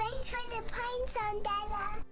Thanks for the pine zone, Dada.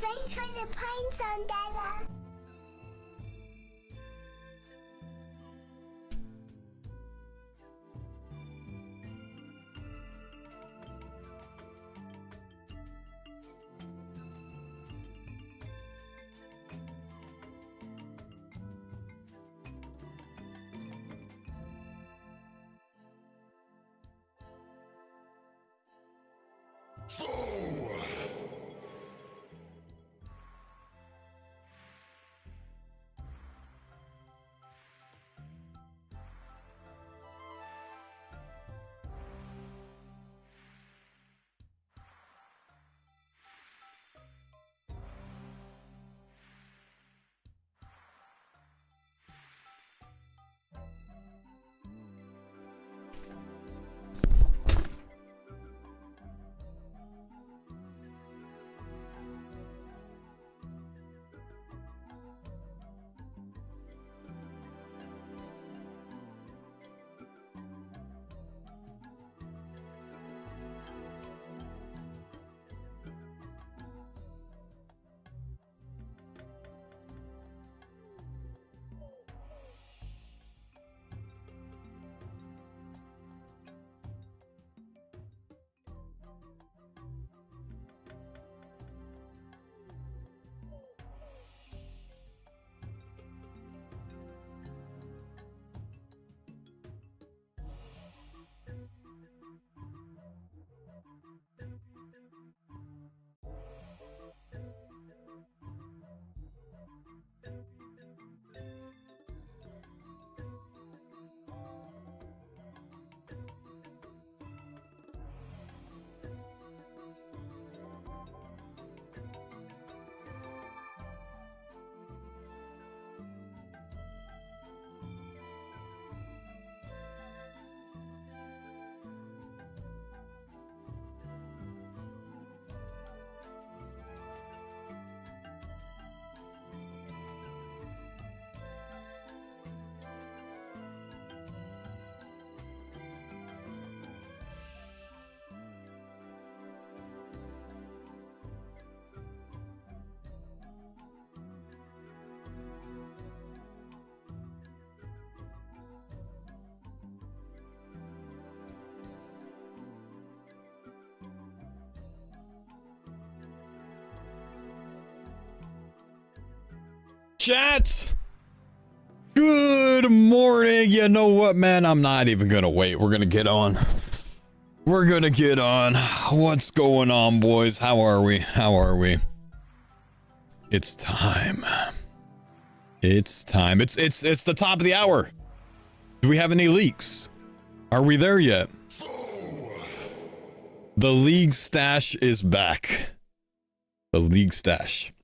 Thanks for the pine zone, Dada. chat? Good morning. You know what, man? I'm not even gonna wait. We're gonna get on. We're gonna get on. What's going on, boys? How are we? How are we? It's time. It's time. It's the top of the hour. Do we have any leaks? Are we there yet? The league stash is back. The league stash.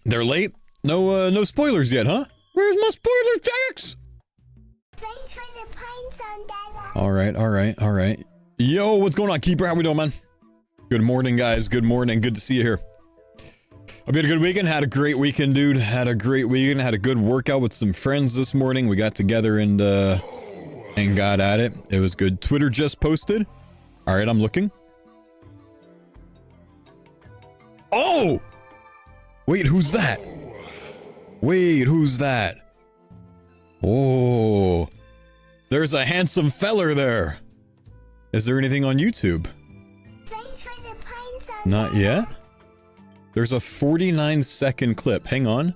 They're late? No spoilers yet, huh? Where's my spoiler text? Thanks for the pines on that. All right. Yo, what's going on, Keeper? How we doing, man? Good morning, guys. Good morning. Good to see you here. Hope you had a good weekend. Had a great weekend, dude. Had a great weekend. Had a good workout with some friends this morning. We got together and got at it. It was good. Twitter just posted. All right, I'm looking. Oh! Wait, who's that? Wait, who's that? Oh, there's a handsome feller there. Is there anything on YouTube? Thanks for the pines on Not yet. There's a 49-second clip. Hang on.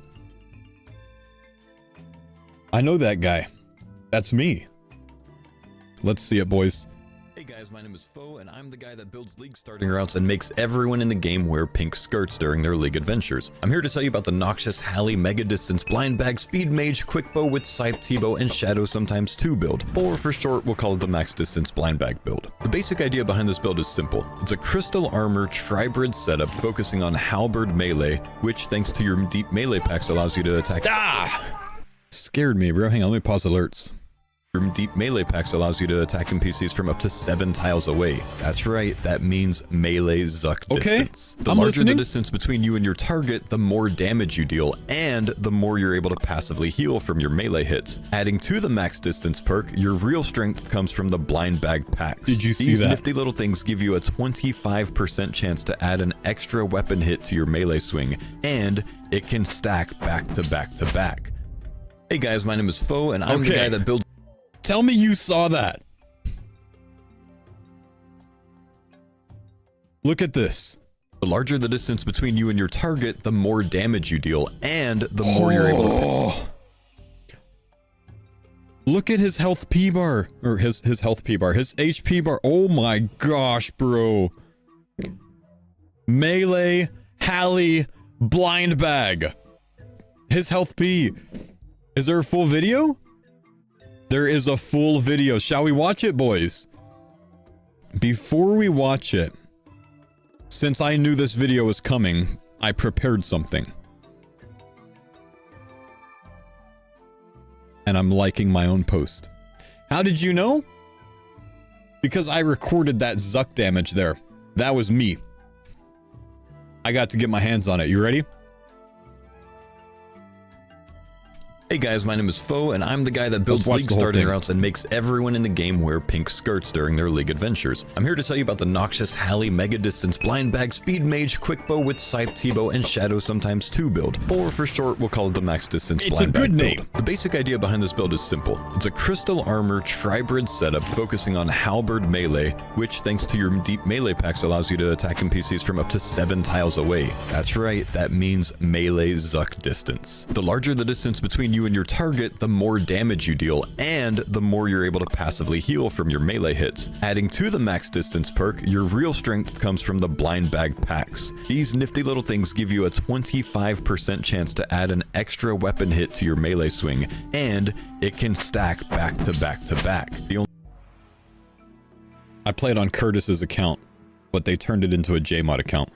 I know that guy. That's me. Let's see it, boys. Hey guys, my name is Fo, and I'm the guy that builds league starting routes and makes everyone in the game wear pink skirts during their league adventures. I'm here to tell you about the Noxious Halley Mega Distance Blind Bag Speed Mage Quick Bow with Scythe T-Bow and Shadow Sometimes 2 build, or for short we'll call it the Max Distance Blind Bag build. The basic idea behind this build is simple. It's a crystal armor tribrid setup focusing on halberd melee, which thanks to your deep melee packs allows you to attack— Scared me, bro. Hang on, let me pause alerts. Your deep melee packs allows you to attack NPCs from up to 7 tiles away. That's right, that means melee zuck distance. The larger the distance between you and your target, the more damage you deal, and the more you're able to passively heal from your melee hits. Adding to the max distance perk, your real strength comes from the blind bag packs. Did you see that? These nifty little things give you a 25% chance to add an extra weapon hit to your melee swing, and it can stack back to back to back. Hey guys, my name is Fo, and I'm the guy that builds— Tell me you saw that. Look at this. The larger the distance between you and your target, the more damage you deal, and the more you're able to— Look at his health P bar, or his health P bar, his HP bar. Oh my gosh, bro. Melee, Halley, blind bag. His health P. Is there a full video? There is a full video. Shall we watch it, boys? Before we watch it, since I knew this video was coming, I prepared something. And I'm liking my own post. How did you know? Because I recorded that zuck damage there. That was me. I got to get my hands on it. You ready? Hey guys, my name is Fo, and I'm the guy that builds league starting routes and makes everyone in the game wear pink skirts during their league adventures. I'm here to tell you about the Noxious Halley Mega Distance Blind Bag Speed Mage Quick Bow with Scythe T-Bow and Shadow Sometimes 2 build, or for short we'll call it the Max Distance Blind Bag build. It's a good name. The basic idea behind this build is simple. It's a crystal armor tribrid setup focusing on halberd melee, which thanks to your deep melee packs allows you to attack NPCs from up to 7 tiles away. That's right, that means melee zuck distance. The larger the distance between you and your target, the more damage you deal, and the more you're able to passively heal from your melee hits. Adding to the max distance perk, your real strength comes from the blind bag packs. These nifty little things give you a 25% chance to add an extra weapon hit to your melee swing, and it can stack back to back to back. I played on Curtis's account, but they turned it into a JMod account.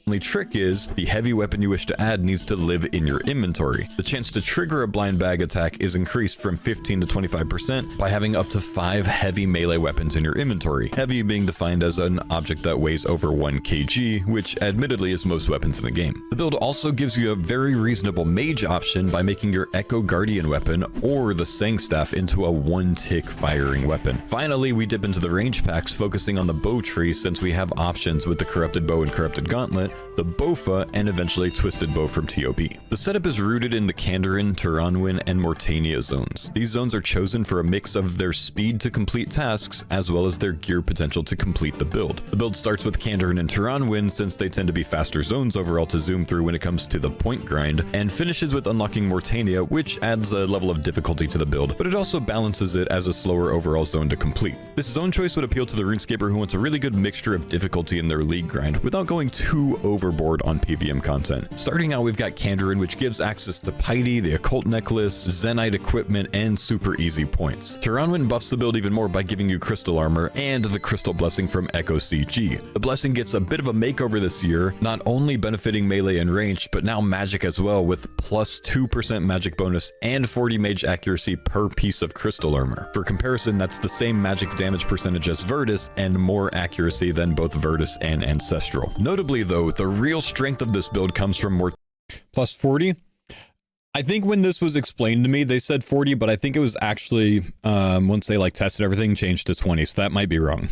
Only trick is, the heavy weapon you wish to add needs to live in your inventory. The chance to trigger a blind bag attack is increased from 15 to 25% by having up to 5 heavy melee weapons in your inventory. Heavy being defined as an object that weighs over 1 kg, which admittedly is most weapons in the game. The build also gives you a very reasonable mage option by making your Echo Guardian weapon or the Sang Staff into a 1-tick firing weapon. Finally, we dip into the range packs focusing on the bow tree since we have options with the Corrupted Bow and Corrupted Gauntlet, the Bofa, and eventually Twisted Bow from TOB. The setup is rooted in the Kandarin, Turanwin, and Mortania zones. These zones are chosen for a mix of their speed to complete tasks, as well as their gear potential to complete the build. The build starts with Kandarin and Turanwin, since they tend to be faster zones overall to zoom through when it comes to the point grind, and finishes with unlocking Mortania, which adds a level of difficulty to the build, but it also balances it as a slower overall zone to complete. This zone choice would appeal to the RuneScaper who wants a really good mixture of difficulty in their league grind without going too overboard on PVM content. Starting out, we've got Kandarin, which gives access to Piety, the Occult Necklace, Zenite equipment, and super easy points. Turanwin buffs the build even more by giving you Crystal Armor and the Crystal Blessing from Echo CG. The Blessing gets a bit of a makeover this year, not only benefiting melee and ranged, but now magic as well, with plus 2% magic bonus and 40 mage accuracy per piece of Crystal Armor. For comparison, that's the same magic damage percentage as Virtus and more accuracy than both Virtus and Ancestral. Notably though, the real strength of this build comes from more plus 40. I think when this was explained to me, they said 40, but I think it was actually, once they like tested everything, changed to 20, so that might be wrong.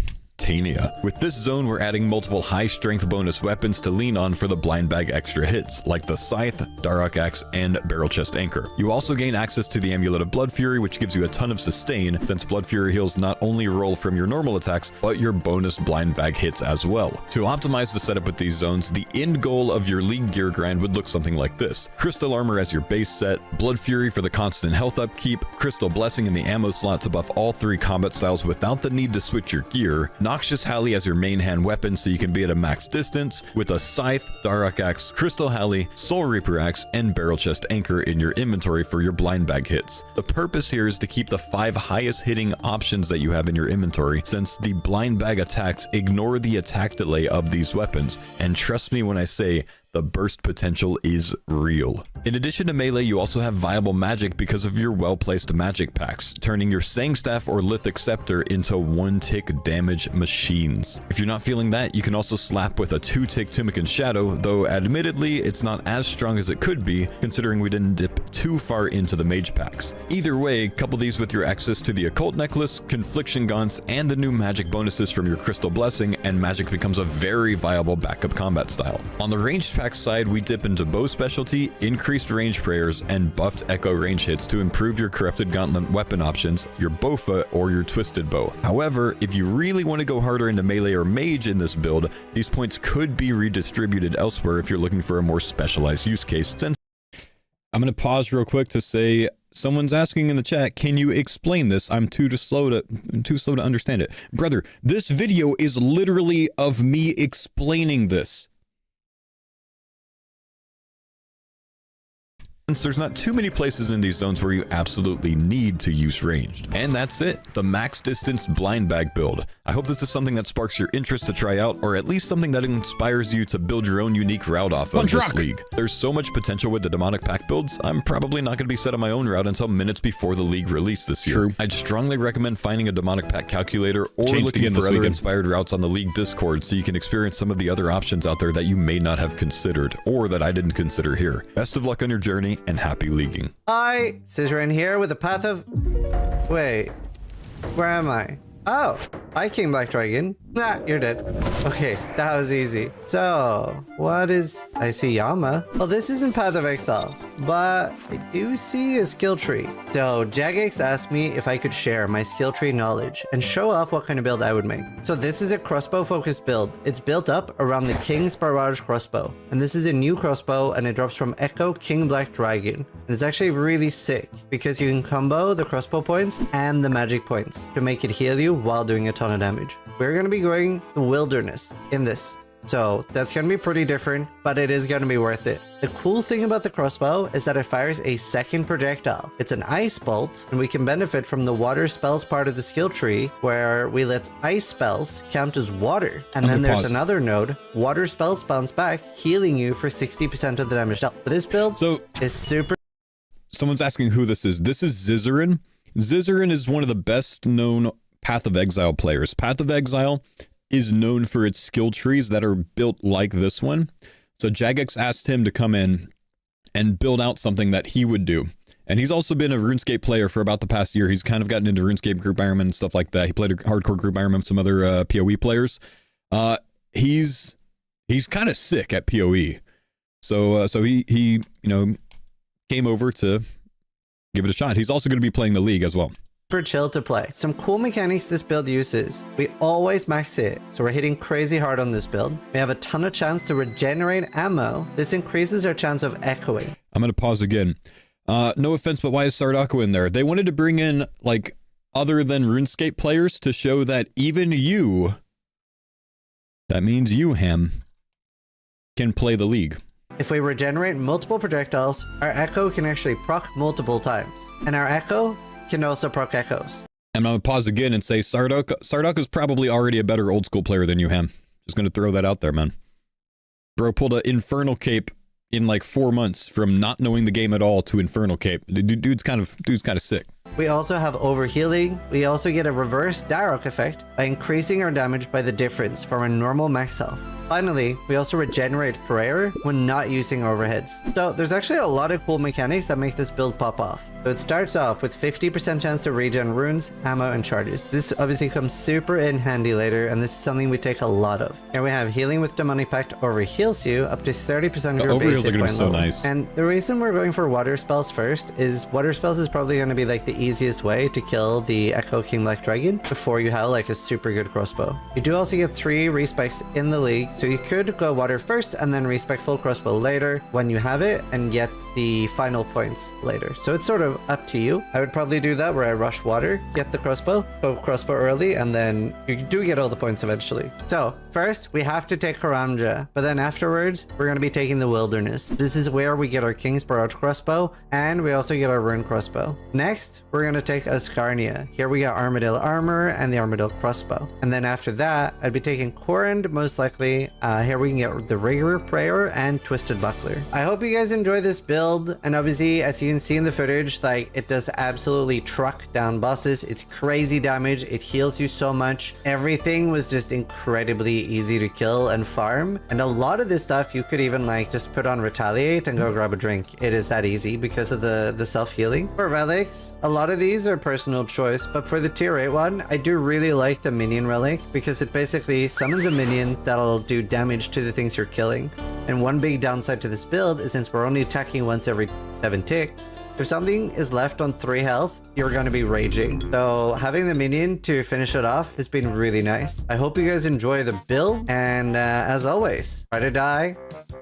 With this zone, we're adding multiple high strength bonus weapons to lean on for the blind bag extra hits, like the Scythe, Darok Axe, and Barrel Chest Anchor. You also gain access to the Amulet of Blood Fury, which gives you a ton of sustain, since Blood Fury heals not only roll from your normal attacks, but your bonus blind bag hits as well. To optimize the setup with these zones, the end goal of your league gear grind would look something like this: Crystal Armor as your base set, Blood Fury for the constant health upkeep, Crystal Blessing in the ammo slot to buff all 3 combat styles without the need to switch your gear, Noxious Halley as your main hand weapon so you can be at a max distance, with a Scythe, Darok Axe, Crystal Halley, Soul Reaper Axe, and Barrel Chest Anchor in your inventory for your blind bag hits. The purpose here is to keep the 5 highest hitting options that you have in your inventory, since the blind bag attacks ignore the attack delay of these weapons, and trust me when I say the burst potential is real. In addition to melee, you also have viable magic because of your well-placed magic packs, turning your Sangstaff or Lithic Scepter into 1-tick damage machines. If you're not feeling that, you can also slap with a 2-tick Timican Shadow, though admittedly, it's not as strong as it could be, considering we didn't dip too far into the mage packs. Either way, couple these with your access to the Occult Necklace, Confliction Gaunts, and the new magic bonuses from your Crystal Blessing, and magic becomes a very viable backup combat style. On the ranged pack side, we dip into bow specialty, increased range prayers, and buffed echo range hits to improve your corrupted gauntlet weapon options, your Bofa, or your twisted bow. However, if you really want to go harder into melee or mage in this build, these points could be redistributed elsewhere if you're looking for a more specialized use case. Since I'm going to pause real quick to say, someone's asking in the chat, can you explain this? I'm too slow to understand it. Brother, this video is literally of me explaining this. Since there's not too many places in these zones where you absolutely need to use ranged. And that's it, the max distance blind bag build. I hope this is something that sparks your interest to try out, or at least something that inspires you to build your own unique route off of this league. There's so much potential with the demonic pack builds, I'm probably not going to be set on my own route until minutes before the league release this year. True. I'd strongly recommend finding a demonic pack calculator or looking for other inspired routes on the league Discord so you can experience some of the other options out there that you may not have considered, or that I didn't consider here. Best of luck on your journey, and happy leaguing. Hi, Zizaran here with a path of... Wait, where am I? Oh, hi King Black Dragon. Nah, you're dead. Okay, that was easy. So, what is... I see Yama. Well, this isn't Path of Exile, but I do see a skill tree. So, Jagex asked me if I could share my skill tree knowledge and show off what kind of build I would make. So this is a crossbow focused build. It's built up around the King's Barrage crossbow. And this is a new crossbow and it drops from Echo King Black Dragon. And it's actually really sick because you can combo the crossbow points and the magic points to make it heal you while doing a ton of damage. We're going to be going the wilderness in this. So that's going to be pretty different, but it is going to be worth it. The cool thing about the crossbow is that it fires a second projectile. It's an ice bolt, and we can benefit from the water spells part of the skill tree, where we let ice spells count as water. And then there's another node, water spells bounce back, healing you for 60% of the damage dealt. This build is super... Someone's asking who this is. This is Zizaran. Zizaran is one of the best known Path of Exile players. Path of Exile is known for its skill trees that are built like this one. So Jagex asked him to come in and build out something that he would do. And he's also been a RuneScape player for about the past year. He's kind of gotten into RuneScape group Ironman and stuff like that. He played a hardcore group Ironman with some other PoE players. He's he's kind of sick at PoE. So he came over to give it a shot. He's also going to be playing the league as well. Super chill to play. Some cool mechanics this build uses. We always max hit, so we're hitting crazy hard on this build. We have a ton of chance to regenerate ammo. This increases our chance of echoing. I'm going to pause again. No offense, but why is Sardo in there? They wanted to bring in, like, other than RuneScape players to show that even you, that means you, Ham, can play the league. If we regenerate multiple projectiles, our echo can actually proc multiple times. And our echo can also proc echoes. I'm going to pause again and say Sardo is probably already a better old school player than you, Ham. Just going to throw that out there, man. Bro pulled an Infernal Cape in like 4 months from not knowing the game at all to Infernal Cape. Dude's kind of sick. We also have overhealing. We also get a reverse Darok effect by increasing our damage by the difference from our normal max health. Finally, we also regenerate prayer when not using overheads. So there's actually a lot of cool mechanics that make this build pop off. So it starts off with 50% chance to regen runes, ammo, and charges. This obviously comes super in handy later, and this is something we take a lot of. Here we have healing with Demonic Pact overheals you up to 30% of your base hit point level. Nice. And the reason we're going for water spells first is water spells is probably going to be like the easiest way to kill the Echo King Black Dragon before you have like a super good crossbow. You do also get 3 respecs in the league, so you could go water first and then respec full crossbow later when you have it and get the final points later. So it's sort of up to you. I would probably do that where I rush water, get the crossbow, go crossbow early, and then you do get all the points eventually. So first we have to take Karamja, but then afterwards we're going to be taking the Wilderness. This is where we get our King's Barrage crossbow, and we also get our Rune crossbow. Next we're going to take Ascarnia. Here we got Armadillo armor and the Armadillo crossbow. And then after that I'd be taking Korund most likely. Here we can get the Rigor Prayer and Twisted Buckler. I hope you guys enjoy this build, and obviously as you can see in the footage, like it does absolutely truck down bosses. It's crazy damage. It heals you so much. Everything was just incredibly easy to kill and farm, and a lot of this stuff you could even like just put on Retaliate and go grab a drink. It is that easy because of the self-healing. For relics, a lot of these are personal choice, but for the tier 8 one, I do really like the minion relic because it basically summons a minion that'll do damage to the things you're killing. And one big downside to this build is since we're only attacking once every 7 ticks, if something is left on 3 health, you're going to be raging. So having the minion to finish it off has been really nice. I hope you guys enjoy the build, and as always, try to die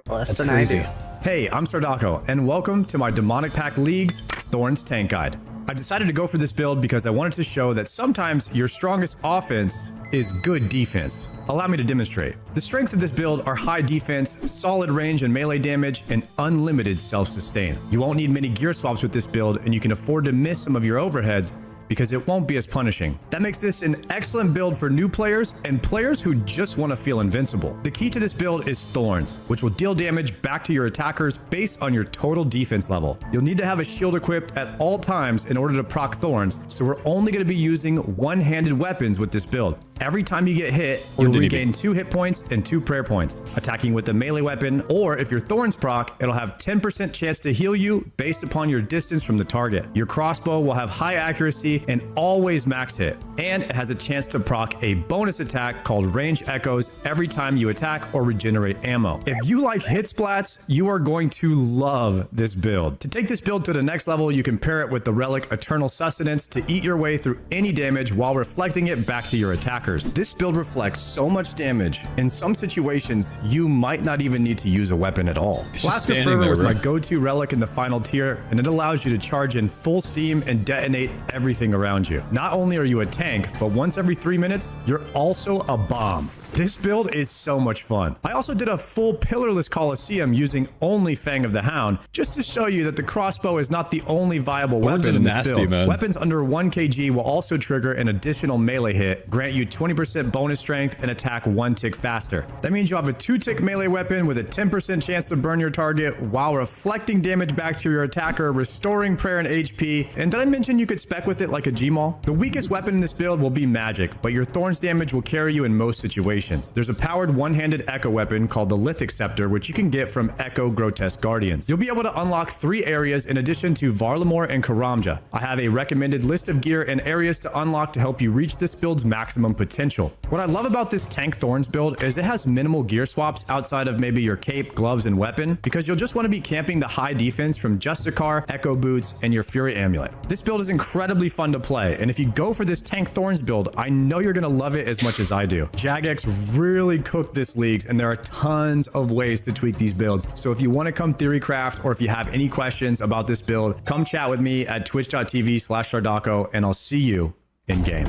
less than crazy. I do. Hey, I'm Sardo, and welcome to my Demonic Pact League's Thorns Tank Guide. I decided to go for this build because I wanted to show that sometimes your strongest offense is good defense. Allow me to demonstrate. The strengths of this build are high defense, solid range and melee damage, and unlimited self-sustain. You won't need many gear swaps with this build, and you can afford to miss some of your overheads because it won't be as punishing. That makes this an excellent build for new players and players who just want to feel invincible. The key to this build is Thorns, which will deal damage back to your attackers based on your total defense level. You'll need to have a shield equipped at all times in order to proc Thorns, so we're only going to be using one-handed weapons with this build. Every time you get hit, you'll regain 2 hit points and 2 prayer points. Attacking with a melee weapon, or if your Thorns proc, it'll have 10% chance to heal you based upon your distance from the target. Your crossbow will have high accuracy and always max hit, and it has a chance to proc a bonus attack called Range Echoes every time you attack or regenerate ammo. If you like hit splats, you are going to love this build. To take this build to the next level, you can pair it with the relic Eternal Sustenance to eat your way through any damage while reflecting it back to your attackers. This build reflects so much damage. In some situations, you might not even need to use a weapon at all. Flask of Fervor was my go-to relic in the final tier, and it allows you to charge in full steam and detonate everything around you. Not only are you a tank, but once every 3 minutes, you're also a bomb. This build is so much fun. I also did a full pillarless Coliseum using only Fang of the Hound, just to show you that the crossbow is not the only viable weapon in this build. Man. Weapons under 1 kg will also trigger an additional melee hit, grant you 20% bonus strength, and attack 1 tick faster. That means you'll have a 2-tick melee weapon with a 10% chance to burn your target while reflecting damage back to your attacker, restoring prayer and HP. And did I mention you could spec with it like a Gmaul? The weakest weapon in this build will be magic, but your Thorns damage will carry you in most situations. combinations. There's a powered one-handed echo weapon called the Lithic Scepter, which you can get from Echo Grotesque Guardians. You'll be able to unlock 3 areas in addition to Varlamore and Karamja. I have a recommended list of gear and areas to unlock to help you reach this build's maximum potential. What I love about this Tank Thorns build is it has minimal gear swaps outside of maybe your cape, gloves, and weapon, because you'll just want to be camping the high defense from Justicar, Echo Boots, and your Fury Amulet. This build is incredibly fun to play, and if you go for this Tank Thorns build, I know you're going to love it as much as I do. Jagex really cooked this leagues, and there are tons of ways to tweak these builds. So if you want to come theorycraft, or if you have any questions about this build, come chat with me at twitch.tv/Sardaco, and I'll see you in game.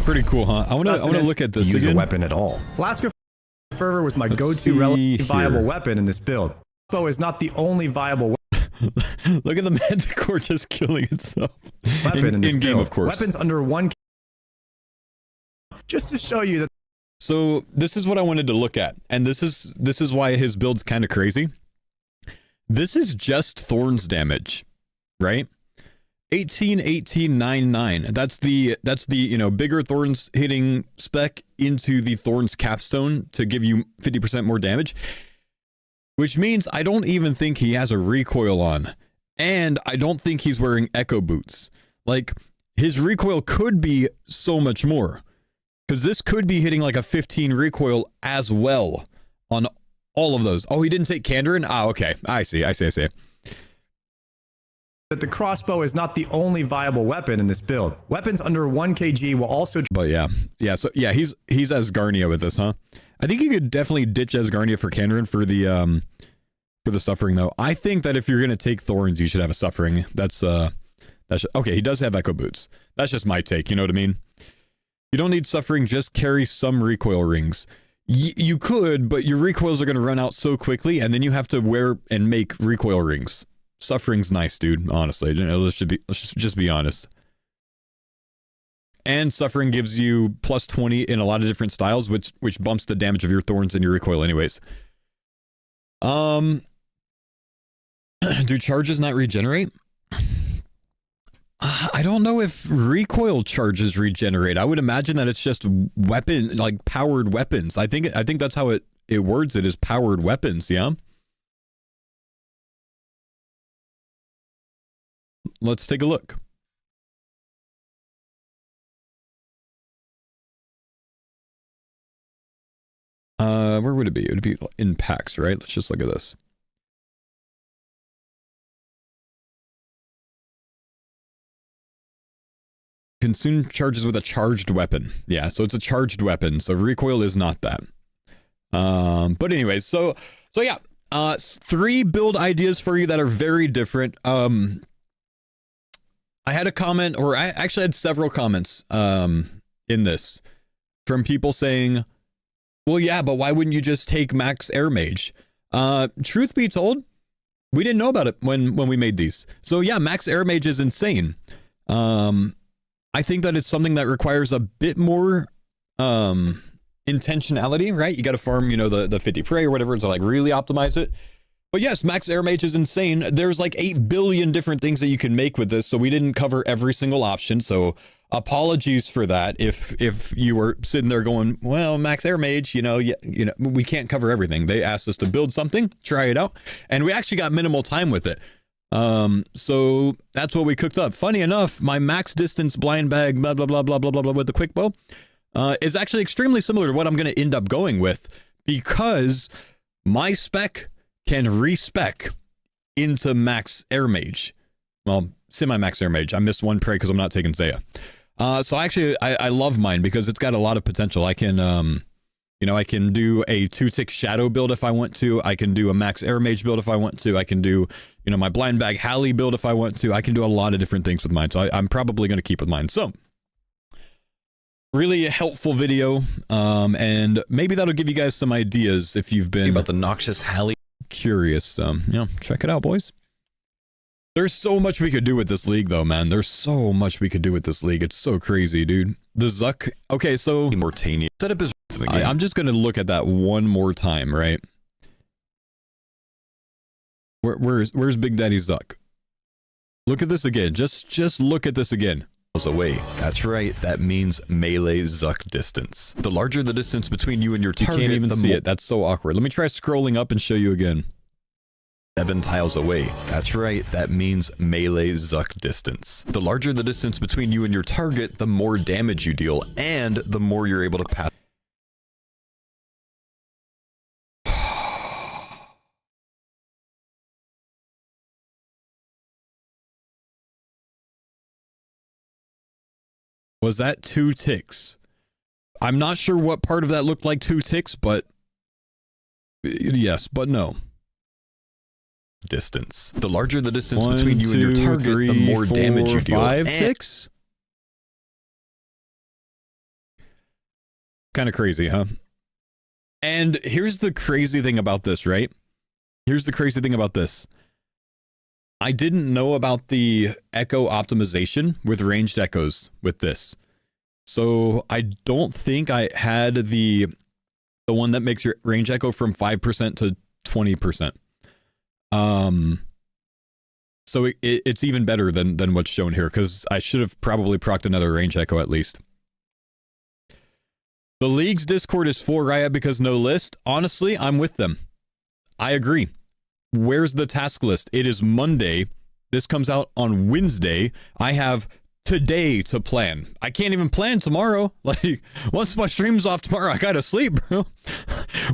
Pretty cool, huh? I want to look at this use again. a weapon at all. Flask of Fervor was my go-to relatively viable weapon in this build. Crossbow is not the only viable weapon. Look at the Manticore just killing itself. Weapon in this game, build. of course. Weapons under 1. Just to show you that. So this is what I wanted to look at, and this is why his build's kind of crazy. This is just thorns damage, right? 18, 18, 9, 9. That's the bigger thorns hitting spec into the thorns capstone to give you 50% more damage. Which means I don't even think he has a recoil on. And I don't think he's wearing echo boots. Like, his recoil could be so much more. Because this could be hitting like a 15 recoil as well on all of those. Oh, he didn't take Kandarin? Ah, okay. I see. That the crossbow is not the only viable weapon in this build. Weapons under 1 kg will also... But yeah. So yeah, he's Asgarnia with this, huh? I think you could definitely ditch Asgarnia for Kandarin for the suffering though. I think that if you're gonna take thorns, you should have a suffering. That's okay. He does have echo boots. That's just my take. You know what I mean? You don't need suffering. Just carry some recoil rings. You could, but your recoils are gonna run out so quickly, and then you have to wear and make recoil rings. Suffering's nice, dude. Honestly, let's just be honest. And suffering gives you plus 20 in a lot of different styles, which bumps the damage of your thorns and your recoil anyways. Do charges not regenerate? I don't know if recoil charges regenerate. I would imagine that it's just weapon, like powered weapons. I think that's how it words it, is powered weapons, yeah? Let's take a look. Where would it be? It would be in packs, right? Let's just look at this. Consume charges with a charged weapon. Yeah, so it's a charged weapon. So recoil is not that. But anyways, so yeah. 3 build ideas for you that are very different. I had a comment, or I actually had several comments in this from people saying, well, yeah, but why wouldn't you just take Max Air Mage? Truth be told, we didn't know about it when we made these. So yeah, Max Air Mage is insane. I think that it's something that requires a bit more intentionality, right? You got to farm, the 50 prey or whatever to like really optimize it. But yes, Max Air Mage is insane. There's like 8 billion different things that you can make with this, so we didn't cover every single option. So apologies for that. If you were sitting there going, well, Max Air Mage, we can't cover everything. They asked us to build something, try it out, and we actually got minimal time with it. So that's what we cooked up. Funny enough, my max distance blind bag, blah, blah, blah, blah, blah, blah, blah, with the quick bow, is actually extremely similar to what I'm going to end up going with, because my spec can respec into Max Air Mage. Well, semi-Max Air Mage. I missed one prey because I'm not taking Zaya. So actually, I love mine because it's got a lot of potential. I can, I can do a 2-tick Shadow build if I want to. I can do a Max Air Mage build if I want to. I can do, my blind bag Hallie build if I want to. I can do a lot of different things with mine. So I'm probably going to keep with mine. So really a helpful video. And maybe that'll give you guys some ideas if you've been about the noxious Hallie curious. Check it out, boys. There's so much we could do with this league, though, man. There's so much we could do with this league. It's so crazy, dude. The Zuck. Okay, so Mortania setup is. I'm just gonna look at that one more time, right? Where's Big Daddy Zuck? Look at this again. Just look at this again. away. That's right. That means melee zuck distance. The larger the distance between you and your target, you can't even see it. That's so awkward. Let me try scrolling up and show you again. 7 tiles away. That's right. That means melee zuck distance. The larger the distance between you and your target, the more damage you deal, and the more you're able to pass. Was that 2 ticks? I'm not sure what part of that looked like 2 ticks, but yes, but no. Distance. The larger the distance between you and your target, the more damage you deal. 5 ticks? Kind of crazy, huh? And here's the crazy thing about this, right? Here's the crazy thing about this. I didn't know about the echo optimization with ranged echoes with this. So I don't think I had the one that makes your range echo from 5% to 20%. So it's even better than what's shown here, because I should have probably procced another range echo at least. The League's Discord is for Riot because no list. Honestly, I'm with them. I agree. Where's the task list? It is Monday. This comes out on Wednesday. I have today to plan. I can't even plan tomorrow. Like, once my stream's off tomorrow, I gotta sleep, bro.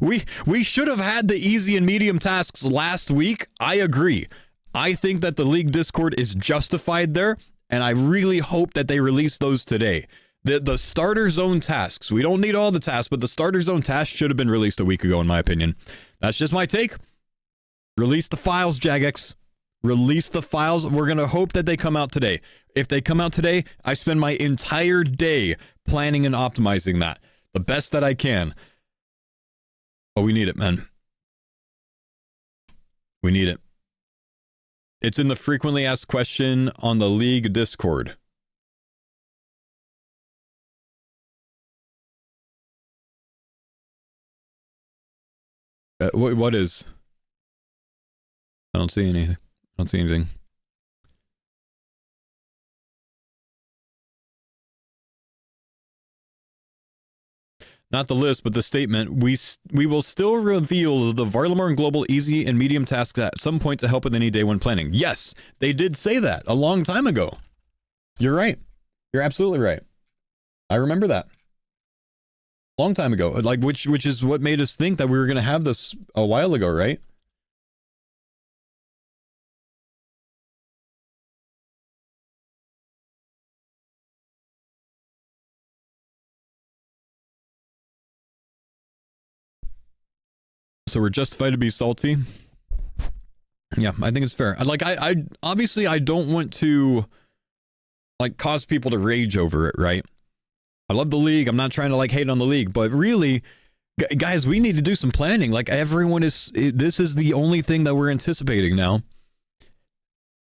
We should have had the easy and medium tasks last week. I agree. I think that the League Discord is justified there, and I really hope that they release those today. The starter zone tasks, we don't need all the tasks, but the starter zone tasks should have been released a week ago, in my opinion. That's just my take. Release the files, Jagex. Release the files. We're going to hope that they come out today. If they come out today, I spend my entire day planning and optimizing that the best that I can. But we need it, man. We need it. It's in the frequently asked question on the League Discord. What is? I don't see anything. I don't see anything. Not the list, but the statement. We will still reveal the Varlamorn Global easy and medium tasks at some point to help with any day one planning. Yes, they did say that a long time ago. You're right. You're absolutely right. I remember that. Long time ago. Like, which is what made us think that we were going to have this a while ago, right? So we're justified to be salty. Yeah, I think it's fair. Like, I obviously I don't want to like cause people to rage over it, right? I love the League. I'm not trying to like hate on the League, but really, guys, we need to do some planning. Like, everyone is, this is the only thing that we're anticipating now.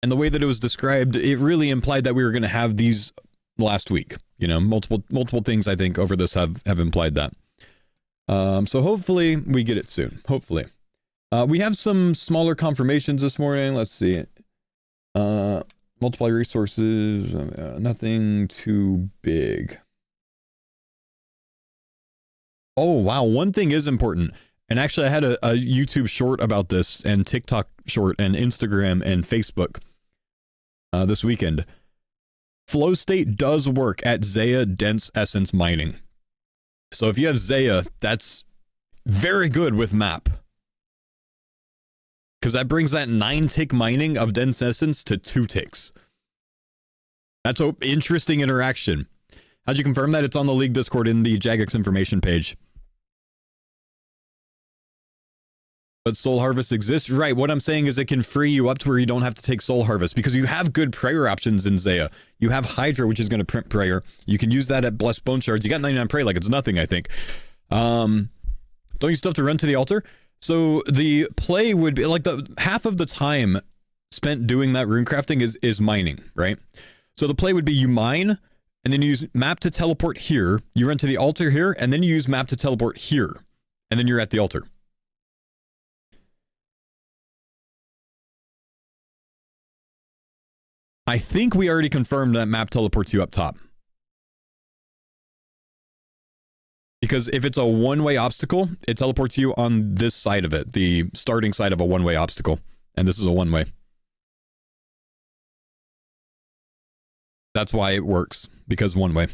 And the way that it was described, it really implied that we were going to have these last week. You know, multiple things I think over this have implied that. So hopefully we get it soon. Hopefully. We have some smaller confirmations this morning. Let's see. Multiply resources. Nothing too big. Oh, wow. One thing is important. And actually, I had a YouTube short about this, and TikTok short, and Instagram, and Facebook this weekend. Flow state does work at Zaya dense essence mining. So if you have Zaya, that's very good with map. Because that brings that 9-tick mining of dense essence to 2 ticks. That's an interesting interaction. How'd you confirm that? It's on the League Discord in the Jagex information page. But Soul Harvest exists? Right, what I'm saying is it can free you up to where you don't have to take Soul Harvest, because you have good prayer options in Zaya. You have Hydra, which is going to print prayer. You can use that at Blessed Bone Shards. You got 99 pray like it's nothing, I think. Don't you still have to run to the altar? So the play would be, like, the half of the time spent doing that rune crafting is mining, right? So the play would be you mine, and then you use map to teleport here, you run to the altar here, and then you use map to teleport here, and then you're at the altar. I think we already confirmed that map teleports you up top. Because if it's a one-way obstacle, it teleports you on this side of it, the starting side of a one-way obstacle. And this is a one-way. That's why it works, because one-way.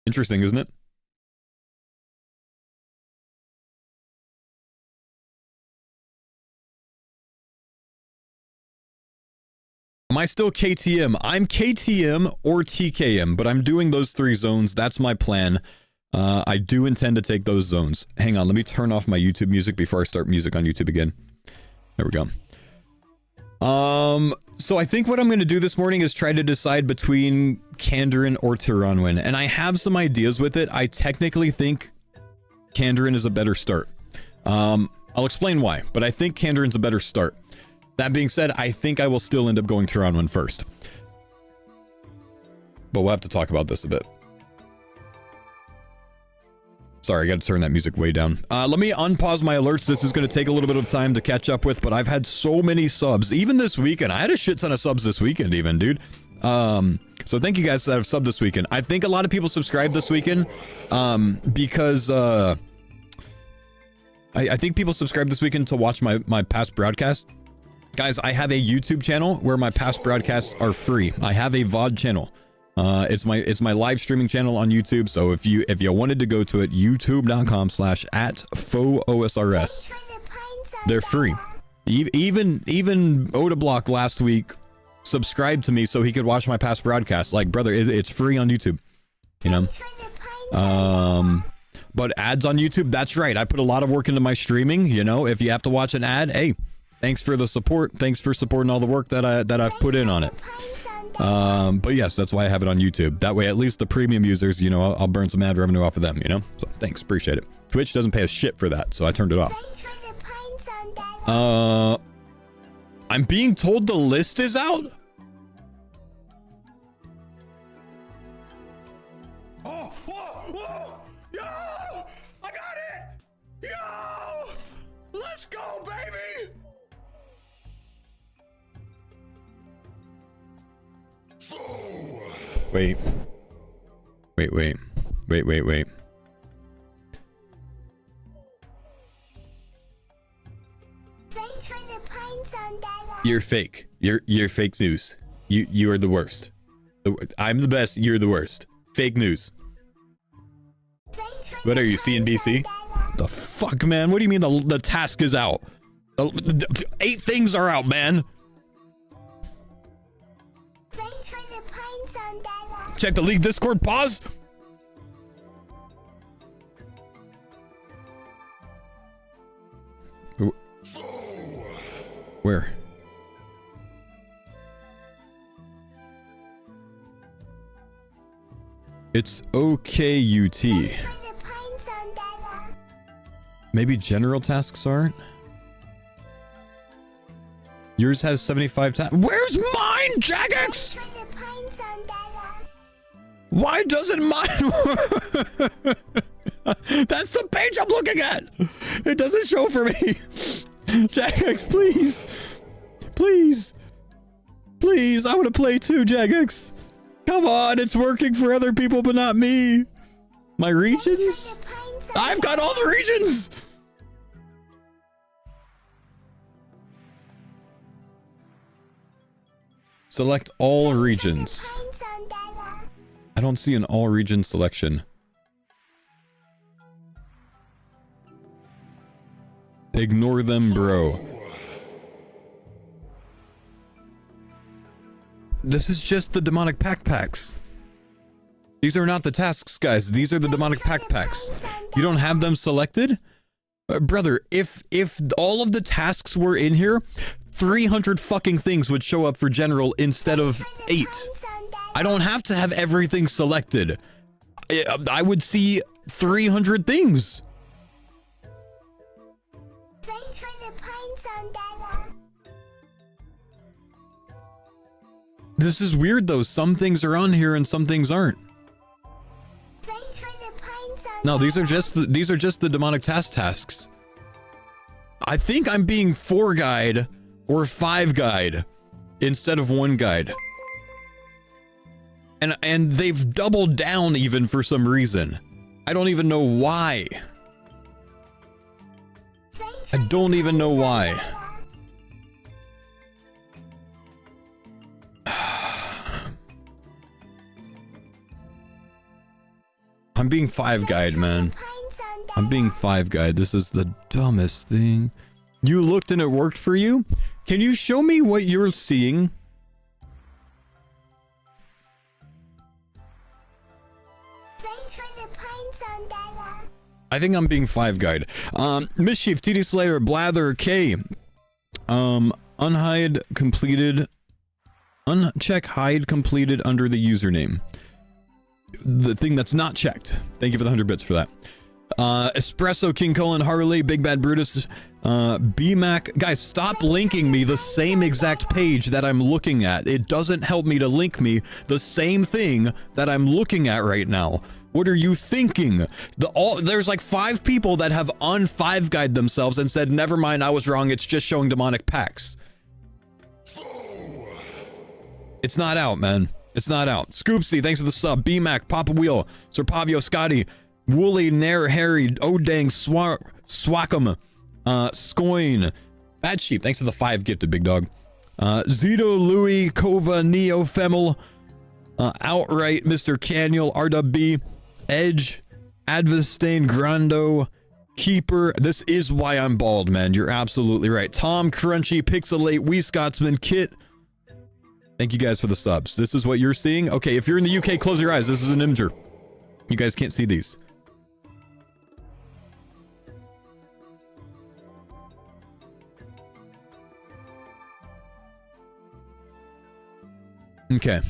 Interesting, isn't it? Am I still KTM? I'm KTM or TKM, but I'm doing those 3 zones. That's my plan. I do intend to take those zones. Hang on, let me turn off my YouTube music before I start music on YouTube again. There we go. So I think what I'm going to do this morning is try to decide between Kandarin or Tiranwin, and I have some ideas with it. I technically think Kandarin is a better start. I'll explain why, but I think Kandarin's a better start. That being said, I think I will still end up going Tiranwin first. But we'll have to talk about this a bit. Sorry, I got to turn that music way down. Let me unpause my alerts. This is going to take a little bit of time to catch up with, but I've had so many subs. Even this weekend. I had a shit ton of subs this weekend even, dude. So thank you guys that have subbed this weekend. I think a lot of people subscribed this weekend because I think people subscribed this weekend to watch my past broadcast. Guys, I have a YouTube channel where my past broadcasts are free. I have a VOD channel. It's my live streaming channel on YouTube. So if you wanted to go to it, youtube.com/@FoOSRS. They're free. Even Odablock last week subscribed to me so he could watch my past broadcasts. Like, brother, it's free on YouTube. You know. But ads on YouTube, that's right. I put a lot of work into my streaming. You know, if you have to watch an ad, hey, thanks for the support. Thanks for supporting all the work that I've put in on it. But yes, that's why I have it on YouTube. That way, at least the premium users, you know, I'll burn some ad revenue off of them, you know? So thanks, appreciate it. Twitch doesn't pay us shit for that, so I turned it off. I'm being told the list is out? Oh, whoa, whoa, yo, I got it! Yo, let's go, baby! Wait. You're fake. You're fake news. You are the worst. I'm the best. You're the worst. Fake news. What are you, CNBC? The fuck, man? What do you mean the task is out? 8 things are out, man. Check the League Discord. Pause. Where? It's OKUT. Maybe general tasks aren't? Yours has 75 tasks. Where's mine, Jagex? Why doesn't mine work? That's the page I'm looking at. It doesn't show for me. Jagex, please. Please. Please, I want to play too, Jagex. Come on, it's working for other people, but not me. My regions? I've got all the regions. Select all regions. I don't see an all region selection. Ignore them, bro. This is just the demonic pack packs. These are not the tasks, guys. These are the demonic pack packs. You don't have them selected? Brother, if all of the tasks were in here, 300 fucking things would show up for general instead of 8. I don't have to have everything selected. I would see 300 things. This is weird though. Some things are on here and some things aren't. No, these are just the demonic tasks. I think I'm being 4 guide or 5 guide instead of 1 guide. And they've doubled down even for some reason. I don't even know why. I don't even know why. I'm being five guide, man. I'm being five guide. This is the dumbest thing. You looked and it worked for you? Can you show me what you're seeing? I think I'm being five guide. Mischief, TD Slayer, Blather, K. Unhide completed. Uncheck hide completed under the username. The thing that's not checked. Thank you for the 100 bits for that. Espresso, King Colin, Harley, Big Bad Brutus, BMac. Guys, stop linking me the same exact page that I'm looking at. It doesn't help me to link me the same thing that I'm looking at right now. What are you thinking? There's like 5 people that have un-five guide themselves and said, never mind, I was wrong. It's just showing demonic packs. It's not out, man. It's not out. Scoopsy, thanks for the sub. BMac, Papa Wheel, Sir Pavio, Scotty, Wooly, Nair, Harry, Odang, Swackum, Scoin, Bad Sheep, thanks for the 5 gifted, big dog. Zito, Louis, Kova, Neo, Femel, Outright, Mr. Caniel, RWB, Edge, Advestain, Grando, Keeper. This is why I'm bald, man. You're absolutely right. Tom, Crunchy, Pixelate, Wee Scotsman, Kit. Thank you guys for the subs. This is what you're seeing. Okay, if you're in the UK, close your eyes. This is an Imgur. You guys can't see these. Okay.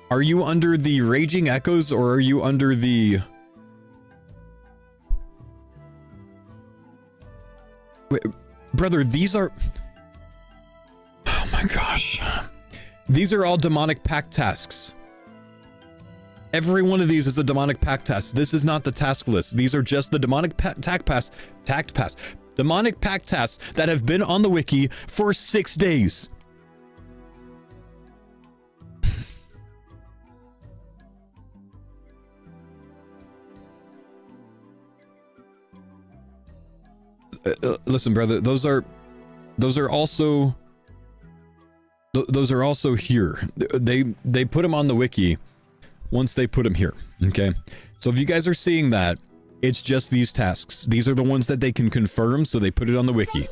Are you under the Raging Echoes or are you under the... Wait, brother, these are... Oh my gosh. These are all demonic pact tasks. Every one of these is a demonic pact task. This is not the task list. These are just the demonic tact pass. Demonic pact tasks that have been on the wiki for 6 days. Listen, brother, those are also here. They put them on the wiki once they put them here. Okay, so if you guys are seeing that, it's just these tasks. These are the ones that they can confirm, so they put it on the wiki.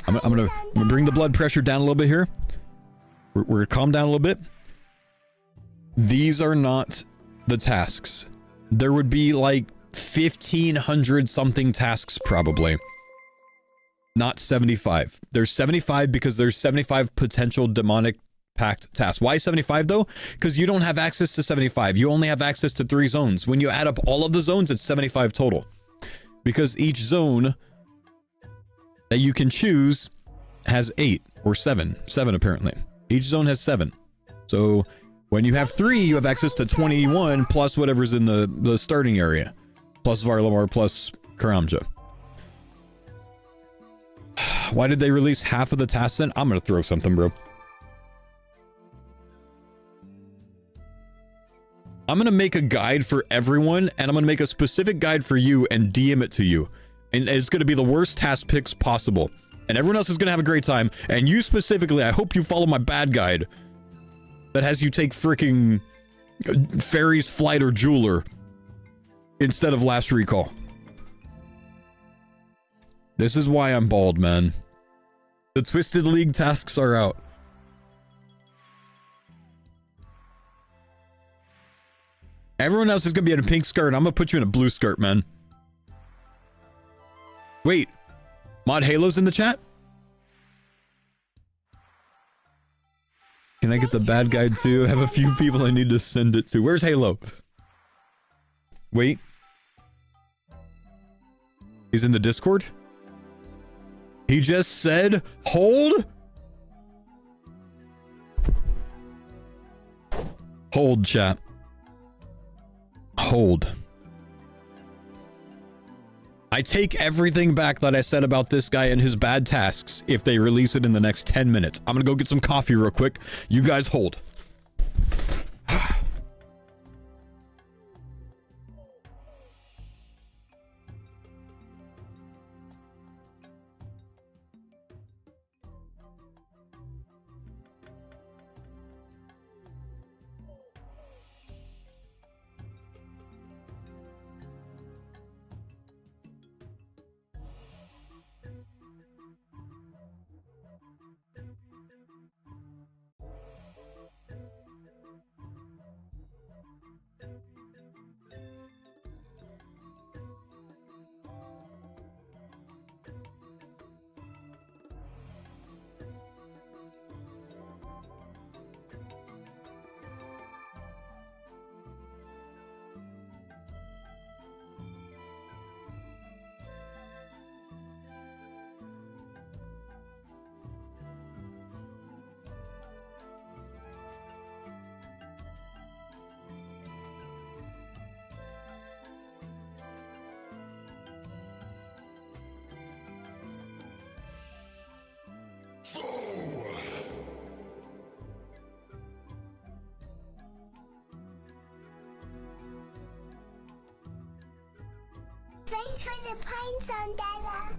I'm gonna bring the blood pressure down a little bit here. We're gonna calm down a little bit. These are not the tasks. There would be like 1,500 something tasks probably. Not 75. There's 75 because there's 75 potential demonic pact tasks. Why 75 though? Because you don't have access to 75. You only have access to 3 zones. When you add up all of the zones, it's 75 total. Because each zone that you can choose has 8 or 7. 7 apparently. Each zone has 7. So when you have 3, you have access to 21 plus whatever's in the starting area. Plus Varlamar plus Karamja. Why did they release half of the tasks then? I'm gonna throw something, bro. I'm gonna make a guide for everyone, and I'm gonna make a specific guide for you and DM it to you. And it's gonna be the worst task picks possible. And everyone else is gonna have a great time. And you specifically, I hope you follow my bad guide that has you take freaking Fairy's Flight or Jeweler instead of Last Recall. This is why I'm bald, man. The Twisted League tasks are out. Everyone else is gonna be in a pink skirt. I'm gonna put you in a blue skirt, man. Wait. Mod Halo's in the chat? Can I get the bad guide too? I have a few people I need to send it to. Where's Halo? Wait. He's in the Discord? He just said, hold? Hold, chat. Hold. I take everything back that I said about this guy and his bad tasks if they release it in the next 10 minutes. I'm gonna go get some coffee real quick. You guys hold. Thanks for the pine zone, Dada.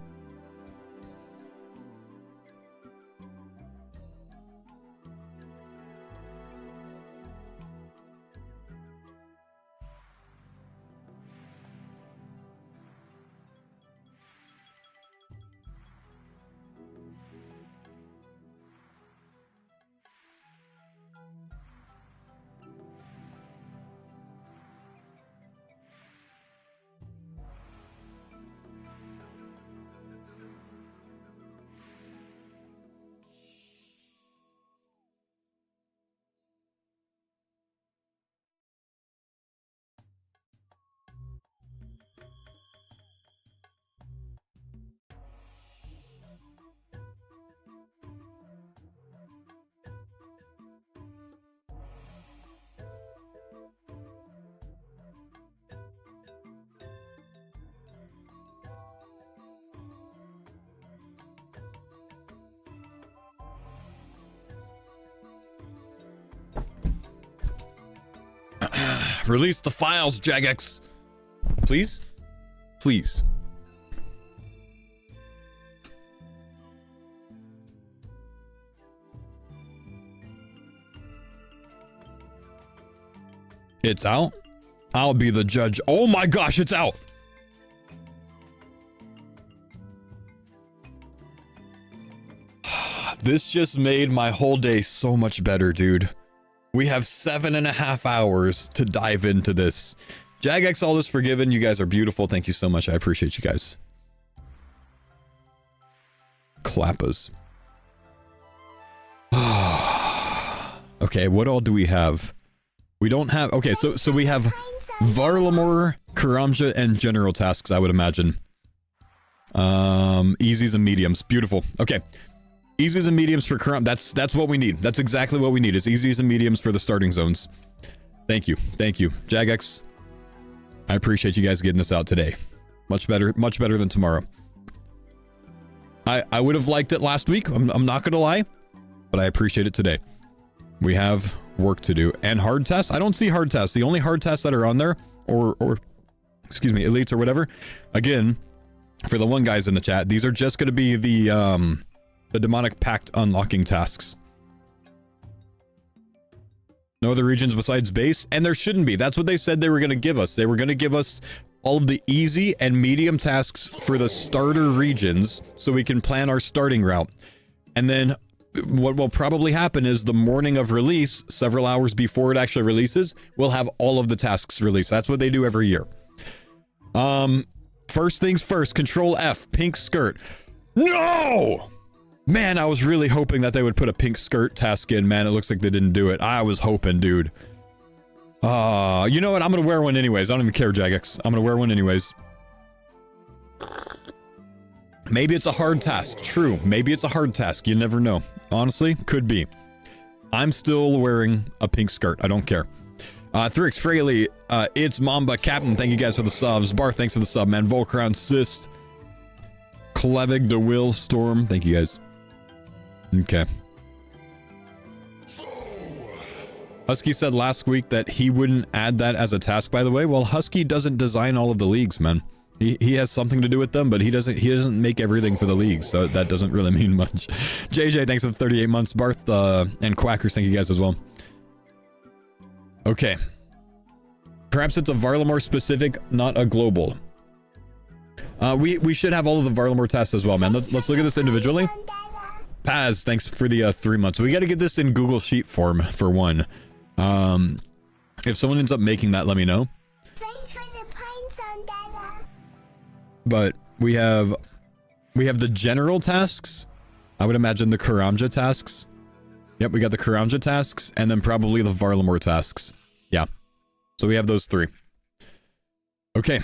Release the files, Jagex. Please? Please. It's out? I'll be the judge. Oh my gosh, it's out! This just made my whole day so much better, dude. We have 7.5 hours to dive into this. Jagex, all is forgiven. You guys are beautiful. Thank you so much. I appreciate you guys. Clappas. Okay, what all do we have? We don't have... Okay, so we have Varlamore, Karamja, and general tasks, I would imagine. Easies and mediums. Beautiful. Okay. Easies and mediums for Karam. That's what we need. That's exactly what we need. Is easies and mediums for the starting zones. Thank you. Thank you. Jagex, I appreciate you guys getting this out today. Much better than tomorrow. I would have liked it last week. I'm not gonna lie, but I appreciate it today. We have work to do. And hard tests? I don't see hard tests. The only hard tests that are on there, or excuse me, elites or whatever, again, for the one guys in the chat, these are just gonna be the demonic pact unlocking tasks. No other regions besides base, and there shouldn't be. That's what they said they were going to give us. They were going to give us all of the easy and medium tasks for the starter regions so we can plan our starting route. And then what will probably happen is the morning of release, several hours before it actually releases, we'll have all of the tasks released. That's what they do every year. First things first, Control F, pink skirt. No! Man, I was really hoping that they would put a pink skirt task in. Man, it looks like they didn't do it. I was hoping, dude. You know what? I'm gonna wear one anyways. I don't even care, Jagex. I'm gonna wear one anyways. Maybe it's a hard task. True. Maybe it's a hard task. You never know. Honestly, could be. I'm still wearing a pink skirt. I don't care. Thrix, Fraley, it's Mamba, Captain. Thank you guys for the subs. Bar, thanks for the sub, man. Volcron, Sist, Klevig, DeWill, Storm. Thank you guys. Okay. Husky said last week that he wouldn't add that as a task, by the way. Well, Husky doesn't design all of the leagues, man. He has something to do with them, but he doesn't make everything for the leagues, so that doesn't really mean much. JJ, thanks for the 38 months. Barth and Quackers, thank you guys as well. Okay. Perhaps it's a Varlamore specific, not a global. We should have all of the Varlamore tests as well, man. Let's look at this individually. Paz, thanks for the 3 months. We got to get this in Google Sheet form for one. If someone ends up making that, let me know. Thanks for the pine zone, Dada. But we have the general tasks. I would imagine the Karamja tasks. Yep, we got the Karamja tasks, and then probably the Varlamore tasks. Yeah. So we have those 3. Okay.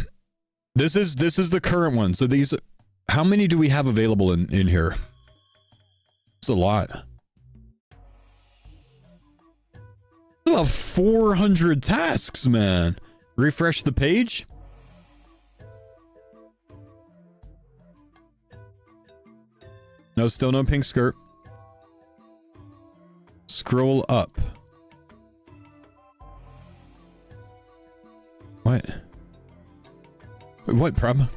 This is the current one. So these, how many do we have available in here? It's a lot. About 400 tasks, man. Refresh the page. No, still no pink skirt. Scroll up. What? Wait, what problem?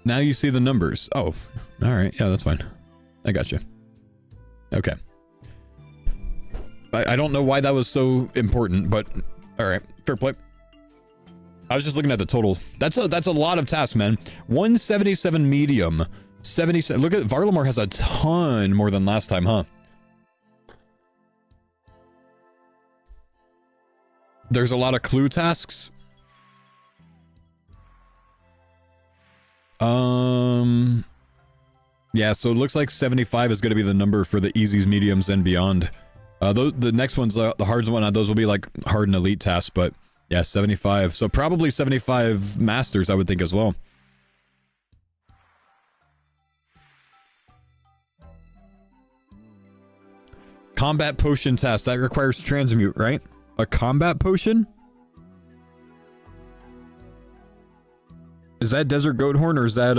Now you see the numbers. Oh, all right. Yeah, that's fine. I got you. Okay. I don't know why that was so important, but all right. Fair play. I was just looking at the total. That's a lot of tasks, man. 177 medium. 77. Look at Varlamore has a ton more than last time, huh? There's a lot of clue tasks. Yeah, so it looks like 75 is going to be the number for the easies, mediums, and beyond. The next one's the hardest one. Those will be like hard and elite tasks, but yeah, 75. So probably 75 masters, I would think as well. Combat potion task. That requires transmute, right? A combat potion? Is that desert goat horn or is that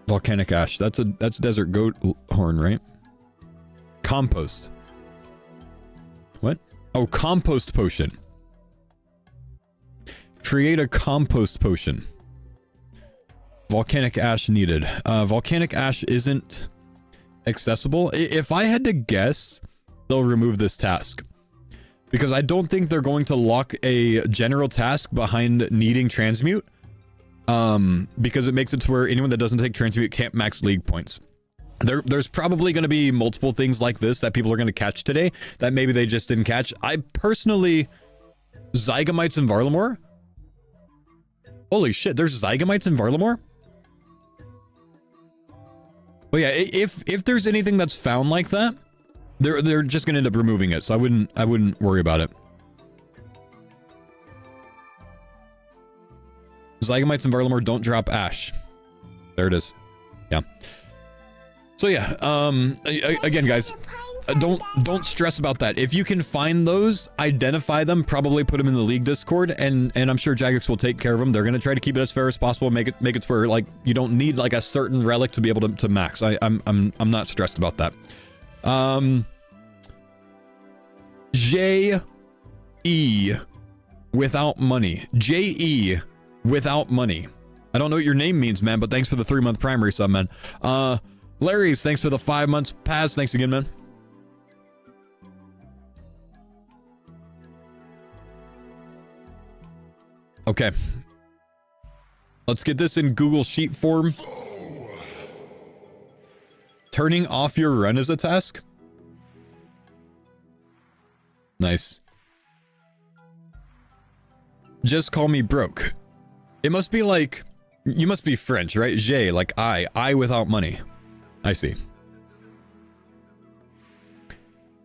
volcanic ash? That's desert goat horn, right? Compost. What? Oh, compost potion. Create a compost potion. Volcanic ash needed. Volcanic ash isn't accessible. If I had to guess, they'll remove this task. Because I don't think they're going to lock a general task behind needing transmute. Because it makes it to where anyone that doesn't take transmute can't max league points. There's probably going to be multiple things like this that people are going to catch today that maybe they just didn't catch. I personally... Zygamites in Varlamore? Holy shit, there's Zygamites in Varlamore? But yeah, if there's anything that's found like that, they're just going to end up removing it, so I wouldn't worry about it. Zygamites in Varlamore don't drop ash. There it is. Yeah. So yeah, again, guys, don't stress about that. If you can find those, identify them, probably put them in the league Discord, and I'm sure Jagex will take care of them. They're gonna try to keep it as fair as possible, make it to where like you don't need like a certain relic to be able to max. I'm not stressed about that. J-E without money. J-E without money. I don't know what your name means, man, but thanks for the 3-month primary sub, man. Larry's, thanks for the 5 months. Paz, thanks again, man. Okay. Let's get this in Google Sheet form. Turning off your run is a task? Nice. Just call me broke. It must be like... You must be French, right? J, like I without money. I see.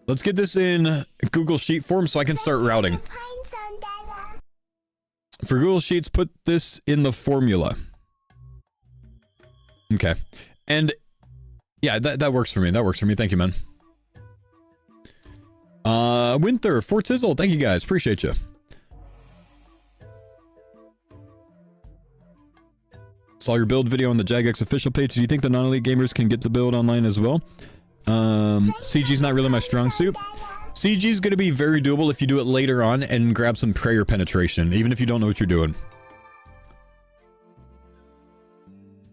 Let's get this in Google Sheet form so I can start routing. For Google Sheets, put this in the formula. Okay. And yeah, that works for me. That works for me. Thank you, man. Winter, Fort Sizzle, thank you guys. Appreciate you. Saw your build video on the Jagex official page. Do you think the non-elite gamers can get the build online as well? CG's not really my strong suit. CG's going to be very doable if you do it later on and grab some prayer penetration, even if you don't know what you're doing.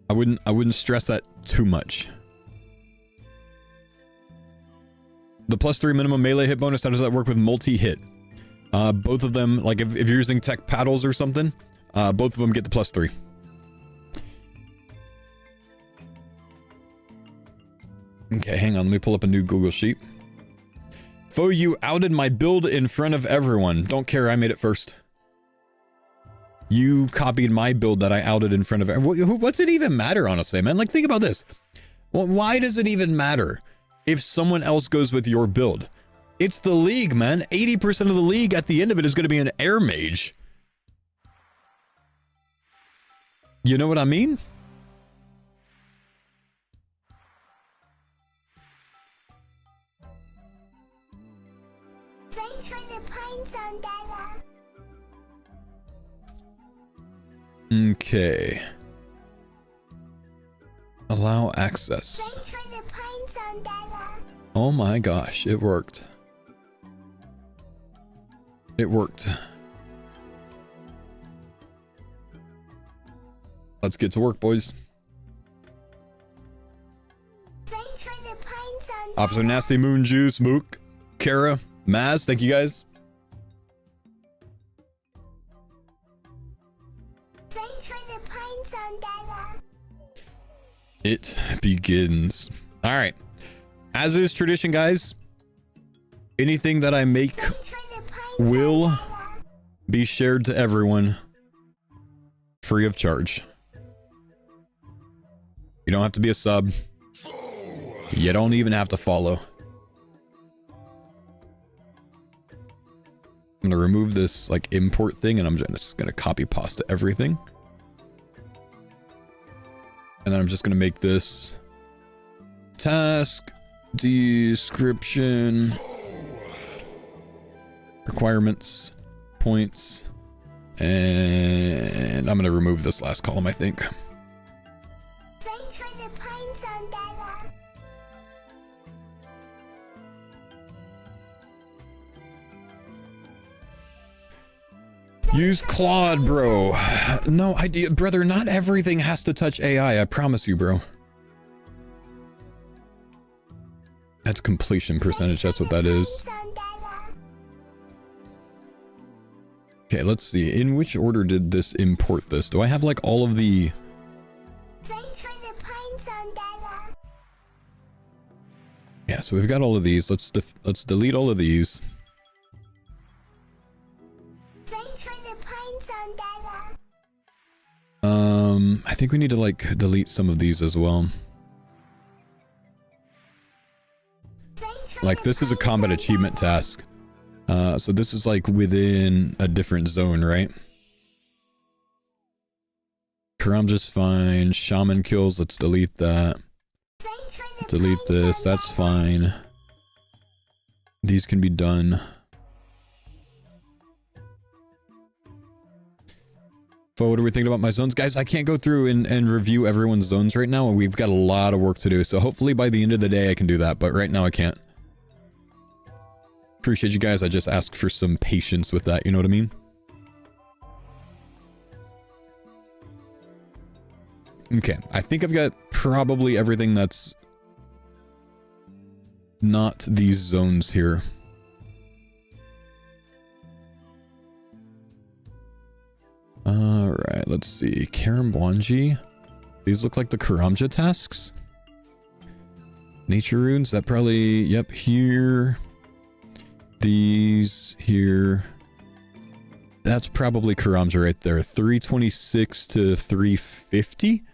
I wouldn't stress that too much. The +3 minimum melee hit bonus, how does that work with multi-hit? Both of them, like if you're using tech paddles or something, both of them get the +3. Okay, hang on. Let me pull up a new Google Sheet. Foe, you outed my build in front of everyone. Don't care, I made it first. You copied my build that I outed in front of everyone. What's it even matter, honestly, man? Like, think about this. Well, why does it even matter if someone else goes with your build? It's the league, man. 80% of the league at the end of it is going to be an air mage. You know what I mean? Thanks for the pints on Dada. Okay. Allow access. Thanks for the pints on Dada. Oh my gosh, it worked. It worked. Let's get to work, boys. Thanks for the pine sun. Officer Nasty, Moon Juice, Mook, Kara, Maz, thank you guys. Thanks for the pine sun, Dada. It begins. All right. As is tradition, guys, anything that I make Thanks for the pine will sun, Dada. be shared to everyone free of charge. You don't have to be a sub. You don't even have to follow. I'm gonna remove this like import thing, and I'm just gonna copy pasta everything. And then I'm just gonna make this task description requirements points, and I'm gonna remove this last column, I think. Thanks for the pine sun, Dada. Use Claude, bro. No idea, brother. Not everything has to touch AI. I promise you, bro. That's completion percentage. That's what that is. Pine sun, Dada. Okay, let's see. In which order did this import this? Do I have like all of the... Thanks for the pine sun, Dada. Yeah, so we've got all of these. Let's delete all of these. Thanks for the pine sun, Dada. I think we need to like delete some of these as well. Thanks for Like the this is a pine combat sun, achievement Dada. task. So this is like within a different zone, right? Karamja's fine. Shaman kills. Let's delete that. Thanks for the Delete pine this. sun, That's Dada. fine. These can be done. So what are we thinking about my zones? Guys, I can't go through and review everyone's zones right now. We've got a lot of work to do. So hopefully by the end of the day I can do that. But right now I can't. Appreciate you guys. I just asked for some patience with that. You know what I mean? Okay. I think I've got probably everything that's not these zones here. Alright, let's see. Karambwanji. These look like the Karamja tasks. Nature runes, that probably... Yep, here. These, here. That's probably Karamja right there. 326 to 350?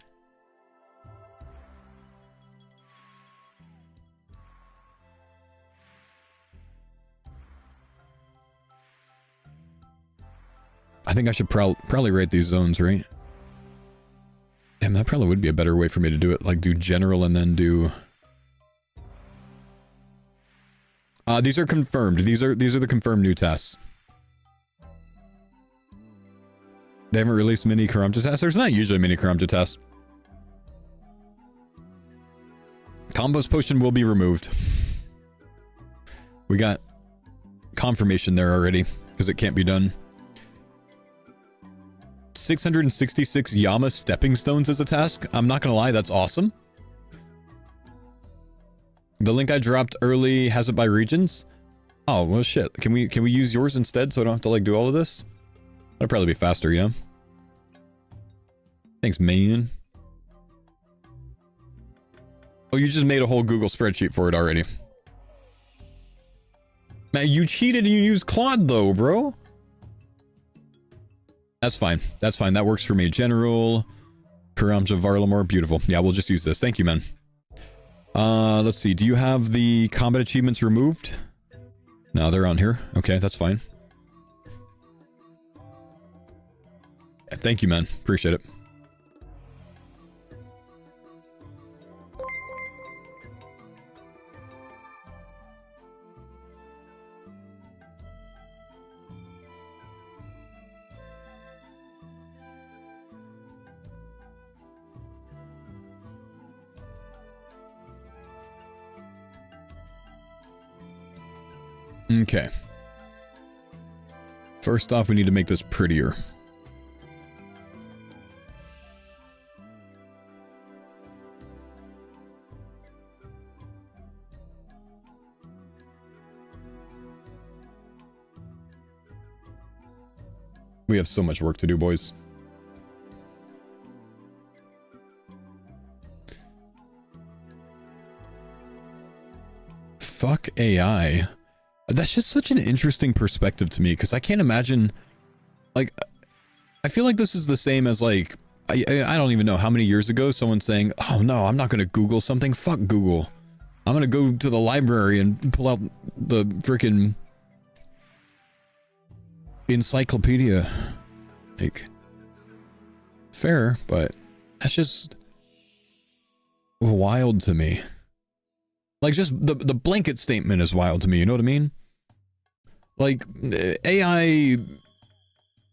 I think I should probably rate these zones, right? Damn, that probably would be a better way for me to do it. Like, do general and then do... these are confirmed. These are the confirmed new tasks. They haven't released mini Karamja tests? There's not usually mini Karamja tests. Combo's potion will be removed. We got confirmation there already, because it can't be done. 666 Yama stepping stones as a task. I'm not gonna lie, that's awesome. The link I dropped early has it by regions. Oh well, shit. Can we use yours instead so I don't have to like do all of this? That'd probably be faster, yeah. Thanks, man. Oh, you just made a whole Google spreadsheet for it already. Man, you cheated and you used Claude though, bro. That's fine. That's fine. That works for me. General, Karamja, Varlamore, beautiful. Yeah, we'll just use this. Thank you, man. Let's see. Do you have the combat achievements removed? No, they're on here. Okay, that's fine. Yeah, thank you, man. Appreciate it. Okay. First off, we need to make this prettier. We have so much work to do, boys. Fuck AI. That's just such an interesting perspective to me, because I can't imagine, like, I feel like this is the same as, like, I don't even know how many years ago someone saying, oh no, I'm not going to Google something. Fuck Google. I'm going to go to the library and pull out the freaking encyclopedia. Like, fair, but that's just wild to me. Like, just the blanket statement is wild to me, you know what I mean? Like, AI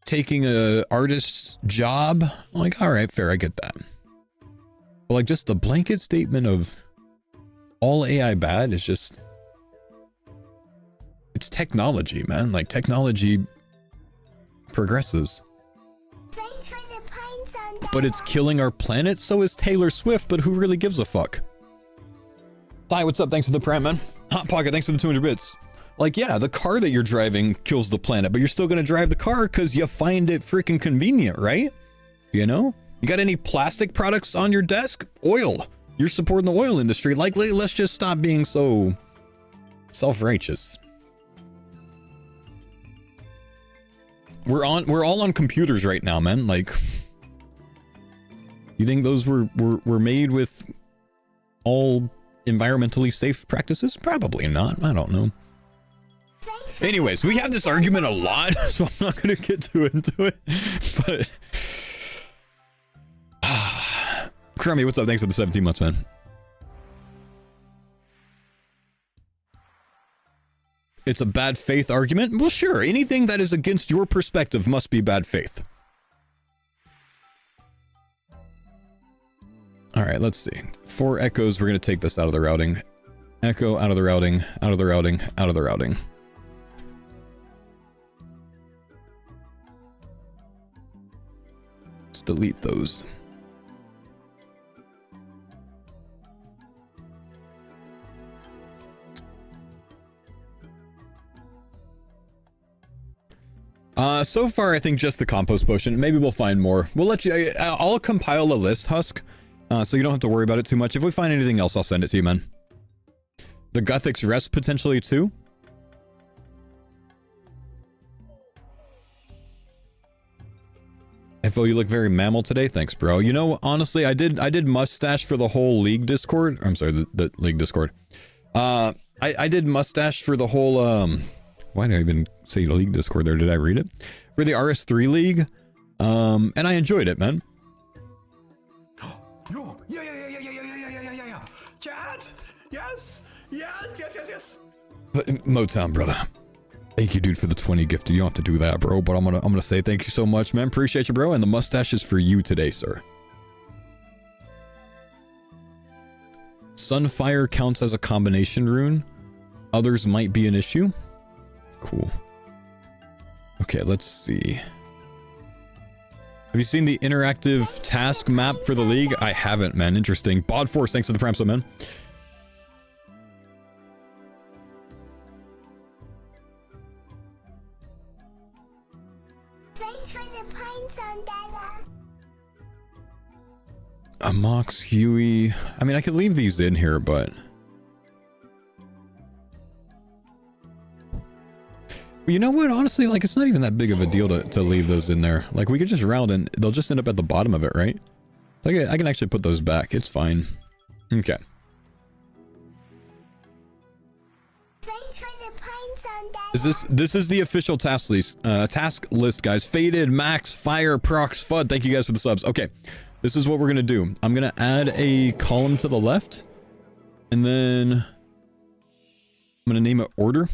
taking a artist's job, like, all right, fair, I get that. But like, just the blanket statement of all AI bad is just, it's technology, man. Like, technology progresses. But it's killing our planet, so is Taylor Swift, but who really gives a fuck? Hi, what's up? Thanks for the prime, man. Hot Pocket, thanks for the 200 bits. Like, yeah, the car that you're driving kills the planet, but you're still gonna drive the car because you find it freaking convenient, right? You know? You got any plastic products on your desk? Oil. You're supporting the oil industry. Like, let's just stop being so self-righteous. We're all on computers right now, man. Like, you think those were made with all environmentally safe practices? Probably not. I don't know. Anyways, we have this argument a lot, so I'm not going to get too into it. But Crummy, what's up? Thanks for the 17 months, man. It's a bad faith argument? Well, sure. Anything that is against your perspective must be bad faith. All right, let's see. 4 echoes. We're going to take this out of the routing. Echo out of the routing, out of the routing, out of the routing. Let's delete those. So far, I think just the compost potion. Maybe we'll find more. We'll let you... I'll compile a list, Husk, so you don't have to worry about it too much. If we find anything else, I'll send it to you, man. The Guthix rest potentially, too. FO, you look very mammal today. Thanks, bro. You know, honestly, I did mustache for the whole League Discord. I'm sorry, the League Discord. I did mustache for the whole, why did I even say League Discord there? Did I read it? For the RS3 League. And I enjoyed it, man. Yeah. Chat! Yes. But Motown, brother. Thank you, dude, for the 20 gift. You don't have to do that, bro. But I'm gonna say thank you so much, man. Appreciate you, bro. And the mustache is for you today, sir. Sunfire counts as a combination rune. Others might be an issue. Cool. Okay, let's see. Have you seen the interactive task map for the league? I haven't, man. Interesting. Bod Force, thanks for the prime sub, man. Thanks for the pines on Dada. A Mox, Huey. I mean, I could leave these in here, but... You know what? Honestly, like, it's not even that big of a deal to leave those in there. Like, we could just round and they'll just end up at the bottom of it, right? Like, I can actually put those back. It's fine. Okay. Thanks for the pines on Dada. This is the official task list, guys. Faded, Max, Fire, Prox, FUD. Thank you guys for the subs. Okay. This is what we're gonna do. I'm gonna add a column to the left. And then I'm gonna name it order.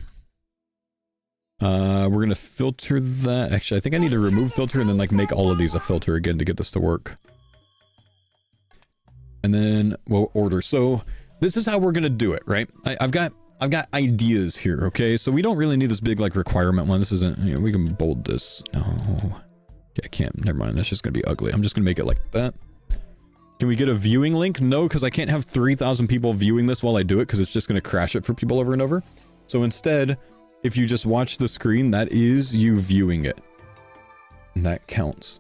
We're gonna filter that. Actually, I think I need to remove filter and then like make all of these a filter again to get this to work. And then we'll order. So this is how we're gonna do it, right? I've got ideas here, okay? So we don't really need this big like requirement one. This isn't, you know, we can bold this. No. Yeah, I can't. Never mind. That's just gonna be ugly. I'm just gonna make it like that. Can we get a viewing link? No, because I can't have 3,000 people viewing this while I do it because it's just gonna crash it for people over and over. So instead, if you just watch the screen, that is you viewing it. And that counts.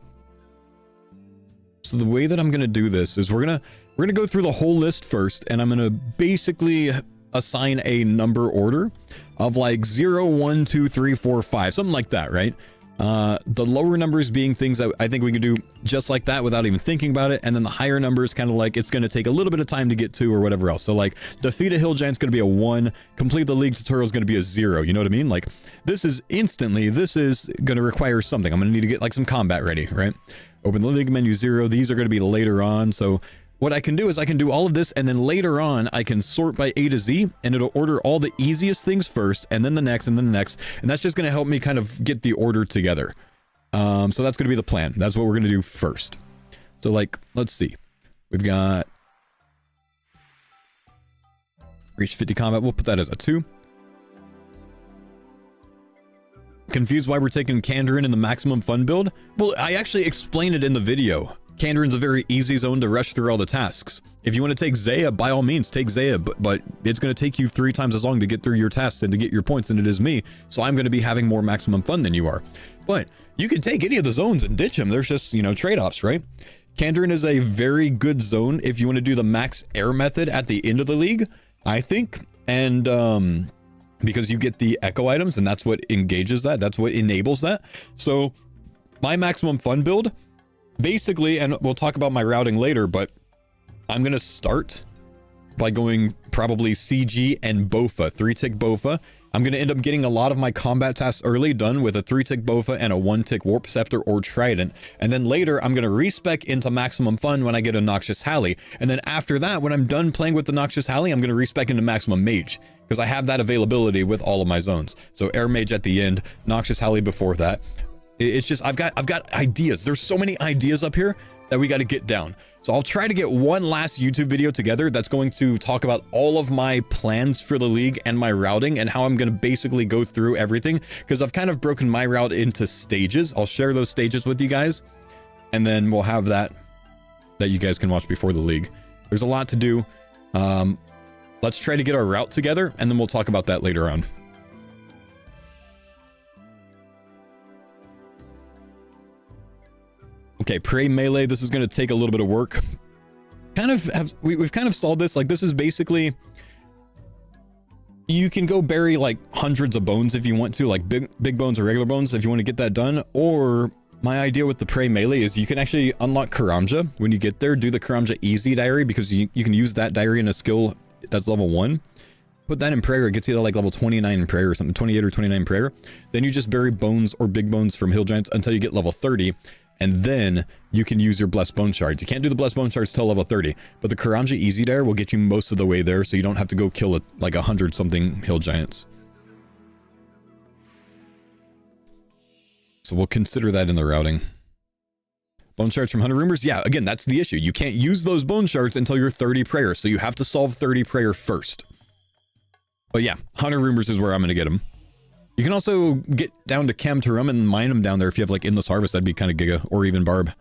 So the way that I'm going to do this is we're going to go through the whole list first, and I'm going to basically assign a number order of like 0, 1, 2, 3, 4, 5, something like that, right? The lower numbers being things that I think we could do just like that without even thinking about it, and then the higher numbers kind of like it's going to take a little bit of time to get to or whatever else. So like defeat a hill giant's going to be a 1, complete the league tutorial is going to be a 0. You know what I mean? Like this is going to require something. I'm going to need to get like some combat ready, right? Open the league menu 0. These are going to be later on. So what I can do is I can do all of this, and then later on I can sort by A to Z, and it'll order all the easiest things first, and then the next, and then the next, and that's just going to help me kind of get the order together. So that's going to be the plan. That's what we're going to do first. So like, let's see. We've got reach 50 combat. We'll put that as a 2. Confused why we're taking Kandarin in the maximum fun build? Well, I actually explained it in the video. Kandarin's a very easy zone to rush through all the tasks. If you want to take Zaya, by all means, take Zaya, but it's going to take you 3 times as long to get through your tasks and to get your points than it is me, so I'm going to be having more maximum fun than you are. But you can take any of the zones and ditch them. There's just, you know, trade-offs, right? Kandarin is a very good zone if you want to do the max air method at the end of the league, I think, and because you get the echo items, and that's what engages that, that's what enables that. So my maximum fun build, basically, and we'll talk about my routing later, but I'm going to start by going probably CG and Bofa, 3-tick Bofa. I'm going to end up getting a lot of my combat tasks early done with a 3-tick Bofa and a 1-tick Warp Scepter or Trident. And then later, I'm going to respec into Maximum Fun when I get a Noxious Halley. And then after that, when I'm done playing with the Noxious Halley, I'm going to respec into Maximum Mage, because I have that availability with all of my zones. So Air Mage at the end, Noxious Halley before that. It's just, I've got ideas. There's so many ideas up here that we got to get down. So I'll try to get one last YouTube video together that's going to talk about all of my plans for the league and my routing and how I'm going to basically go through everything, because I've kind of broken my route into stages. I'll share those stages with you guys, and then we'll have that you guys can watch before the league. There's a lot to do. Let's try to get our route together, and then we'll talk about that later on. Okay, Prey Melee, this is going to take a little bit of work. We've kind of solved this. Like, this is basically, you can go bury like hundreds of bones if you want to, like big bones or regular bones if you want to get that done. Or my idea with the Prey Melee is you can actually unlock Karamja when you get there. Do the Karamja Easy Diary, because you can use that diary in a skill that's level 1. Put that in prayer, it gets you to like level 29 in prayer or something, 28 or 29 in prayer. Then you just bury bones or big bones from hill giants until you get level 30. And then you can use your Blessed Bone Shards. You can't do the Blessed Bone Shards till level 30, but the Karamja Easy Dare will get you most of the way there, so you don't have to go kill like 100-something hill giants. So we'll consider that in the routing. Bone Shards from 100 Rumors? Yeah, again, that's the issue. You can't use those Bone Shards until you're 30 prayer, so you have to solve 30 prayer first. But yeah, 100 Rumors is where I'm going to get them. You can also get down to Camtarum and mine them down there if you have like Endless Harvest. That'd be kind of giga, or even Barb.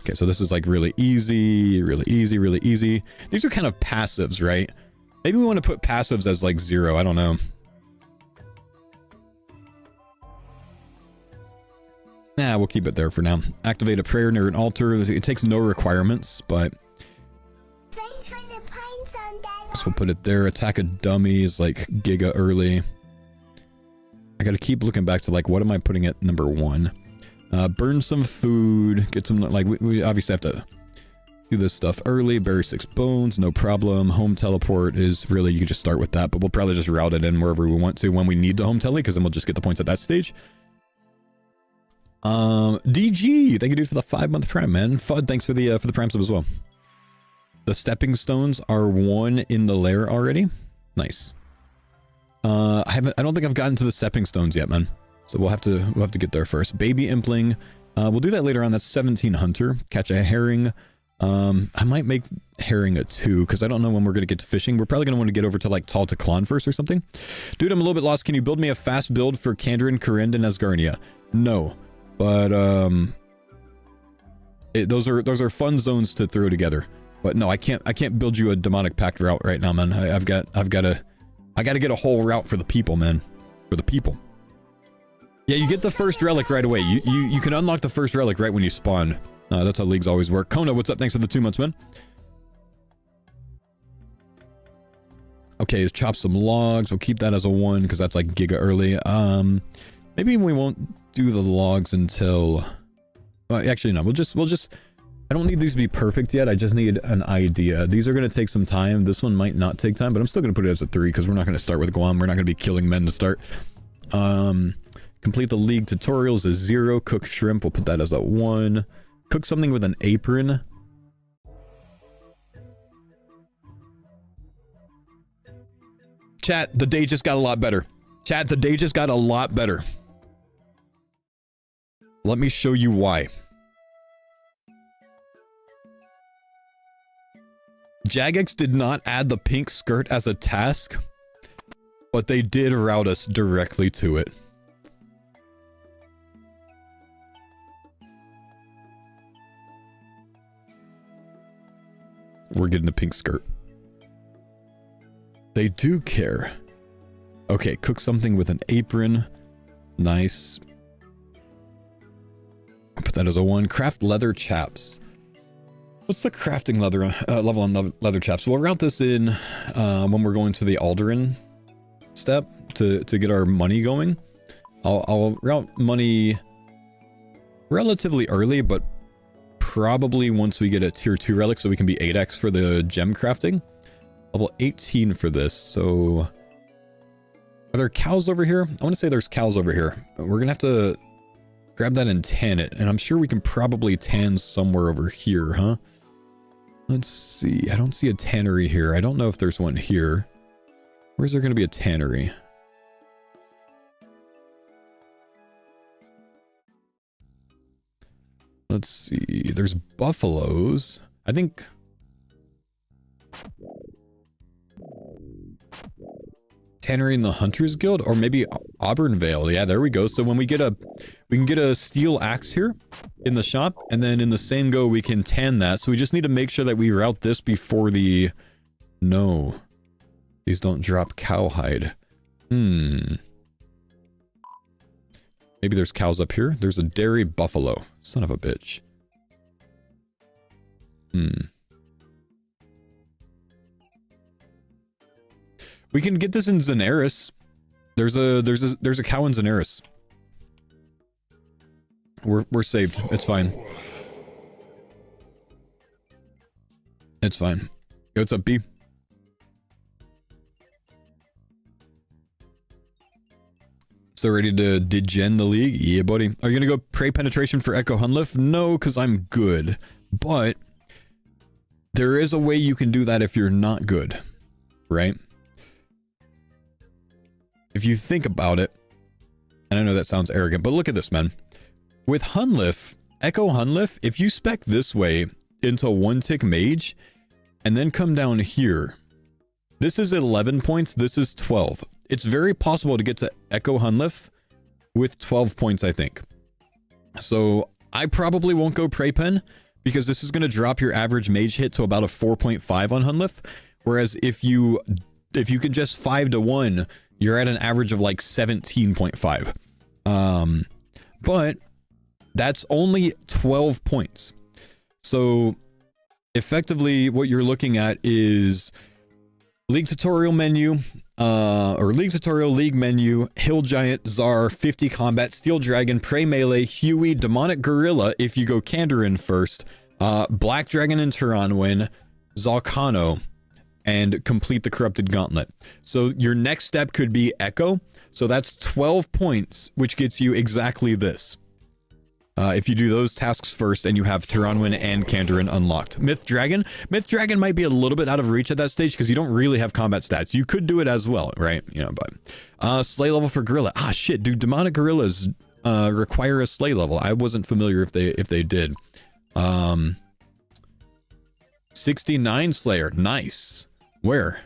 Okay, so this is like really easy, really easy, really easy. These are kind of passives, right? Maybe we want to put passives as like 0. I don't know. Nah, we'll keep it there for now. Activate a prayer near an altar. It takes no requirements, but... Thanks for the pines on that. So we'll put it there. Attack a dummy is like giga early. I gotta keep looking back to like, what am I putting at number 1? Burn some food, get some, like, we obviously have to do this stuff early. Bury 6 bones, no problem. Home teleport is really, you can just start with that, but we'll probably just route it in wherever we want to when we need the home tele, because then we'll just get the points at that stage. DG, thank you dude for the 5-month prime, man. Fud, thanks for the prime sub as well. The stepping stones are 1 in the lair already. Nice. I don't think I've gotten to the stepping stones yet, man. So we'll have to get there first. Baby Impling. We'll do that later on. That's 17 Hunter. Catch a herring. I might make herring a 2, because I don't know when we're going to get to fishing. We're probably going to want to get over to like Tal Taklan first or something. Dude, I'm a little bit lost. Can you build me a fast build for Kandarin, Karind, and Asgarnia? No. But those are fun zones to throw together. But no, I can't build you a demonic pact route right now, man. I got to get a whole route for the people, man. For the people. Yeah, you get the first relic right away. You can unlock the first relic right when you spawn. That's how leagues always work. Kona, what's up? Thanks for the 2 months, man. Okay, let's chop some logs. We'll keep that as a 1 because that's like giga early. Maybe we won't do the logs until... Well, actually, no. We'll just... I don't need these to be perfect yet. I just need an idea. These are going to take some time. This one might not take time, but I'm still going to put it as a 3 because we're not going to start with Guam. We're not going to be killing men to start. Complete the league tutorials is 0. Cook shrimp. We'll put that as a 1. Cook something with an apron. Chat, the day just got a lot better. Chat, the day just got a lot better. Let me show you why. Jagex did not add the pink skirt as a task, but they did route us directly to it. We're getting the pink skirt. They do care. Okay, cook something with an apron. Nice. I'll put that as a 1. Craft leather chaps. What's the crafting leather level on leather chaps? We'll route this in when we're going to the Alderan step to get our money going. I'll route money relatively early, but probably once we get a tier 2 relic so we can be 8x for the gem crafting. Level 18 for this, so... Are there cows over here? I want to say there's cows over here. We're gonna have to grab that and tan it, and I'm sure we can probably tan somewhere over here, huh? Let's see. I don't see a tannery here. I don't know if there's one here. Where's there gonna be a tannery? Let's see. There's buffaloes. I think... Tannery in the Hunters Guild, or maybe Auburnvale. Yeah, there we go. So when we can get a steel axe here in the shop, and then in the same go we can tan that. So we just need to make sure that we route this before the... No. These don't drop cowhide. Maybe there's cows up here. There's a dairy buffalo. Son of a bitch. We can get this in Zenaris. There's a cow in Zenaris. We're saved. It's fine. It's fine. Yo, what's up, B? So ready to degen the league? Yeah, buddy. Are you gonna go prey penetration for Echo Hunliff? No, because I'm good. But there is a way you can do that if you're not good, right? If you think about it, and I know that sounds arrogant, but look at this, man. With Hunliff, Echo Hunliff, if you spec this way into 1-tick mage, and then come down here, this is 11 points, this is 12. It's very possible to get to Echo Hunliff with 12 points, I think. So I probably won't go Prey Pen, because this is going to drop your average mage hit to about a 4.5 on Hunliff, whereas if you can just 5 to 1, you're at an average of like 17.5. But that's only 12 points. So effectively what you're looking at is league tutorial menu, or league tutorial, league menu, hill giant, Czar, 50 combat, steel dragon, prey melee, Huey, demonic gorilla if you go Kandarin first, black dragon and Turanwin, Zalcano, and complete the corrupted gauntlet. So your next step could be Echo. So that's 12 points, which gets you exactly this. If you do those tasks first and you have Turanwin and Kandarin unlocked. Myth Dragon might be a little bit out of reach at that stage because you don't really have combat stats. You could do it as well, right? You know, but slay level for gorilla. Ah, shit, dude, demonic gorillas require a slay level. I wasn't familiar if they did. 69 Slayer, nice. Where?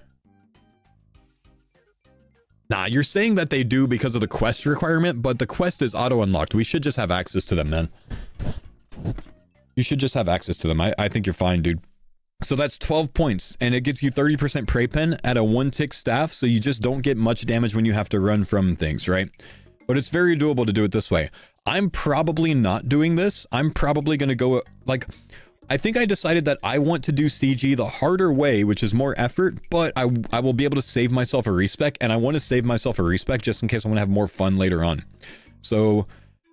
Nah, you're saying that they do because of the quest requirement, but the quest is auto-unlocked. We should just have access to them, man. You should just have access to them. I think you're fine, dude. So that's 12 points, and it gets you 30% prey pen at a 1-tick staff, so you just don't get much damage when you have to run from things, right? but it's very doable to do it this way. I'm probably not doing this. I'm probably going to go, like, I think I decided that I want to do CG the harder way, which is more effort, but I will be able to save myself a respec, and I want to save myself a respec just in case I want to have more fun later on. So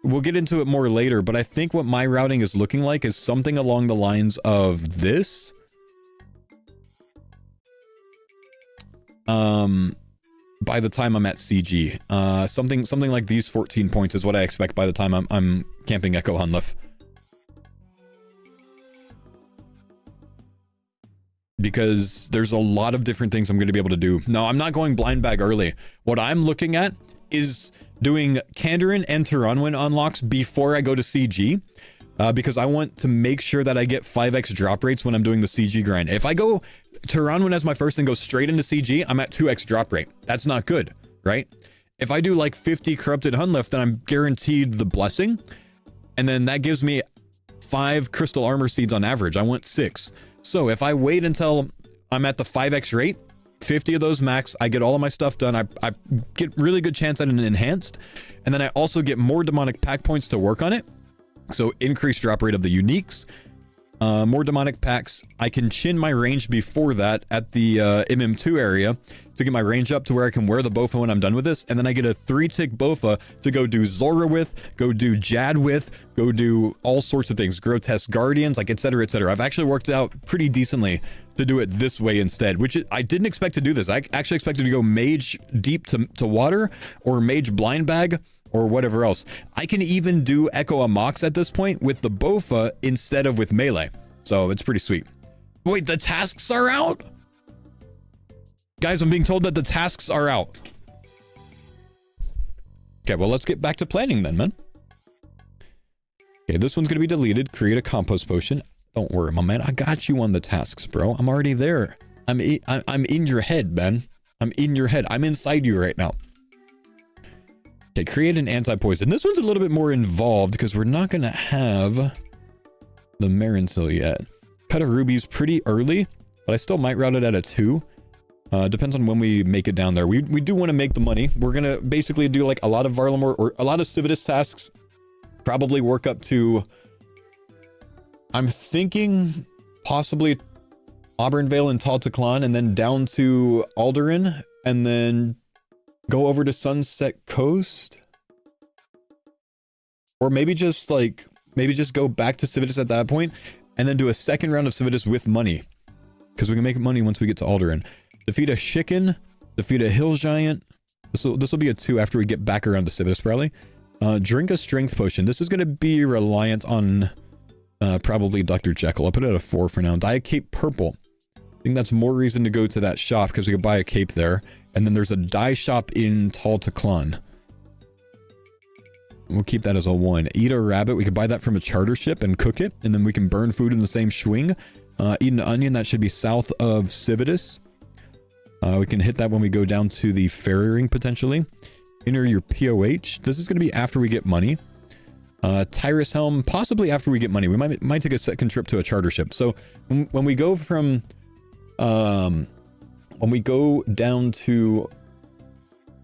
we'll get into it more later, but I think what my routing is looking like is something along the lines of this. By the time I'm at CG, something like these 14 points is what I expect by the time I'm camping Echo Hunlef. Because there's a lot of different things I'm going to be able to do. No, I'm not going blind bag early. What I'm looking at is doing Kandarin and Taranwin unlocks before I go to CG, because I want to make sure that I get 5x drop rates when I'm doing the CG grind. If I go Taranwin as my first and go straight into CG, I'm at 2x drop rate. That's not good, right? If I do like 50 corrupted Hunlef, then I'm guaranteed the blessing, and then that gives me 5 crystal armor seeds on average. I want 6. So if I wait until I'm at the 5x rate, 50 of those max, I get all of my stuff done. I get really good chance at an enhanced, and then I also get more demonic pack points to work on it. So increased drop rate of the uniques, more demonic packs. I can chin my range before that at the MM2 area to get my range up to where I can wear the Bofa when I'm done with this, and then I get a 3-tick Bofa to go do Zora with, go do Jad with, go do all sorts of things, Grotesque Guardians, like etc, etc. I've actually worked out pretty decently to do it this way instead, which I didn't expect to do this. I actually expected to go mage deep to water, or mage blind bag, or whatever else. I can even do Echo Amox at this point with the Bofa instead of with melee. So it's pretty sweet. Wait, the tasks are out? Guys, I'm being told that the tasks are out. Okay, well, let's get back to planning then, man. Okay, this one's going to be deleted. Create a compost potion. Don't worry, my man. I got you on the tasks, bro. I'm already there. I'm in your head, man. I'm in your head. I'm inside you right now. Okay, create an anti-poison. This one's a little bit more involved because we're not going to have the Marinsil yet. Cut a ruby's pretty early, but I still might route it at a 2. Depends on when we make it down there. We do want to make the money. We're going to basically do like a lot of Varlamore or a lot of Civitas tasks. Probably work up to, I'm thinking possibly Auburnvale and Tal Taklan, and then down to Alderan, and then go over to Sunset Coast. Or maybe just go back to Civitas at that point, and then do a second round of Civitas with money. Because we can make money once we get to Alderan. Defeat a Chicken, defeat a Hill Giant. This will be a 2 after we get back around to Civitas probably. Drink a strength potion. This is going to be reliant on probably Dr. Jekyll. I'll put it at a 4 for now. Dye a cape purple. I think that's more reason to go to that shop because we can buy a cape there. And then there's a dye shop in Tal Taklan. We'll keep that as a 1. Eat a rabbit. We could buy that from a charter ship and cook it. And then we can burn food in the same swing. Eat an onion. That should be south of Civitas. We can hit that when we go down to the ferry ring potentially. Enter your POH. This is going to be after we get money. Tyrus Helm, possibly after we get money. We might take a second trip to a charter ship. So when we go from when we go down to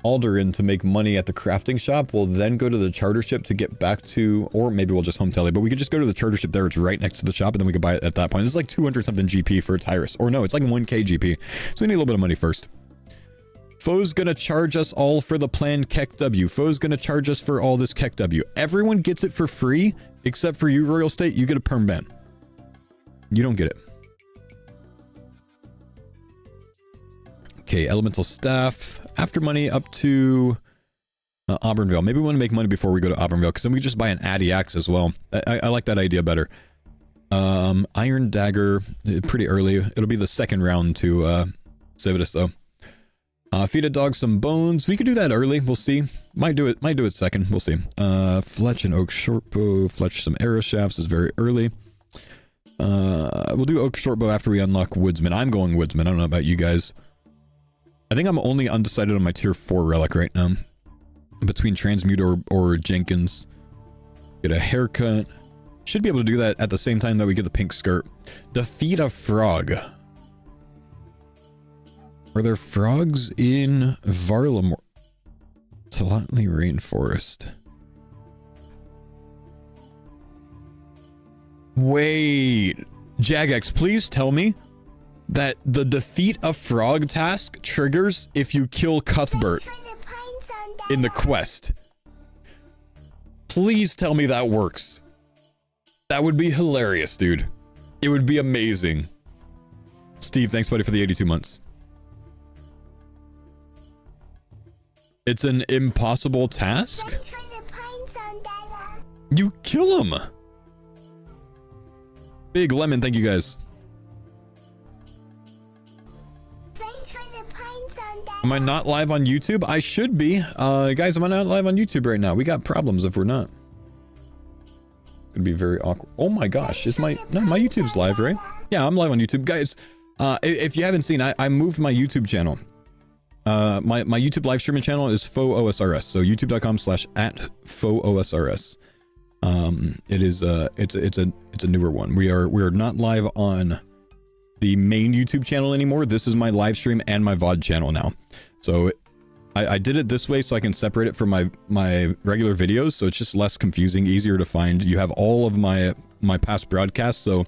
Alderan to make money at the crafting shop, we'll then go to the charter ship to get back to, or maybe we'll just home tele, but we could just go to the charter ship there. It's right next to the shop, and then we could buy it at that point. This is like 200 something GP for a Tyrus, or no, it's like 1k GP. So we need a little bit of money first. Foe's gonna charge us all for the planned Keck W. Foe's gonna charge us for all this Keck W. Everyone gets it for free, except for you, Royal State. You get a perm ban. You don't get it. Okay, Elemental Staff. After money up to Auburnvale. Maybe we want to make money before we go to Auburnvale, because then we just buy an Addy Axe as well. I like that idea better. Iron Dagger, pretty early. It'll be the second round to Civitas, though. Feed a dog some bones. We could do that early. We'll see. Might do it second. We'll see. Fletch and Oak Shortbow. Fletch some arrow shafts is very early. We'll do Oak Shortbow after we unlock Woodsman. I'm going Woodsman. I don't know about you guys. I think I'm only undecided on my tier 4 relic right now. Between Transmute or Jenkins. Get a haircut. Should be able to do that at the same time that we get the pink skirt. Defeat a frog. Are there frogs in Varlamore? Telatli Rainforest. Wait, Jagex, please tell me that the defeat a frog task triggers if you kill Cuthbert in the quest. Please tell me that works. That would be hilarious, dude. It would be amazing. Steve, thanks buddy for the 82 months. It's an impossible task? You kill him. Big Lemon, thank you guys. Am I not live on YouTube? I should be. Guys, am I not live on YouTube right now? We got problems if we're not. It'd be very awkward. Oh my gosh, is my... No, my YouTube's live, right? Yeah, I'm live on YouTube. Guys, if you haven't seen, I moved my YouTube channel. My YouTube live streaming channel is FoOSRS. So youtube.com/@FoOSRS. It's a newer one. We are not live on the main YouTube channel anymore. This is my live stream and my VOD channel now. So I did it this way so I can separate it from my regular videos, so it's just less confusing, easier to find. You have all of my past broadcasts, so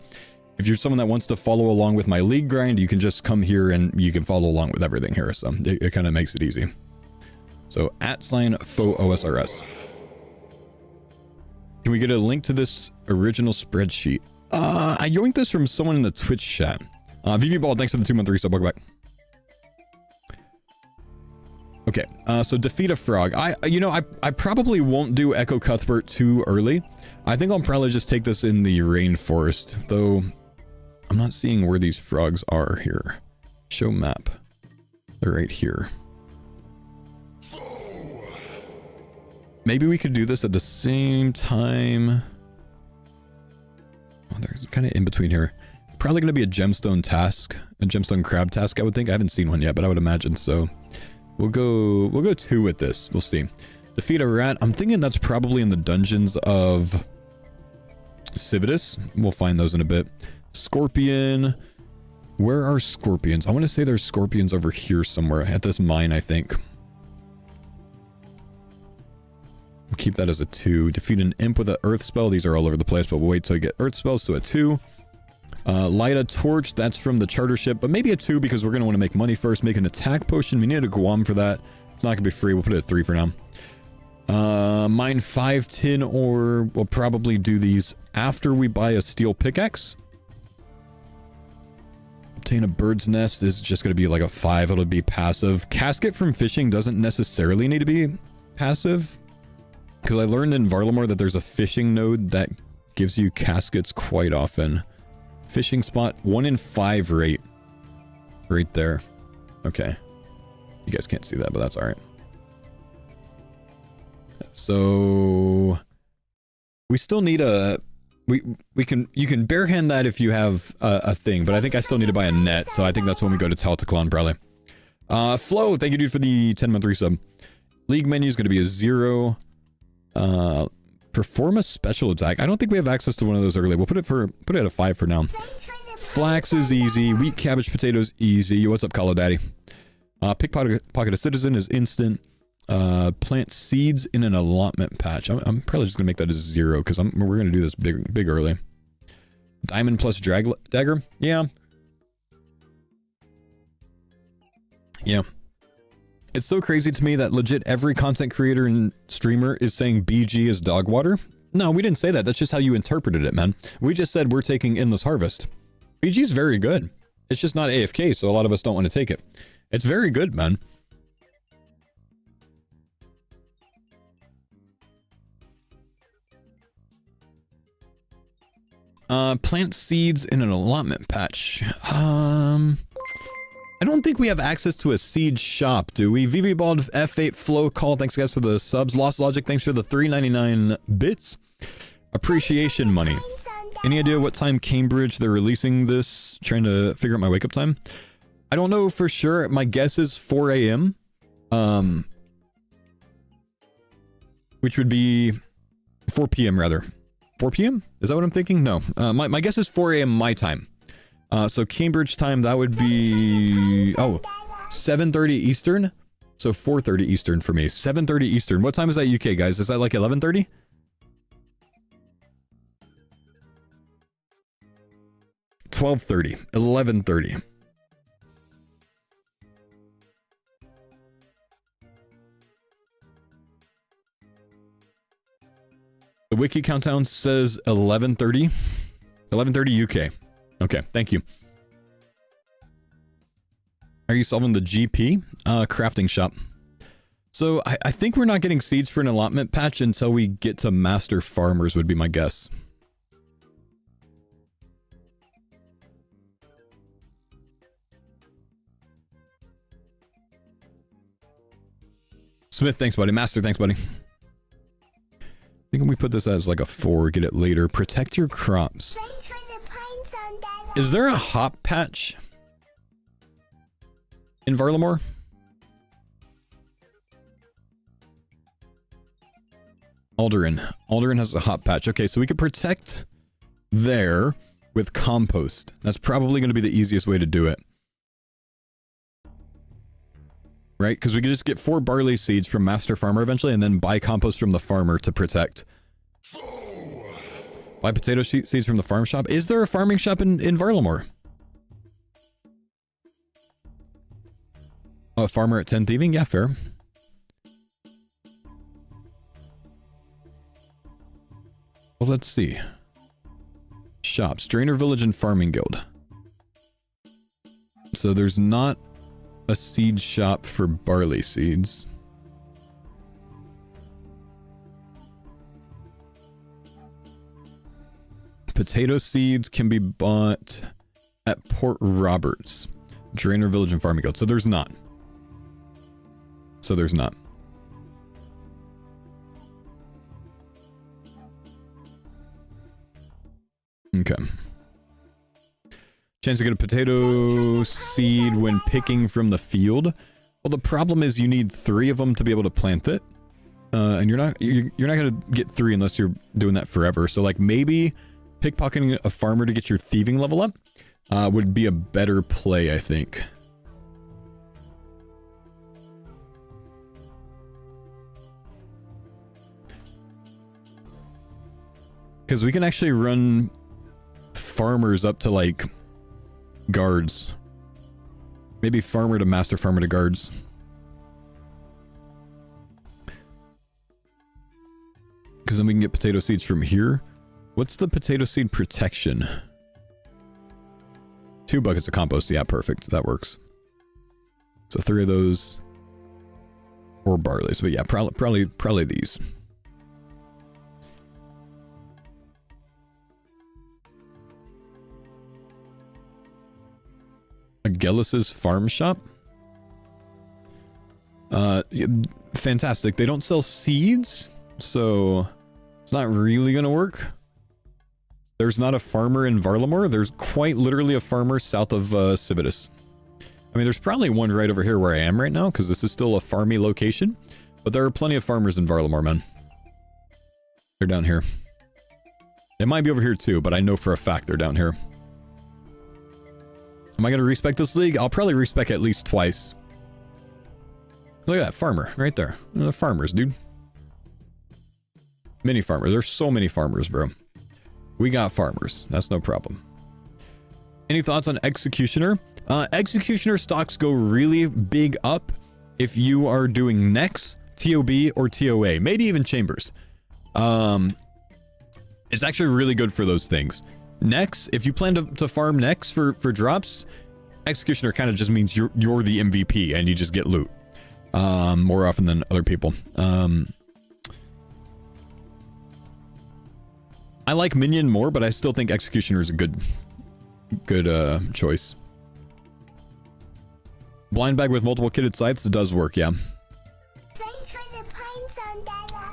if you're someone that wants to follow along with my league grind, you can just come here and you can follow along with everything here. So it kind of makes it easy. So @FoOSRS. Can we get a link to this original spreadsheet? I yoinked this from someone in the Twitch chat. VV Ball, thanks for the 2-month resub. Welcome back. Okay, so defeat a frog. I probably won't do Echo Cuthbert too early. I think I'll probably just take this in the rainforest, though I'm not seeing where these frogs are here. Show map. They're right here. Maybe we could do this at the same time. Oh, there's kind of in between here. Probably going to be a gemstone task, a gemstone crab task, I would think. I haven't seen one yet, but I would imagine so. We'll go 2 with this. We'll see. Defeat a rat. I'm thinking that's probably in the dungeons of Civitas. We'll find those in a bit. Scorpion. Where are scorpions? I want to say there's scorpions over here somewhere at this mine, I think. We'll keep that as a 2. Defeat an imp with an earth spell. These are all over the place, but we'll wait till you get earth spells, so a 2. Light a torch. That's from the charter ship, but maybe a 2 because we're going to want to make money first. Make an attack potion. We need a Guam for that. It's not going to be free. We'll put it at 3 for now. Mine 5 tin ore. We'll probably do these after we buy a steel pickaxe. Obtain a bird's nest is just going to be like a 5. It'll be passive. Casket from fishing doesn't necessarily need to be passive, because I learned in Varlamore that there's a fishing node that gives you caskets quite often. Fishing spot 1 in 5 rate. Right there. Okay. You guys can't see that, but that's alright. So we still need a... You can barehand that if you have a thing, but I think I still need to buy a net, so I think that's when we go to Taltaclon probably. Flo, thank you dude for the 10-month resub. League menu is going to be a 0. Perform a special attack. I don't think we have access to one of those early. We'll put it at a 5 for now. Flax is easy. Wheat, cabbage, potatoes, easy. What's up, Call Daddy? Pickpocket a citizen is instant. Plant seeds in an allotment patch. I'm probably just gonna make that a 0 because we're gonna do this big early. Diamond plus dagger. Yeah. It's so crazy to me that legit every content creator and streamer is saying BG is dog water. No, we didn't say that. That's just how you interpreted it, man. We just said we're taking Endless Harvest. BG is very good. It's just not AFK, so a lot of us don't want to take it. It's very good, man. Plant seeds in an allotment patch. I don't think we have access to a seed shop, do we? VV Bald, F8, Flow Call, thanks guys for the subs. Lost Logic, thanks for the 3.99 bits. Appreciation money. Any idea what time Cambridge they're releasing this? Trying to figure out my wake up time. I don't know for sure. My guess is 4 a.m. Which would be 4 p.m. rather. 4 p.m.? Is that what I'm thinking? No. My guess is 4 a.m. my time. So Cambridge time, that would be... Oh, 7:30 Eastern. So 4:30 Eastern for me. 7:30 Eastern. What time is that UK, guys? Is that like 11:30? $12:30. 11:30. The wiki countdown says 11:30. 11:30 UK. Okay, thank you. Are you solving the GP? Crafting shop. So I think we're not getting seeds for an allotment patch until we get to master farmers would be my guess. Smith, thanks buddy. Master, thanks buddy. I think we put this as like a 4, get it later. Protect your crops. Is there a hop patch in Varlamore? Alderan. Alderan has a hop patch. Okay, so we could protect there with compost. That's probably going to be the easiest way to do it. Right? Because we could just get 4 barley seeds from Master Farmer eventually and then buy compost from the farmer to protect. Buy potato seeds from the farm shop. Is there a farming shop in Varlamore? Oh, a farmer at 10 thieving? Yeah, fair. Well, let's see. Shops. Drainer Village and Farming Guild. So there's not a seed shop for barley seeds. Potato seeds can be bought at Port Roberts. Drainer Village and Farming Guild. So there's not. So there's not. Okay. Chance to get a potato seed when picking from the field. Well, the problem is you need 3 of them to be able to plant it. And you're not going to get 3 unless you're doing that forever. So like maybe pickpocketing a farmer to get your thieving level up would be a better play, I think. Because we can actually run farmers up to like guards. Maybe farmer to master farmer to guards. Because then we can get potato seeds from here. What's the potato seed protection? 2 buckets of compost. Yeah, perfect. That works. So 3 of those. 4 barleys. But yeah, probably these. Agelis's farm shop. Fantastic. They don't sell seeds, so it's not really gonna work. There's not a farmer in Varlamore. There's quite literally a farmer south of Civitas. I mean, there's probably one right over here where I am right now, because this is still a farmy location. But there are plenty of farmers in Varlamore, man. They're down here. They might be over here too, but I know for a fact they're down here. Am I going to respec this league? I'll probably respec at least twice. Look at that farmer right there. The farmers, dude. Mini farmers. There's so many farmers, bro. We got farmers. That's no problem. Any thoughts on Executioner? Executioner stocks go really big up if you are doing Nex, TOB, or TOA. Maybe even Chambers. It's actually really good for those things. Nex, if you plan to farm Nex for drops, Executioner kind of just means you're the MVP and you just get loot more often than other people. I like Minion more, but I still think Executioner is a good choice. Blind bag with multiple kitted scythes does work, yeah. Thanks for the pines on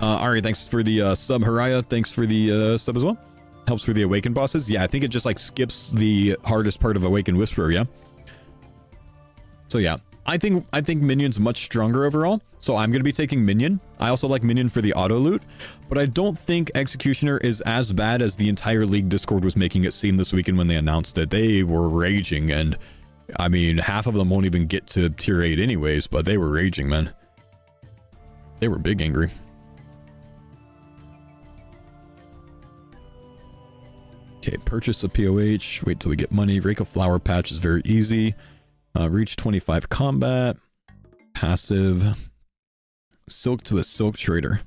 that. Ari, thanks for the sub. Haraya, thanks for the sub as well. Helps for the Awakened bosses. Yeah, I think it just like skips the hardest part of Awakened Whisperer, yeah? So yeah, I think Minion's much stronger overall, so I'm going to be taking Minion. I also like Minion for the auto loot, but I don't think Executioner is as bad as the entire League Discord was making it seem this weekend when they announced it. They were raging, and I mean, half of them won't even get to tier 8 anyways, but they were raging, man. They were big angry. Okay, purchase a POH. Wait till we get money. Rake a flower patch is very easy. Reach 25 combat. Passive. Silk to a silk trader.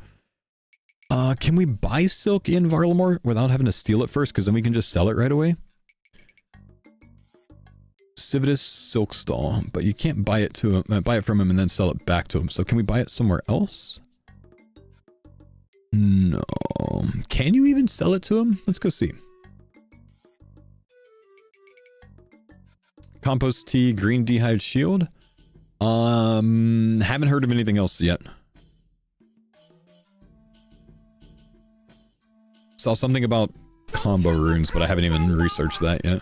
Can we buy silk in Varlamore without having to steal it first? Because then we can just sell it right away. Civitas silk stall, but you can't buy it to him, buy it from him and then sell it back to him. So can we buy it somewhere else? No. Can you even sell it to him? Let's go see. Compost tea, green dehyde shield. Haven't heard of anything else yet. Saw something about combo runes, but I haven't even researched that yet.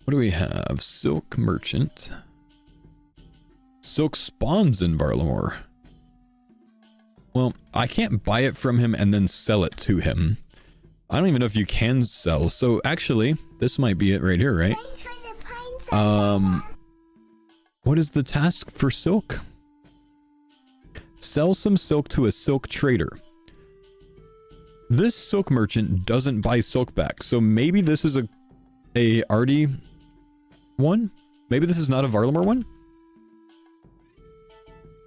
What do we have? Silk merchant. Silk spawns in Varlamore. Well, I can't buy it from him and then sell it to him. I don't even know if you can sell. So actually, this might be it right here, right? What is the task for silk? Sell some silk to a silk trader. This silk merchant doesn't buy silk back, so maybe this is a Artie one? Maybe this is not a Varlamore one?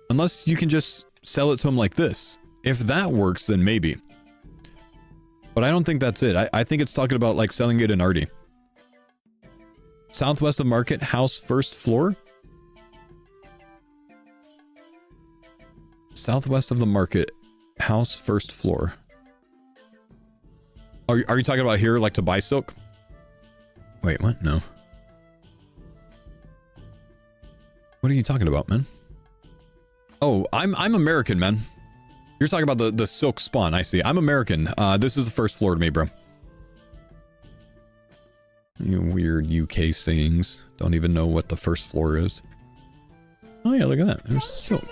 Unless you can just sell it to him like this. If that works, then maybe. But I don't think that's it. I think it's talking about like selling it in Artie. Southwest of Market, house first floor. Southwest of the market, house first floor. Are you talking about here, like to buy silk? Wait, what? No. What are you talking about, man? Oh, I'm American, man. You're talking about the silk spawn. I see. I'm American. This is the first floor to me, bro. You weird UK sayings. Don't even know what the first floor is. Oh yeah, look at that. There's silk.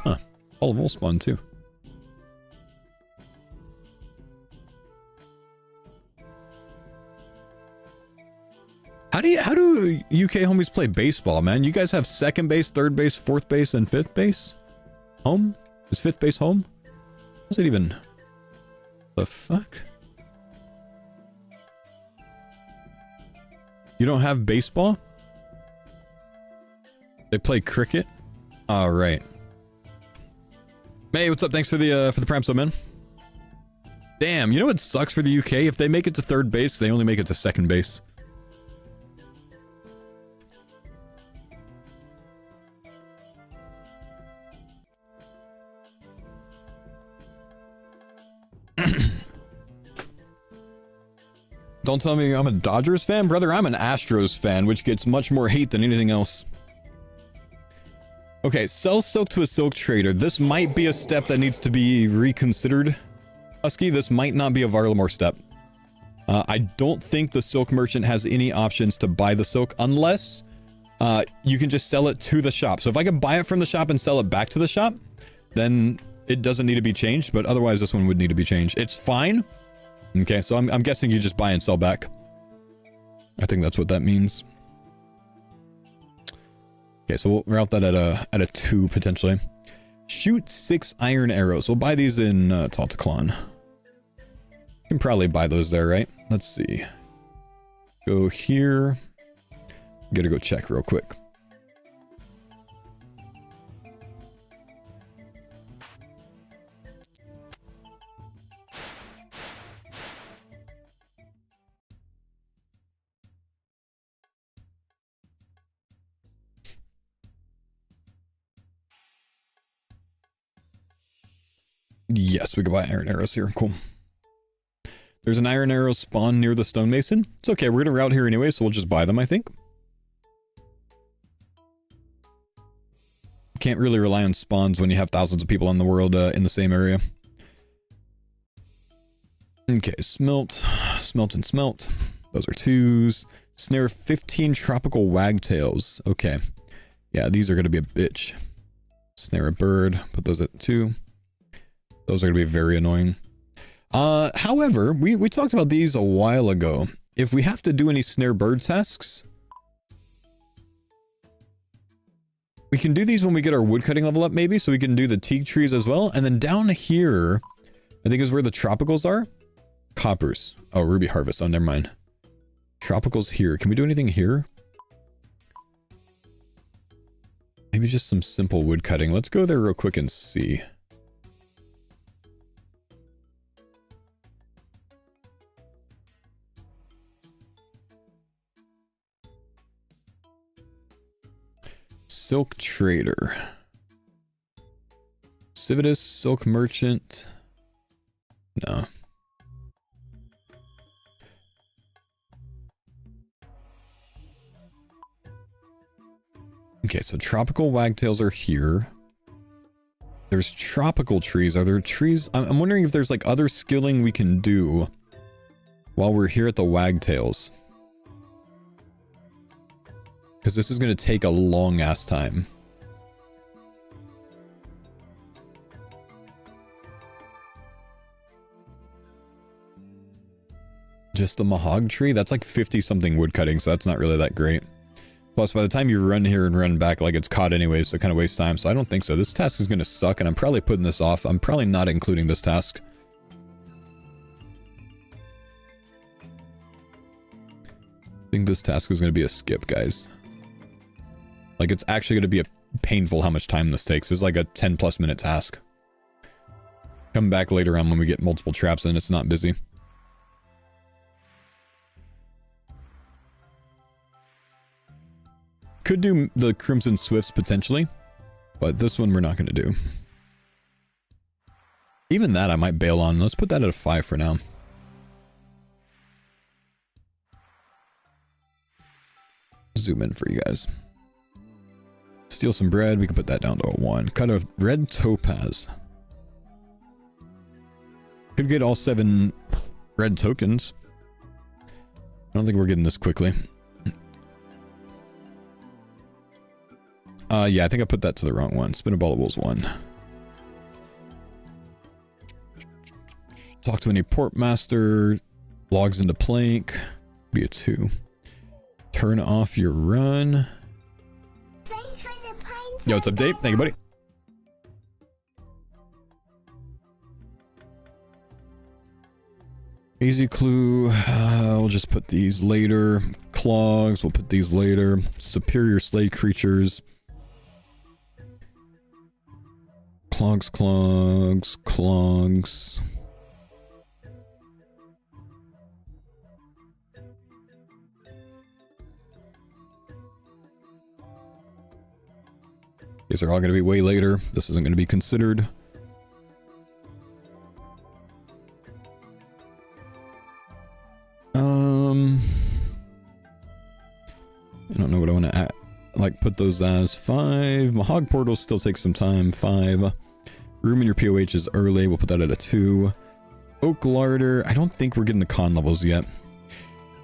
Huh. All of wool spawn too. How do UK homies play baseball, man? You guys have second base, third base, fourth base, and fifth base? Home? Is fifth base home? What's it even? The fuck? You don't have baseball? They play cricket? All right. Hey, what's up? Thanks for the prime sub, man. Damn, you know what sucks for the UK? If they make it to third base, they only make it to second base. Don't tell me I'm a Dodgers fan, brother. I'm an Astros fan, which gets much more hate than anything else. Okay, sell silk to a silk trader. This might be a step that needs to be reconsidered. Husky, this might not be a Varlamore step. I don't think the silk merchant has any options to buy the silk unless you can just sell it to the shop. So if I can buy it from the shop and sell it back to the shop, then it doesn't need to be changed, but otherwise this one would need to be changed. It's fine. Okay, so I'm guessing you just buy and sell back. I think that's what that means. Okay, so we'll route that at a 2 potentially. Shoot 6 iron arrows. We'll buy these in Taltaclon. Can probably buy those there, right? Let's see. Go here. Gotta go check real quick. Yes, we can buy iron arrows here. Cool. There's an iron arrow spawn near the stonemason. It's okay. We're going to route here anyway, so we'll just buy them, I think. Can't really rely on spawns when you have thousands of people in the world in the same area. Okay, smelt. Smelt and smelt. Those are 2s. Snare 15 tropical wagtails. Okay. Yeah, these are going to be a bitch. Snare a bird. Put those at 2. Those are going to be very annoying. However, we talked about these a while ago. if we have to do any snare bird tasks, we can do these when we get our woodcutting level up, maybe, so we can do the teak trees as well. And then down here, I think is where the tropicals are. Coppers. Oh, ruby harvest. Oh, never mind. Tropicals here. Can we do anything here? Maybe just some simple woodcutting. Let's go there real quick and see. Silk trader. Civitas, silk merchant. No. Okay, so tropical wagtails are here. There's tropical trees. Are there trees? I'm wondering if there's like other skilling we can do while we're here at the wagtails. Because this is going to take a long ass time. Just the mahog tree? That's like 50 something wood cutting, so that's not really that great. Plus, by the time you run here and run back, like, it's caught anyways, so it kind of wastes time. So I don't think so. This task is going to suck, and I'm probably putting this off. I'm probably not including this task. I think this task is going to be a skip, guys. Like, it's actually going to be painful how much time this takes. It's like a 10+ minute task. Come back later on when we get multiple traps and it's not busy. Could do the Crimson Swifts potentially, but this one we're not going to do. Even that I might bail on. Let's put that at a 5 for now. Zoom in for you guys. Steal some bread. We can put that down to a 1. Cut a red topaz. Could get all 7 red tokens. I don't think we're getting this quickly. Yeah, I think I put that to the wrong one. Spinnables 1. Talk to any port master. Logs into plank. Be a 2. Turn off your run. Yo, what's up, Dave? Thank you, buddy. Easy clue. We'll just put these later. Clogs. We'll put these later. Superior slay creatures. Clogs, clogs, clogs. These are all going to be way later. This isn't going to be considered. I don't know what I want to add. Like, put those as 5. Mahog portal still takes some time. 5. Room in your POH is early. We'll put that at a 2. Oak larder. I don't think we're getting the con levels yet.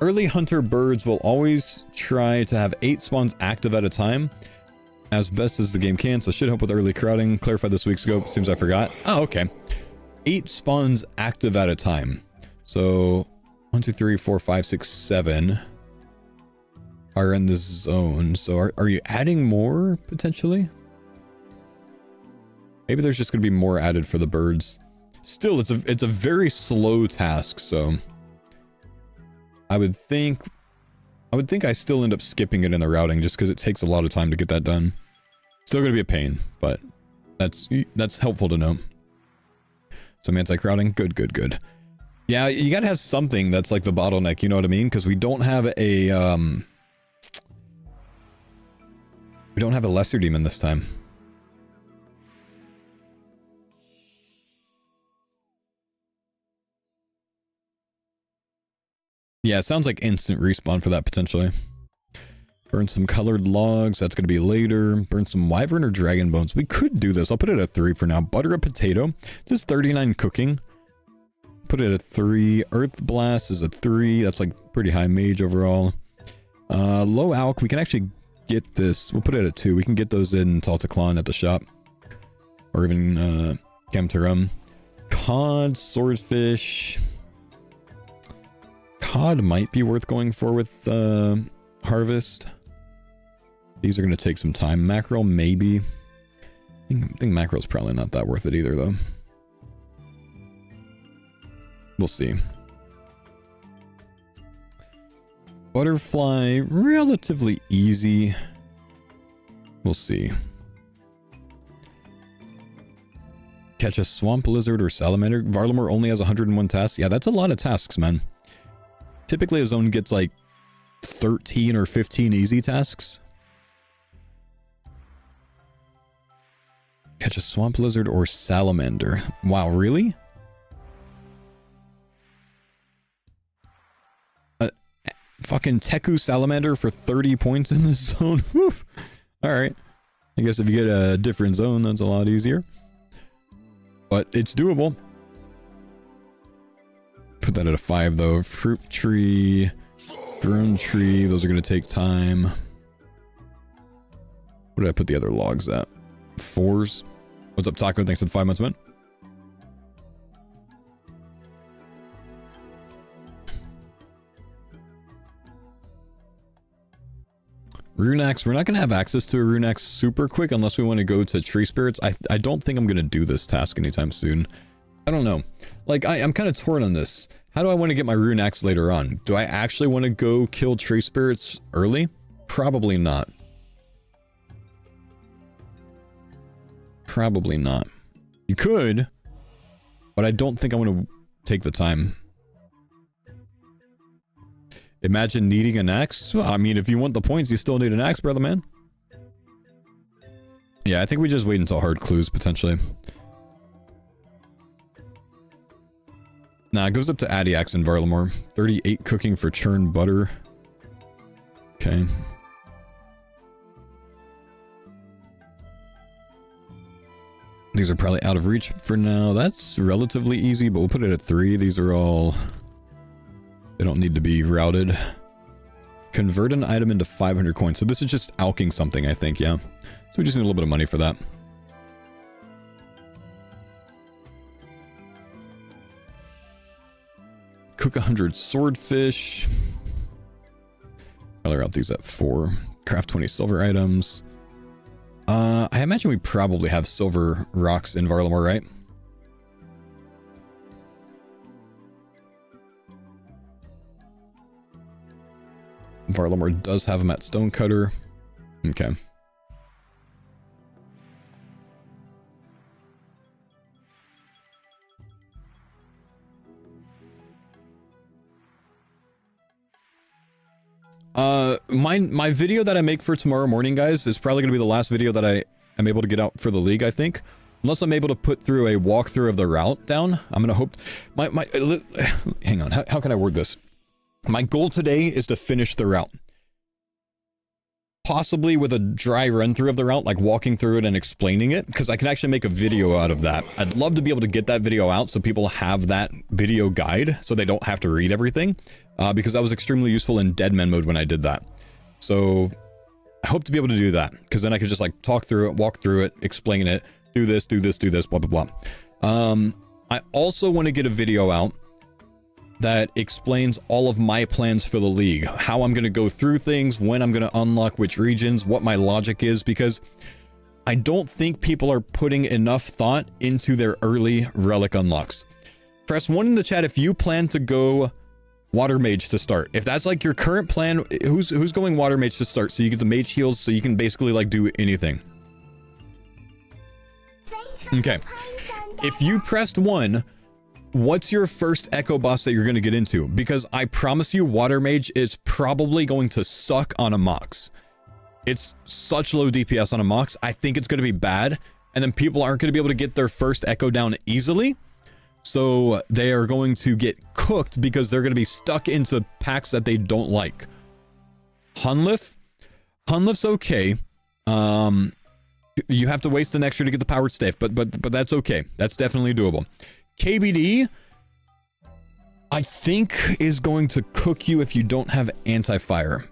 Early hunter birds will always try to have 8 spawns active at a time, as best as the game can, so should help with early crowding. Clarified this week's ago. Seems I forgot. Oh, okay. 8 spawns active at a time. So 1, 2, 3, 4, 5, 6, 7 are in this zone. So are you adding more potentially? Maybe there's just going to be more added for the birds. Still, it's a very slow task, so I would think I still end up skipping it in the routing just because it takes a lot of time to get that done. Still going to be a pain, but that's helpful to know. Some anti-crowding. Good, good, good. Yeah, you got to have something that's like the bottleneck, you know what I mean? Because we don't have a lesser demon this time. Yeah, it sounds like instant respawn for that potentially. Burn some colored logs. That's going to be later. Burn some wyvern or dragon bones. We could do this. I'll put it at 3 for now. Butter a potato. This is 39 cooking. Put it at 3. Earth blast is a 3. That's like pretty high mage overall. Low alch. We can actually get this. We'll put it at 2. We can get those in Taltaclon at the shop. Or even Camtarum. Cod, swordfish. Cod might be worth going for with harvest. These are going to take some time. Mackerel, maybe. I think mackerel's probably not that worth it either, though. We'll see. Butterfly, relatively easy. We'll see. Catch a swamp lizard or salamander. Varlamore only has 101 tasks. Yeah, that's a lot of tasks, man. Typically a zone gets like 13 or 15 easy tasks. Catch a swamp lizard or salamander. Wow, really? Fucking Teku salamander for 30 points in this zone. Alright. I guess if you get a different zone, that's a lot easier. But it's doable. Put that at a 5 though. Fruit tree, drone tree, those are going to take time. What did I put the other logs at? 4s. What's up, Taco? Thanks for the 5 months, man. Rune axe. We're not going to have access to a rune axe super quick unless we want to go to tree spirits. I don't think I'm going to do this task anytime soon. I don't know. Like, I'm kind of torn on this. How do I want to get my rune axe later on? Do I actually want to go kill tree spirits early? Probably not. Probably not. You could, but I don't think I want to take the time. Imagine needing an axe. Well, I mean, if you want the points, you still need an axe, brother man. Yeah, I think we just wait until hard clues, potentially. Nah, it goes up to Addy Axe in Varlamore. 38 cooking for churn butter. Okay. These are probably out of reach for now. That's relatively easy, but we'll put it at 3. These are all... They don't need to be routed. Convert an item into 500 coins. So this is just alking something, I think, yeah. So we just need a little bit of money for that. Cook 100 swordfish. Color out these at 4. Craft 20 silver items. I imagine we probably have silver rocks in Varlamore, right? Varlamore does have them at Stonecutter. Okay. My video that I make for tomorrow morning, guys, is probably going to be the last video that I am able to get out for the league, I think. Unless I'm able to put through a walkthrough of the route down. I'm going to hope... hang on, how can I word this? My goal today is to finish the route. Possibly with a dry run through of the route, like walking through it and explaining it, because I can actually make a video out of that. I'd love to be able to get that video out so people have that video guide so they don't have to read everything, because that was extremely useful in Deadman mode when I did that. So I hope to be able to do that, because then I could just like talk through it, walk through it, explain it, do this, blah, blah, blah. I also want to get a video out that explains all of my plans for the league, how I'm going to go through things, when I'm going to unlock which regions, what my logic is, because I don't think people are putting enough thought into their early relic unlocks. Press 1 in the chat if you plan to go water mage to start. If that's like your current plan, who's going water mage to start so you get the mage heals so you can basically like do anything. Okay. If you pressed 1, what's your first echo boss that you're going to get into? Because I promise you, water mage is probably going to suck on a mox. It's such low DPS on a mox. I think it's going to be bad. And then people aren't going to be able to get their first echo down easily. So they are going to get cooked because they're going to be stuck into packs that they don't like. Hunlif? Hunlif's okay. You have to waste an extra to get the powered staff, but that's okay. That's definitely doable. KBD, I think, is going to cook you if you don't have anti-fire.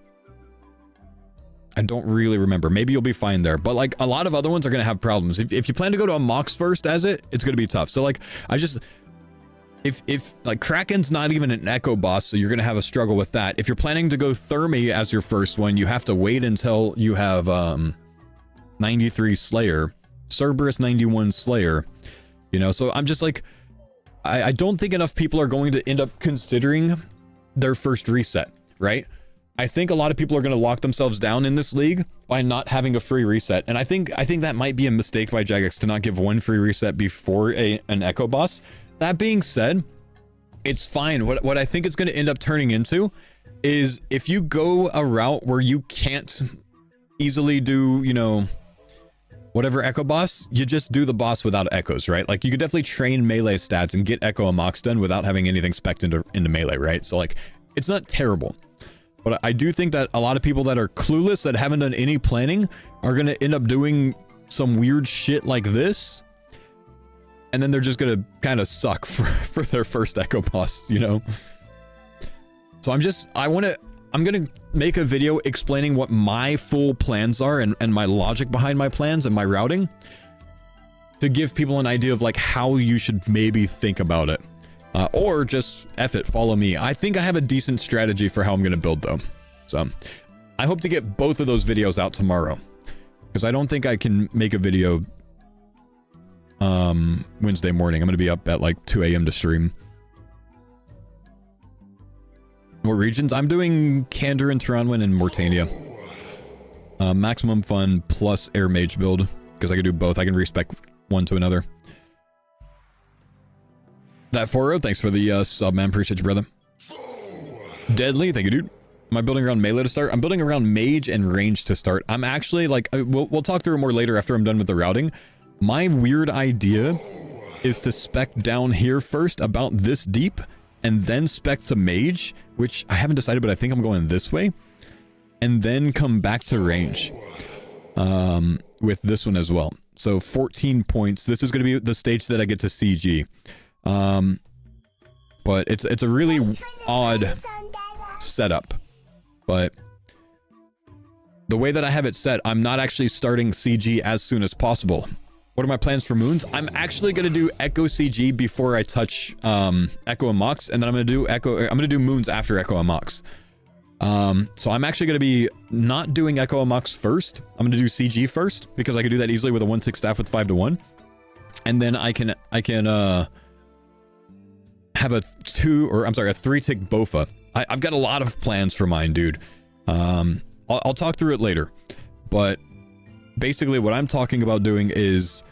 I don't really remember. Maybe you'll be fine there. But like a lot of other ones are going to have problems. If you plan to go to a Mox first as it's going to be tough. So like if like Kraken's not even an echo boss, so you're gonna have a struggle with that. If you're planning to go Thermi as your first one, you have to wait until you have 93 Slayer, Cerberus 91 Slayer, you know. So I'm just like, I don't think enough people are going to end up considering their first reset, right? I think a lot of people are going to lock themselves down in this league by not having a free reset, and I think that might be a mistake by Jagex to not give one free reset before an echo boss. That being said, it's fine. What I think it's going to end up turning into is if you go a route where you can't easily do, you know, whatever echo boss, you just do the boss without echoes, right? Like, you could definitely train melee stats and get echo and mox done without having anything spec'd into melee, right? So like, it's not terrible. But I do think that a lot of people that are clueless, that haven't done any planning, are going to end up doing some weird shit like this. And then they're just going to kind of suck for their first echo boss, you know? So I'm going to make a video explaining what my full plans are and my logic behind my plans and my routing, to give people an idea of like how you should maybe think about it. Or just F it, follow me. I think I have a decent strategy for how I'm going to build though. So I hope to get both of those videos out tomorrow, because I don't think I can make a video Wednesday morning. I'm going to be up at like 2 a.m. to stream. What regions? I'm doing Kandor and Turanwin and Mortania. Maximum fun plus air mage build, because I can do both. I can respec one to another. That 4-0, thanks for the sub, man. Appreciate you, brother. Deadly, thank you, dude. Am I building around melee to start? I'm building around mage and range to start. I'm actually like, we'll talk through it more later after I'm done with the routing. My weird idea is to spec down here first, about this deep, and then spec to mage, which I haven't decided, but I think I'm going this way, and then come back to range with this one as well. So 14 points. This is going to be the stage that I get to CG. But it's a really odd setup, but the way that I have it set, I'm not actually starting CG as soon as possible. What are my plans for moons? I'm actually going to do Echo CG before I touch Echo and Mox, and then I'm going to do moons after Echo and Mox. So I'm actually going to be not doing Echo and Mox first. I'm going to do CG first, because I can do that easily with a 1-tick staff with 5-1, and then I can have a 3-tick Bofa. I've got a lot of plans for mine, dude. I'll talk through it later, but basically what I'm talking about doing is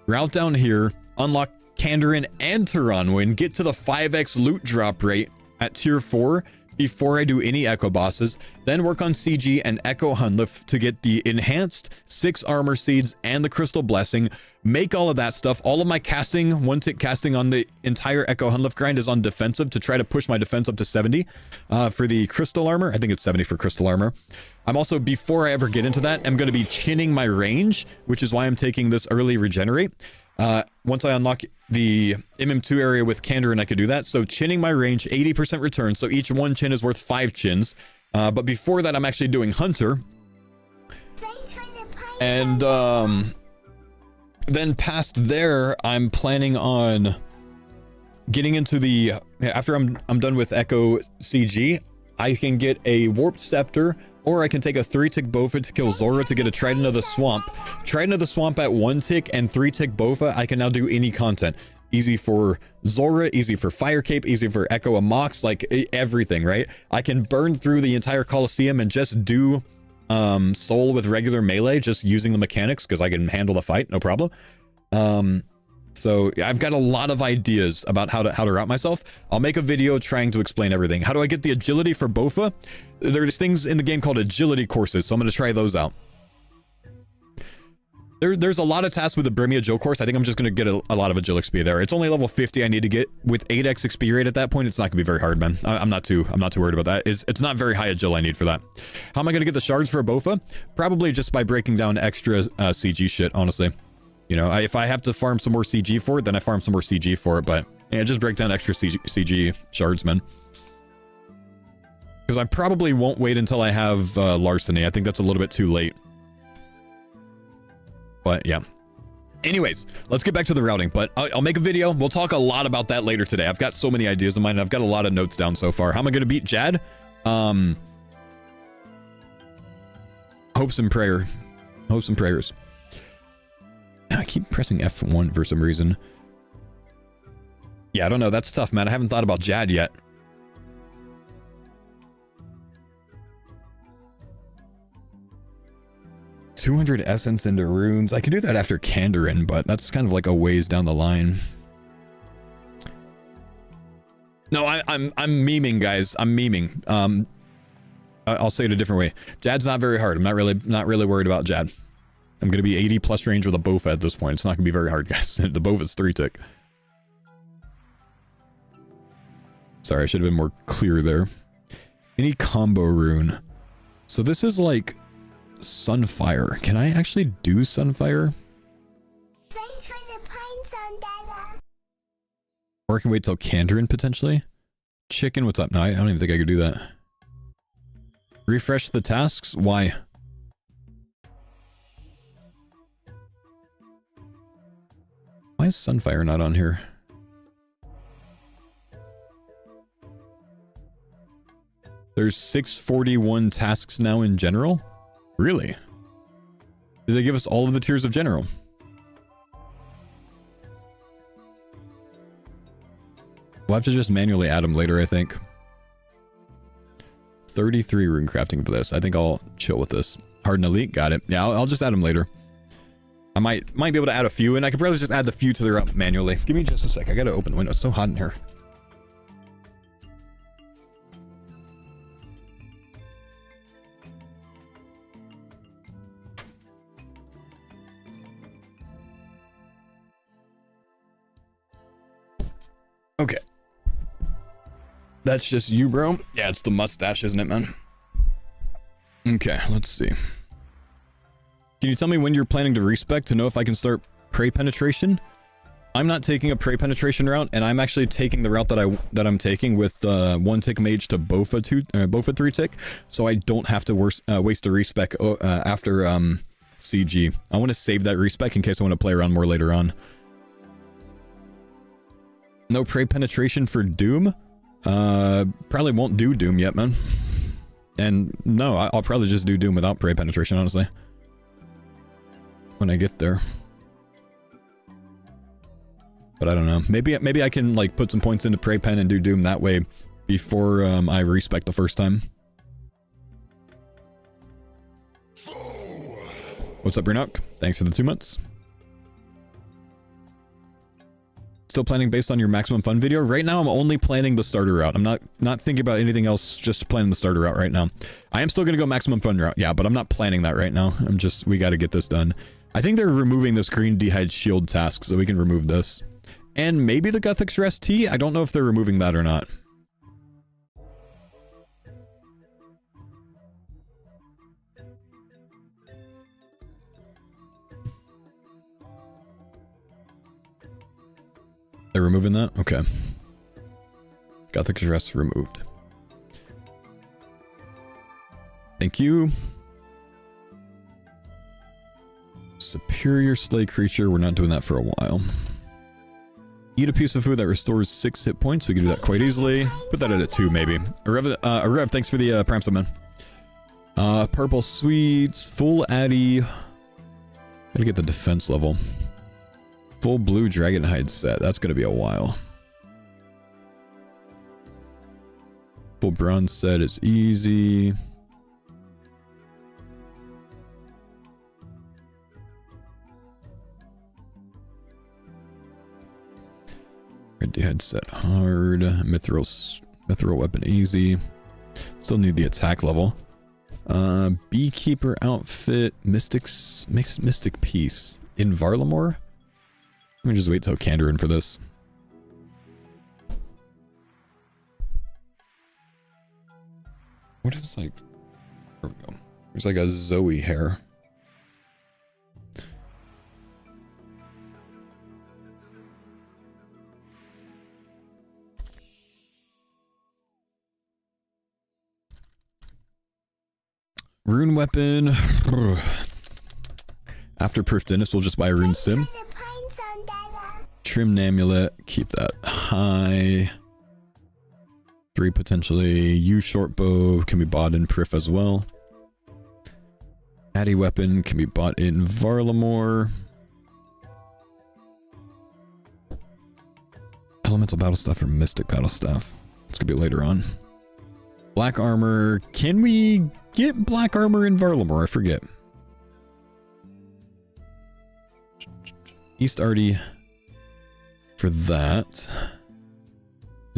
route down here, unlock Kandarin and Turanwin, get to the 5x loot drop rate at tier 4 before I do any echo bosses, then work on CG and echo Hunlift to get the enhanced 6 armor seeds and the crystal blessing, make all of that stuff. All of my casting, 1-tick casting on the entire echo Hunlift grind is on defensive to try to push my defense up to 70 for the crystal armor. I think it's 70 for crystal armor. I'm also, before I ever get into that, I'm going to be chinning my range, which is why I'm taking this early regenerate. Once I unlock the MM2 area with Kandarin, I could do that. So chinning my range, 80% return. So each 1 chin is worth 5 chins. But before that, I'm actually doing Hunter. And then past there, I'm planning on getting into the... After I'm done with Echo CG, I can get a Warped Scepter, or I can take a 3-tick Bofa to kill Zora to get a Trident of the Swamp. Trident of the Swamp at 1-tick and 3-tick Bofa, I can now do any content. Easy for Zora, easy for Fire Cape, easy for Echo and Mox, like everything, right? I can burn through the entire Coliseum and just do Soul with regular melee, just using the mechanics, because I can handle the fight, no problem. So I've got a lot of ideas about how to route myself. I'll make a video trying to explain everything. How do I get the agility for Bofa? There's things in the game called agility courses, so I'm going to try those out. There's a lot of tasks with the Brimia Joe course. I think I'm just going to get a lot of agilic XP there. It's only level 50 I need to get. With 8x XP rate at that point, it's not going to be very hard, man. I'm not too worried about that. It's not very high agil I need for that. How am I going to get the shards for a Bofa? Probably just by breaking down extra CG shit, honestly. You know, if I have to farm some more CG for it, then I farm some more CG for it. But yeah, just break down extra CG shards, man. Because I probably won't wait until I have Larceny. I think that's a little bit too late. But yeah. Anyways, let's get back to the routing, but I'll make a video. We'll talk a lot about that later today. I've got so many ideas in mind. I've got a lot of notes down so far. How am I going to beat Jad? Hopes and prayers. I keep pressing F1 for some reason. Yeah, I don't know. That's tough, man. I haven't thought about Jad yet. $200 essence into runes. I could do that after Kandarin, but that's kind of like a ways down the line. No, I'm memeing, guys. I'm memeing. I'll say it a different way. Jad's not very hard. I'm not really worried about Jad. I'm gonna be 80 plus range with a Bofa at this point. It's not gonna be very hard, guys. The Bofa's 3-tick. Sorry, I should have been more clear there. Any combo rune. So this is like Sunfire. Can I actually do Sunfire? Thanks for the pine sun, Dada. Or I can wait till Kandarin potentially. Chicken, what's up? No, I don't even think I could do that. Refresh the tasks? Why? Why is Sunfire not on here? There's 641 tasks now in general? Really? Did they give us all of the tiers of general? We'll have to just manually add them later, I think. 33 rune crafting for this. I think I'll chill with this. Harden Elite, got it. Yeah, I'll just add them later. I might be able to add a few, and I could probably just add the few to the route manually. Give me just a sec. I gotta open the window. It's so hot in here. Okay. That's just you, bro. Yeah, it's the mustache, isn't it, man? Okay, let's see. Can you tell me when you're planning to respec to know if I can start prey penetration? I'm not taking a prey penetration route, and I'm actually taking the route that I'm taking with 1-tick mage to Bofa 3-tick, so I don't have to waste a respec after CG. I want to save that respec in case I want to play around more later on. No prey penetration for Doom? Probably won't do Doom yet, man. And no, I'll probably just do Doom without prey penetration, honestly. When I get there. But I don't know. Maybe I can like put some points into prey pen and do Doom that way before I respec the first time. What's up, Brunok? Thanks for the 2 months. Still planning based on your maximum fun video? Right now, I'm only planning the starter route. I'm not thinking about anything else, just planning the starter route right now. I am still going to go maximum fun route, yeah, but I'm not planning that right now. We got to get this done. I think they're removing this green D'hide shield task, so we can remove this. And maybe the Guthix Rest Tea? I don't know if they're removing that or not. They're removing that? Okay. Guthix Rest removed. Thank you. Superior Slay Creature. We're not doing that for a while. Eat a piece of food that restores 6 hit points. We can do that quite easily. Put that at a 2, maybe. Arev, thanks for the Prime Summon. Purple Sweets. Full Addy. Gotta get the defense level. Full blue Dragon Hide set. That's gonna be a while. Full bronze set is easy. Red D'hide set hard. Mithril weapon easy. Still need the attack level. Beekeeper outfit. Mystic piece. In Varlamore? Let me just wait till Kandarin for this. What is like... There we go. There's like a Zoe hair. Rune weapon. After Proof Dentist, we'll just buy a Rune Sim. For the pines on Dada. Trim Amulet, keep that high. 3 potentially. Use Short Bow can be bought in Prif as well. Addy Weapon can be bought in Varlamore. Elemental Battle Staff or Mystic Battle Staff. It's gonna be later on. Black Armor. Can we get Black Armor in Varlamore? I forget. East Arty for that.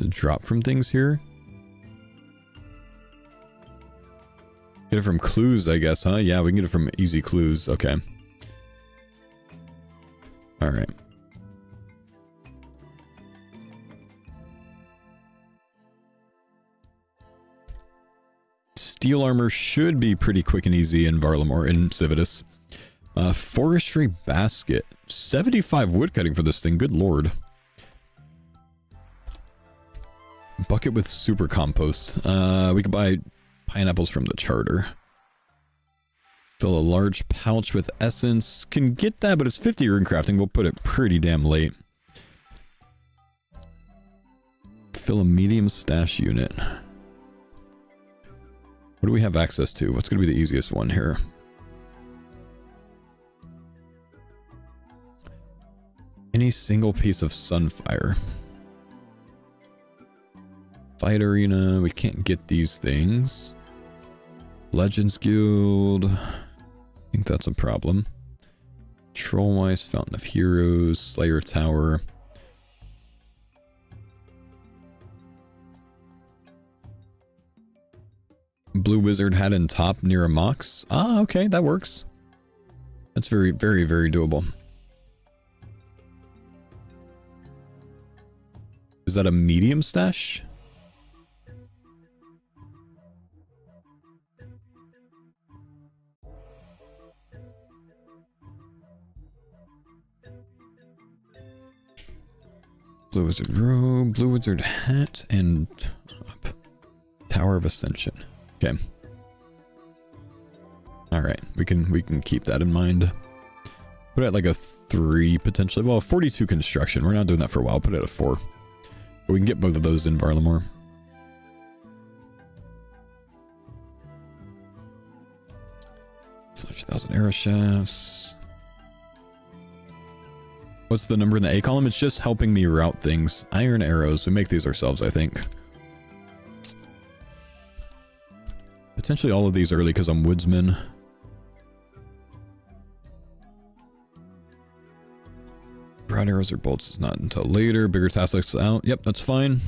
Drop from things here. Get it from clues, I guess, huh? Yeah, we can get it from easy clues. Okay. Alright. Steel armor should be pretty quick and easy in Varlamore, in Civitas. Forestry basket. 75 woodcutting for this thing, good lord. Bucket with super compost. We could buy pineapples from the charter. Fill a large pouch with essence. Can get that, but it's 50 rune crafting. We'll put it pretty damn late. Fill a medium stash unit. What do we have access to? What's going to be the easiest one here? Any single piece of Sunfire. Fight Arena. We can't get these things. Legends Guild. I think that's a problem. Trollwise, Fountain of Heroes, Slayer Tower. Blue Wizard hat in top near a Mox. Ah, okay, that works. That's very, very, very doable. Is that a medium stash? Blue Wizard robe, Blue Wizard hat, and Tower of Ascension. Okay. All right, we can keep that in mind. Put it at like a 3 potentially. Well, 42 construction. We're not doing that for a while. Put it at a 4. But we can get both of those in Varlamore. Flash 1,000 arrow shafts. What's the number in the A column? It's just helping me route things. Iron arrows. We make these ourselves, I think. Potentially all of these early because I'm woodsman. Broad arrows or bolts is not until later. Bigger tassels out. Yep, that's fine.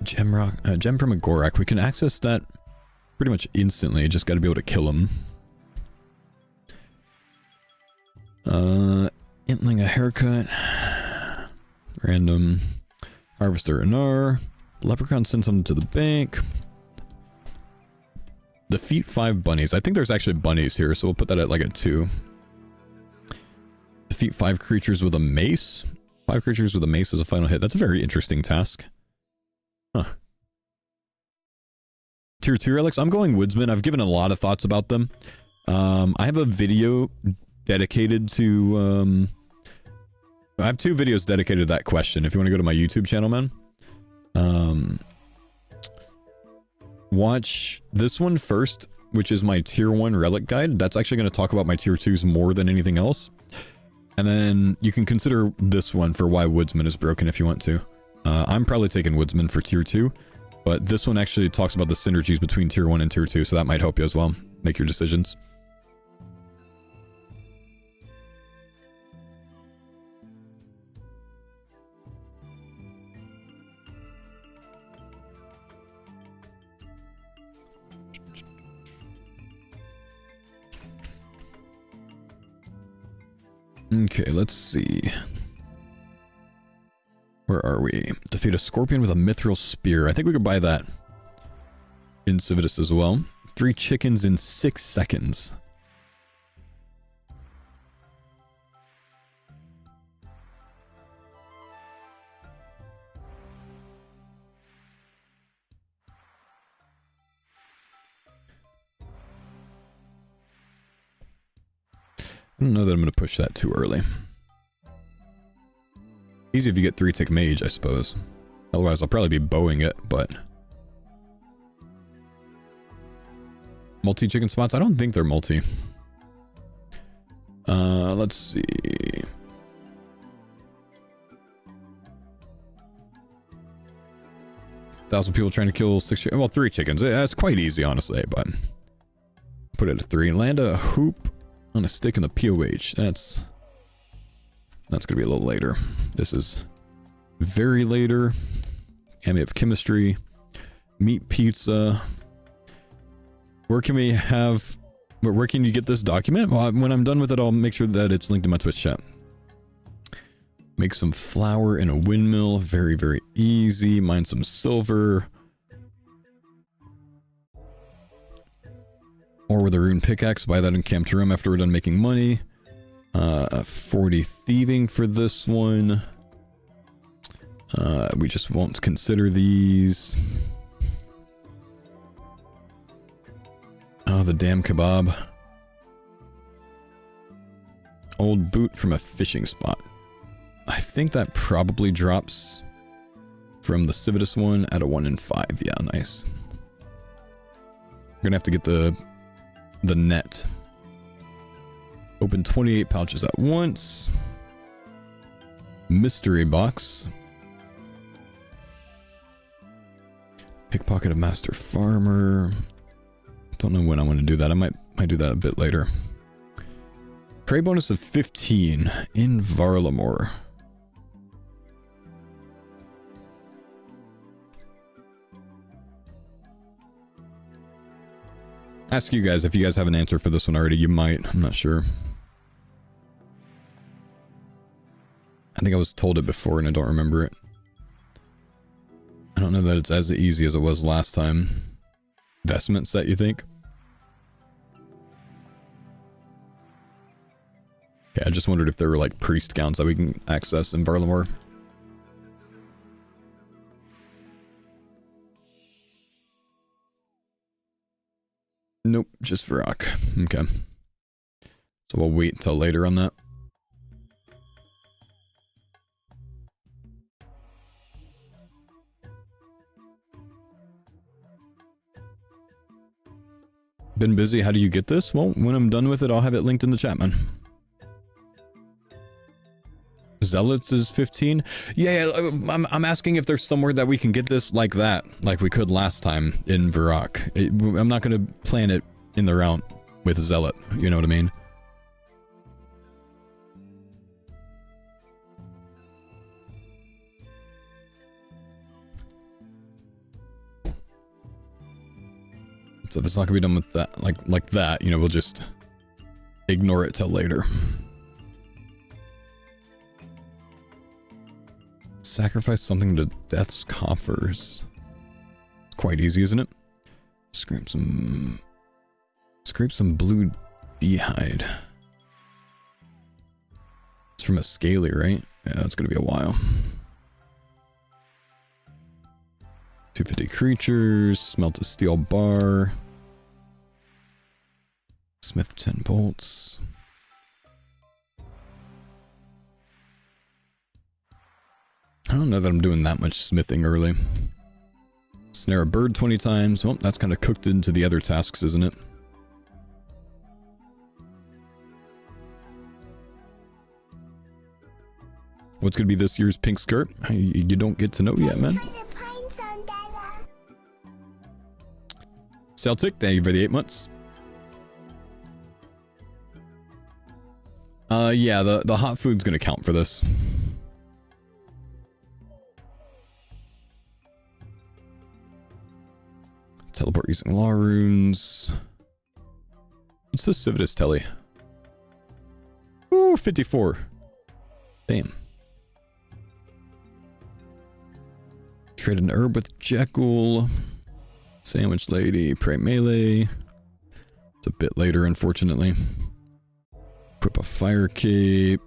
Gem rock, gem from a Gorak. We can access that pretty much instantly. Just got to be able to kill him. Intling a haircut. Random. Harvester Anar. Leprechaun send something to the bank. Defeat 5 bunnies. I think there's actually bunnies here, so we'll put that at like a 2. Defeat 5 creatures with a mace. 5 creatures with a mace as a final hit. That's a very interesting task. Huh. Tier 2 relics. I'm going woodsman. I've given a lot of thoughts about them. I have a video dedicated to... I have 2 videos dedicated to that question. If you want to go to my YouTube channel, man. Watch this one first, which is my tier 1 relic guide. That's actually going to talk about my tier 2s more than anything else. And then you can consider this one for why woodsman is broken if you want to. I'm probably taking woodsman for tier 2, but this one actually talks about the synergies between tier 1 and tier 2, so that might help you as well. Make your decisions. Okay, let's see. Where are we? Defeat a scorpion with a mithril spear. I think we could buy that in Civitas as well. 3 chickens in 6 seconds. I don't know that I'm going to push that too early. Easy if you get 3-tick mage, I suppose. Otherwise, I'll probably be bowing it, but... Multi-chicken spots? I don't think they're multi. Let's see... 1,000 people trying to kill 6 chickens. Well, 3 chickens. That's quite easy, honestly, but... Put it at 3. Land a hoop on a stick in the POH. That's gonna be a little later. This is very later. And we have chemistry. Meat pizza. Where can we have... Where can you get this document? Well, when I'm done with it, I'll make sure that it's linked in my Twitch chat. Make some flour in a windmill. Very, very easy. Mine some silver. Or with a rune pickaxe. Buy that in Camp Room after we're done making money. 40 thieving for this one. We just won't consider these. Oh, the damn kebab. Old boot from a fishing spot. I think that probably drops from the Civitas one at a 1 in 5. Yeah, nice. We're gonna have to get the net. Open 28 pouches at once. Mystery box. Pickpocket of Master Farmer. Don't know when I want to do that. I might do that a bit later. Prey bonus of 15 in Varlamore. Ask you guys if you guys have an answer for this one already. You might. I'm not sure. I think I was told it before and I don't remember it. I don't know that it's as easy as it was last time. Vestment set, you think? Okay, I just wondered if there were like priest gowns that we can access in Varlamore. Nope, just for rock. Okay. So we'll wait until later on that. Been busy. How do you get this? Well, when I'm done with it, I'll have it linked in the chat, man. Zealots is 15. Yeah, I'm asking if there's somewhere that we can get this like that, like we could last time in Varrock. I'm not going to plan it in the route with Zealot, you know what I mean? So if it's not going to be done with that, like that, you know, we'll just ignore it till later. Sacrifice something to Death's coffers. Quite easy, isn't it? Scrape some blue beehide. It's from a scaly, right? Yeah, it's gonna be a while. 250 creatures, smelt a steel bar. Smith 10 bolts. I don't know that I'm doing that much smithing early. Snare a bird 20 times. Well, that's kind of cooked into the other tasks, isn't it? What's going to be this year's pink skirt? You don't get to know yet, man. Celtic, thank you for the 8 months. Yeah, the hot food's going to count for this. Teleport using law runes. What's this Civitas telly? Ooh, 54. Damn. Trade an herb with Jekyll. Sandwich lady, pray melee. It's a bit later, unfortunately. Equip a fire cape.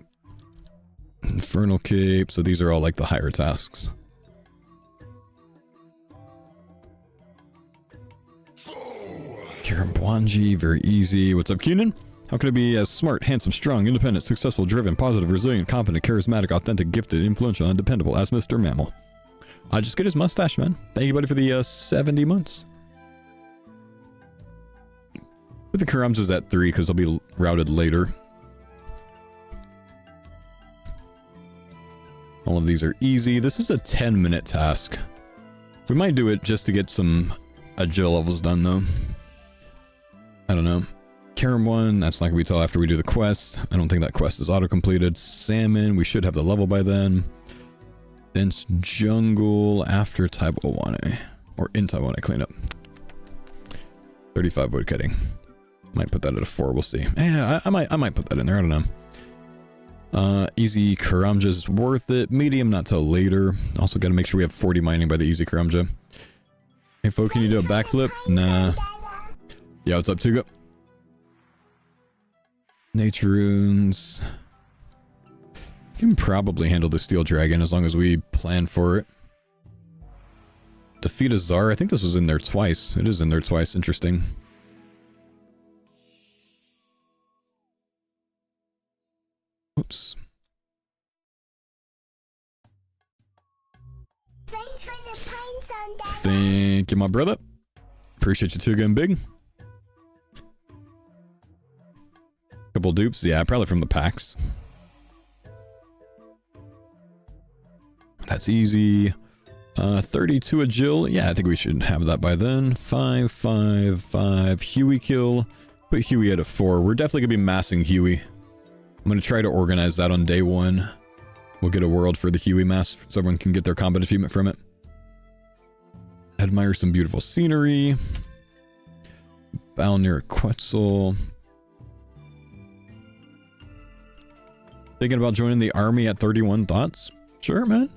Infernal cape. So these are all like the higher tasks. Kirambuanji, very easy. What's up, Keenan? How could it be as smart, handsome, strong, independent, successful, driven, positive, resilient, competent, charismatic, authentic, gifted, influential, and dependable as Mr. Mammal? Just get his mustache, man. Thank you, buddy, for the 70 months. Put the Karamzas at 3 because they'll be routed later. All of these are easy. This is a 10-minute task. We might do it just to get some agile levels done, though. I don't know. Karam 1, that's not going to be till after we do the quest. I don't think that quest is auto-completed. Salmon, we should have the level by then. Dense jungle after Taibo 1A. Or in Taibo 1A cleanup. 35 woodcutting. Might put that at a 4, we'll see. Yeah, I might put that in there, I don't know. Easy Karamja is worth it. Medium, not till later. Also got to make sure we have 40 mining by the easy Karamja. Hey, folk, can you do a backflip? Nah. Yeah, what's up, Tuga? Nature runes. You can probably handle the steel dragon as long as we plan for it. Defeat a Czar. I think this was in there twice. It is in there twice. Interesting. Oops. Thanks for the pines on that. Thank you, my brother. Appreciate you too, getting big. Couple dupes. Yeah, probably from the packs. That's easy. 32 agil. Yeah, I think we should have that by then. 5, 5, 5. Huey kill. Put Huey at a 4. We're definitely going to be massing Huey. I'm going to try to organize that on day 1. We'll get a world for the Huey mass so everyone can get their combat achievement from it. Admire some beautiful scenery. Bow near Quetzal. Thinking about joining the army at 31 thoughts? Sure, man.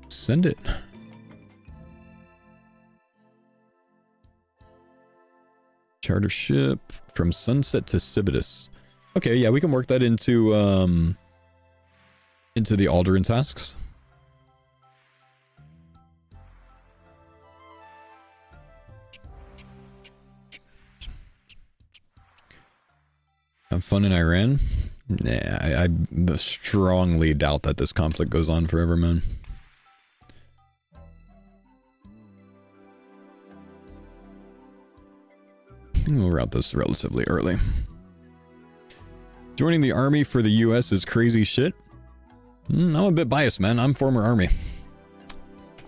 Send it. Charter ship from Sunset to Civitas. Okay, yeah, we can work that into the Alderan tasks. Have fun in Iran? Nah, I strongly doubt that this conflict goes on forever, man. We'll route this relatively early. Joining the army for the US is crazy shit. I'm a bit biased, man. I'm former army.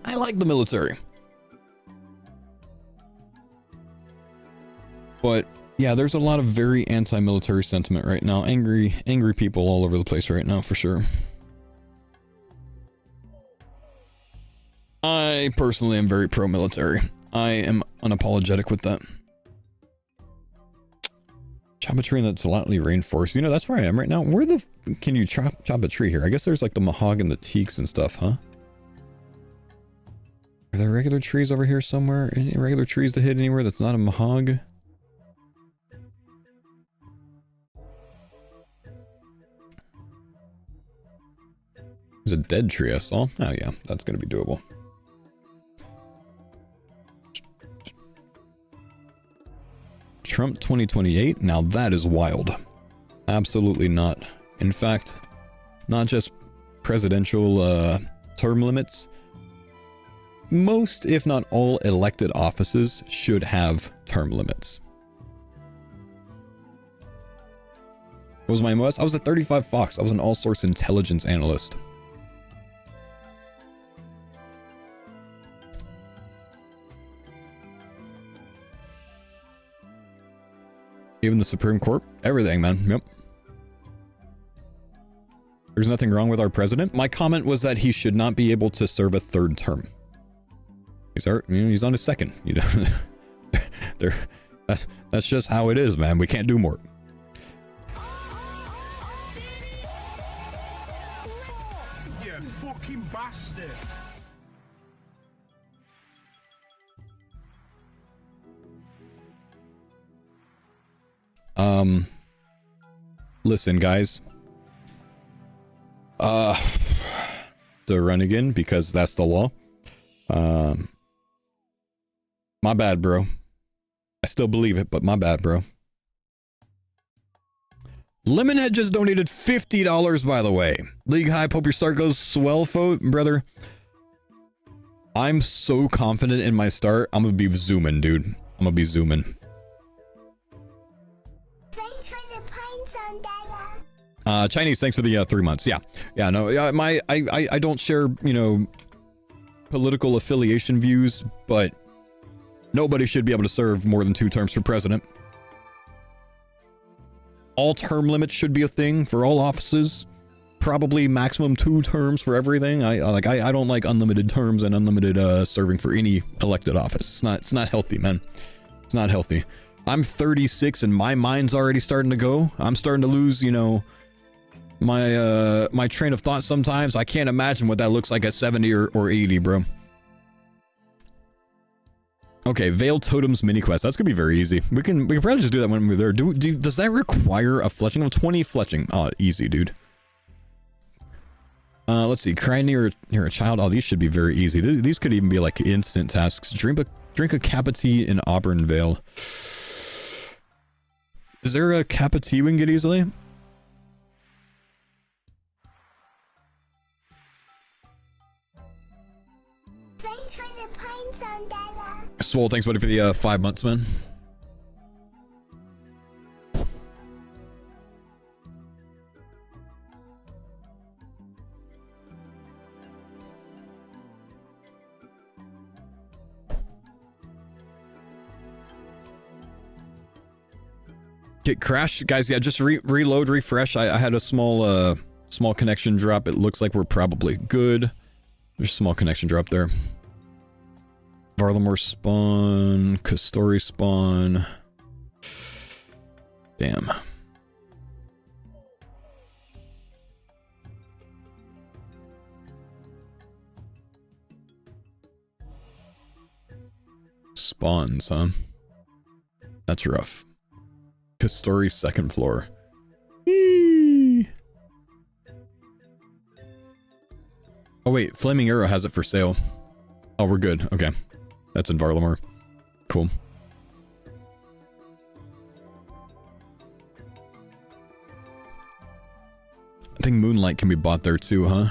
I like the military. But yeah, there's a lot of very anti-military sentiment right now. Angry people all over the place right now, for sure. I personally am very pro-military. I am unapologetic with that. Chop a tree that's lightly rainforest. You know, that's where I am right now. Where the can you chop a tree here? I guess there's like the mahogany and the teaks and stuff, huh? Are there regular trees over here somewhere? Any regular trees to hit anywhere that's not a mahog? There's a dead tree I saw. Oh yeah, that's gonna be doable. Trump 2028? Now that is wild. Absolutely not. In fact, not just presidential term limits. Most, if not all, elected offices should have term limits. What was my MOS? I was a 35 Fox. I was an all-source intelligence analyst. Even the Supreme Court? Everything, man. Yep. There's nothing wrong with our president. My comment was that he should not be able to serve a third term. He's on his second. You know, that's just how it is, man. We can't do more. You fucking bastard. Listen, guys. To run again because that's the law. My bad, bro. I still believe it, but my bad, bro. Lemonhead just donated $50, by the way. League Hype, hope your start goes swell, brother. I'm so confident in my start. I'm gonna be zooming, dude. I'm gonna be zooming. Thanks for the pines on Dada. Chinese, thanks for the 3 months. Yeah, no, I don't share, you know, political affiliation views, but nobody should be able to serve more than 2 terms for president. All term limits should be a thing for all offices. Probably maximum 2 terms for everything. I don't like unlimited terms and unlimited serving for any elected office. It's not healthy, man. It's not healthy. I'm 36 and my mind's already starting to go. I'm starting to lose, you know, my my train of thought sometimes. I can't imagine what that looks like at 70 or 80, bro. Okay, Veil Totems mini quest. That's gonna be very easy. We can probably just do that when we're there. Does that require a fletching of 20 fletching? Oh, easy, dude. Let's see. Cry near a child. Oh, these should be very easy. These could even be like instant tasks. Drink a cup of tea in Auburn Vale. Is there a cup of tea we can get easily? Thanks for the pines on Dada. Swole, thanks buddy for the 5 months, man. Get crash, guys. Yeah, just reload, refresh. I had a small connection drop. It looks like we're probably good. There's a small connection drop there. Varlamore spawn, Kastori spawn. Damn. Spawns, huh? That's rough. Kastori second floor. Eee. Oh wait, Flaming Arrow has it for sale. Oh, we're good. Okay. That's in Varlamore. Cool. I think Moonlight can be bought there too, huh?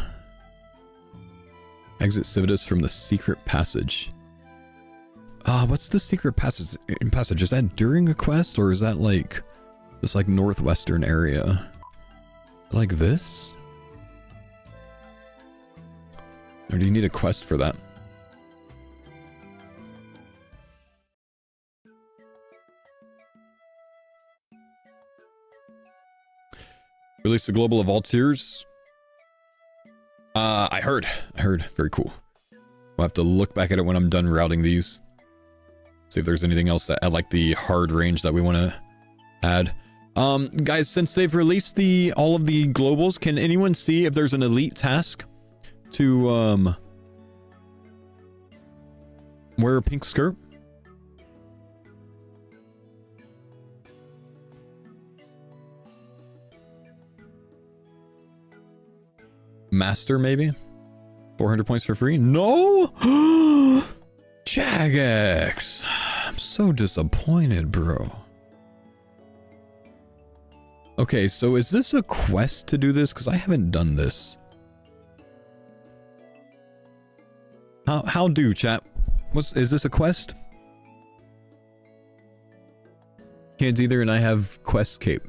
Exit Civitas from the secret passage. What's the secret passage? Is that during a quest or is that like this like northwestern area? Like this? Or do you need a quest for that? Release the Global of all tiers. I heard. Very cool. We'll have to look back at it when I'm done routing these. See if there's anything else at like the hard range that we want to add. Guys, since they've released all of the globals, can anyone see if there's an elite task to wear a pink skirt? Master, maybe? 400 points for free? No! Jagex! I'm so disappointed, bro. Okay, so is this a quest to do this? Because I haven't done this. How do, chat? Is this a quest? Can't either, and I have quest cape.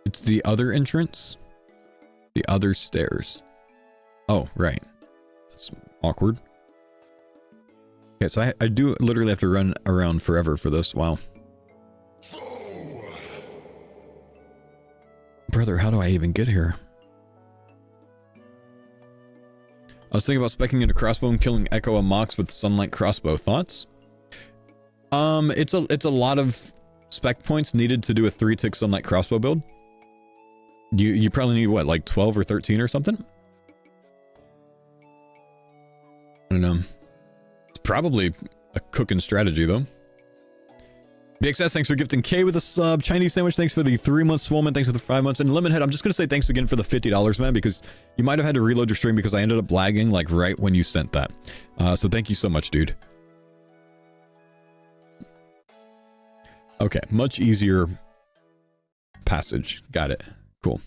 It's the other entrance? The other stairs. Oh, right. That's awkward. Okay, so I do literally have to run around forever for this. Wow. Brother, how do I even get here? I was thinking about specking into crossbow and killing Echo and Mox with Sunlight crossbow. Thoughts? It's a lot of spec points needed to do a 3-tick Sunlight crossbow build. You probably need what, like 12 or 13 or something? I don't know. It's probably a cooking strategy though. BXS, thanks for gifting K with a sub. Chinese Sandwich, thanks for the 3 months. Swolman, thanks for the 5 months. And Lemonhead, I'm just going to say thanks again for the $50, man, because you might have had to reload your stream because I ended up lagging like right when you sent that. So thank you so much, dude. Okay, much easier passage. Got it. Cool.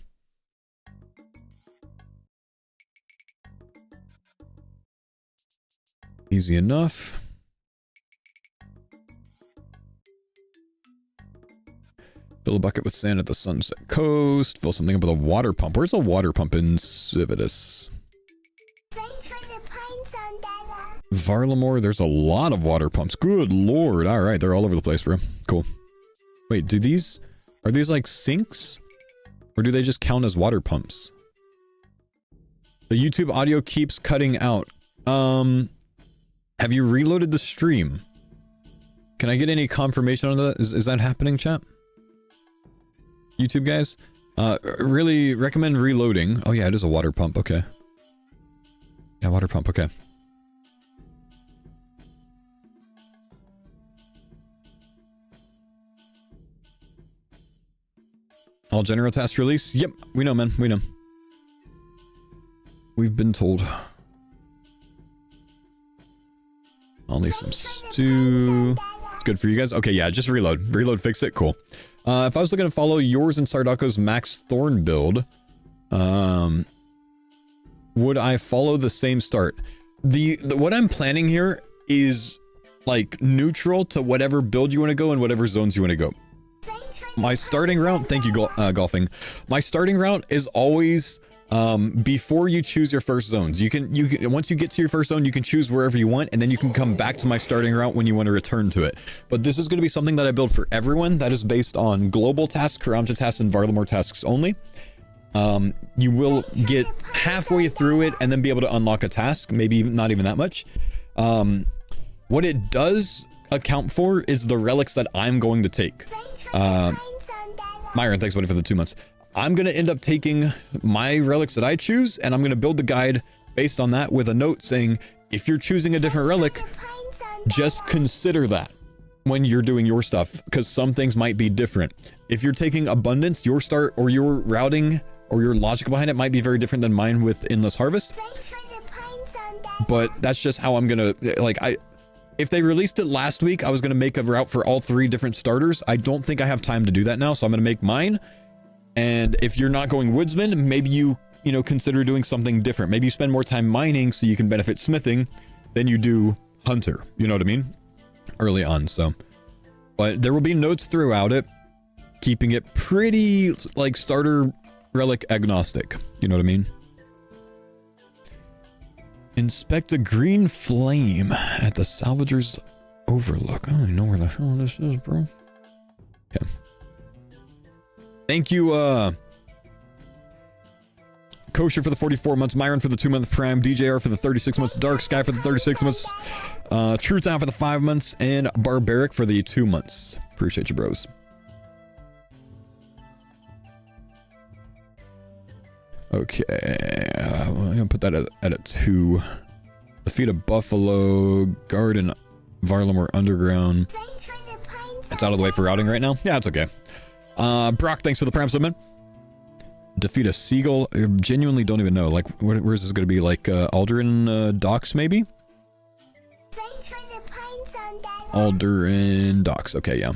Easy enough. Fill a bucket with sand at the Sunset Coast. Fill something up with a water pump. Where's a water pump in Civitas? Varlamore, there's a lot of water pumps. Good lord. All right, they're all over the place, bro. Cool. Wait, are these like sinks? Or do they just count as water pumps? The YouTube audio keeps cutting out. Have you reloaded the stream? Can I get any confirmation on that? Is that happening, chat? YouTube guys? Really recommend reloading. Oh yeah, it is a water pump. Okay. Yeah, water pump. Okay. All general task release? Yep, we know, man. We know. We've been told. Only some stew. It's good for you guys. Okay, yeah, just reload. Reload, fix it. Cool. If I was looking to follow yours and Sardako's max thorn build, would I follow the same start? The what I'm planning here is like neutral to whatever build you want to go and whatever zones you want to go. My starting route, thank you, golfing. My starting route is always before you choose your first zones. You can once you get to your first zone, you can choose wherever you want, and then you can come back to my starting route when you want to return to it. But this is going to be something that I build for everyone. That is based on global tasks, Karamja tasks, and Varlamore tasks only. You will get halfway through it and then be able to unlock a task, maybe not even that much. What it does account for is the relics that I'm going to take. Myron, thanks buddy for the 2 months. I'm going to end up taking my relics that I choose, and I'm going to build the guide based on that with a note saying, if you're choosing a different relic, just consider that when you're doing your stuff, because some things might be different. If you're taking abundance, your start or your routing or your logic behind it might be very different than mine with Endless Harvest. But that's just how I'm going to, like, if they released it last week, I was going to make a route for all 3 different starters. I don't think I have time to do that now, so I'm going to make mine. And if you're not going woodsman, maybe you consider doing something different. Maybe you spend more time mining so you can benefit smithing than you do hunter. You know what I mean? Early on, so. But there will be notes throughout it, keeping it pretty, like, starter relic agnostic. You know what I mean? Inspect a green flame at the salvager's overlook. I don't even know where the hell this is, bro. Okay. Thank you, Kosher for the 44 months, Myron for the 2-month prime, DJR for the 36 months, Dark Sky for the 36 months, True Town for the 5 months, and Barbaric for the 2 months. Appreciate you, bros. Okay, I'm gonna put that at a 2. Defeat a buffalo, garden, Varlamore underground. It's out of the way for routing right now. Yeah, it's okay. Brock, thanks for the prime summon. Defeat a seagull. I genuinely don't even know. Like, where is this going to be? Like, Alderan docks, maybe? Alderan docks. Okay, yeah.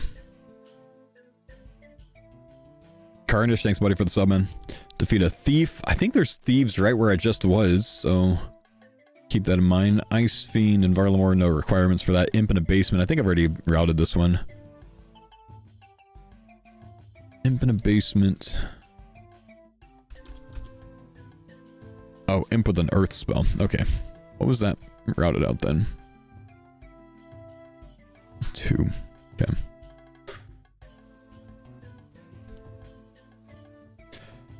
Carnish, thanks, buddy, for the sub, man. Defeat a thief. I think there's thieves right where I just was, so keep that in mind. Ice Fiend and Varlamore, no requirements for that. Imp in a basement. I think I've already routed this one. Imp in a basement. Oh, imp with an earth spell. Okay. What was that routed out then? 2. Okay.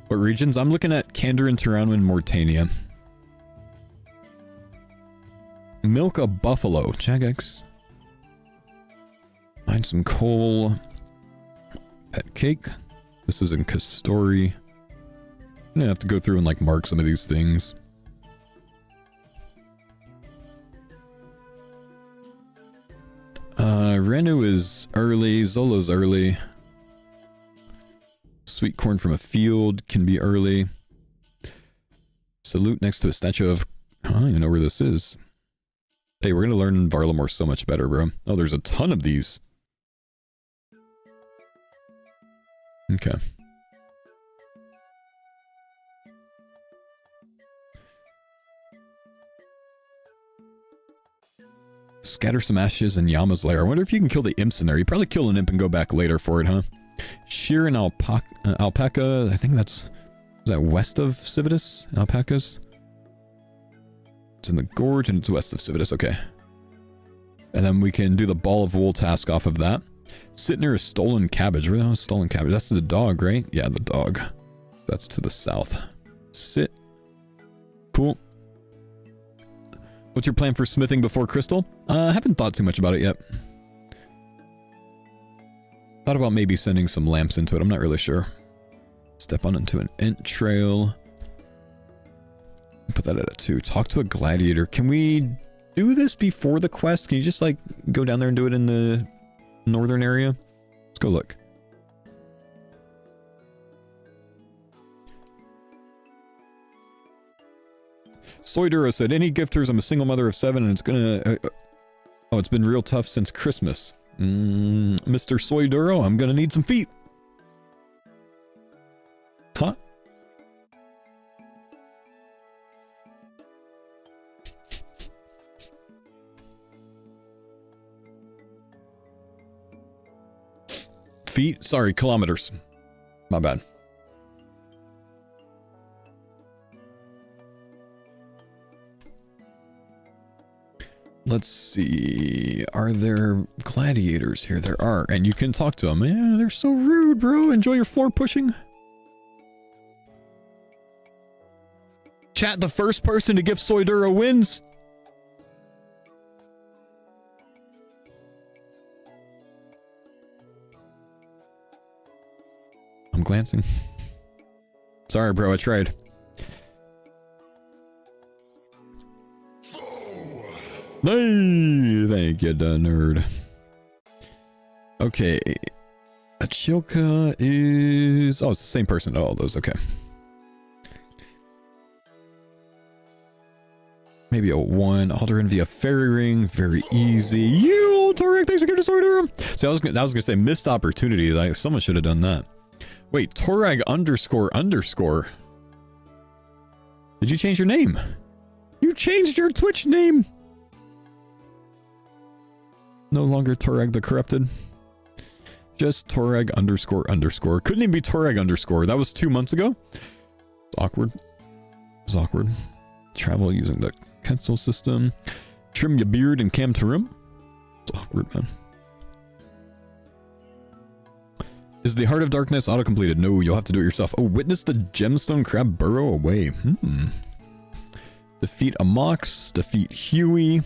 What regions? I'm looking at Kandarin, Taranwin, and Mortania. Milk a buffalo. Jagex. Find some coal. Pet cake. This is in Kastori. I'm gonna have to go through and like mark some of these things. Renu is early. Zolo's early. Sweet corn from a field can be early. Salute next to a statue of... I don't even know where this is. Hey, we're going to learn Varlamore so much better, bro. Oh, there's a ton of these. Okay. Scatter some ashes in Yama's lair. I wonder if you can kill the imps in there. You probably kill an imp and go back later for it, huh? Shear and alpaca. I think that's... Is that west of Civitas? Alpacas? It's in the gorge and it's west of Civitas. Okay. And then we can do the ball of wool task off of that. Sit near a stolen cabbage. Where the hell is stolen cabbage? That's the dog, right? Yeah, the dog. That's to the south. Sit. Cool. What's your plan for smithing before crystal? I haven't thought too much about it yet. Thought about maybe sending some lamps into it. I'm not really sure. Step on into an ent trail. Put that at a 2. Talk to a gladiator. Can we do this before the quest? Can you just like go down there and do it in the northern area? Let's go look. Soydura said, any gifters, I'm a single mother of 7 and it's gonna... oh, it's been real tough since Christmas. Mr. Soyduro, I'm gonna need some feet. Huh? Feet? Sorry, kilometers. My bad. Let's see. Are there gladiators here? There are. And you can talk to them. Yeah, they're so rude, bro. Enjoy your floor pushing. Chat, the first person to give Soydura wins. I'm glancing. Sorry, bro. I tried. Hey, thank you, the nerd. Okay. Achilka is... Oh, it's the same person. Oh, all those. Okay. Maybe a 1. Alderan via fairy ring. Very easy. You, Torek, thanks for giving us order. See, I was gonna say missed opportunity. Like, someone should have done that. Wait, Torag __. Did you change your name? You changed your Twitch name. No longer Torag the Corrupted. Just Torag __. Couldn't even be Torag _. That was 2 months ago. It's awkward. It's awkward. Travel using the Kensel system. Trim your beard and cam to room. It's awkward, man. Is the Heart of Darkness auto-completed? No, you'll have to do it yourself. Oh, witness the Gemstone Crab burrow away. Defeat a Mox. Defeat Huey.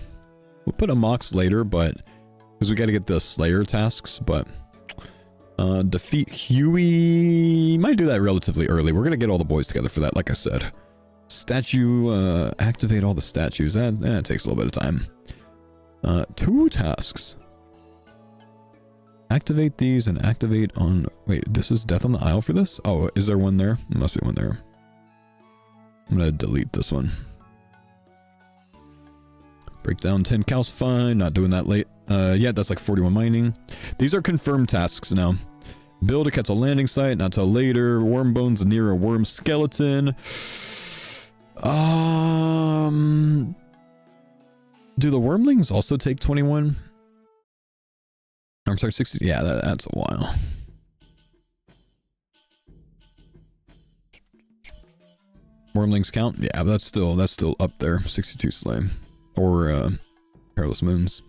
We'll put a Mox later, but... Because we gotta get the Slayer tasks, but... defeat Huey... Might do that relatively early. We're gonna get all the boys together for that, like I said. Statue... activate all the statues. That takes a little bit of time. 2 tasks. Activate these and activate on... Wait, this is Death on the Isle for this? Oh, is there one there? There must be one there. I'm gonna delete this one. Break down 10 cows, fine. Not doing that late. Yeah, that's like 41 mining. These are confirmed tasks now. Build a Quetzal landing site, not till later. Worm bones near a worm skeleton. Do the wormlings also take 21? I'm sorry, 60. Yeah, that's a while. Wormlings count? Yeah, but that's still up there. 62 slay. Or Perilous Moons.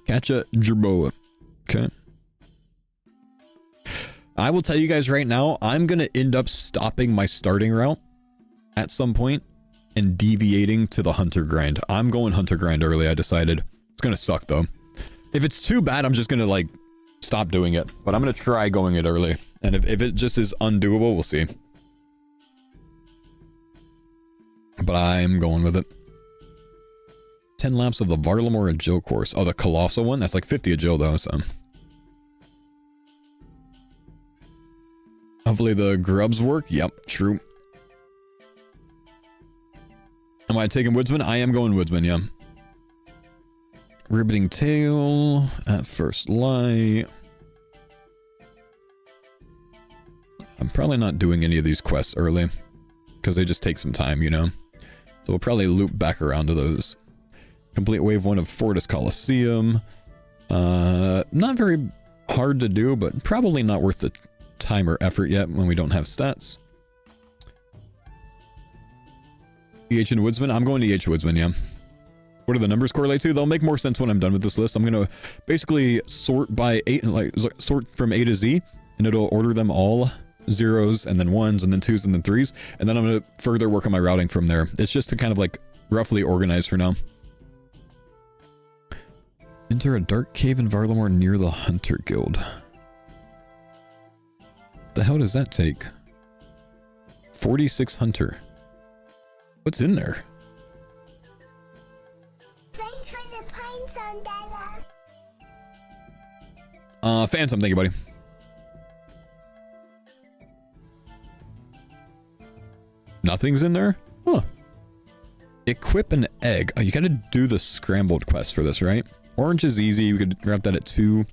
Catcha Jerboa. Okay. I will tell you guys right now, I'm gonna end up stopping my starting route at some point and deviating to the hunter grind. I'm going hunter grind early, I decided. It's gonna suck though. If it's too bad, I'm just gonna like stop doing it. But I'm gonna try going it early. And if it just is undoable, we'll see. But I'm going with it. 10 laps of the Varlamore Agile course. Oh, the Colossal one? That's like 50 Agile though, so. Hopefully the grubs work. Yep, true. Am I taking Woodsman? I am going Woodsman, yeah. Ribbiting tail at first light. I'm probably not doing any of these quests early because they just take some time, you know. So we'll probably loop back around to those. Complete wave 1 of Fortis Coliseum. Not very hard to do, but probably not worth the time or effort yet when we don't have stats. EH and Woodsman? I'm going to EH Woodsman, yeah. What do the numbers correlate to? They'll make more sense when I'm done with this list. I'm going to basically sort by 8, like sort from A to Z, and it'll order them all zeros and then ones and then twos and then threes, and then I'm going to further work on my routing from there. It's just to kind of like roughly organize for now. Enter a dark cave in Varlamore near the Hunter Guild. The hell does that take? 46 Hunter. What's in there? Thanks for the pine zone, Dada. Phantom, thank you, buddy. Nothing's in there? Huh. Equip an egg. Oh, you gotta do the scrambled quest for this, right? Orange is easy. We could wrap that at 2.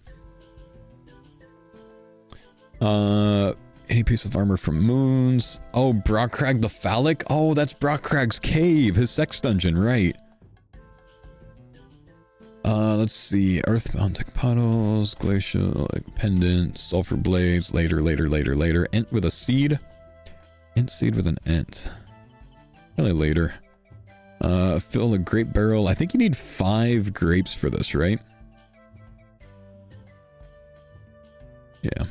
Any piece of armor from Moons. Oh, Brockcrag the Phallic. Oh, that's Brockcrag's cave. His sex dungeon, right. Let's see. Earthbound tech puddles, glacial pendant, sulfur blades, later. Ent with a seed. Ent seed with an ent. Probably later. Fill a grape barrel. I think you need 5 grapes for this, right? Yeah.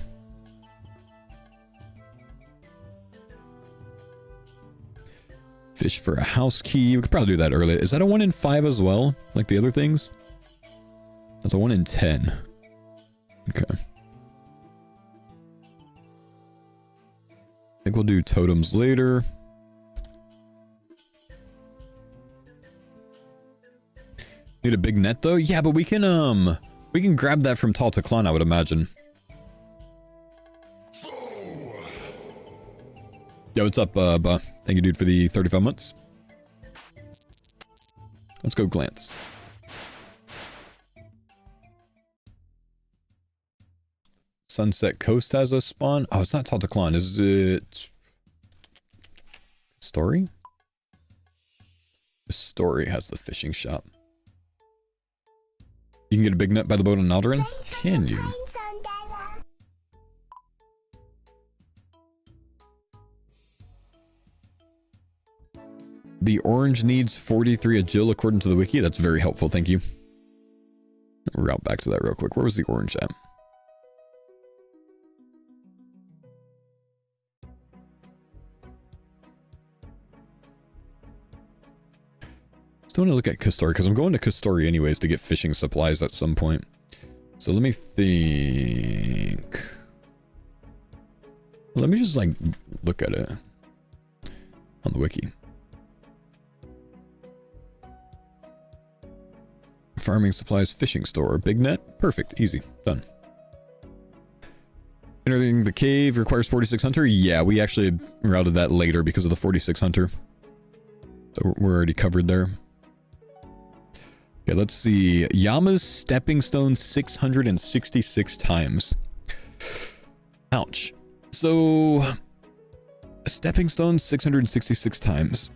Fish for a house key. We could probably do that early. Is that a 1 in 5 as well? Like the other things? That's a 1 in 10. Okay. I think we'll do totems later. Need a big net though? Yeah, but we can grab that from Tal Taklan, I would imagine. Yo, what's up, Ba? Thank you, dude, for the 35 months. Let's go glance. Sunset Coast has a spawn. Oh, it's not Tal Taklan. Is it... Story? The Story has the fishing shop. You can get a big net by the boat on Alderan? Can you? The orange needs 43 agile according to the wiki. That's very helpful, thank you. Route back to that real quick. Where was the orange at? Still want to look at Kastori because I'm going to Kastori anyways to get fishing supplies at some point. So let me think. Let me just like look at it on the wiki. Farming supplies, fishing store, big net, perfect, easy, done. Entering the cave requires 46 hunter. Yeah, we actually routed that later because of the 46 hunter. So we're already covered there. Okay, let's see. Yama's stepping stone 666 times. Ouch. So, stepping stone 666 times.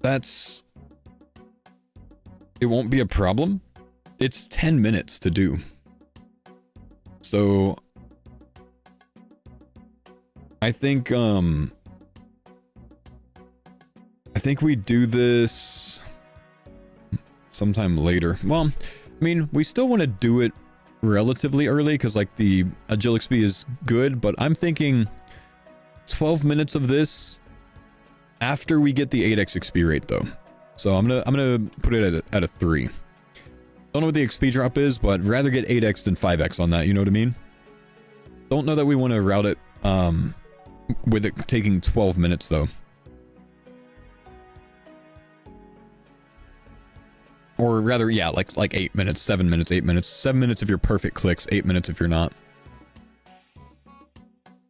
That's... It won't be a problem. It's 10 minutes to do. So... I think we do this sometime later. Well, I mean, we still want to do it relatively early because like the agile XP is good, but I'm thinking 12 minutes of this after we get the 8x XP rate though. So I'm gonna put it at a 3. Don't know what the XP drop is, but rather get 8x than 5x on that, you know what I mean? Don't know that we want to route it with it taking 12 minutes though. Or rather, yeah, like 8 minutes, 7 minutes, 8 minutes. 7 minutes if you're perfect clicks, 8 minutes if you're not.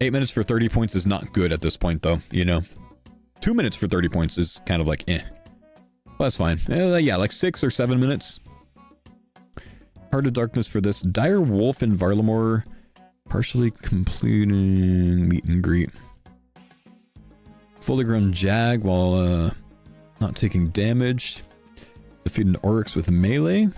8 minutes for 30 points is not good at this point, though, you know. 2 minutes for 30 points is kind of like, eh. Well, that's fine. Yeah, like 6 or 7 minutes. Heart of Darkness for this. Dire Wolf in Varlamore. Partially completing meet and greet. Fully grown Jag while not taking damage. Defeating Oryx with melee.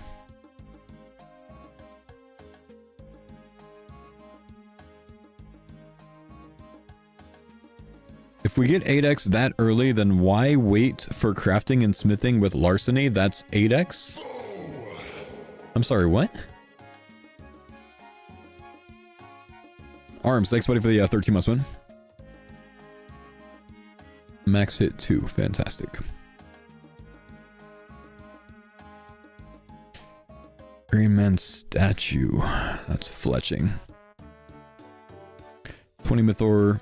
If we get 8x that early, then why wait for crafting and smithing with larceny? That's 8x? I'm sorry, what? Arms, thanks buddy for the 13 months win. Max hit 2, fantastic. Green Man statue, that's fletching. 20 Mythor.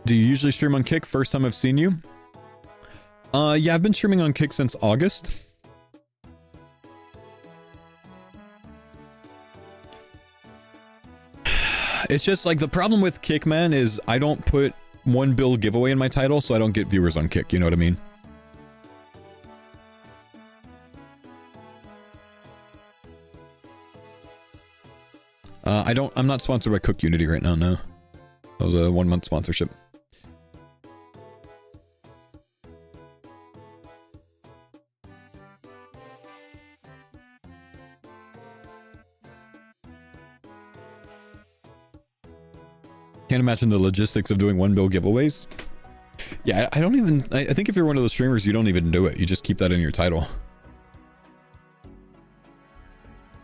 Do you usually stream on Kick? First time I've seen you. Yeah, I've been streaming on Kick since August. It's just like the problem with Kick, man, is I don't put one build giveaway in my title, so I don't get viewers on Kick, you know what I mean? I'm not sponsored by Cook Unity right now, no. That was a 1-month sponsorship. Can't imagine the logistics of doing one bill giveaways. Yeah, I don't even... I think if you're one of those streamers, you don't even do it. You just keep that in your title.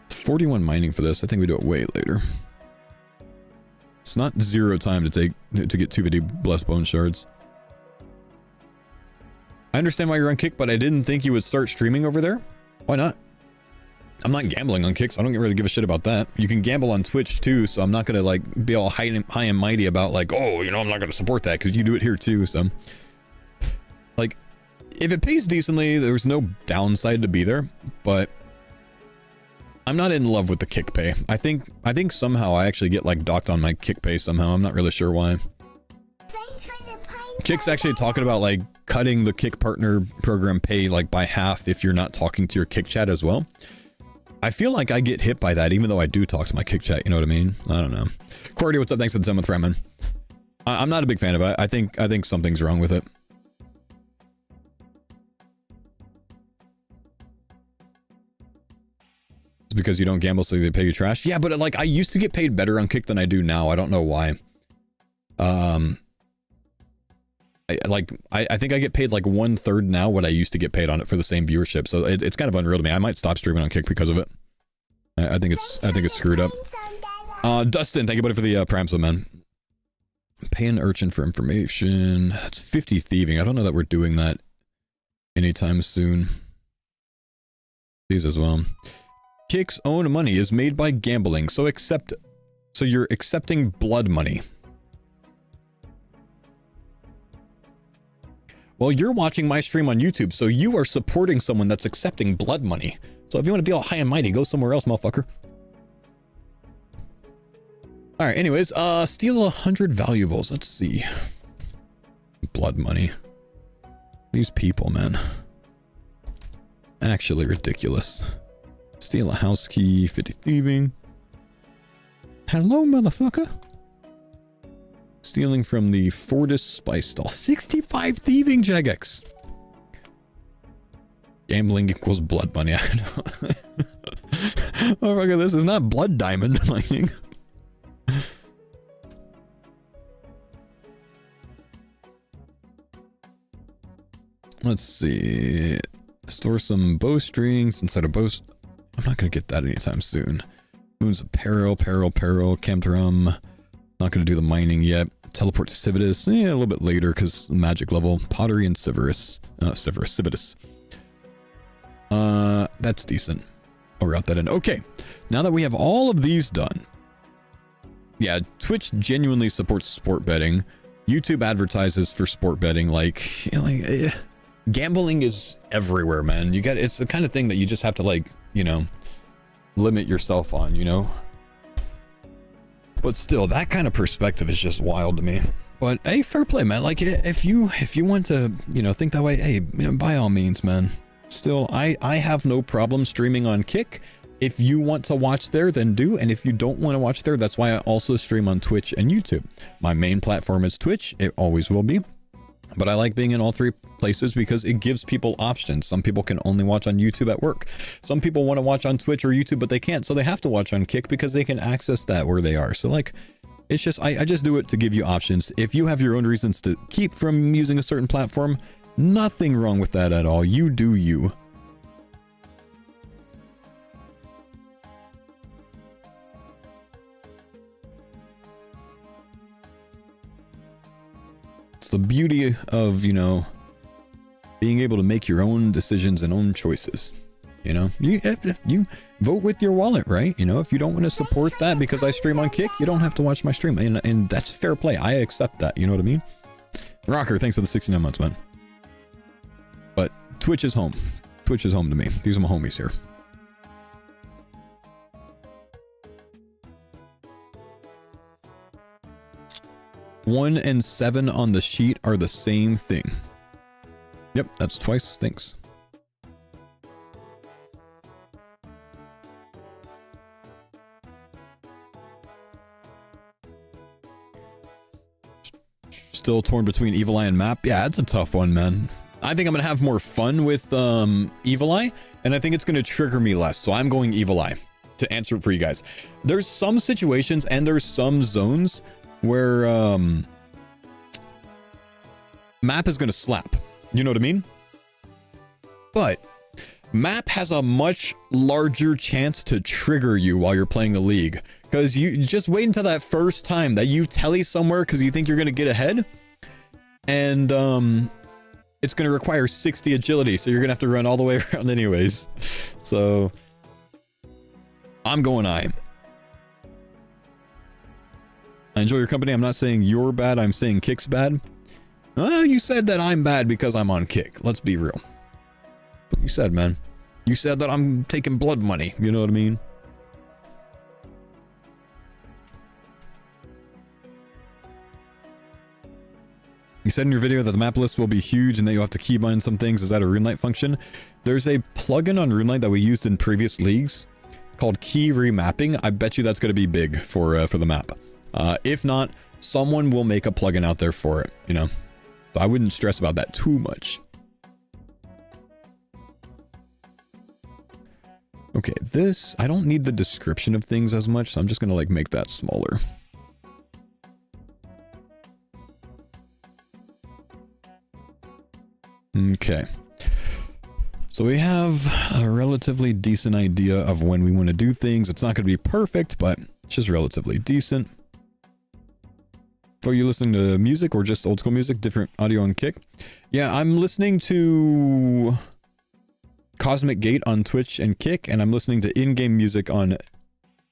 41 mining for this. I think we do it way later. It's not 0 time to get 250 blessed bone shards. I understand why you're on Kick, but I didn't think you would start streaming over there. Why not? I'm not gambling on Kick, so I don't really give a shit about that. You can gamble on Twitch too, so I'm not gonna like be all high and mighty about like, oh, you know, I'm not gonna support that because you do it here too. So, like, if it pays decently, there's no downside to be there. But I'm not in love with the Kick pay. I think somehow I actually get like docked on my Kick pay somehow. I'm not really sure why. Kick's actually talking about like cutting the Kick partner program pay like by half if you're not talking to your Kick chat as well. I feel like I get hit by that even though I do talk to my Kick chat, you know what I mean? I don't know. Cordy, what's up? Thanks for the 7th Ramen. I'm not a big fan of it. I think something's wrong with it. It's because you don't gamble so they pay you trash? Yeah, but like I used to get paid better on Kick than I do now. I don't know why. I think I get paid like 1/3 now what I used to get paid on it for the same viewership. So it's kind of unreal to me. I might stop streaming on Kick because of it. I think it's screwed up. Dustin, thank you buddy for the prime sub, man. Pay an urchin for information. That's 50 thieving. I don't know that we're doing that anytime soon. These as well. Kick's own money is made by gambling, so you're accepting blood money. Well, you're watching my stream on YouTube, so you are supporting someone that's accepting blood money. So if you want to be all high and mighty, go somewhere else, motherfucker. Alright, anyways, steal 100 valuables. Let's see. Blood money. These people, man. Actually ridiculous. Steal a house key, 50 thieving. Hello, motherfucker. Stealing from the Fortis spice stall. 65 thieving, Jagex. Gambling equals blood money. I know. Oh, look at this. It's not blood diamond mining. Let's see. Store some bowstrings inside a bow. I'm not going to get that anytime soon. Moons apparel, Camdrum. Not going to do the mining yet. Teleport to Civitas. Yeah, a little bit later because magic level. Pottery and Civitas. That's decent. I'll route that in. Okay. Now that we have all of these done. Yeah, Twitch genuinely supports sport betting. YouTube advertises for sport betting, like, you know, gambling is everywhere, man. It's the kind of thing that you just have to, like, you know, limit yourself on, you know. But still, that kind of perspective is just wild to me. But hey, fair play, man. Like, if you want to, you know, think that way, hey, you know, by all means, man. Still, I have no problem streaming on Kick. If you want to watch there, then do. And if you don't want to watch there, that's why I also stream on Twitch and YouTube. My main platform is Twitch. It always will be. But I like being in all three places because it gives people options. Some people can only watch on YouTube at work. Some people want to watch on Twitch or YouTube, but they can't. So they have to watch on Kick because they can access that where they are. So, like, it's just, I just do it to give you options. If you have your own reasons to keep from using a certain platform, nothing wrong with that at all. You do you. It's the beauty of, you know, being able to make your own decisions and own choices. You know, you vote with your wallet, right? You know, if you don't want to support that because I stream on Kick, you don't have to watch my stream. And that's fair play. I accept that. You know what I mean? Rocker, thanks for the 69 months, man. But Twitch is home. Twitch is home to me. These are my homies here. One and 7 on the sheet are the same thing. Yep, that's twice. Thanks. Still torn between Evil Eye and Map. Yeah, it's a tough one, man. I think I'm gonna have more fun with Evil Eye, and I think it's gonna trigger me less. So I'm going Evil Eye to answer it for you guys. There's some situations and there's some zones where Map is gonna slap. You know what I mean? But Map has a much larger chance to trigger you while you're playing the league. Because you just wait until that first time that you telly somewhere because you think you're going to get ahead. And it's going to require 60 agility. So you're going to have to run all the way around anyways. So I'm going I. I enjoy your company. I'm not saying you're bad. I'm saying Kick's bad. You said that I'm bad because I'm on Kick. Let's be real. What you said, man. You said that I'm taking blood money. You know what I mean? You said in your video that the map list will be huge and that you'll have to keybind some things. Is that a RuneLite function? There's a plugin on RuneLite that we used in previous leagues called key remapping. I bet you that's going to be big for the map. If not, someone will make a plugin out there for it, you know? So I wouldn't stress about that too much. Okay, this, I don't need the description of things as much, so I'm just going to like make that smaller. Okay. So we have a relatively decent idea of when we want to do things. It's not going to be perfect, but it's just relatively decent. Are you listening to music or just old school music? Different audio on Kick? Yeah, I'm listening to Cosmic Gate on Twitch and Kick, and I'm listening to in-game music on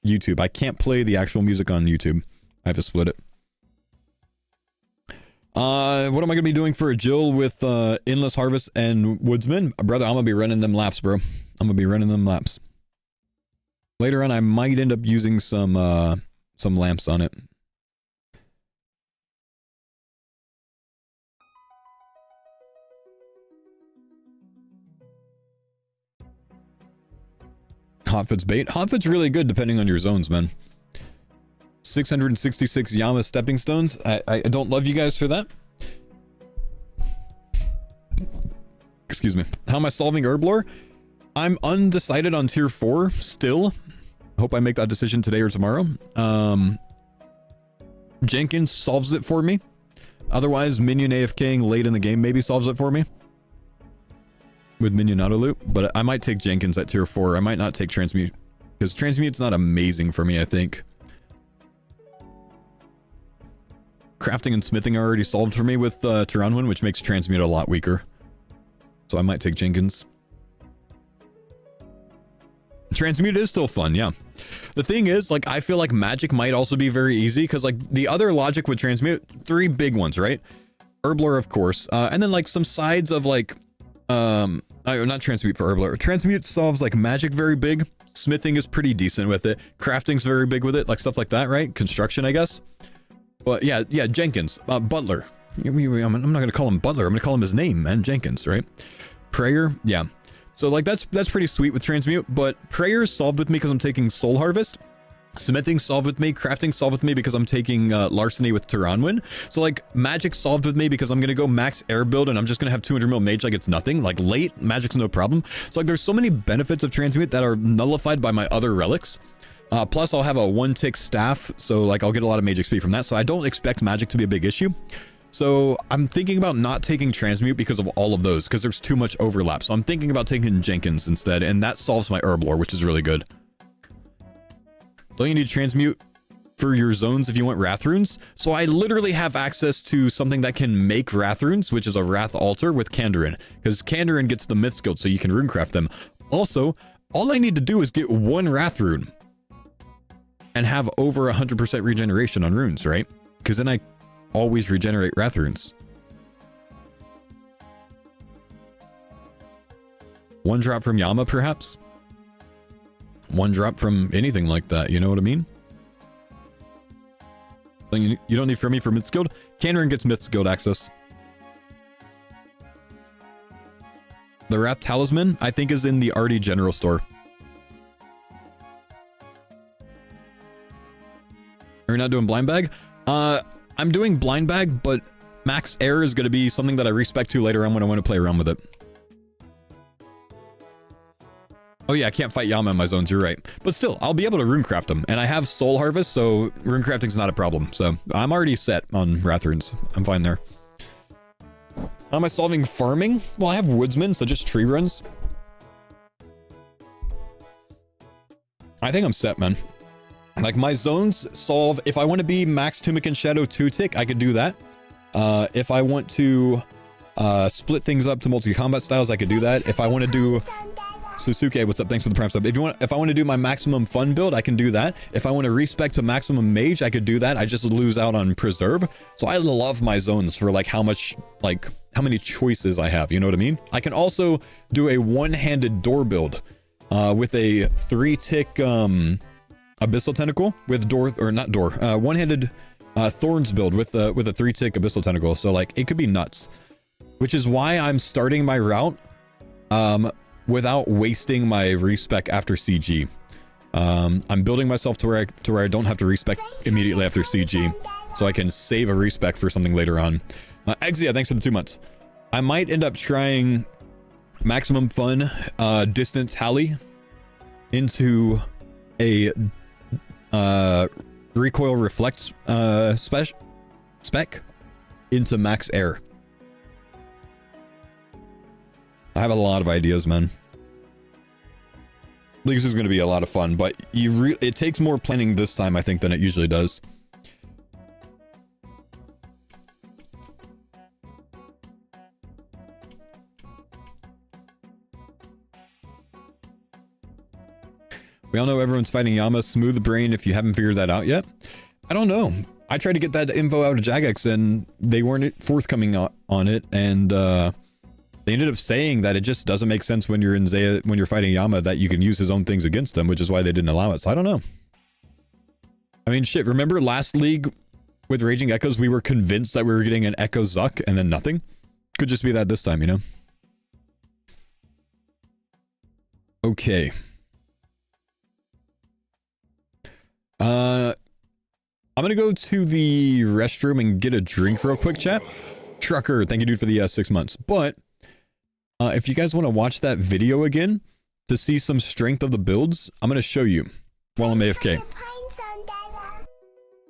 YouTube. I can't play the actual music on YouTube. I have to split it. What am I gonna be doing for a Jill with Endless Harvest and Woodsman? Brother, I'm gonna be running them laps, bro. I'm gonna be running them laps. Later on, I might end up using some lamps on it. Hotfoot's bait. Hotfoot's really good depending on your zones, man. 666 Yama stepping stones. I don't love you guys for that. Excuse me. How am I solving herb lore? I'm undecided on tier 4 still. Hope I make that decision today or tomorrow. Jenkins solves it for me. Otherwise, Minion AFKing late in the game maybe solves it for me. With Minion auto loop. But I might take Jenkins at tier 4. I might not take Transmute. Because Transmute's not amazing for me, I think. Crafting and smithing are already solved for me with Tyranwin, which makes Transmute a lot weaker. So I might take Jenkins. Transmute is still fun, yeah. The thing is, like, I feel like magic might also be very easy, because, like, the other logic with transmute, 3 big ones, right? Herbler, of course, and then, like, some sides of, like, not transmute for herbler. Transmute solves, like, magic very big. Smithing is pretty decent with it. Crafting's very big with it, like, stuff like that, right? Construction, I guess. But, yeah, Jenkins, Butler. I'm not gonna call him Butler, I'm gonna call him his name, man, Jenkins, right? Prayer, yeah. So, like, that's pretty sweet with transmute, but prayer is solved with me because I'm taking soul harvest. Smithing solved with me, crafting solved with me because I'm taking larceny with Tyranwin. So, like, magic solved with me because I'm gonna go max air build and I'm just gonna have 200 mil mage like it's nothing. Like, late, magic's no problem. So, like, there's so many benefits of transmute that are nullified by my other relics. Plus, I'll have a 1-tick staff, so, like, I'll get a lot of mage XP from that. So, I don't expect magic to be a big issue. So, I'm thinking about not taking transmute because of all of those, because there's too much overlap. So, I'm thinking about taking Jenkins instead, and that solves my herb lore, which is really good. Don't you need transmute for your zones if you want wrath runes? So I literally have access to something that can make wrath runes, which is a wrath altar with Kandarin, because Kandarin gets the myth skilled so you can runecraft them. Also, all I need to do is get 1 wrath rune and have over 100% regeneration on runes, right? Because then I always regenerate wrath runes. 1 drop from Yama, perhaps? 1 drop from anything like that, you know what I mean? You don't need from me for myth skilled. Kandarin gets myth skilled access. The Wrath Talisman, I think, is in the RD General Store. Are you not doing blind bag? I'm doing blind bag, but max air is going to be something that I respec to later on when I want to play around with it. Oh yeah, I can't fight Yama in my zones, you're right. But still, I'll be able to runecraft them. And I have Soul Harvest, so runecrafting's not a problem. So I'm already set on Wrath runes. I'm fine there. How am I solving farming? Well, I have Woodsman, so just tree runs. I think I'm set, man. Like, my zones solve... If I want to be max Tunic and Shadow 2-tick, I could do that. If I want to split things up to multi-combat styles, I could do that. If I want to do... Susuke, what's up? Thanks for the prime sub. If I want to do my maximum fun build, I can do that. If I want to respec to maximum mage, I could do that. I just lose out on preserve. So I love my zones for, like, how many choices I have. You know what I mean? I can also do a one-handed door build with a 3-tick abyssal tentacle with one-handed thorns build with a 3-tick abyssal tentacle. So, like, it could be nuts, which is why I'm starting my route without wasting my respec after CG. I'm building myself to where I don't have to respec immediately after CG, so I can save a respec for something later on. Exia, thanks for the 2 months. I might end up trying maximum fun distance tally into a recoil reflect spec into max air. I have a lot of ideas, man. Leagues is going to be a lot of fun, but it takes more planning this time, I think, than it usually does. We all know everyone's fighting Yama. Smooth brain if you haven't figured that out yet. I don't know. I tried to get that info out of Jagex, and they weren't forthcoming on it, and they ended up saying that it just doesn't make sense when you're in Zaya, when you're fighting Yama, that you can use his own things against him, which is why they didn't allow it. So I don't know. I mean, shit, remember last league with Raging Echoes, we were convinced that we were getting an Echo Zuck and then nothing? Could just be that this time, you know? Okay. I'm gonna go to the restroom and get a drink real quick, chat. Trucker, thank you, dude, for the 6 months. But if you guys want to watch that video again to see some strength of the builds, I'm going to show you while I'm AFK.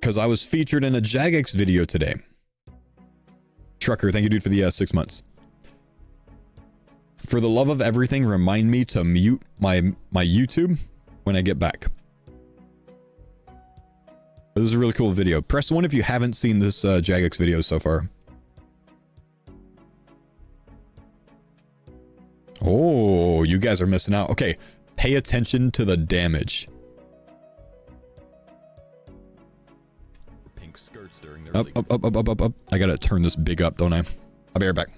Because I was featured in a Jagex video today. Trucker, thank you, dude, for the 6 months. For the love of everything, remind me to mute my YouTube when I get back. This is a really cool video. Press 1 if you haven't seen this Jagex video so far. Oh, you guys are missing out. Okay, Pay attention to the damage. Pink skirts during their up. I gotta turn this big up, don't I? I'll be right back.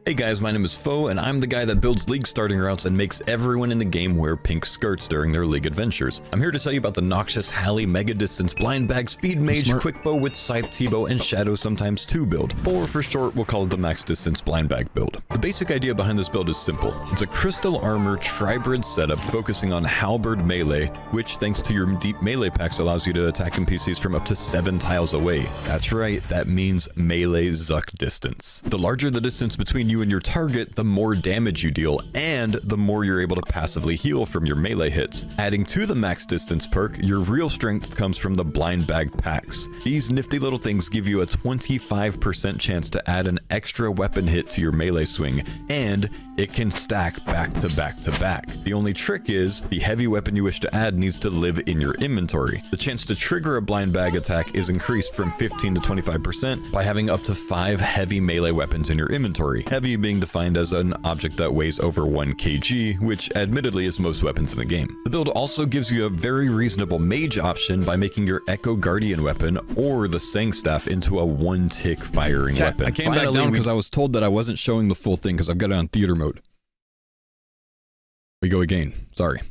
Hey guys, my name is Fo, and I'm the guy that builds league starting routes and makes everyone in the game wear pink skirts during their league adventures. I'm here to tell you about the Noxious Halley Mega Distance Blind Bag Speed Mage Quick Bow with Scythe T-Bow and Shadow Sometimes 2 build, or for short we'll call it the Max Distance Blind Bag build. The basic idea behind this build is simple. It's a crystal armor tribrid setup focusing on halberd melee, which thanks to your deep melee packs allows you to attack NPCs from up to 7 tiles away. That's right, that means melee zuck distance. The larger the distance between you and your target, the more damage you deal, and the more you're able to passively heal from your melee hits. Adding to the max distance perk, your real strength comes from the blind bag packs. These nifty little things give you a 25% chance to add an extra weapon hit to your melee swing, and it can stack back to back to back. The only trick is, the heavy weapon you wish to add needs to live in your inventory. The chance to trigger a blind bag attack is increased from 15 to 25% by having up to 5 heavy melee weapons in your inventory. Heavy being defined as an object that weighs over 1 kg, which admittedly is most weapons in the game. The build also gives you a very reasonable mage option by making your Echo Guardian weapon or the Sang Staff into a 1-tick firing weapon. I came back down because I was told that I wasn't showing the full thing because I've got it on theater mode. We go again. Sorry.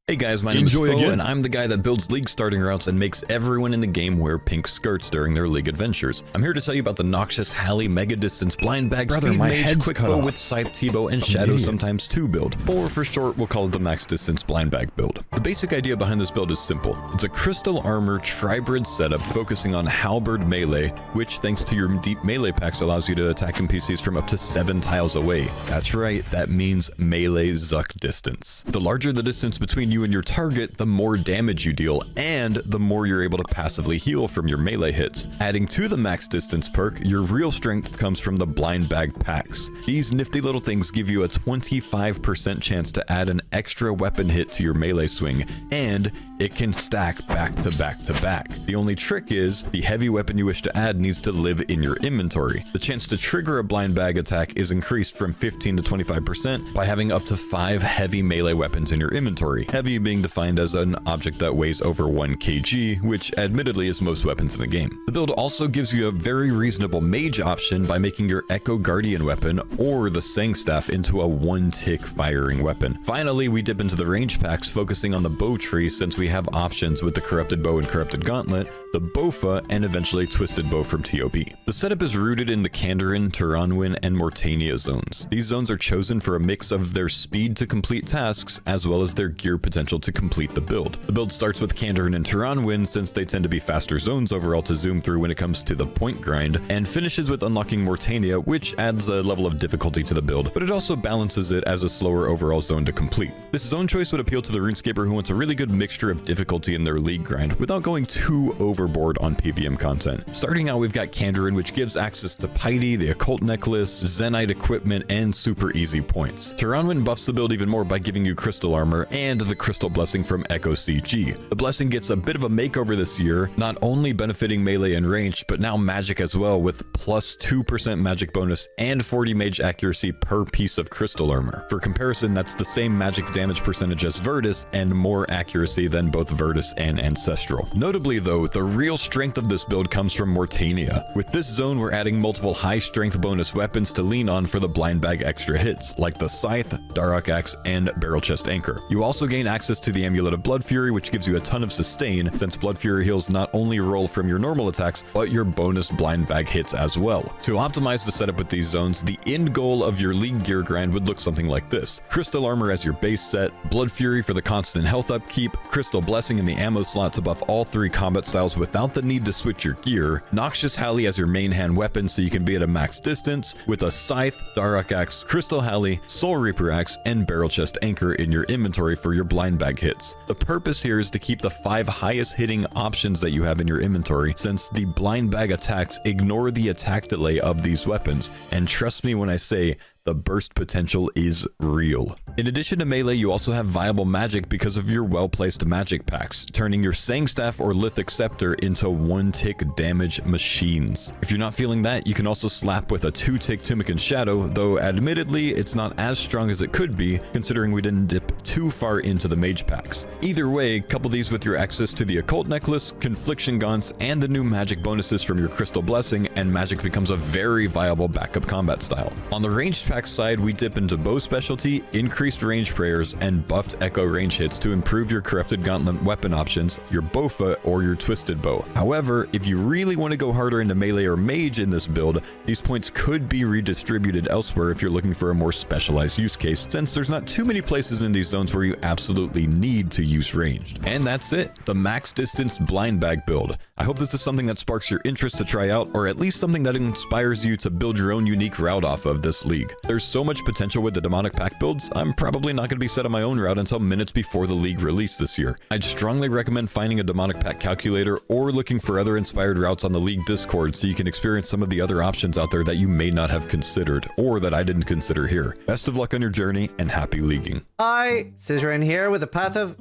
Hey guys, my name is Fo, and I'm the guy that builds league starting routes and makes everyone in the game wear pink skirts during their league adventures. I'm here to tell you about the Noxious Halley Mega Distance Blind Bag Speed Mage Quick Bow with Scythe T-Bow and Shadow Sometimes 2 build, or for short we'll call it the Max Distance Blind Bag build. The basic idea behind this build is simple. It's a crystal armor tribrid setup focusing on halberd melee, which thanks to your deep melee packs allows you to attack NPCs from up to 7 tiles away. That's right, that means melee zuck distance. The larger the distance between you and your target, the more damage you deal, and the more you're able to passively heal from your melee hits. Adding to the max distance perk, your real strength comes from the blind bag packs. These nifty little things give you a 25% chance to add an extra weapon hit to your melee swing, and it can stack back to back to back. The only trick is, the heavy weapon you wish to add needs to live in your inventory. The chance to trigger a blind bag attack is increased from 15 to 25% by having up to 5 heavy melee weapons in your inventory. Heavy being defined as an object that weighs over 1 kg, which admittedly is most weapons in the game. The build also gives you a very reasonable mage option by making your Echo Guardian weapon or the Sang Staff into a 1-tick firing weapon. Finally, we dip into the range packs, focusing on the bow tree since we have options with the Corrupted Bow and Corrupted Gauntlet, the Bofa, and eventually Twisted Bow from TOB. The setup is rooted in the Kandarin, Turanwin, and Mortania zones. These zones are chosen for a mix of their speed to complete tasks as well as their gear potential to complete the build. The build starts with Kandarin and Turanwin since they tend to be faster zones overall to zoom through when it comes to the point grind, and finishes with unlocking Mortania, which adds a level of difficulty to the build, but it also balances it as a slower overall zone to complete. This zone choice would appeal to the RuneScaper who wants a really good mixture of difficulty in their league grind without going too overboard on PVM content. Starting out, we've got Kandarin, which gives access to Piety, the Occult Necklace, Zenite equipment, and super easy points. Turanwin buffs the build even more by giving you Crystal Armor and the Crystal Blessing from Echo CG. The blessing gets a bit of a makeover this year, not only benefiting melee and ranged, but now magic as well, with plus 2% magic bonus and 40 mage accuracy per piece of crystal armor. For comparison, that's the same magic damage percentage as Virtus and more accuracy than both Virtus and Ancestral. Notably though, the real strength of this build comes from Mortania. With this zone, we're adding multiple high strength bonus weapons to lean on for the blind bag extra hits, like the Scythe, Darok Axe, and Barrel Chest Anchor. You also gain access to the Amulet of Blood Fury, which gives you a ton of sustain, since Blood Fury heals not only roll from your normal attacks, but your bonus blind bag hits as well. To optimize the setup with these zones, the end goal of your league gear grind would look something like this. Crystal Armor as your base set, Blood Fury for the constant health upkeep, Crystal Blessing in the ammo slot to buff all 3 combat styles without the need to switch your gear, Noxious Halley as your main hand weapon so you can be at a max distance, with a Scythe, Darok Axe, Crystal Halley, Soul Reaper Axe, and Barrel Chest Anchor in your inventory for your blind bag hits. The purpose here is to keep the 5 highest hitting options that you have in your inventory, since the blind bag attacks ignore the attack delay of these weapons, and trust me when I say, the burst potential is real. In addition to melee, you also have viable magic because of your well-placed magic packs, turning your Sang Staff or Lithic Scepter into 1-tick damage machines. If you're not feeling that, you can also slap with a 2-tick Timican Shadow, though admittedly it's not as strong as it could be, considering we didn't dip too far into the mage packs. Either way, couple these with your access to the Occult Necklace, Confliction Gaunts, and the new magic bonuses from your Crystal Blessing, and magic becomes a very viable backup combat style. On the ranged pack side, we dip into bow specialty, increased range prayers, and buffed echo range hits to improve your Corrupted Gauntlet weapon options, your bowfoot, or your twisted bow. However, if you really want to go harder into melee or mage in this build, these points could be redistributed elsewhere if you're looking for a more specialized use case, since there's not too many places in these zones where you absolutely need to use ranged. And that's it, the max distance blind bag build. I hope this is something that sparks your interest to try out, or at least something that inspires you to build your own unique route off of this league. There's so much potential with the demonic pack builds, I'm probably not going to be set on my own route until minutes before the league release this year. I'd strongly recommend finding a demonic pack calculator or looking for other inspired routes on the league Discord so you can experience some of the other options out there that you may not have considered, or that I didn't consider here. Best of luck on your journey, and happy leaguing. Hi, Zizaran here with a path of...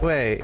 Wait,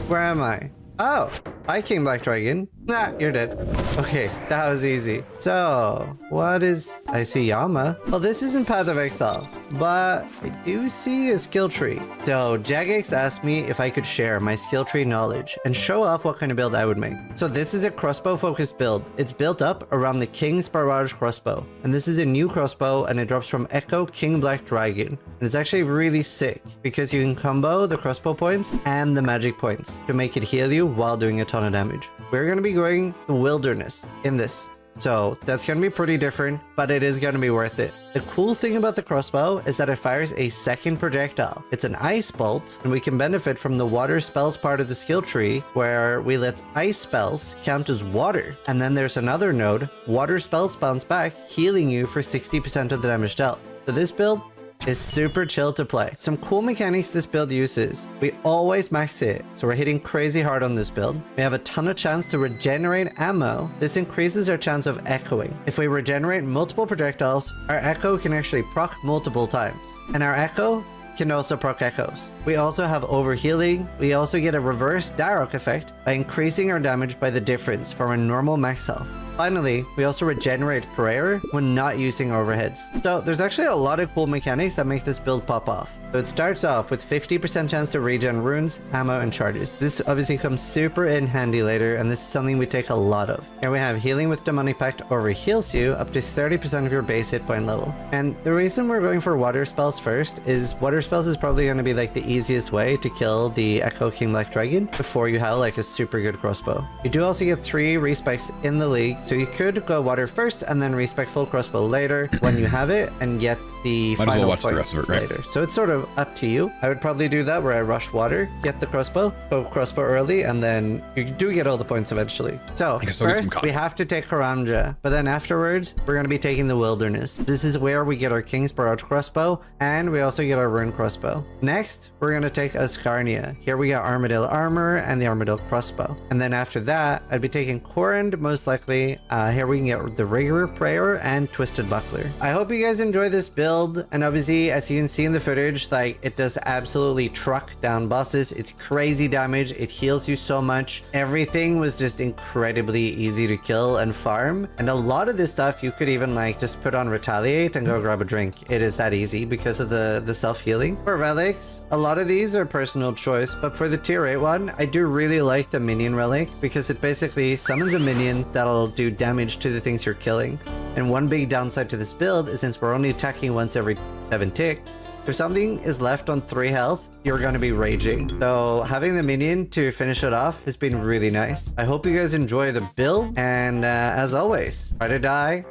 where am I? Oh, hi King Black Dragon. Nah, you're dead. Okay, that was easy. So, what is... I see Yama. Well, this isn't Path of Exile, but I do see a skill tree. So, Jagex asked me if I could share my skill tree knowledge and show off what kind of build I would make. So this is a crossbow focused build. It's built up around the King's Barrage crossbow. And this is a new crossbow and it drops from Echo King Black Dragon. And it's actually really sick because you can combo the crossbow points and the magic points to make it heal you while doing a ton of damage. We're going to be going the wilderness in this. So that's going to be pretty different, but it is going to be worth it. The cool thing about the crossbow is that it fires a second projectile. It's an ice bolt, and we can benefit from the water spells part of the skill tree, where we let ice spells count as water. And then there's another node, water spells bounce back, healing you for 60% of the damage dealt. So this build is super chill to play. Some cool mechanics this build uses. We always max hit, so we're hitting crazy hard on this build. We have a ton of chance to regenerate ammo. This increases our chance of echoing. If we regenerate multiple projectiles, our echo can actually proc multiple times. And our echo can also proc echoes. We also have overhealing. We also get a reverse Darok effect by increasing our damage by the difference from our normal max health. Finally, we also regenerate prayer when not using overheads. So there's actually a lot of cool mechanics that make this build pop off. So it starts off with 50% chance to regen runes, ammo, and charges. This obviously comes super in handy later, and this is something we take a lot of. Here we have healing with Demonic Pact overheals you up to 30% of your base hit point level. And the reason we're going for water spells first is water spells is probably going to be like the easiest way to kill the Echo King Black Dragon before you have like a super good crossbow. You do also get 3 respecs in the league, so you could go water first and then respec full crossbow later when you have it and get the Might as well final watch the rest of it, right? later. So it's sort of up to you. I would probably do that where I rush water, get the crossbow, go crossbow early, and then you do get all the points eventually. So guess I'll get some first coffee. we have to take Karamja, but then afterwards we're going to be taking the wilderness. This is where we get our King's Barrage crossbow, and we also get our rune crossbow. Next, we're going to take Ascarnia. Here we got Armadillo armor and the Armadillo crossbow. And then after that, I'd be taking Korend most likely. Here we can get the Rigor Prayer and Twisted Buckler. I hope you guys enjoy this build, and obviously as you can see in the footage, like it does absolutely truck down bosses. It's crazy damage. It heals you so much. Everything was just incredibly easy to kill and farm, and a lot of this stuff you could even like just put on Retaliate and go grab a drink. It is that easy because of the self-healing. For relics, a lot of these are personal choice, but for the tier 8 one, I do really like the minion relic because it basically summons a minion that'll do damage to the things you're killing. And one big downside to this build is since we're only attacking once every 7 ticks, if something is left on 3 health, you're going to be raging. So having the minion to finish it off has been really nice. I hope you guys enjoy the build, and as always, try to die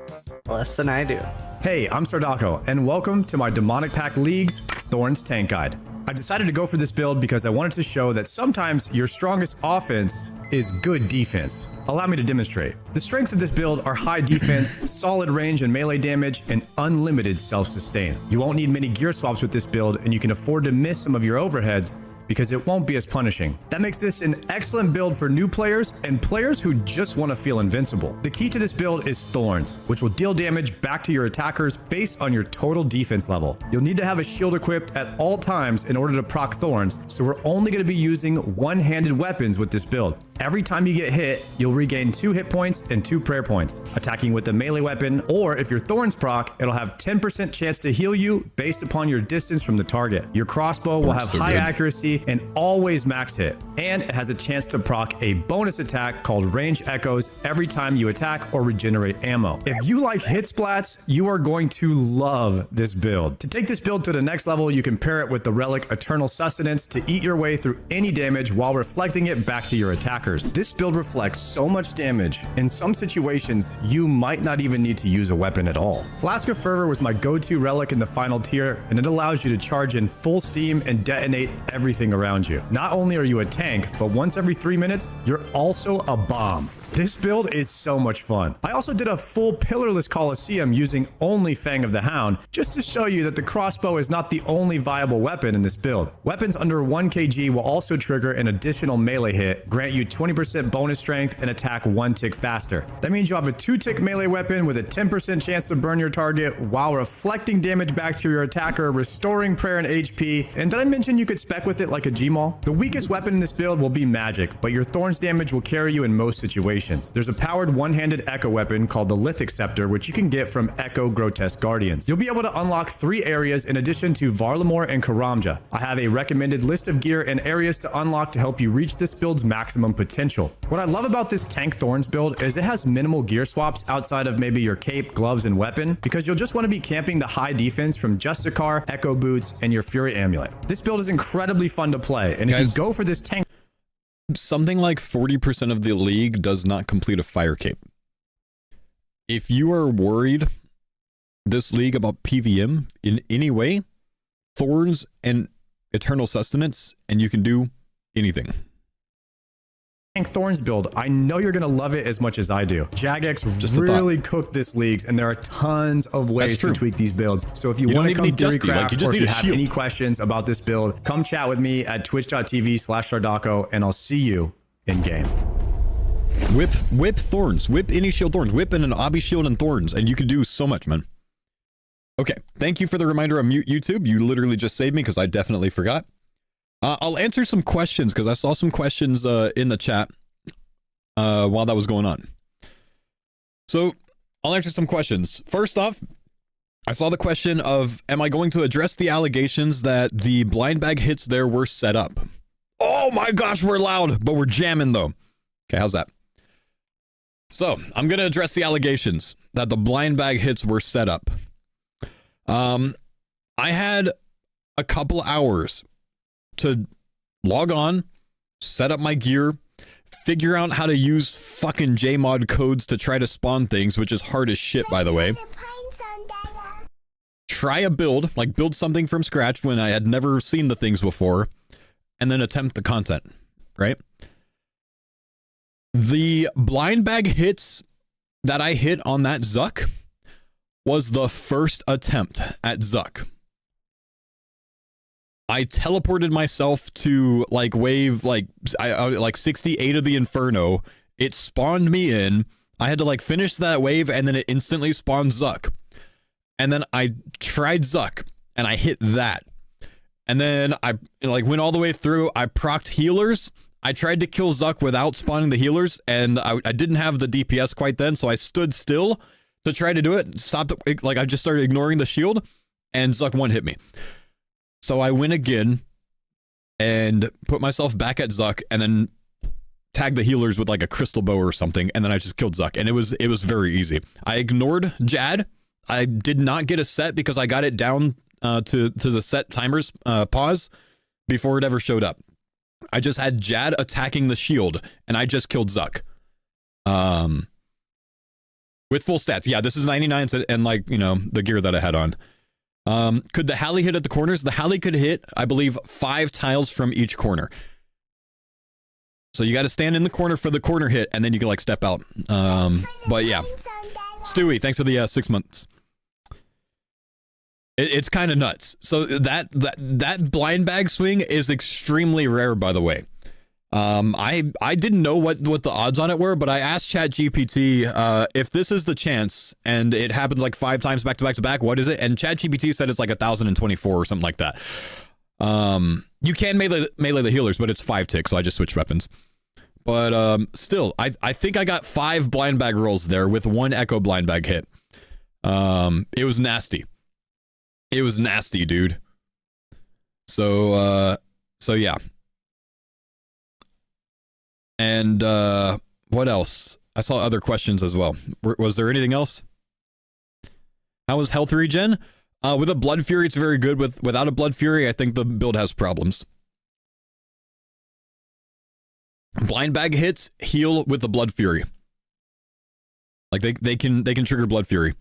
less than I do. Hey, I'm Sardo, and welcome to my Demonic Pack League's Thorns Tank Guide. I decided to go for this build because I wanted to show that sometimes your strongest offense is good defense. Allow me to demonstrate. The strengths of this build are high defense, solid range and melee damage, and unlimited self-sustain. You won't need many gear swaps with this build, and you can afford to miss some of your overheads because it won't be as punishing. That makes this an excellent build for new players and players who just want to feel invincible. The key to this build is thorns, which will deal damage back to your attackers based on your total defense level. You'll need to have a shield equipped at all times in order to proc thorns, so we're only going to be using one-handed weapons with this build. Every time you get hit, you'll regain 2 hit points and 2 prayer points. Attacking with a melee weapon, or if your thorns proc, it'll have 10% chance to heal you based upon your distance from the target. Your crossbow will have high accuracy and always max hit, and it has a chance to proc a bonus attack called range echoes every time you attack or regenerate ammo. If you like hit splats, you are going to love this build. To take this build to the next level, you can pair it with the relic Eternal Sustenance to eat your way through any damage while reflecting it back to your attacker. This build reflects so much damage. In some situations, you might not even need to use a weapon at all. Flask of Fervor was my go-to relic in the final tier, and it allows you to charge in full steam and detonate everything around you. Not only are you a tank, but once every 3 minutes, you're also a bomb. This build is so much fun. I also did a full pillarless Coliseum using only Fang of the Hound, just to show you that the crossbow is not the only viable weapon in this build. Weapons under 1 kg will also trigger an additional melee hit, grant you 20% bonus strength, and attack 1 tick faster. That means you'll have a 2-tick melee weapon with a 10% chance to burn your target while reflecting damage back to your attacker, restoring prayer and HP. And did I mention you could spec with it like a Gmaul? The weakest weapon in this build will be magic, but your thorns damage will carry you in most situations. There's a powered one-handed echo weapon called the Lithic Scepter, which you can get from Echo Grotesque Guardians. You'll be able to unlock 3 areas in addition to Varlamore and Karamja. I have a recommended list of gear and areas to unlock to help you reach this build's maximum potential. What I love about this Tank Thorns build is it has minimal gear swaps outside of maybe your cape, gloves, and weapon, because you'll just want to be camping the high defense from Justicar, Echo Boots, and your Fury Amulet. This build is incredibly fun to play, and if you go for this tank, something like 40% of the league does not complete a fire cape. If you are worried this league about PVM in any way, thorns and eternal sustenance, and you can do anything. Thorns build, I know you're gonna love it as much as I do. Jagex really cooked this leagues, and there are tons of ways to tweak these builds. So if you want to come theorycraft, or if you have any questions about this build, come chat with me at twitch.tv/Sardaco, and I'll see you in game. Whip thorns, whip any shield thorns, whip in an obby shield and thorns, and you can do so much, man. Okay, thank you for the reminder on YouTube. You literally just saved me because I definitely forgot. I'll answer some questions because I saw some questions in the chat while that was going on. So I'll answer some questions. First off, I saw the question of, am I going to address the allegations that the blind bag hits there were set up? Oh my gosh, we're loud, but we're jamming though. Okay, how's that? So I'm going to address the allegations that the blind bag hits were set up. I had a couple hours to log on, set up my gear, figure out how to use fucking JMod codes to try to spawn things, which is hard as shit, by the way. Try a build, like build something from scratch when I had never seen the things before, and then attempt the content, right? The blind bag hits that I hit on that Zuck was the first attempt at Zuck. I teleported myself to like wave like 68 of the Inferno. It spawned me in. I had to like finish that wave and then it instantly spawned Zuck. And then I tried Zuck and I hit that. And then I like went all the way through. I procced healers. I tried to kill Zuck without spawning the healers and I didn't have the DPS quite then, so I stood still to try to do it. Stopped, like I just started ignoring the shield and Zuck one hit me. So I went again and put myself back at Zuck and then tagged the healers with like a crystal bow or something, and then I just killed Zuck, and it was very easy. I ignored Jad. I did not get a set because I got it down to the set timers pause before it ever showed up. I just had Jad attacking the shield and I just killed Zuck. With full stats. Yeah, this is 99 and like, you know, the gear that I had on. Could the Halley hit at the corners? The Halley could hit, I believe, 5 tiles from each corner. So you got to stand in the corner for the corner hit, and then you can like step out. But yeah. Stewie, thanks for the 6 months. It's kind of nuts. So that blind bag swing is extremely rare, by the way. I didn't know what the odds on it were, but I asked ChatGPT if this is the chance and it happens like 5 times back to back to back, what is it? And ChatGPT said it's like 1,024 or something like that. You can melee the healers, but it's 5 ticks, so I just switched weapons. But still, I think I got 5 blind bag rolls there with 1 echo blind bag hit. It was nasty. It was nasty, dude. So yeah. And what else? I saw other questions as well. Was there anything else? How was health regen? With a Blood Fury, it's very good. Without a Blood Fury, I think the build has problems. Blind bag hits heal with the Blood Fury. Like they can trigger Blood Fury.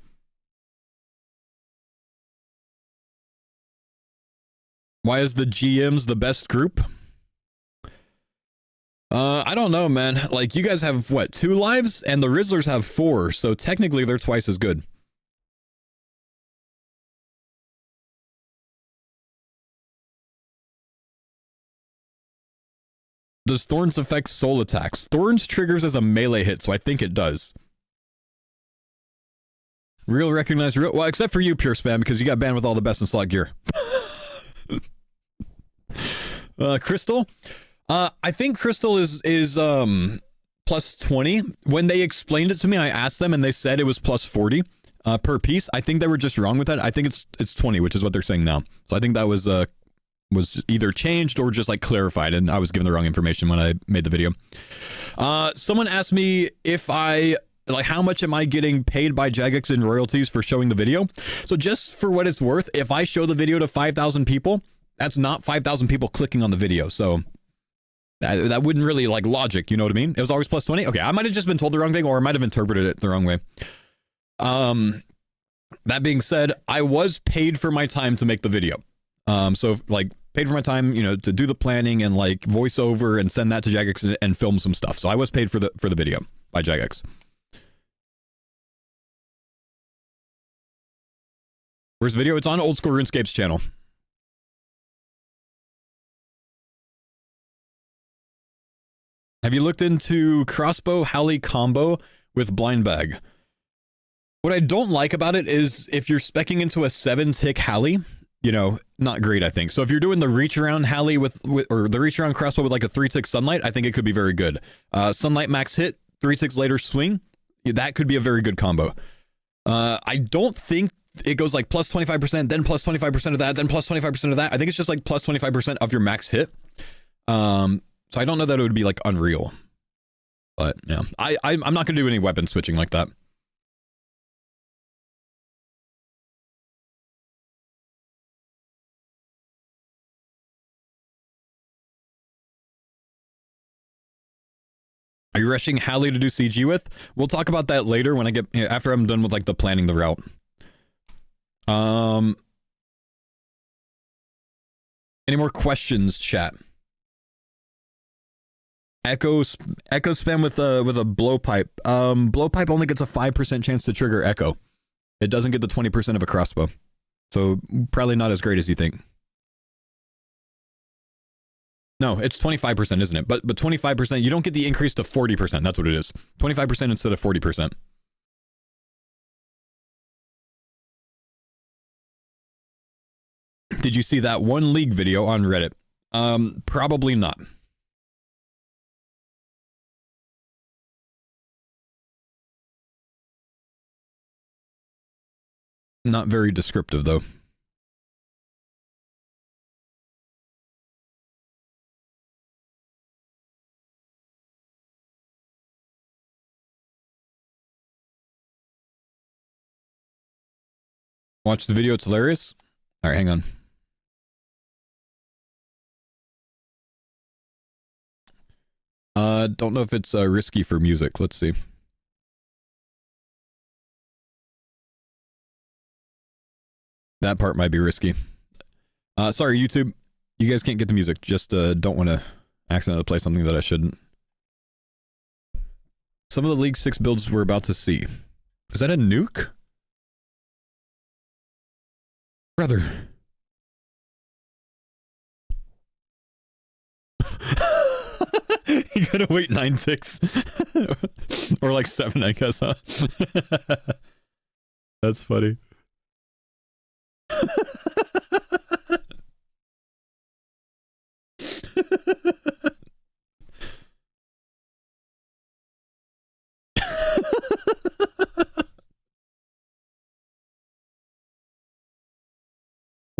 Why is the GMs the best group? I don't know, man. Like, you guys have, what, 2 lives? And the Rizzlers have 4, so technically they're twice as good. Does Thorns affect soul attacks? Thorns triggers as a melee hit, so I think it does. Real recognize real... Well, except for you, Pure Spam, because you got banned with all the best in slot gear. Crystal? I think Crystal is plus 20. When they explained it to me, I asked them and they said it was plus 40 per piece. I think they were just wrong with that. I think it's 20, which is what they're saying now. So I think that was either changed or just like clarified, and I was given the wrong information when I made the video. Someone asked me if how much am I getting paid by Jagex in royalties for showing the video? So just for what it's worth, if I show the video to 5,000 people, that's not 5,000 people clicking on the video. So that wouldn't really like logic, you know what I mean? It was always plus 20. Okay, I might have just been told the wrong thing, or I might have interpreted it the wrong way. That being said, I was paid for my time to make the video. So like paid for my time, you know, to do the planning and like voiceover and send that to Jagex and film some stuff. So I was paid for the video by Jagex. Where's the video? It's on Old School RuneScape's channel. Have you looked into crossbow Halley combo with blind bag? What I don't like about it is if you're specking into a 7-tick Halley, you know, not great, I think. So if you're doing the reach around Halley or the reach around crossbow with like a 3-tick sunlight, I think it could be very good. Sunlight max hit, 3 ticks later swing, that could be a very good combo. I don't think it goes like plus 25%, then plus 25% of that, then plus 25% of that. I think it's just like plus 25% of your max hit. So I don't know that it would be like unreal, but yeah, I'm not gonna do any weapon switching like that. Are you rushing Halley to do CG with? We'll talk about that later when I get after I'm done with like the planning the route. Any more questions, chat? Echo spam with a blowpipe. Blowpipe only gets a 5% chance to trigger echo. It doesn't get the 20% of a crossbow. So probably not as great as you think. No, it's 25%, isn't it? But 25%, you don't get the increase to 40%. That's what it is. 25% instead of 40%. Did you see that one league video on Reddit? Probably not. Not very descriptive, though. Watch the video, it's hilarious. All right, hang on. Don't know if it's risky for music. Let's see. That part might be risky. Sorry, YouTube. You guys can't get the music. Just don't want to accidentally play something that I shouldn't. Some of the League 6 builds we're about to see. Is that a nuke? Brother. You gotta wait 9 ticks. Or like 7, I guess, huh? That's funny.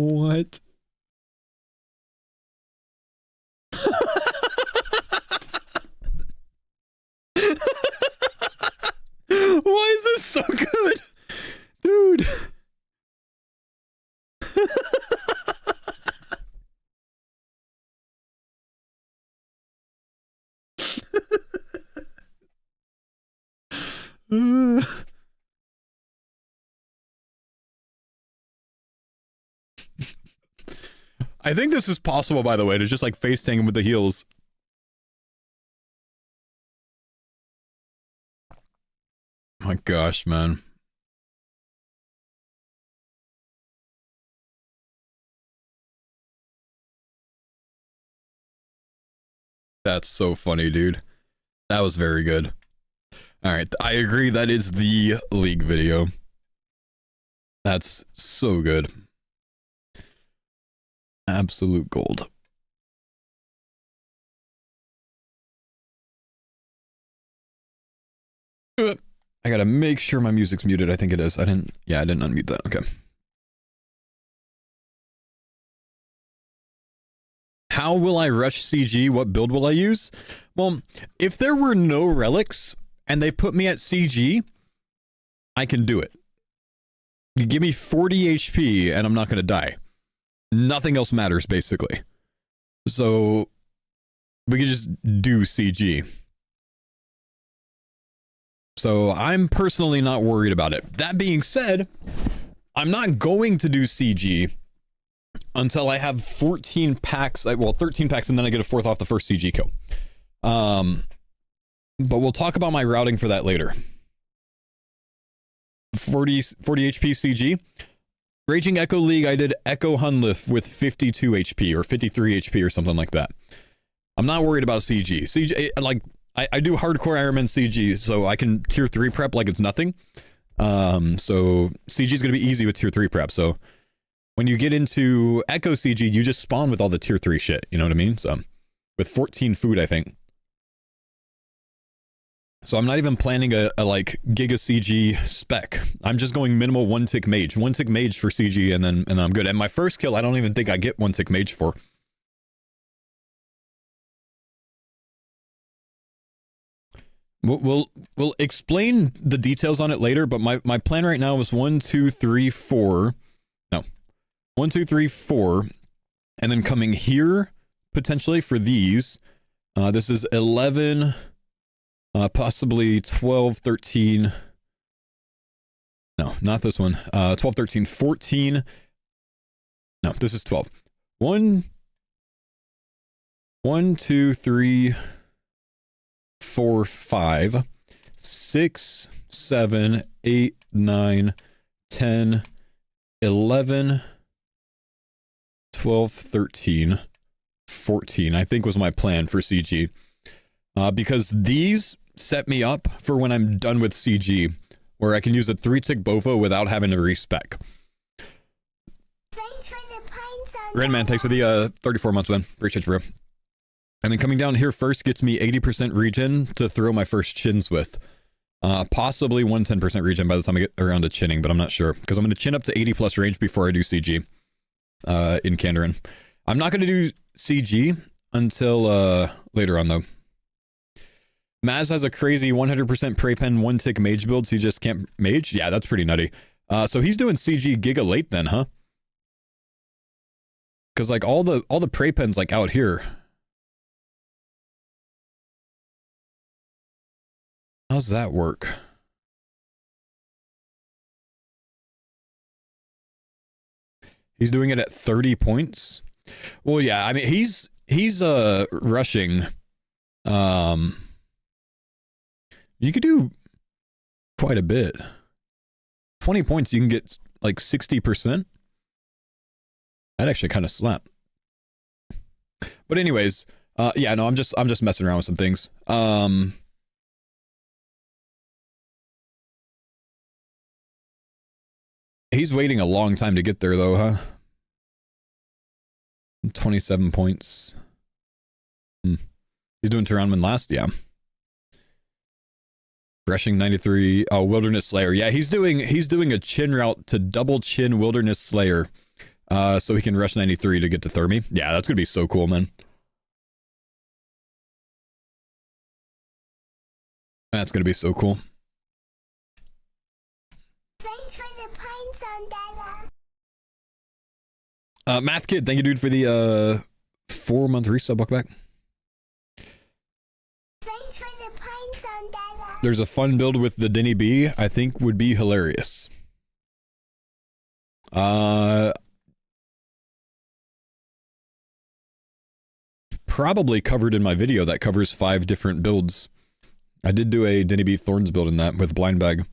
What? Why is this so good? Dude. I think this is possible, by the way, to just like face tank him with the heels. My gosh, man. That's so funny, dude. That was very good. All right, I agree. That is the league video. That's so good. Absolute gold. I gotta make sure my music's muted. I think it is. I didn't unmute that. Okay. How will I rush CG? What build will I use? Well, if there were no relics and they put me at CG, I can do it. You give me 40 HP and I'm not gonna die. Nothing else matters, basically. So we can just do CG. So I'm personally not worried about it. That being said, I'm not going to do CG until I have 14 packs. Well, 13 packs, and then I get a 4th off the first CG kill. But we'll talk about my routing for that later. 40 HP CG. Raging Echo League, I did Echo Hunlif with 52 HP or 53 HP or something like that. I'm not worried about CG. CG, like, I do hardcore Ironman CG, so I can tier 3 prep like it's nothing. So CG is going to be easy with tier 3 prep. So when you get into Echo CG, you just spawn with all the tier 3 shit. You know what I mean? So with 14 food, I think. So I'm not even planning a like Giga CG spec. I'm just going minimal 1 tick mage. 1 tick mage for CG, and then I'm good. And my first kill, I don't even think I get 1 tick mage for. We'll explain the details on it later, but my plan right now is 1, 2, 3, 4. No. 1, 2, 3, 4. And then coming here, potentially, for these. This is 11, possibly 12, 13. No, not this one. 12, 13, 14. No, this is 12. 1, 2, 3, 4, 5, 6, 7, 8, 9, 10, 11, 12, 13, 14, I think was my plan for CG. Because these set me up for when I'm done with CG, where I can use a 3-tick Bofo without having to respec. Thanks for the pines on Grandman, thanks for the 34 months, man. Appreciate you, bro. And then coming down here first gets me 80% regen to throw my first chins with. Possibly 110% regen by the time I get around to chinning, but I'm not sure. Because I'm going to chin up to 80 plus range before I do CG in Kandarin. I'm not going to do CG until later on, though. Maz has a crazy 100% Prey Pen 1-tick mage build, so you just can't mage? Yeah, that's pretty nutty. So he's doing CG giga late then, huh? Because like all the Prey Pens like out here. How's that work? He's doing it at 30 points. Well, yeah, I mean he's rushing. You could do quite a bit. 20 points, you can get like 60%. That actually kind of slapped. But anyways, yeah, no, I'm just messing around with some things. He's waiting a long time to get there though, huh? 27 points. He's doing Tyranman last, yeah. Rushing 93. Oh, Wilderness Slayer. Yeah, he's doing a chin route to double chin Wilderness Slayer. So he can rush 93 to get to Thermi. Yeah, that's gonna be so cool, man. That's gonna be so cool. Thanks for the points on Dada. Math Kid, thank you, dude, for the 4-month resub. Welcome back. Thanks for the points on Dada. There's a fun build with the Denny B. I think would be hilarious. Probably covered in my video that covers 5 different builds. I did do a Denny B Thorns build in that with blind bag.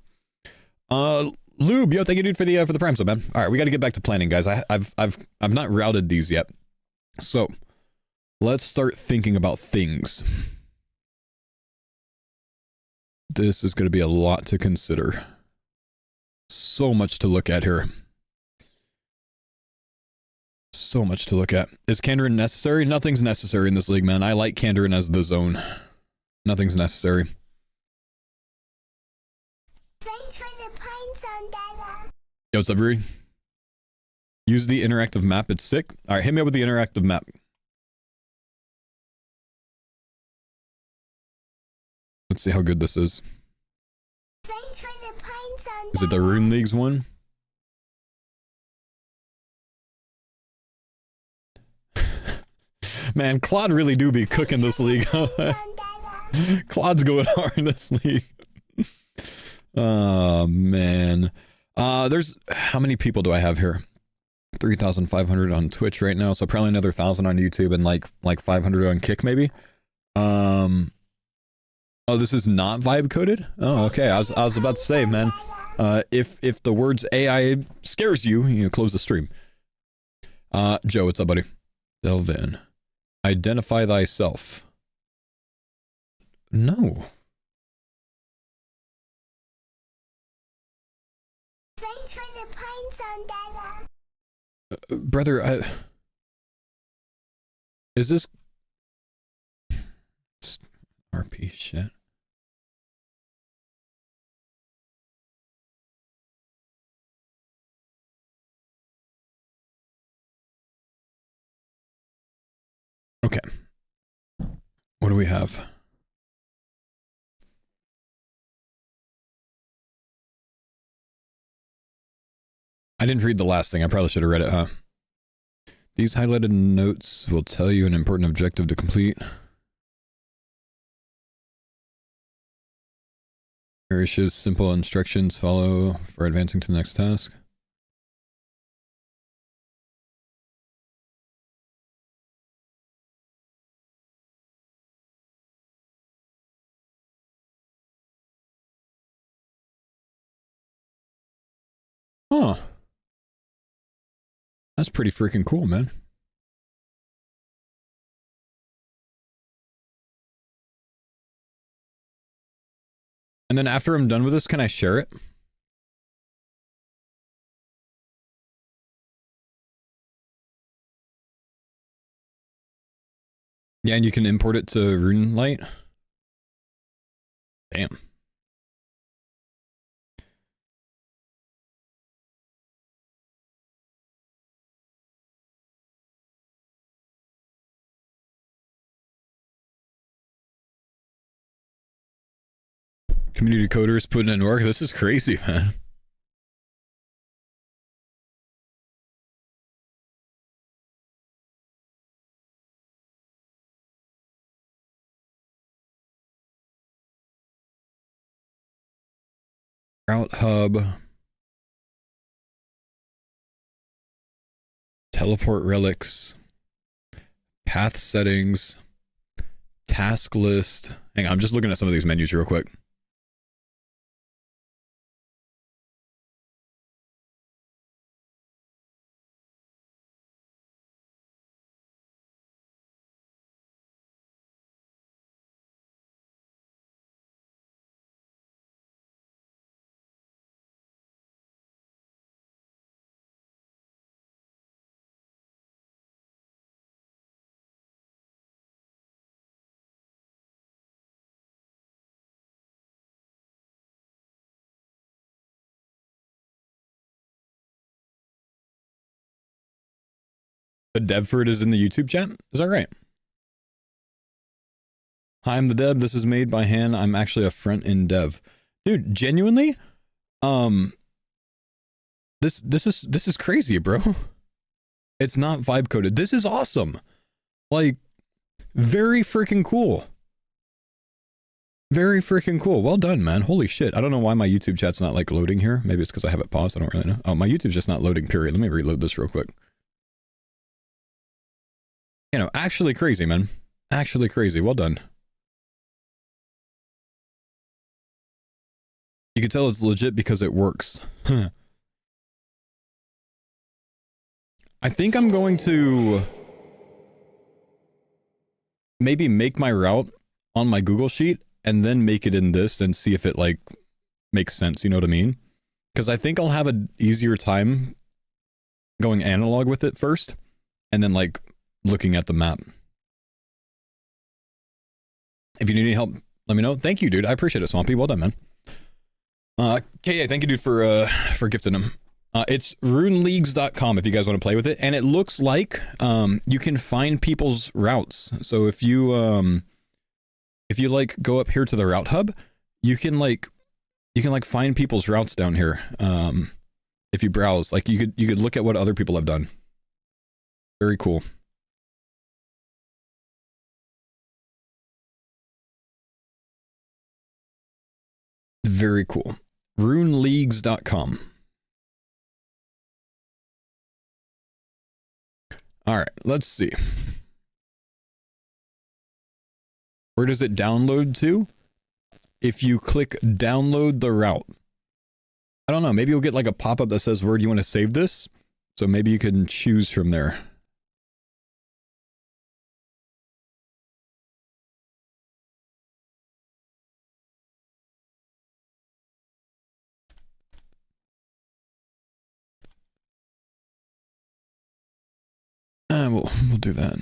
Lube, yo, thank you, dude, for the prime sub, man. All right, we got to get back to planning, guys. I've not routed these yet, so let's start thinking about things. This is going to be a lot to consider. So much to look at here. So much to look at. Is Kandarin necessary? Nothing's necessary in this league, man. I like Kandarin as the zone. Nothing's necessary. Thanks for the points on Dada. Yo, what's up, Rui? Use the interactive map. It's sick. All right, hit me up with the interactive map. Let's see how good this is. Thanks for the points on Is it the Rune Leagues one? Man, Claude really do be cooking this league. Claude's going hard in this league. Oh, man. There's... How many people do I have here? 3,500 on Twitch right now, so probably another 1,000 on YouTube and like 500 on Kick, maybe. Oh, this is not vibe coded? Oh, okay. I was about to say, man. If the words AI scares you, you know, close the stream. Joe, what's up, buddy? Delve in. Identify thyself. No. Thanks for the points on Dada. Brother, is this RP shit? Okay. What do we have? I didn't read the last thing. I probably should have read it, huh? These highlighted notes will tell you an important objective to complete. Nourishes simple instructions follow for advancing to the next task. Huh. That's pretty freaking cool, man. And then after I'm done with this, can I share it? Yeah, and you can import it to RuneLite. Damn. Community coders putting in work. This is crazy, man. Route hub. Teleport relics. Path settings. Task list. Hang on, I'm just looking at some of these menus real quick. The dev for it is in the YouTube chat? Is that right? Hi, I'm the dev. This is made by hand. I'm actually a front-end dev. Dude, genuinely? This is crazy, bro. It's not vibe coded. This is awesome. Like, very freaking cool. Very freaking cool. Well done, man. Holy shit. I don't know why my YouTube chat's not like loading here. Maybe it's because I have it paused. I don't really know. Oh, my YouTube's just not loading, period. Let me reload this real quick. You know, actually crazy, man. Actually crazy. Well done. You can tell it's legit because it works. I think I'm going to maybe make my route on my Google Sheet and then make it in this and see if it like makes sense. You know what I mean? Because I think I'll have an easier time going analog with it first and then like looking at the map. If you need any help, let me know. Thank you, dude. I appreciate it, Swampy. Well done, man. KA, thank you, dude, for gifting them. It's runeleagues.com if you guys want to play with it, and it looks like you can find people's routes. So if you like go up here to the route hub, you can like find people's routes down here. If you browse, like you could look at what other people have done. Very cool. Very cool. runeleagues.com. All right, let's see. Where does it download to? If you click download the route. I don't know, maybe you'll get like a pop-up that says, where do you want to save this? So maybe you can choose from there. We'll do that.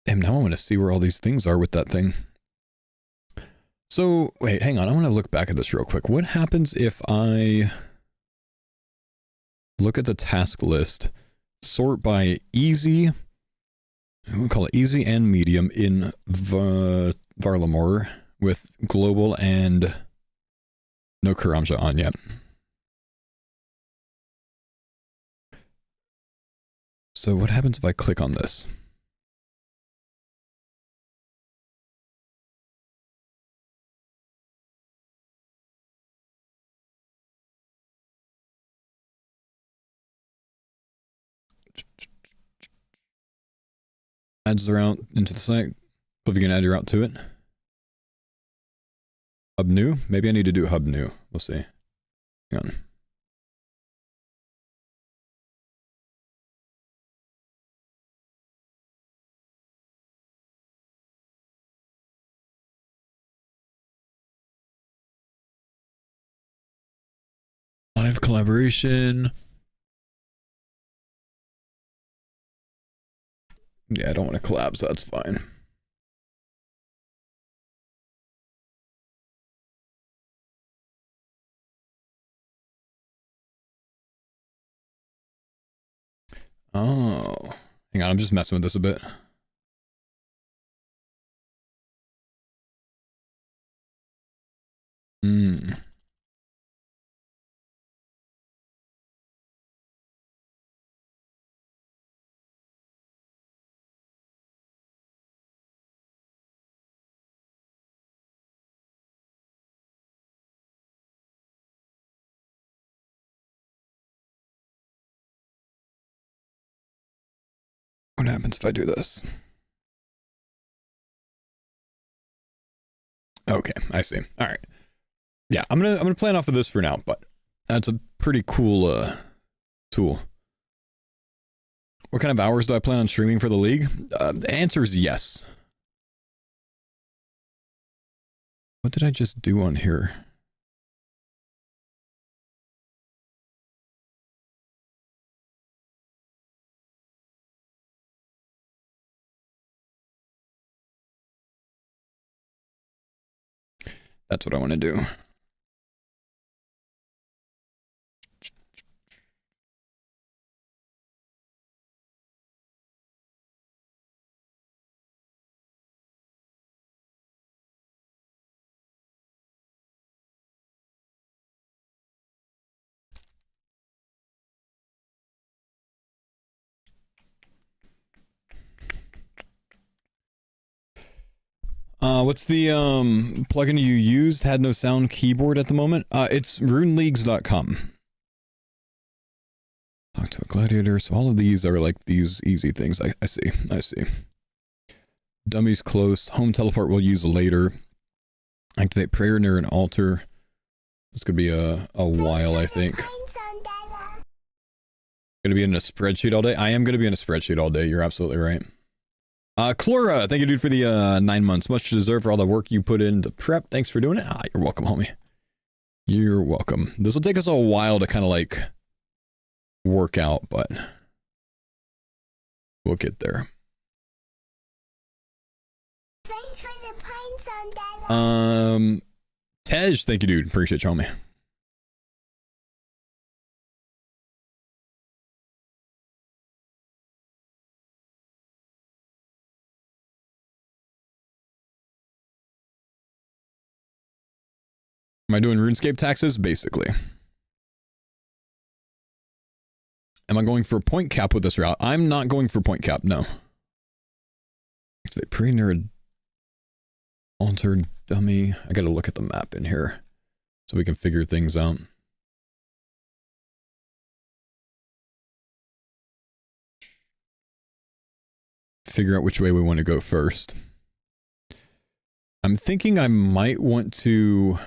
Damn, now I want to see where all these things are with that thing. So, wait, hang on. I want to look back at this real quick. What happens if I look at the task list, sort by easy, we'll call it easy and medium in Varlamore with global and no Karamja on yet. So what happens if I click on this? Adds the route into the site. If you can add your route to it. Hub new? Maybe I need to do hub new. We'll see. Hang on. Live collaboration. Yeah, I don't want to collab, so that's fine. Oh, hang on, I'm just messing with this a bit. What happens if I do this? Okay, I see. All right. Yeah, I'm gonna plan off of this for now, but that's a pretty cool tool. What kind of hours do I plan on streaming for the league? The answer is yes. What did I just do on here? That's what I want to do. What's the plugin you used? Had no sound keyboard at the moment. It's runeleagues.com. Talk to a gladiator. So all of these are like these easy things. I see. Dummies close. Home teleport we'll use later. Activate prayer near an altar. This could be a while, I think. Gonna be in a spreadsheet all day? I am gonna be in a spreadsheet all day. You're absolutely right. Clora, thank you, dude, for the 9 months. Much deserved for all the work you put into prep. Thanks for doing it. You're welcome, homie. You're welcome. This will take us a while to kind of like work out, but we'll get there. Thanks for the pines on that. Tej, thank you, dude. Appreciate you, homie. Am I doing RuneScape taxes? Basically. Am I going for point cap with this route? I'm not going for point cap, no. Activate pre-nerd altar dummy. I gotta look at the map in here so we can figure things out. Figure out which way we want to go first. I'm thinking I might want to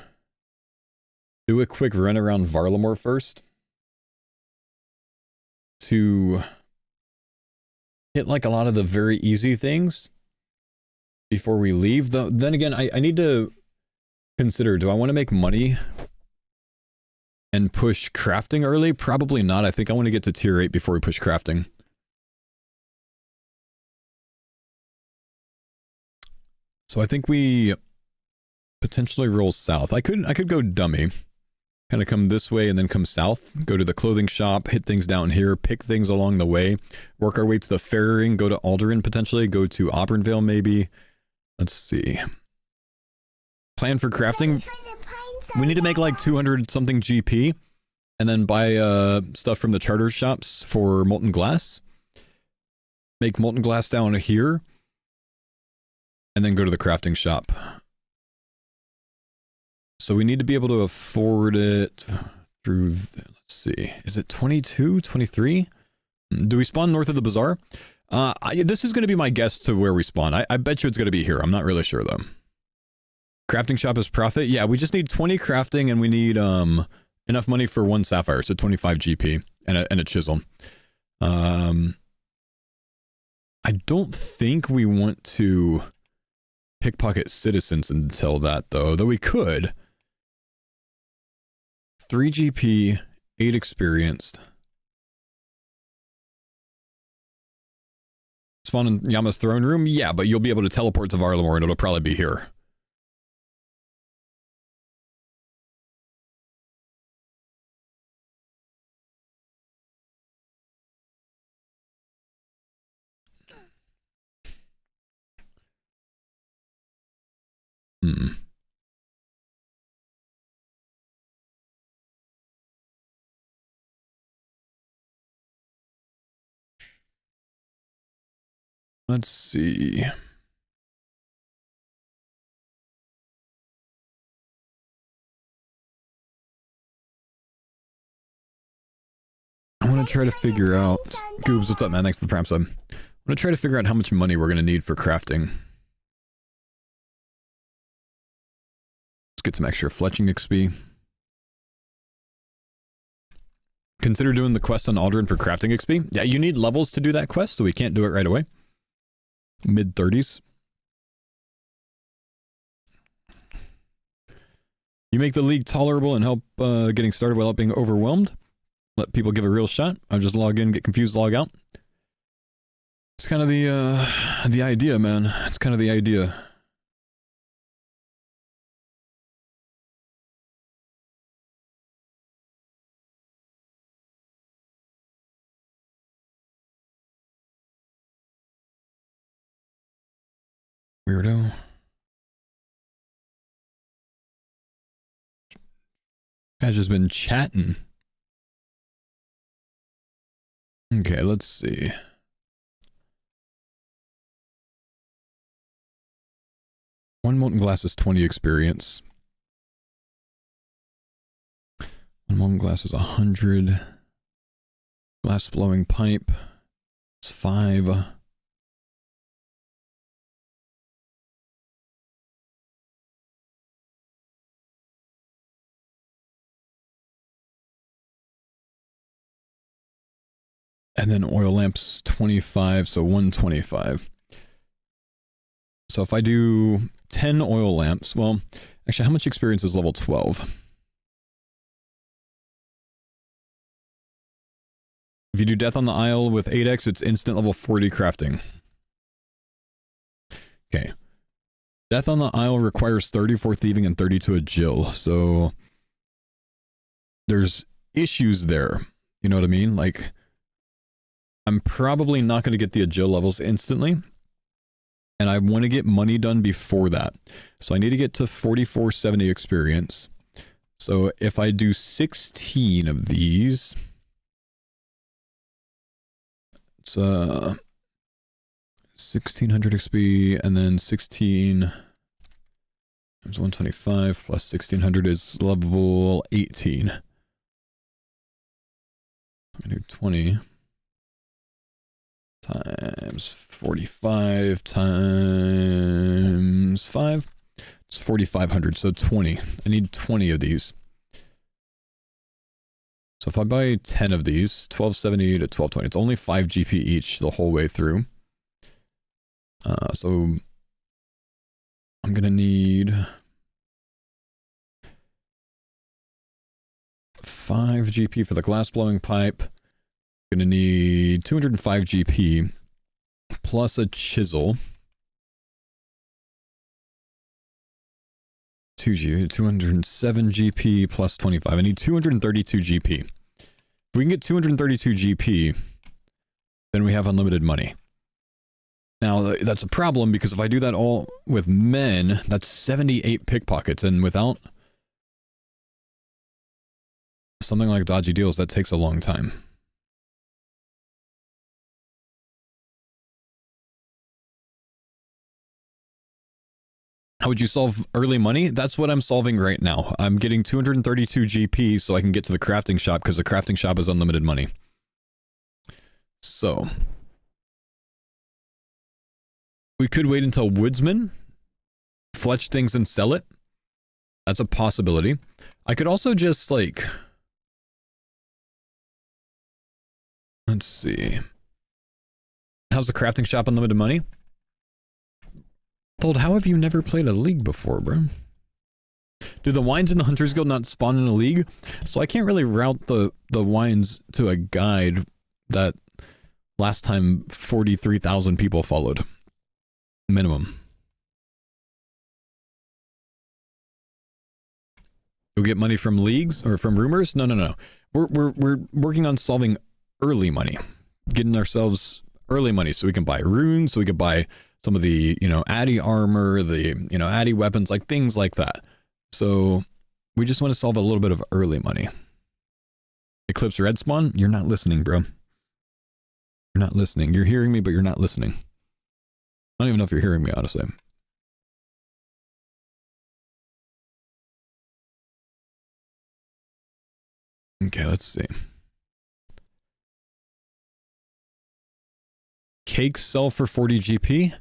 do a quick run around Varlamore first to hit like a lot of the very easy things before we leave. Then again, I need to consider, do I want to make money and push crafting early? Probably not. I think I want to get to tier 8 before we push crafting. So I think we potentially roll south. I could go dummy. Kind of come this way and then come south, go to the clothing shop, hit things down here, pick things along the way, work our way to the ferrying, go to Alderaan potentially, go to Auburnvale maybe. Let's see. Plan for crafting. We need to make like 200 something GP and then buy stuff from the charter shops for molten glass. Make molten glass down here and then go to the crafting shop. So we need to be able to afford it through, let's see, is it 22, 23? Do we spawn north of the bazaar? This is going to be my guess to where we spawn. I bet you it's going to be here. I'm not really sure though. Crafting shop is profit. Yeah, we just need 20 crafting and we need enough money for 1 sapphire. So 25 GP and a chisel. I don't think we want to pickpocket citizens until that though we could. 3 GP, 8 experienced. Spawn in Yama's throne room? Yeah, but you'll be able to teleport to Varlamore and it'll probably be here. Let's see. I want to try to figure out... Goobs, what's up, man? Thanks for the prime sub. I want to try to figure out how much money we're going to need for crafting. Let's get some extra fletching XP. Consider doing the quest on Alderaan for crafting XP. Yeah, you need levels to do that quest, so we can't do it right away. Mid-30s. You make the league tolerable and help getting started without being overwhelmed. Let people give a real shot. I just log in, get confused, log out. It's kind of the idea, man. It's kind of the idea. Weirdo. Guy's just been chatting. Okay, let's see. I 'Cause One molten glass is 20 experience. One molten glass is 100. Glass blowing pipe. It's 5. And then oil lamps 25, so 125. So if I do 10 oil lamps, well, actually, how much experience is level 12? If you do Death on the Isle with 8x, it's instant level 40 crafting. Okay. Death on the Isle requires 34 thieving and 32 agil, so there's issues there. You know what I mean? Like, I'm probably not going to get the agil levels instantly. And I want to get money done before that. So I need to get to 4470 experience. So if I do 16 of these, it's 1600 XP, and then 16 times 125 plus 1600 is level 18. I do 20 times 45 times 5. It's 4,500, so 20. I need 20 of these. So if I buy 10 of these, 1270 to 1220, it's only 5 GP each the whole way through. So I'm gonna need 5 GP for the glass blowing pipe. Gonna need 205 GP plus a chisel. 207 GP plus 25. I need 232 GP. If we can get 232 GP, then we have unlimited money. Now, that's a problem because if I do that all with men, that's 78 pickpockets, and without something like dodgy deals, that takes a long time. How would you solve early money? That's what I'm solving right now. I'm getting 232 GP so I can get to the crafting shop because the crafting shop is unlimited money. So we could wait until Woodsman, fletch things and sell it. That's a possibility. I could also just like, let's see. How's the crafting shop unlimited money? Told, how have you never played a league before, bro? Do the wines in the Hunters Guild not spawn in a league? So I can't really route the wines to a guide that last time 43,000 people followed. Minimum. You'll get money from leagues or from rumors? No. We're working on solving early money. Getting ourselves early money so we can buy runes, so we can buy some of the, Addy armor, the, Addy weapons, like things like that. So we just want to solve a little bit of early money. Eclipse Red Spawn? You're not listening, bro. You're not listening. You're hearing me, but you're not listening. I don't even know if you're hearing me, honestly. Okay, let's see. Cakes sell for 40 GP?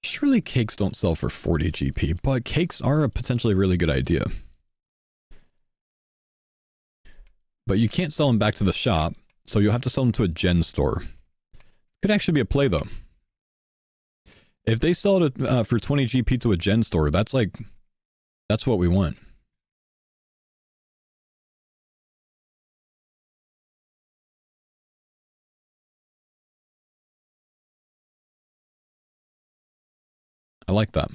Surely cakes don't sell for 40 GP, but cakes are a potentially really good idea. But you can't sell them back to the shop, so you'll have to sell them to a gen store. Could actually be a play, though. If they sell it for 20 GP to a gen store, that's what we want. I like that.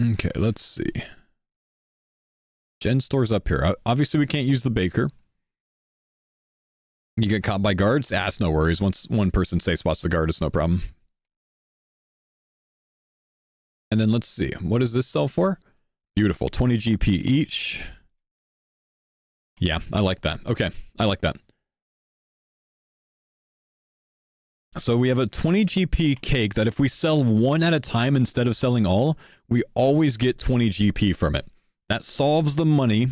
Okay, let's see. Gen store's up here. Obviously, we can't use the baker. You get caught by guards? Ah, it's no worries. Once one person safe spots the guard, it's no problem. And then let's see. What does this sell for? Beautiful. 20 GP each. Yeah, I like that. Okay, I like that. So we have a 20 GP cake that if we sell one at a time instead of selling all, we always get 20 GP from it. That solves the money.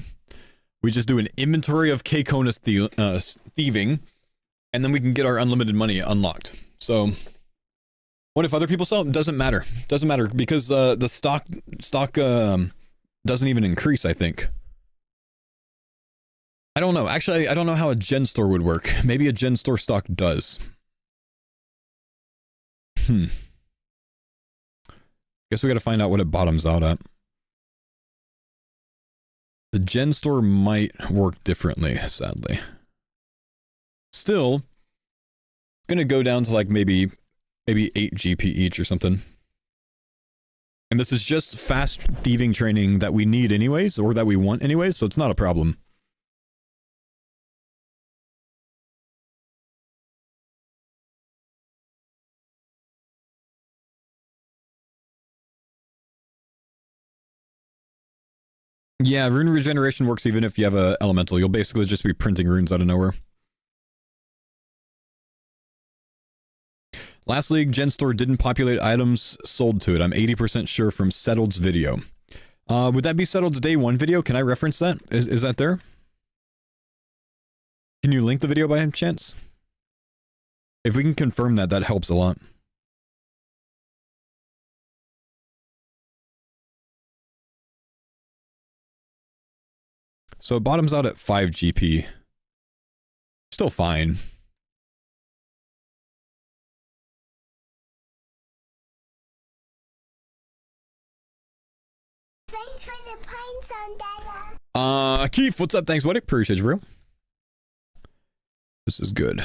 We just do an inventory of K-Conus thieving, and then we can get our unlimited money unlocked. So, what if other people sell? It doesn't matter. Doesn't matter because the stock doesn't even increase, I think. I don't know. Actually, I don't know how a gen store would work. Maybe a gen store stock does. Guess we gotta find out what it bottoms out at. The gen store might work differently, sadly. Still, it's gonna go down to like maybe 8 GP each or something. And this is just fast thieving training that we need anyways, or that we want anyways, so it's not a problem. Yeah, rune regeneration works even if you have a elemental. You'll basically just be printing runes out of nowhere. Last league, Gen Store didn't populate items sold to it. I'm 80% sure from Settled's video. Would that be Settled's day 1 video? Can I reference that? Is that there? Can you link the video by any chance? If we can confirm that, that helps a lot. So it bottoms out at 5 GP. Still fine. Thanks for the pines on Dada. Keith, what's up? Thanks, buddy. Appreciate you, bro. This is good.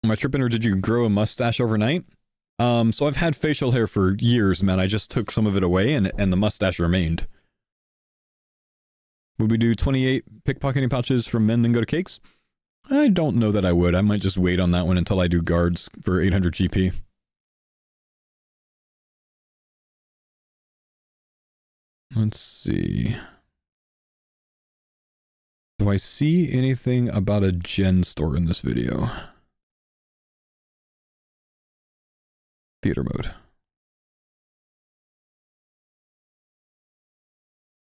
Am I tripping or did you grow a mustache overnight? So I've had facial hair for years, man. I just took some of it away and the mustache remained. Would we do 28 pickpocketing pouches from men then go to cakes? I don't know that I would. I might just wait on that one until I do guards for 800 GP. Let's see. Do I see anything about a gen store in this video? Theater mode.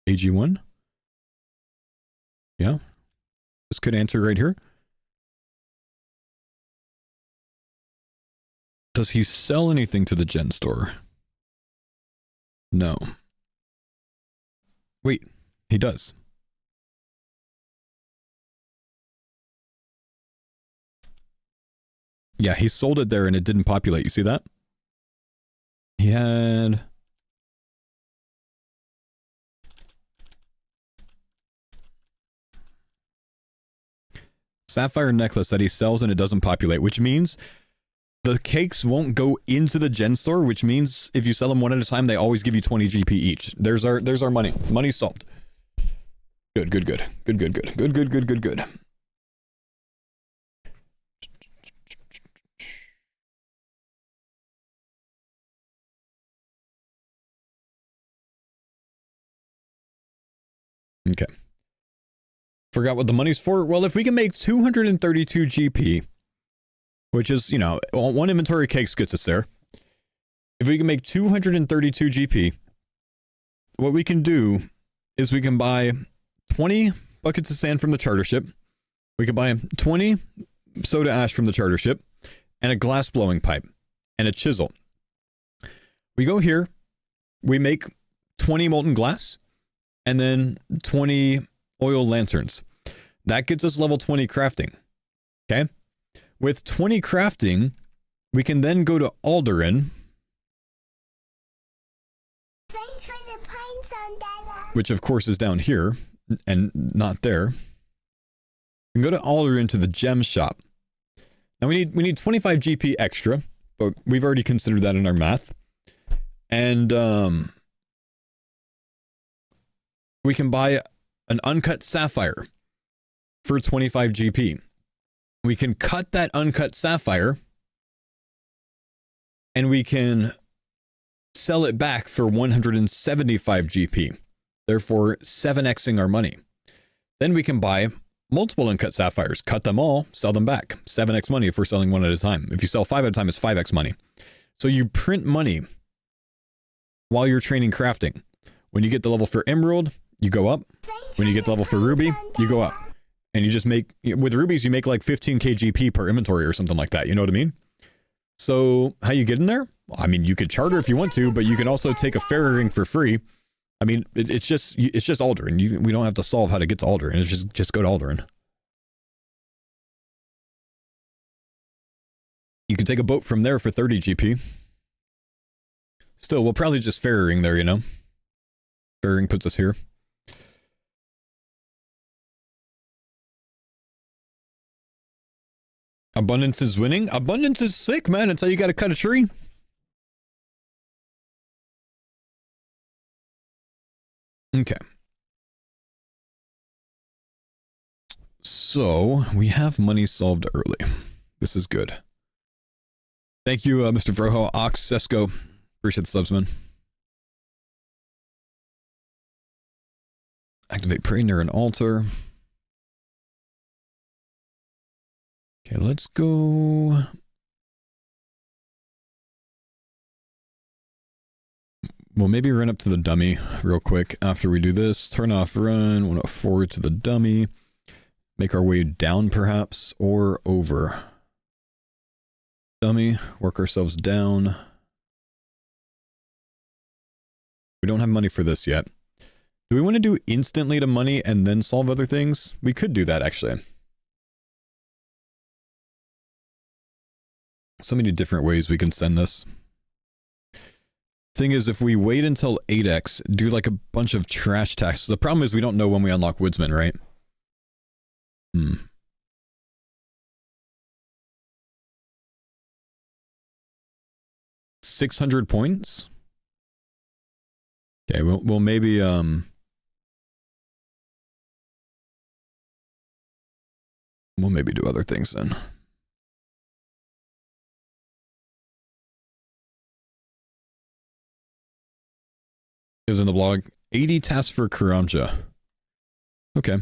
AG1? Yeah. This could answer right here. Does he sell anything to the gen store? No. Wait, he does. Yeah, he sold it there and it didn't populate. You see that? He had... sapphire necklace that he sells and it doesn't populate, which means the cakes won't go into the gen store, which means if you sell them one at a time, they always give you 20 GP each. There's our money. Money's solved. Good, good, good. Good, good, good. Good, good, good, good, good. Okay. Forgot what the money's for. Well, if we can make 232 GP, which is, you know, one inventory of cakes gets us there. If we can make 232 GP, what we can do is we can buy 20 buckets of sand from the charter ship. We can buy 20 soda ash from the charter ship and a glass blowing pipe and a chisel. We go here, we make 20 molten glass and then 20 oil lanterns. That gets us level 20 crafting. Okay? With 20 crafting, we can then go to Alderan, Thanks for the pines on Dada. which of course is down here and not there. We can go to Alderan to the gem shop. Now we need 25 GP extra, but we've already considered that in our math. And we can buy an uncut sapphire for 25 GP. We can cut that uncut sapphire and we can sell it back for 175 GP, therefore 7xing our money. Then we can buy multiple uncut sapphires, cut them all, sell them back. 7x money if we're selling one at a time. If you sell 5 at a time, it's 5x money. So you print money while you're training crafting. When you get the level for emerald, you go up. When you get the level for ruby, you go up. And you just make, with rubies, you make like 15k GP per inventory or something like that. You know what I mean? So how you get in there? I mean, you could charter if you want to, but you can also take a fairy ring for free. I mean, it's just Alduran. We don't have to solve how to get to Alduran. It's just go to Alduran. You can take a boat from there for 30 GP. Still, we'll probably just fairy ring there, you know? Fairy ring puts us here. Abundance is winning. Abundance is sick, man. It's how you gotta cut a tree. Okay. So, we have money solved early. This is good. Thank you, Mr. Vroho, Ox, Sesko. Appreciate the subs, man. Activate prey near an altar. Okay, let's go. Well, maybe run up to the dummy real quick after we do this. Turn off run, 104 to the dummy. Make our way down perhaps, or over. Dummy, work ourselves down. We don't have money for this yet. Do we want to do instantly to money and then solve other things? We could do that actually. So many different ways we can send this. Thing is, if we wait until 8x, do like a bunch of trash tasks. The problem is we don't know when we unlock Woodsman, right? 600 points? Okay, we'll maybe we'll maybe do other things then. It was in the blog. 80 tasks for Karamja. Okay. Am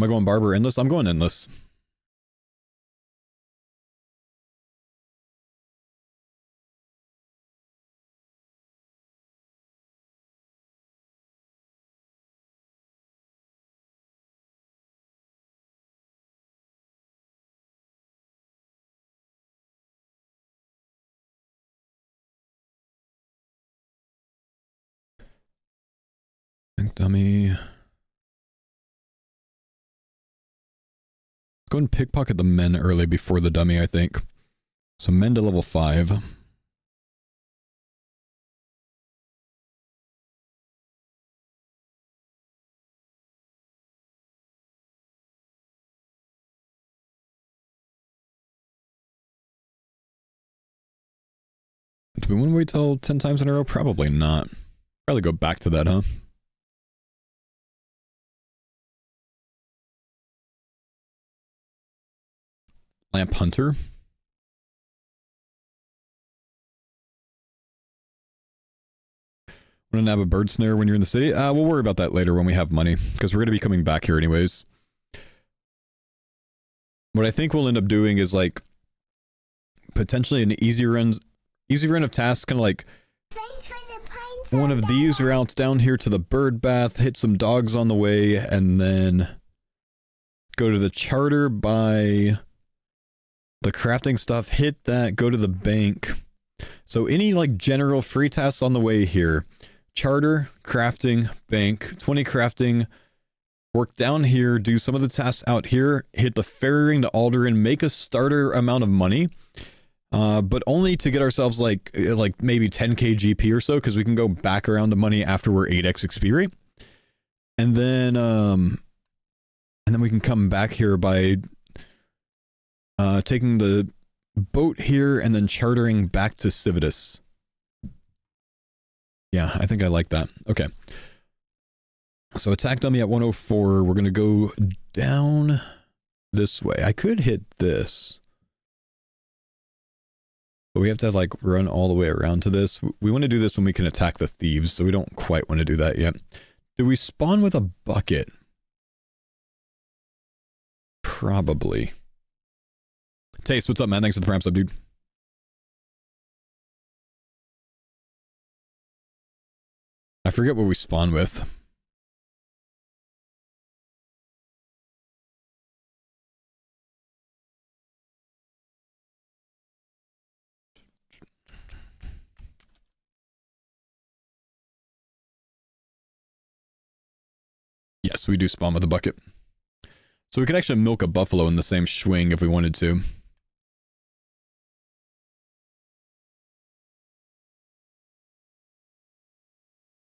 I going barber endless? I'm going endless. Dummy. Let's go and pickpocket the men early before the dummy, I think. So men to level 5. Do we want to wait till 10 times in a row? Probably not. Probably go back to that, huh? Lamp Hunter. Want to nab a bird snare when you're in the city? We'll worry about that later when we have money, because we're going to be coming back here anyways. What I think we'll end up doing is like potentially an easy run of tasks, kind of like one of these routes down here to the bird bath, hit some dogs on the way, and then go to the charter, buy the crafting stuff, hit that, go to the bank. So any like general free tasks on the way here. Charter, crafting, bank, 20 crafting, work down here, do some of the tasks out here, hit the ferry ring to Alduran, make a starter amount of money. But only to get ourselves like maybe 10k GP or so, because we can go back around to money after we're 8x XP rate. And then we can come back here by taking the boat here and then chartering back to Civitas. Yeah, I think I like that. Okay. So attack dummy at 104. We're going to go down this way. I could hit this. But we have to like run all the way around to this. We want to do this when we can attack the thieves, so we don't quite want to do that yet. Do we spawn with a bucket? Probably. Taste, what's up, man? Thanks for the prime sub, dude. I forget what we spawn with. Yes, we do spawn with a bucket. So we could actually milk a buffalo in the same swing if we wanted to.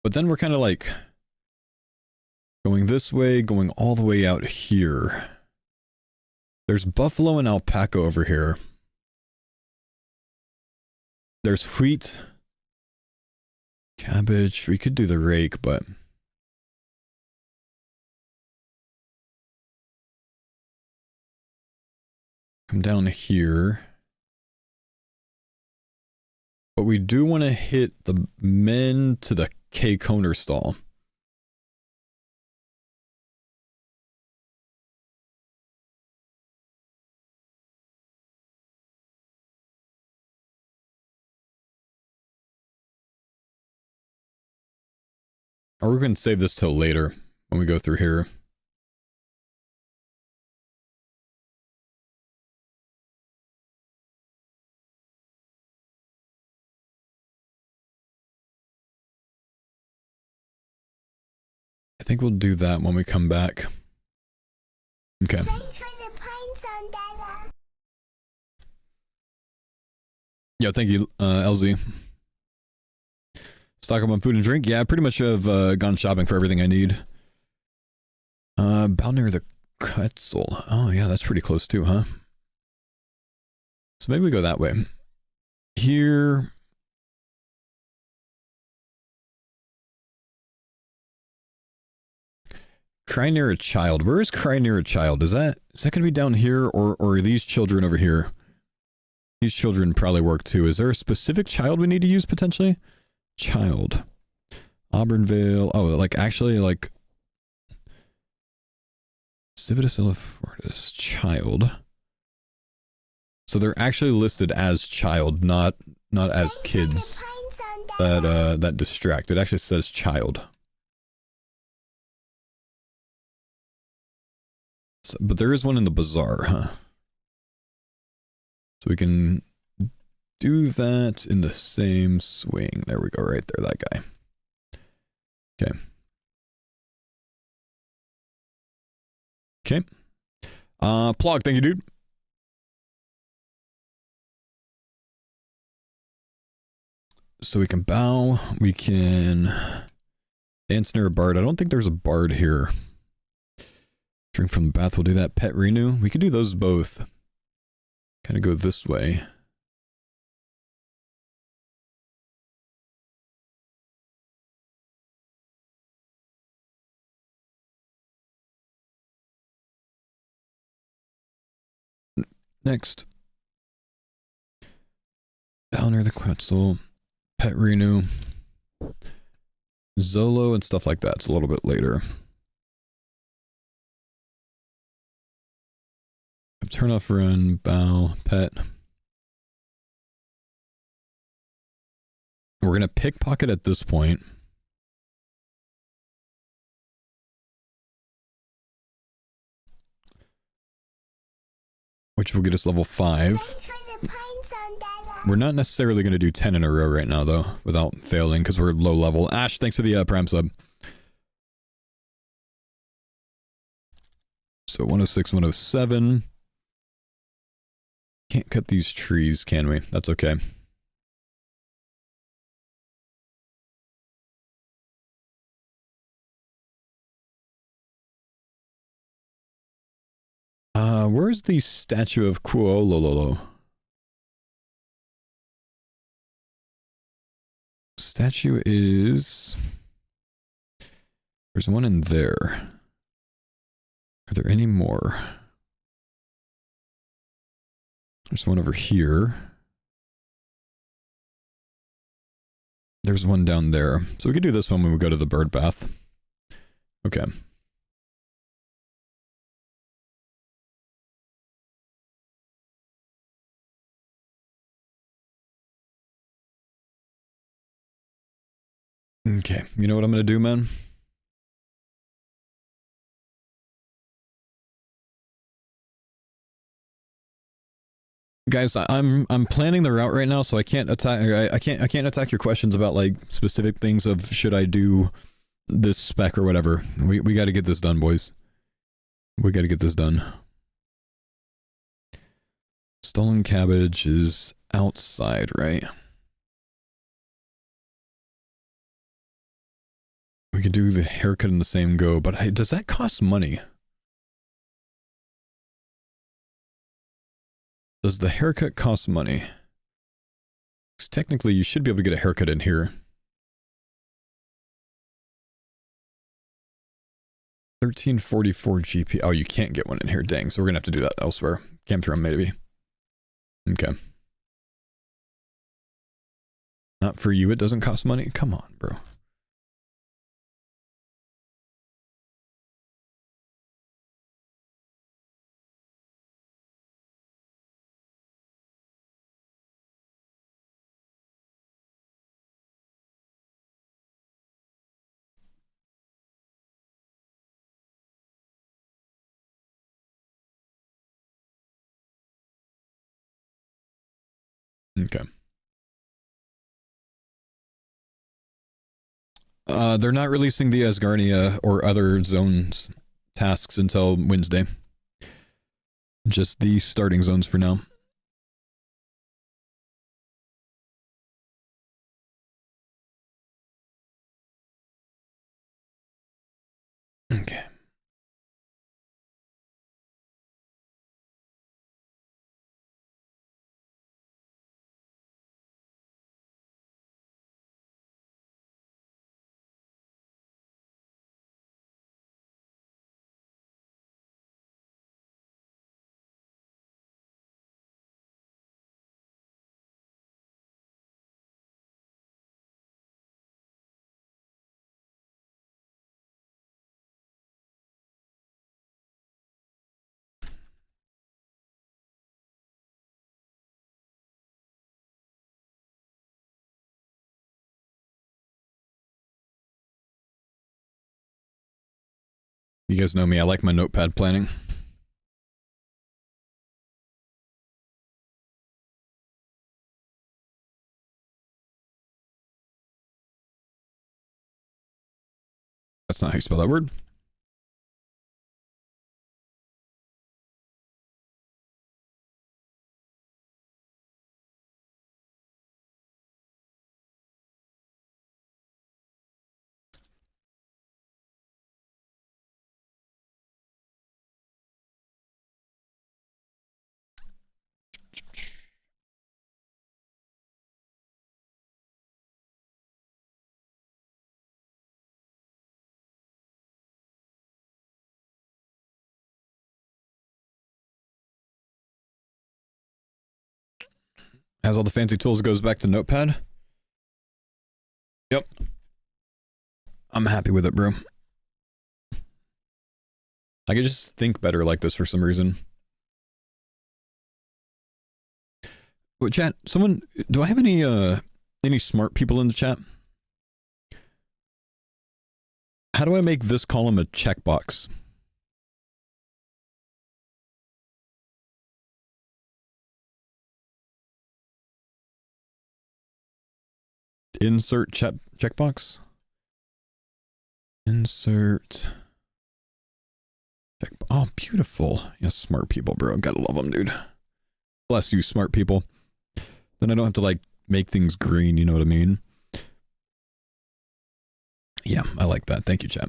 But then we're kind of like going this way, going all the way out here. There's buffalo and alpaca over here. There's wheat, cabbage. We could do the rake, but come down here. But we do want to hit the men to the K Coner stall. Or we're going to save this till later when we go through here. I think we'll do that when we come back. Okay. Thanks for the pine zone, Dada. Yeah, thank you, LZ. Stock up on food and drink. Yeah, I pretty much have gone shopping for everything I need. About near the Quetzal. Oh, yeah, that's pretty close too, huh? So maybe we go that way. Here. Cry near a child. Where is cry near a child? Is that going to be down here, or are these children over here? These children probably work too. Is there a specific child we need to use potentially? Child. Auburnvale. Oh, like actually like Civitas Illifortis. Child. So they're actually listed as child, not as kids that distract. It actually says child. So, but there is one in the bazaar, huh? So we can do that in the same swing. There we go, right there, that guy. Okay. Okay. Plog, thank you, dude. So we can bow, we can dance near a bard. I don't think there's a bard here. Drink from the bath, we'll do that. Pet renew, we could do those both. Kind of go this way. Next. Down near the Quetzal. Pet renew. Zolo and stuff like that. It's a little bit later. Turn off run, bow, pet. We're going to pickpocket at this point. Which will get us level 5. We're not necessarily going to do 10 in a row right now, though, without failing, because we're low level. Ash, thanks for the prime sub. So 106, 107. Can't cut these trees, can we? That's okay. Where's the statue of Kuolololo? Statue is There's one in there. Are there any more? There's one over here. There's one down there. So we could do this one when we go to the bird bath. Okay. Okay, you know what I'm gonna do, man? Guys, I'm planning the route right now, so I can't attack. I can't attack your questions about like specific things of should I do this spec or whatever. We got to get this done, boys. We got to get this done. Stolen cabbage is outside, right? We could do the haircut in the same go, but does that cost money? Does the haircut cost money? Because technically you should be able to get a haircut in here. 1344 GP. Oh, you can't get one in here. Dang. So we're gonna have to do that elsewhere. Camptron maybe. Okay. Not for you, it doesn't cost money? Come on, bro. Okay. They're not releasing the Asgardia or other zones tasks until Wednesday. Just the starting zones for now. Okay. You guys know me, I like my notepad planning. That's not how you spell that word. Has all the fancy tools, goes back to notepad. Yep. I'm happy with it, bro. I could just think better like this for some reason. But chat, someone, do I have any smart people in the chat? How do I make this column a checkbox? Insert checkbox. Insert. Check. Oh, beautiful. Yeah, smart people, bro. Gotta love them, dude. Bless you, smart people. Then I don't have to, like, make things green, you know what I mean? Yeah, I like that. Thank you, chat.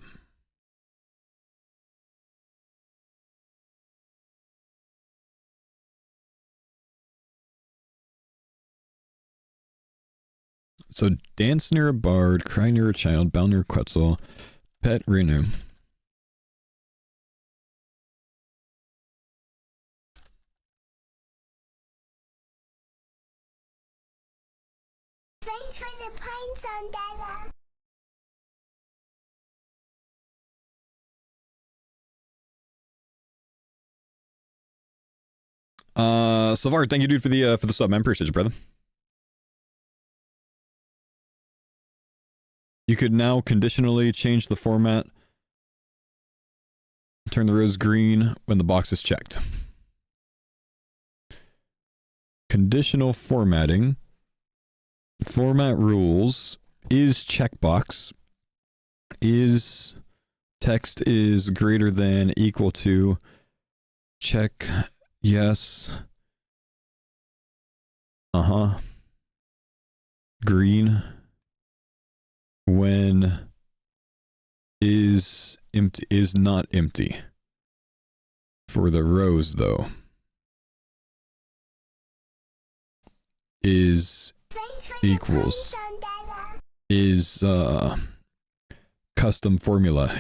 So, dance near a bard, cry near a child, bound near Quetzal, Pet renew. Thanks for the pines on Dada. Savar, thank you, dude, for the sub, man. Appreciate you, brother. You could now conditionally change the format. Turn the rows green when the box is checked. Conditional formatting. Format rules. Is checkbox. Is text is greater than equal to. Check. Yes. Green. When is empty, is not empty. For the rows, though, is equals is custom formula.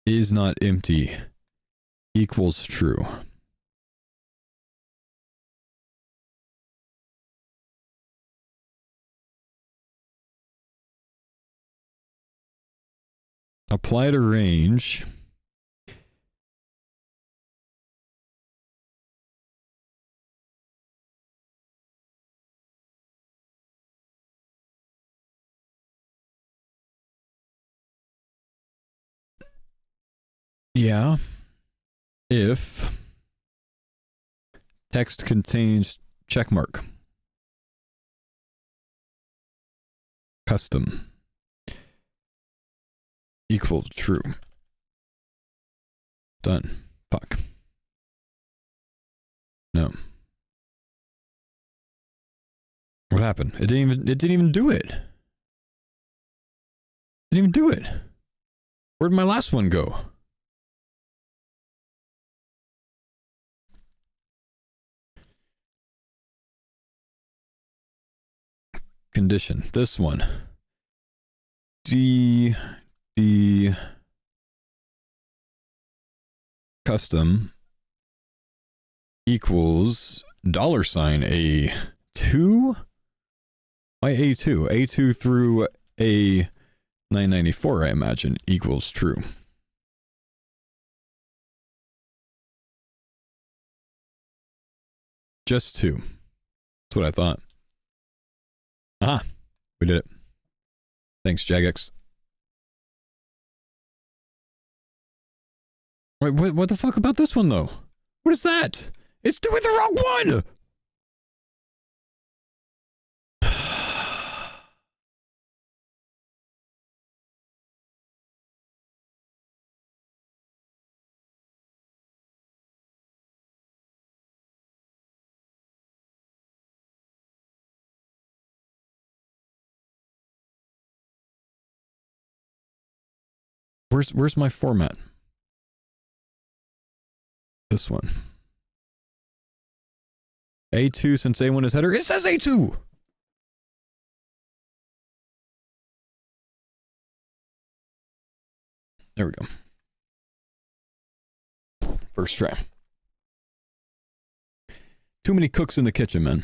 Is not empty equals true. Apply to range. Yeah. If text contains checkmark. Custom. Equal to true. Done. Fuck. No. What happened? It didn't even do it. Didn't even do it. Where'd my last one go? Condition. This one. D custom equals $sign A2? Why A2? A2 through A994, I imagine, equals true. Just 2. That's what I thought. Aha! We did it. Thanks, Jagex. Wait, what the fuck about this one, though? What is that? It's doing the wrong one! Where's my format? This one. A2 since A1 is header. It says A2! There we go. First try. Too many cooks in the kitchen, man.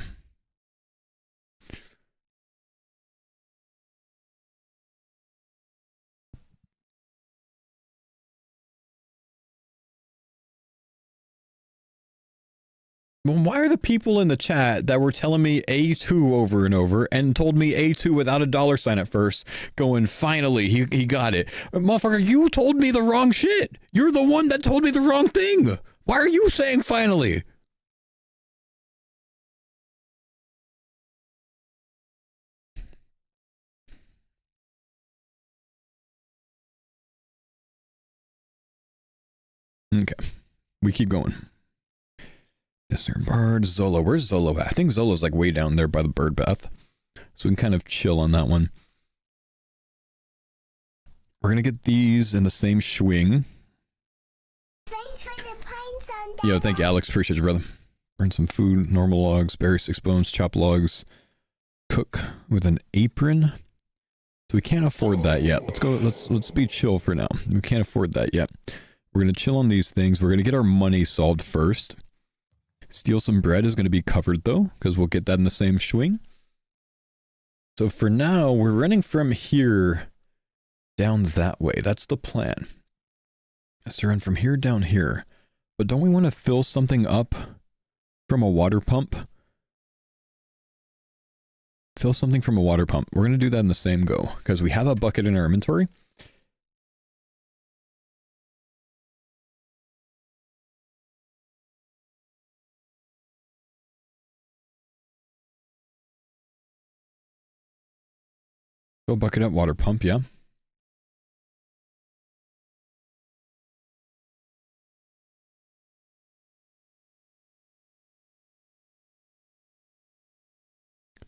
Well, why are the people in the chat that were telling me A2 over and over and told me A2 without a $sign at first going, finally, he got it? Motherfucker, you told me the wrong shit. You're the one that told me the wrong thing. Why are you saying finally? Okay, we keep going. Is there Bard, Zolo? Where's Zolo at? I think Zolo's like way down there by the bird bath. So we can kind of chill on that one. We're going to get these in the same swing. Yo, thank you, Alex. Appreciate you, brother. Burn some food, normal logs, bury 6 bones, chop logs, cook with an apron. So we can't afford that yet. Let's go. Let's be chill for now. We can't afford that yet. We're gonna chill on these things. We're gonna get our money solved first. Steal some bread is gonna be covered though, because we'll get that in the same swing. So for now, we're running from here down that way. That's the plan. Let's run from here down here. But don't we want to fill something up from a water pump? Fill something from a water pump. We're going to do that in the same go, because we have a bucket in our inventory. Fill bucket up, water pump, yeah.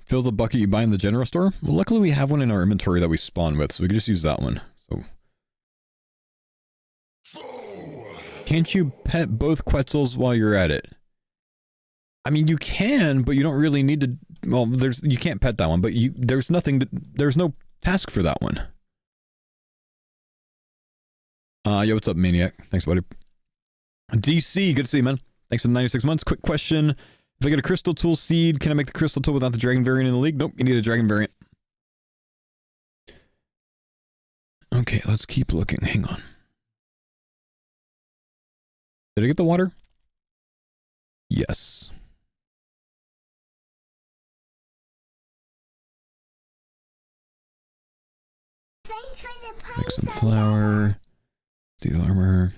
Fill the bucket you buy in the general store? Well, luckily we have one in our inventory that we spawn with, so we can just use that one. So, can't you pet both Quetzals while you're at it? I mean, you can, but you don't really need to. Well, you can't pet that one, but there's no task for that one. Yo, what's up, Maniac? Thanks, buddy. DC, good to see you, man. Thanks for the 96 months. Quick question. If I get a crystal tool seed, can I make the crystal tool without the dragon variant in the league? Nope, you need a dragon variant. Okay, let's keep looking. Hang on. Did I get the water? Yes. Make some flour. Steel armor.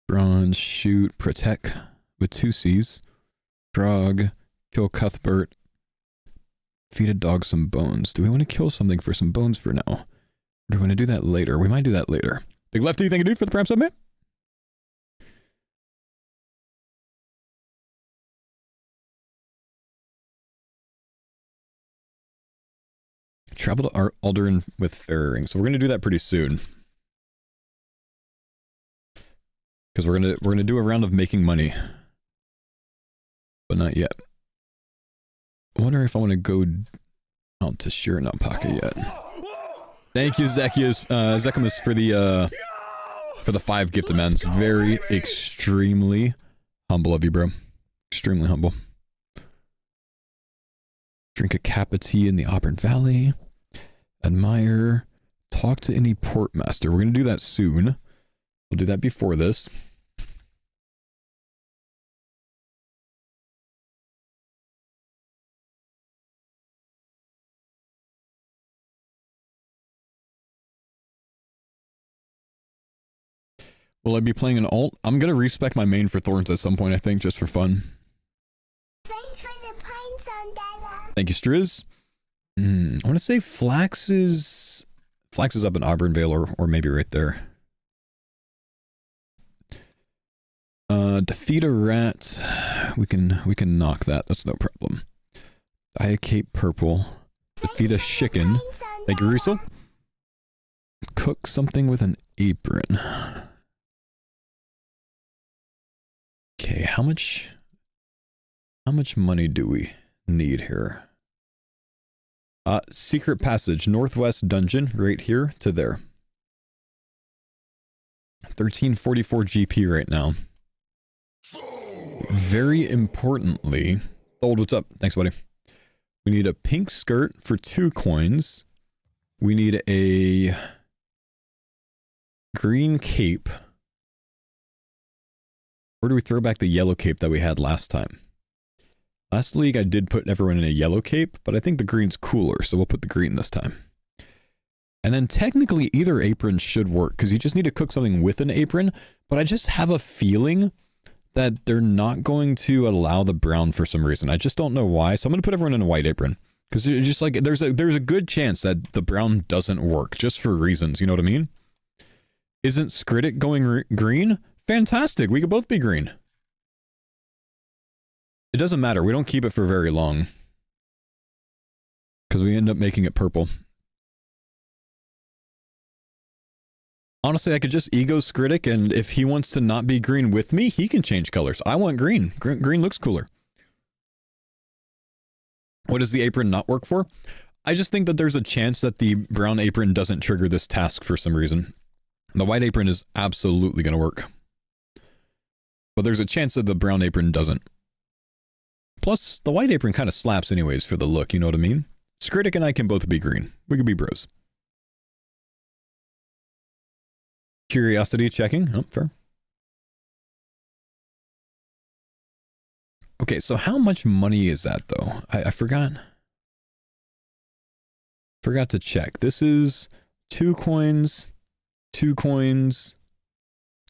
Bronze, shoot, protect with 2 C's. Frog, kill Cuthbert, feed a dog some bones. Do we want to kill something for some bones for now? Or do we want to do that later? We might do that later. Big Lefty, thank you, dude, for the Prime Sub, man. Travel to Alderan with Farring. So we're gonna do that pretty soon. Because we're gonna do a round of making money. But not yet. I wonder if I want to go out to Shirin Alpaca yet. Thank you, Zekimus, for the 5 gifted mans. Very extremely humble of you, bro. Extremely humble. Drink a cup of tea in the Auburn Valley. Admire. Talk to any port master. We're gonna do that soon. We'll do that before this. Will I be playing an alt? I'm gonna respec my main for Thorns at some point, I think, just for fun. Thanks for the pines on Dada. Thank you, Striz. I want to say Flax is up in Auburn Vale or maybe right there. Defeat a rat. We can knock that. That's no problem. Dye a cape purple. Defeat a chicken. Thank you, Russell. Cook something with an apron. Okay, how much money do we need here? Secret passage, northwest dungeon, right here to there. 1344 GP right now. Very importantly, Old, what's up? Thanks, buddy. We need a pink skirt for 2 coins. We need a green cape. Or do we throw back the yellow cape that we had last time? Last league, I did put everyone in a yellow cape, but I think the green's cooler, so we'll put the green this time. And then technically either apron should work, because you just need to cook something with an apron, but I just have a feeling that they're not going to allow the brown for some reason. I just don't know why, so I'm going to put everyone in a white apron. Because just like, there's a good chance that the brown doesn't work, just for reasons, you know what I mean? Isn't Skritic going green? Fantastic, we could both be green. It doesn't matter, we don't keep it for very long. Because we end up making it purple. Honestly, I could just ego Skritic, and if he wants to not be green with me, he can change colors. I want green. Green looks cooler. What does the apron not work for? I just think that there's a chance that the brown apron doesn't trigger this task for some reason. The white apron is absolutely going to work. But there's a chance that the brown apron doesn't. Plus, the white apron kind of slaps anyways for the look, you know what I mean? Skritic and I can both be green. We could be bros. Curiosity checking. Oh, fair. Okay, so how much money is that, though? I forgot. Forgot to check. This is 2 coins, 2 coins,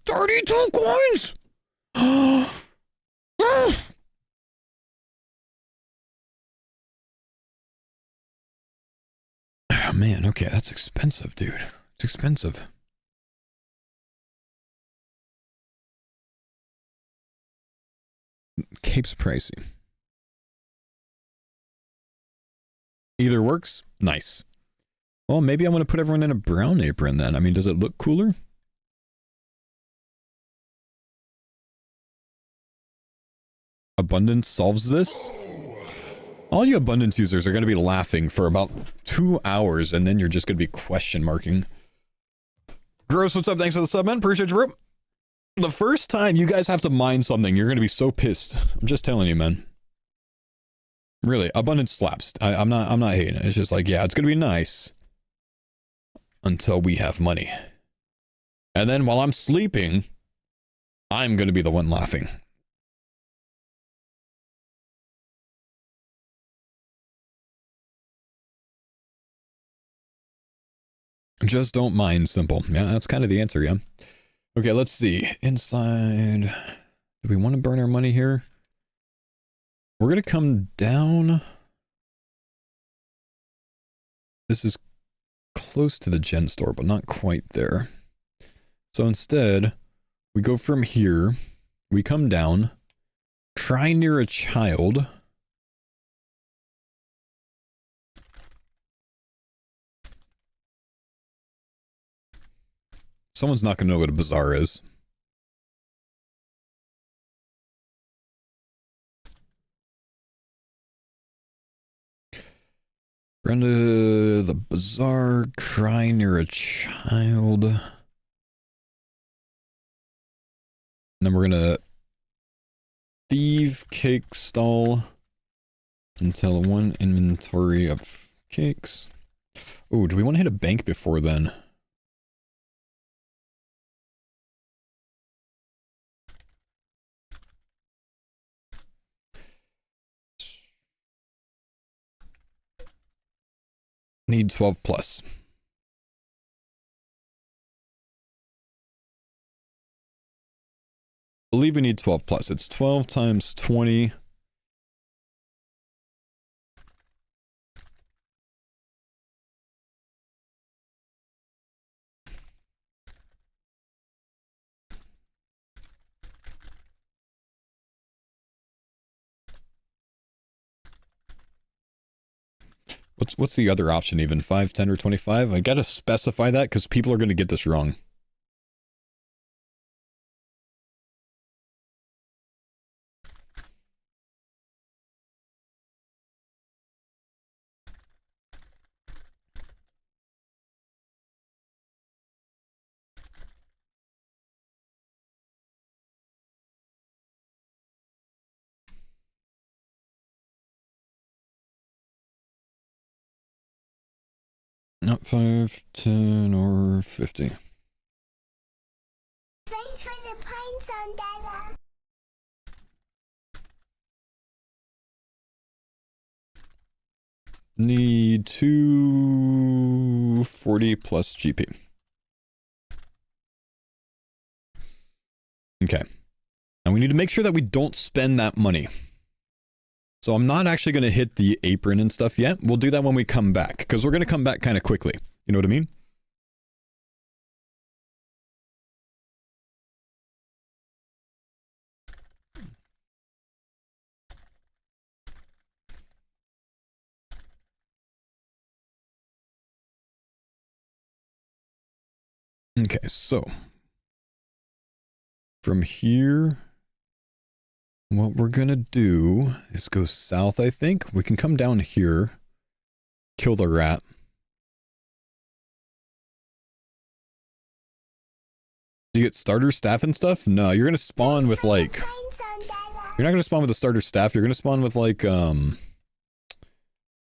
32 coins! Oh, man, okay, that's expensive, dude. It's expensive. Cape's pricey. Either works. Nice. Well, maybe I'm going to put everyone in a brown apron then. I mean, does it look cooler? Abundance solves this? All you abundance users are going to be laughing for about 2 hours, and then you're just going to be question marking. Gross, what's up? Thanks for the sub, man. Appreciate you, bro. The first time you guys have to mine something, you're going to be so pissed. I'm just telling you, man. Really, abundance slaps. I'm not hating it. It's just like, yeah, it's going to be nice until we have money. And then while I'm sleeping, I'm going to be the one laughing. Just don't mind simple. Yeah, that's kind of the answer, yeah. Okay, let's see. Inside. Do we want to burn our money here? We're going to come down. This is close to the gen store, but not quite there. So instead, we go from here. We come down. Try near a child. Someone's not going to know what a bazaar is. Brenda, the bazaar, cry near a child. And then we're going to thieve cake stall until 1 inventory of cakes. Oh, do we want to hit a bank before then? Need 12 plus. Believe we need 12 plus. It's 12 times 20. What's the other option even? 5, 10, or 25? I gotta specify that because people are gonna get this wrong. Not 5, 10, or 50. Thanks for the pines on Dada. Need 240 plus GP. Okay. Now we need to make sure that we don't spend that money. So I'm not actually going to hit the apron and stuff yet. We'll do that when we come back, because we're going to come back kind of quickly. You know what I mean? Okay, so from here, what we're gonna do is go south, I think. We can come down here. Kill the rat. Do you get starter staff and stuff? No, you're gonna spawn with like... You're not gonna spawn with a starter staff, you're gonna spawn with like, oh,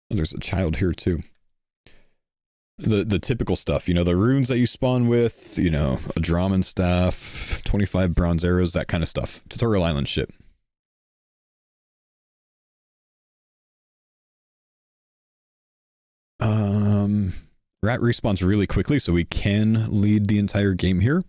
there's a child here too. The typical stuff, you know, the runes that you spawn with, you know, a Draman staff, 25 bronze arrows, that kind of stuff. Tutorial Island shit. Rat respawns really quickly, so we can lead the entire game here.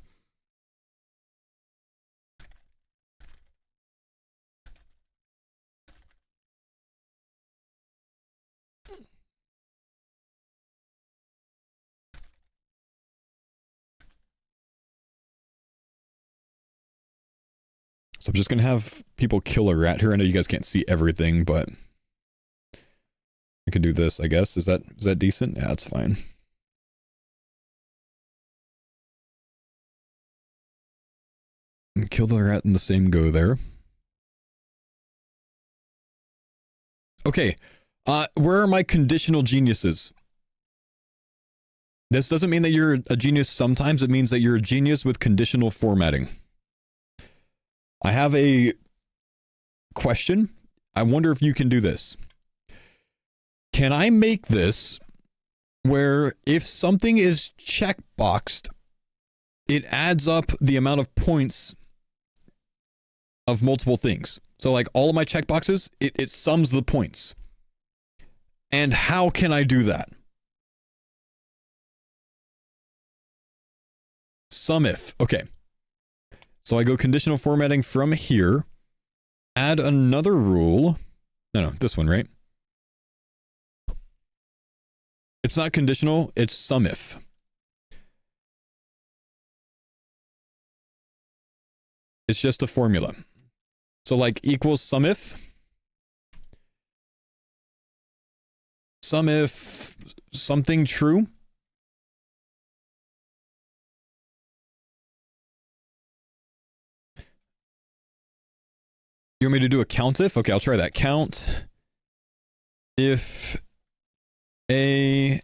So I'm just gonna have people kill a rat here. I know you guys can't see everything, but I can do this, I guess. Is that decent? Yeah, that's fine. And kill the rat in the same go there. Okay, where are my conditional geniuses? This doesn't mean that you're a genius sometimes, it means that you're a genius with conditional formatting. I have a question. I wonder if you can do this. Can I make this where if something is checkboxed, it adds up the amount of points of multiple things? So like all of my checkboxes, it sums the points. And how can I do that? Sum if. Okay. So I go conditional formatting from here. Add another rule. No, this one, right? It's not conditional, it's sum if. It's just a formula. So like equals sum if. Sum if something true. You want me to do a count if? Okay, I'll try that. Count if A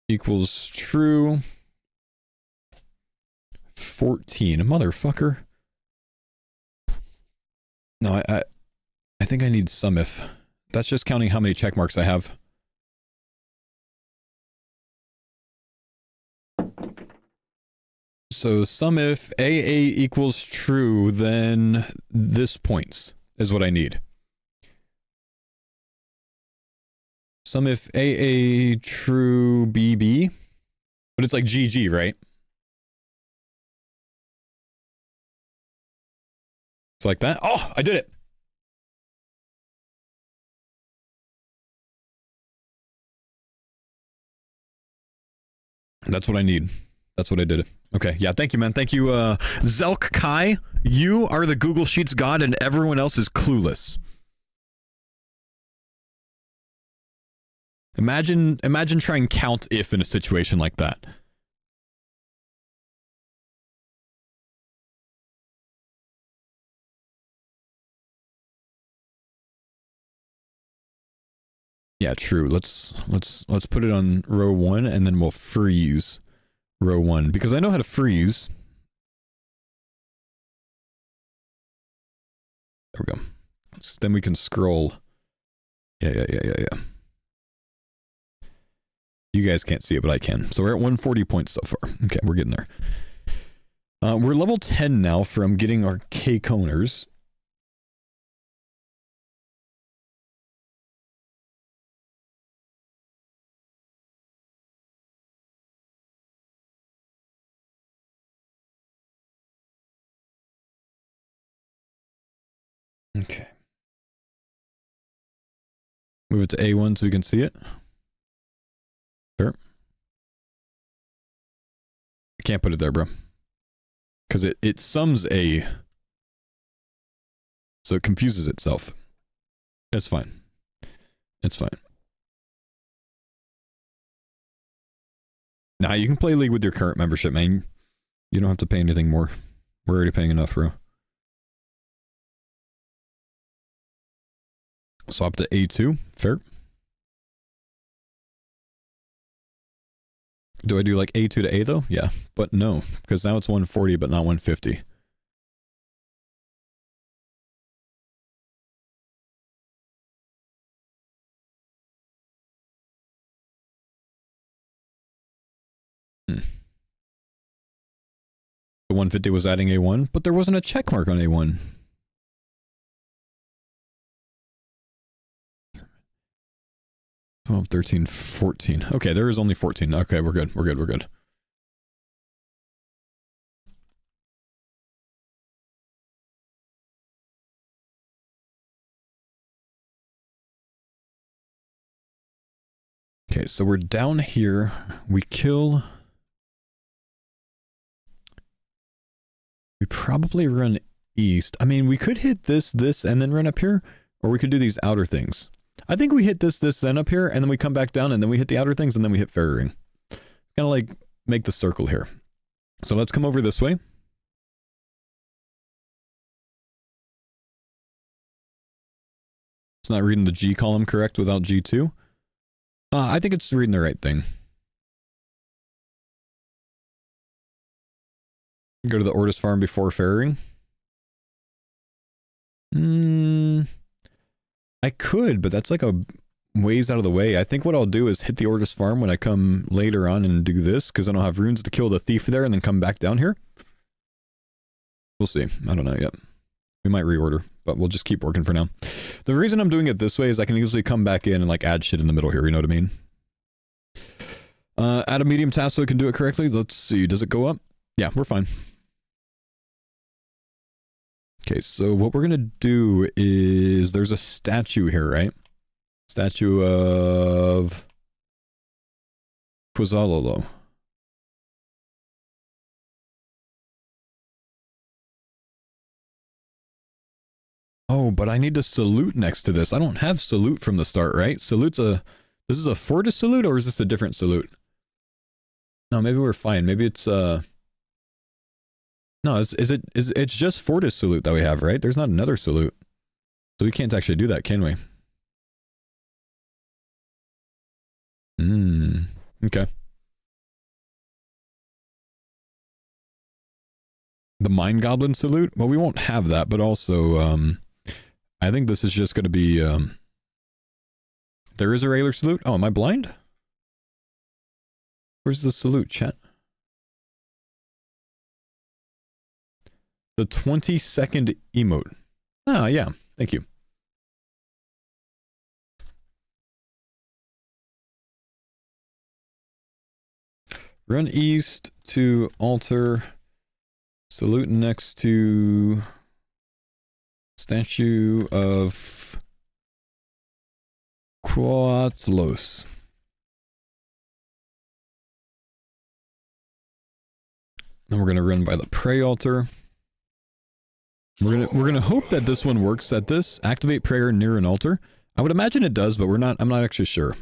equals true. 14. Motherfucker. No, I think I need sum if. That's just counting how many check marks I have. So sum if AA equals true, then this points is what I need. Sum if AA true BB, but it's like GG, right? It's like that. Oh, I did it. That's what I need. That's what I did. Okay, yeah, thank you, man. Thank you, Zelk Kai. You are the Google Sheets god and everyone else is clueless. Imagine trying count if in a situation like that. Yeah, true. Let's put it on row 1 and then we'll freeze row 1 because I know how to freeze. There we go. Then we can scroll. Yeah. You guys can't see it, but I can. So we're at 140 points so far. Okay, we're getting there. We're level 10 now from getting our K-coners. Okay. Move it to A1 so we can see it. Sure. I can't put it there, bro. Because it sums A. So it confuses itself. It's fine. It's fine. Nah, you can play League with your current membership, man. You don't have to pay anything more. We're already paying enough, bro. Swap to A2. Fair. Do I do like A2 to A though? Yeah, but no, because now it's 140 but not 150. The 150 was adding A1, but there wasn't a check mark on A1. 12, 13, 14. Okay, there is only 14. Okay, we're good. We're good. We're good. Okay, so we're down here. We kill... We probably run east. I mean, we could hit this, and then run up here, or we could do these outer things. I think we hit this, then up here, and then we come back down, and then we hit the outer things, and then we hit ferrying. Kind of like make the circle here. So let's come over this way. It's not reading the G column correct without G2. I think it's reading the right thing. Go to the Ortis farm before ferrying. I could, but that's like a ways out of the way. I think what I'll do is hit the Ortis farm when I come later on and do this, because then I'll have runes to kill the thief there and then come back down here. We'll see. I don't know yet. We might reorder, but we'll just keep working for now. The reason I'm doing it this way is I can easily come back in and like add shit in the middle here, you know what I mean? Add a medium task so I can do it correctly. Let's see. Does it go up? Yeah, we're fine. Okay, so what we're gonna do is there's a statue here, right? Statue of Quazalolo. Oh, but I need to salute next to this. I don't have salute from the start, right? Salute's a... This is a Fortis salute, or is this a different salute? No, maybe we're fine. Maybe it's No, it's just Fortis salute that we have, right? There's not another salute. So we can't actually do that, can we? Okay. The Mind Goblin salute? Well, we won't have that, but also, I think this is just going to be, there is a regular salute? Oh, am I blind? Where's the salute, chat? The 20-second emote. Ah, yeah. Thank you. Run east to altar. Salute next to statue of Quatlos. Then we're gonna run by the pray altar. We're gonna hope that this one works at this. Activate prayer near an altar. I would imagine it does, but I'm not actually sure.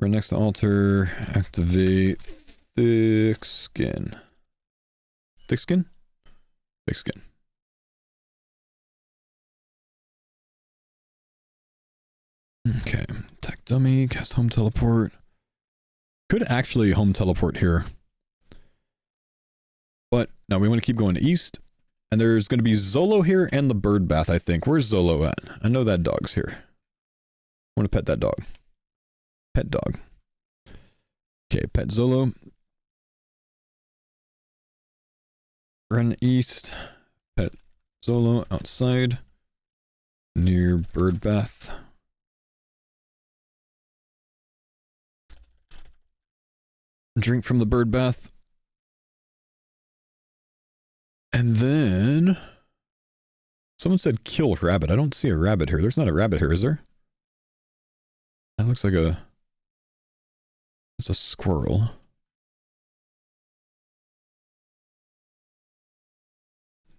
Run next to altar. Activate thick skin. Thick skin? Thick skin. Okay. Attack dummy. Cast home teleport. Could actually home teleport here. But no, we want to keep going east. And there's going to be Zolo here and the bird bath, I think. Where's Zolo at? I know that dog's here. I want to pet that dog. Pet dog. Okay, pet Zolo. Run east. Pet Zolo outside. Near bird bath. Drink from the bird bath. And then... Someone said kill rabbit. I don't see a rabbit here. There's not a rabbit here, is there? That looks like a... It's a squirrel.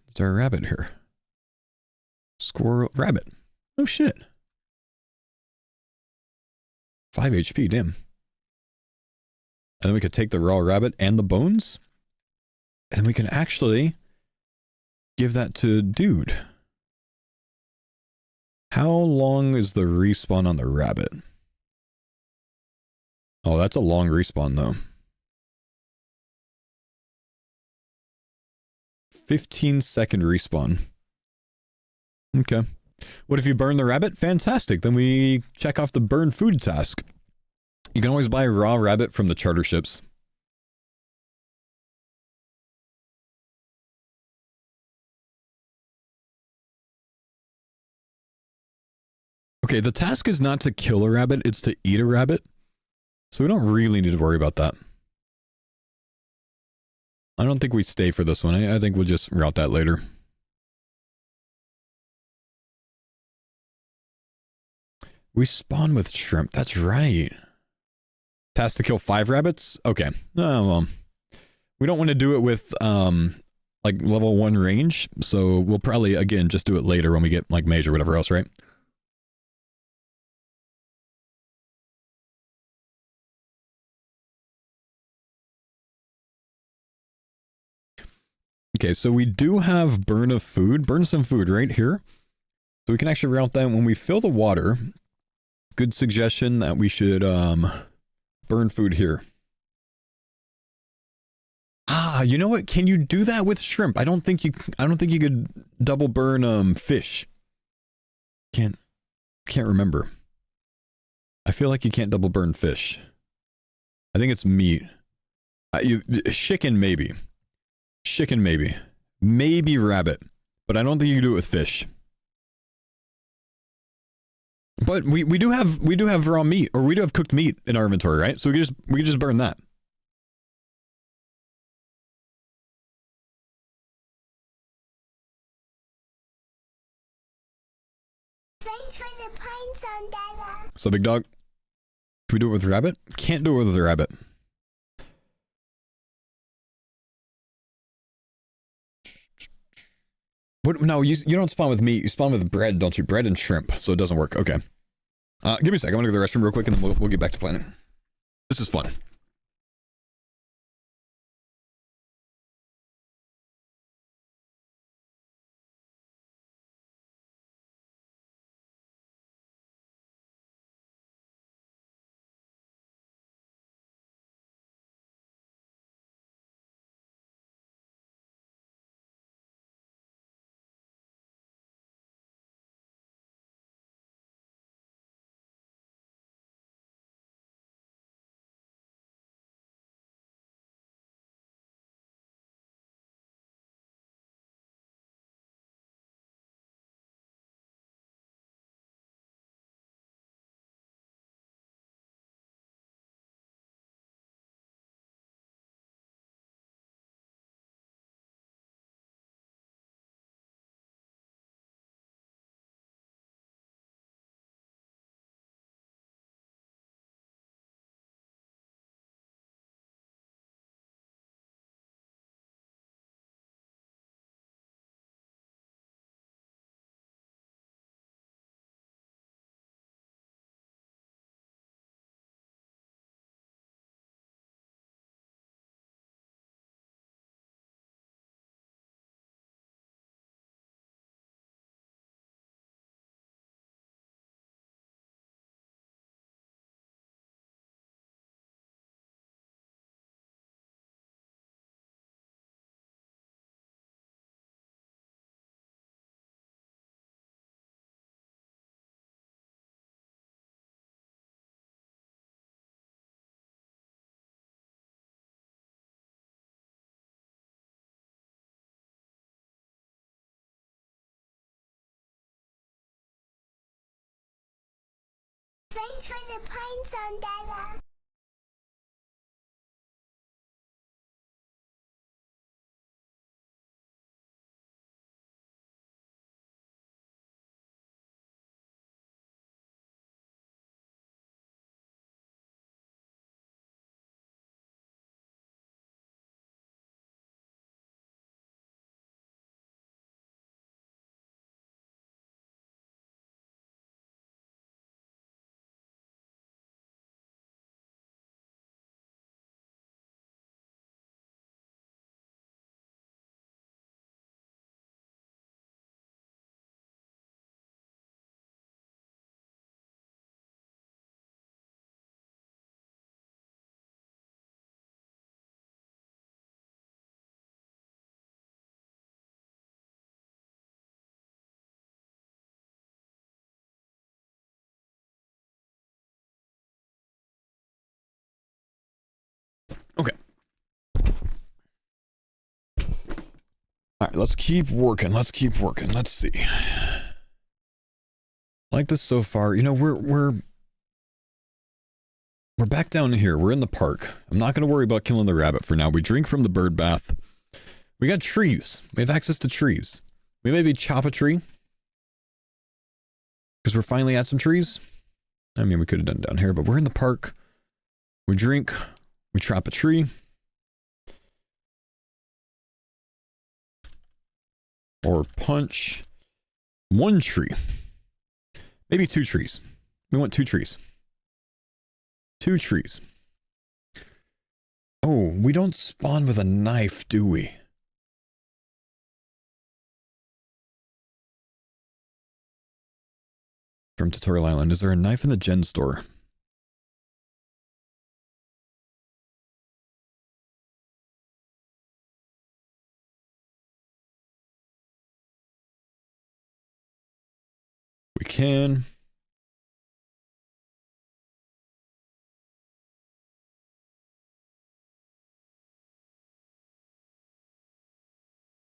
Is there a rabbit here? Squirrel... Rabbit. Oh shit. 5 HP, damn. And then we could take the raw rabbit and the bones. And we can actually give that to dude. How long is the respawn on the rabbit? Oh, that's a long respawn though. 15-second respawn. Okay. What if you burn the rabbit? Fantastic. Then we check off the burn food task. You can always buy raw rabbit from the charter ships. Okay, the task is not to kill a rabbit, it's to eat a rabbit. So we don't really need to worry about that. I don't think we stay for this one. I think we'll just route that later. We spawn with shrimp. That's right. Task to kill 5 rabbits? Okay. Oh, well. We don't want to do it with, like, level 1 range. So we'll probably, again, just do it later when we get, like, mage or whatever else, right? Okay, so we do have burn of food. Burn some food right here. So we can actually route that when we fill the water. Good suggestion that we should burn food here. Ah, you know what? Can you do that with shrimp? I don't think you could double burn fish. Can't remember. I feel like you can't double burn fish. I think it's meat. Chicken maybe. Chicken maybe. Maybe rabbit. But I don't think you can do it with fish. But we do have raw meat, or we do have cooked meat in our inventory, right? So we can just burn that. Thanks for the pines on Dada. So big dog. Can we do it with rabbit? Can't do it with a rabbit. What? No, you don't spawn with meat. You spawn with bread, don't you? Bread and shrimp, so it doesn't work. Okay. Give me a sec. I'm gonna go to the restroom real quick, and then we'll get back to planning. This is fun. Thanks for the pines on Dada. All right, let's keep working. Let's keep working. Let's see. Like this so far. You know, we're back down here. We're in the park. I'm not going to worry about killing the rabbit for now. We drink from the bird bath. We got trees. We have access to trees. We maybe chop a tree. Because we're finally at some trees. I mean, we could have done it down here, but we're in the park. We drink. We chop a tree. Or punch one tree. Maybe 2 trees. We want 2 trees. 2 trees. Oh, we don't spawn with a knife, do we? From Tutorial Island. Is there a knife in the gen store? We can.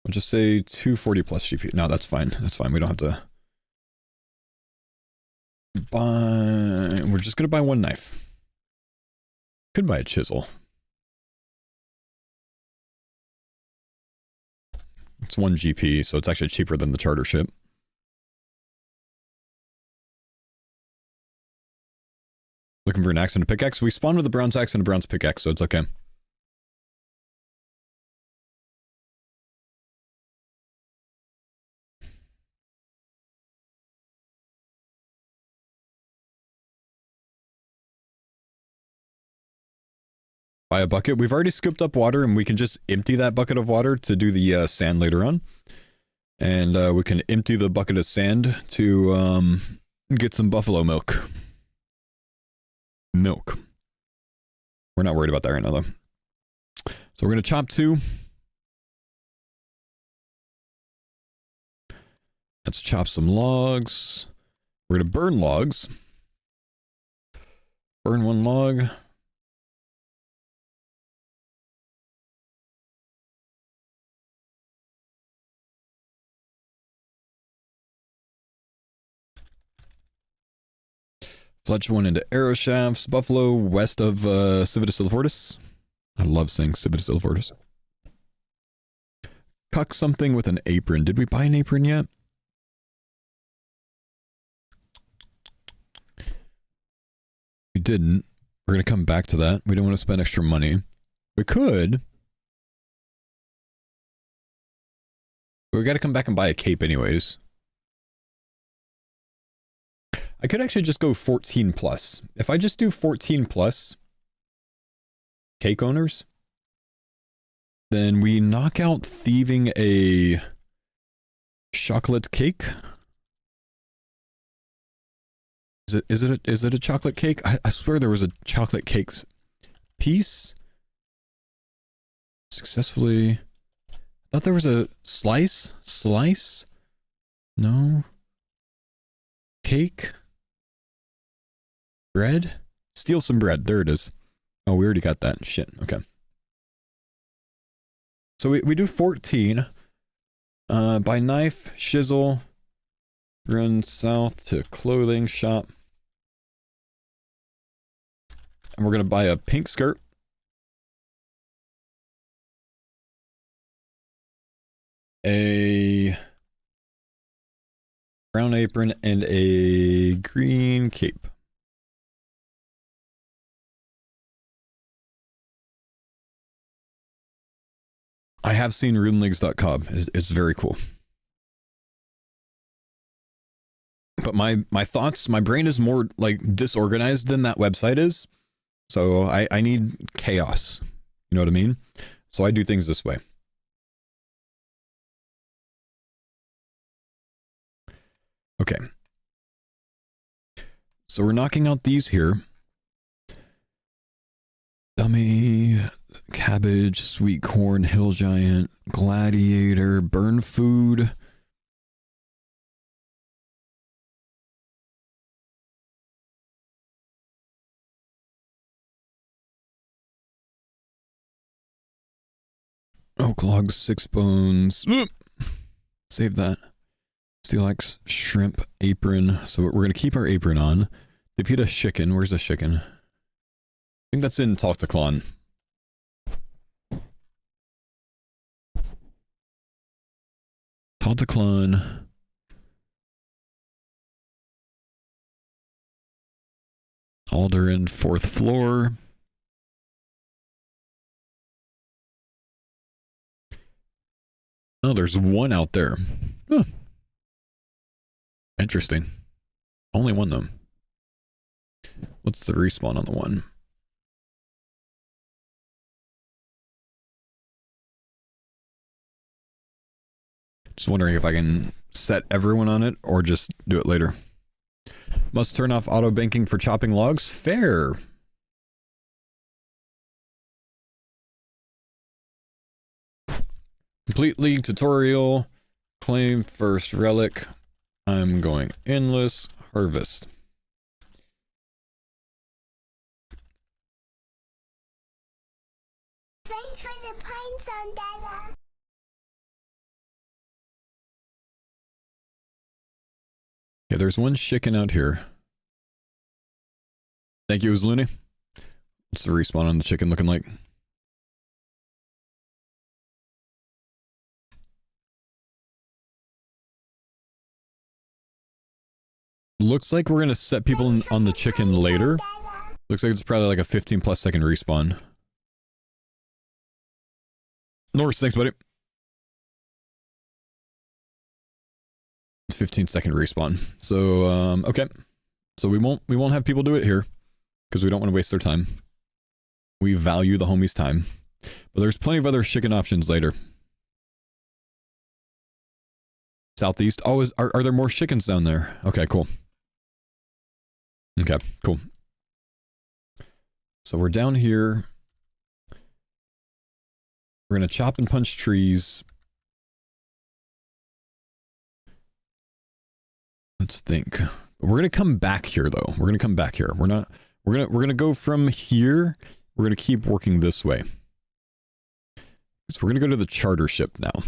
We'll just say 240 plus GP. No, that's fine. That's fine. We don't have to buy. We're just going to buy 1 knife. Could buy a chisel. It's 1 GP, so it's actually cheaper than the charter ship. Looking for an axe and a pickaxe. We spawned with a bronze axe and a bronze pickaxe, so it's okay. Buy a bucket. We've already scooped up water, and we can just empty that bucket of water to do the sand later on. And we can empty the bucket of sand to get some buffalo milk. We're not worried about that right now, though. So we're going to chop 2. Let's chop some logs. We're going to burn logs. Burn 1 log. Fletch 1 into arrow shafts. Buffalo west of Civitas Illifortis. I love saying Civitas Illifortis. Cuck something with an apron. Did we buy an apron yet? We didn't. We're going to come back to that. We don't want to spend extra money. We could. But we got to come back and buy a cape anyways. I could actually just go 14 plus. If I just do 14 plus cake owners, then we knock out thieving a chocolate cake. Is it a chocolate cake? I swear there was a chocolate cakes piece. Successfully. I thought there was a slice. No. Cake. Bread? Steal some bread. There it is. Oh, we already got that. Shit. Okay. So we do 14. Buy knife, shizzle, run south to clothing shop. And we're going to buy a pink skirt. A brown apron and a green cape. I have seen runeleagues.com. It's very cool. But my thoughts, my brain is more like disorganized than that website is. So I need chaos. You know what I mean? So I do things this way. Okay. So we're knocking out these here. Dummy, cabbage, sweet corn, hill giant, gladiator, burn food. Oak logs, 6 bones. Save that. Steel axe, shrimp, apron. So we're going to keep our apron on. Defeat a chicken. Where's the chicken? I think that's in Talk to Klon. Talk to Klon. Alderan, 4th floor. Oh, there's one out there. Huh. Interesting. Only one, though. What's the respawn on the one? Just wondering if I can set everyone on it or just do it later. Must turn off auto banking for chopping logs. Fair. Complete league tutorial. Claim first relic. I'm going endless harvest. Thanks for the pines on Dada. Yeah, there's one chicken out here. Thank you, Looney. What's the respawn on the chicken looking like? Looks like we're going to set people on the chicken later. Looks like it's probably like a 15+ second respawn. Norse, thanks, buddy. 15-second respawn. So, okay. So we won't have people do it here because we don't want to waste their time. We value the homies' time. But there's plenty of other chicken options later. Southeast. Oh, are there more chickens down there? Okay, cool. Okay, cool. So we're down here. We're going to chop and punch trees. Let's think. We're going to come back here though. We're going to come back here. We're going to go from here. We're going to keep working this way. So we're going to go to the charter ship now.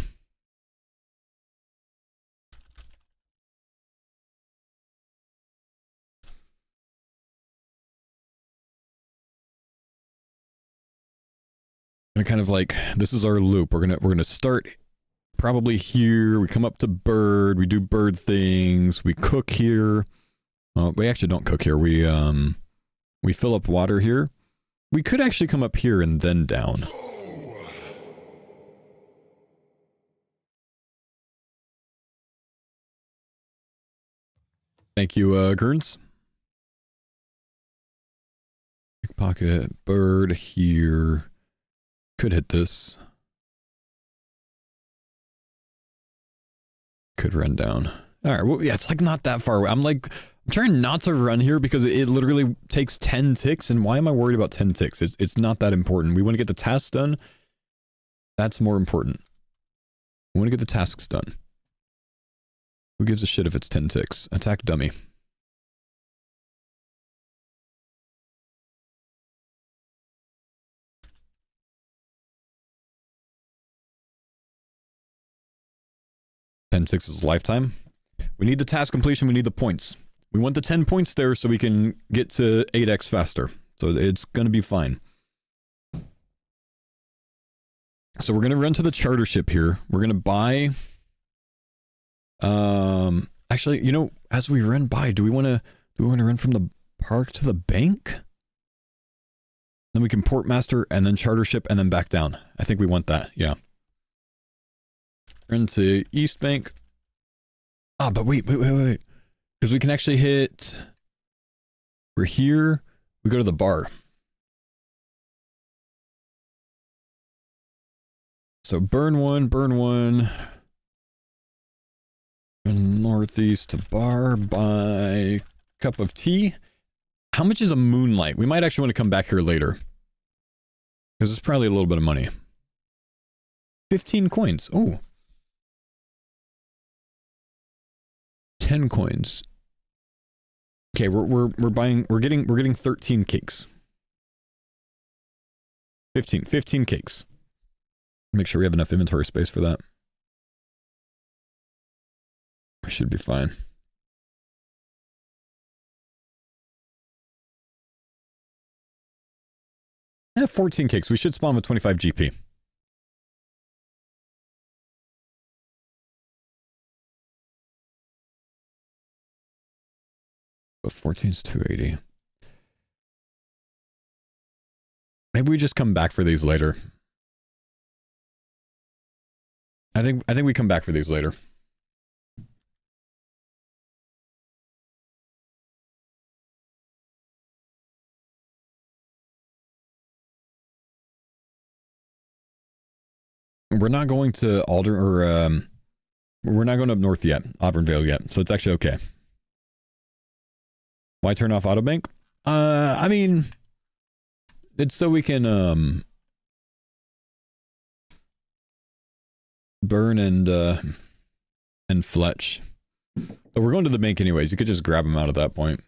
And kind of like, this is our loop. We're gonna start probably here. We come up to bird. We do bird things. We cook here. We actually don't cook here. We fill up water here. We could actually come up here and then down. Thank you, Gerns. Pickpocket, bird here. Could hit this. Could run down. Alright, well, yeah, it's like not that far away. I'm trying not to run here because it literally takes 10 ticks, and why am I worried about 10 ticks? It's not that important. We want to get the tasks done. That's more important. We want to get the tasks done. Who gives a shit if it's 10 ticks? Attack dummy. Six is lifetime. We need the task completion. We need the points. We want the 10 points there so we can get to 8x faster. So it's going to be fine. So we're going to run to the charter ship here. We're going to buy... actually, you know, as we run by, do we want to run from the park to the bank? Then we can port master and then charter ship and then back down. I think we want that. Yeah. Run to East Bank. Ah, but wait. Because we can actually hit... We're here. We go to the bar. So burn one. And northeast to bar, buy cup of tea. How much is a moonlight? We might actually want to come back here later. Because it's probably a little bit of money. 15 coins. Oh. 10 coins. Okay, we're getting 13 cakes. 15 cakes. Make sure we have enough inventory space for that. I should be fine. Yeah, 14 cakes. We should spawn with 25 GP. But 14 is 280. Maybe we just come back for these later. I think we come back for these later. We're not going to Alder or we're not going up north yet, Auburnvale yet, so it's actually okay. Why turn off autobank? I mean, it's so we can burn and fletch. But we're going to the bank anyways. You could just grab them out at that point.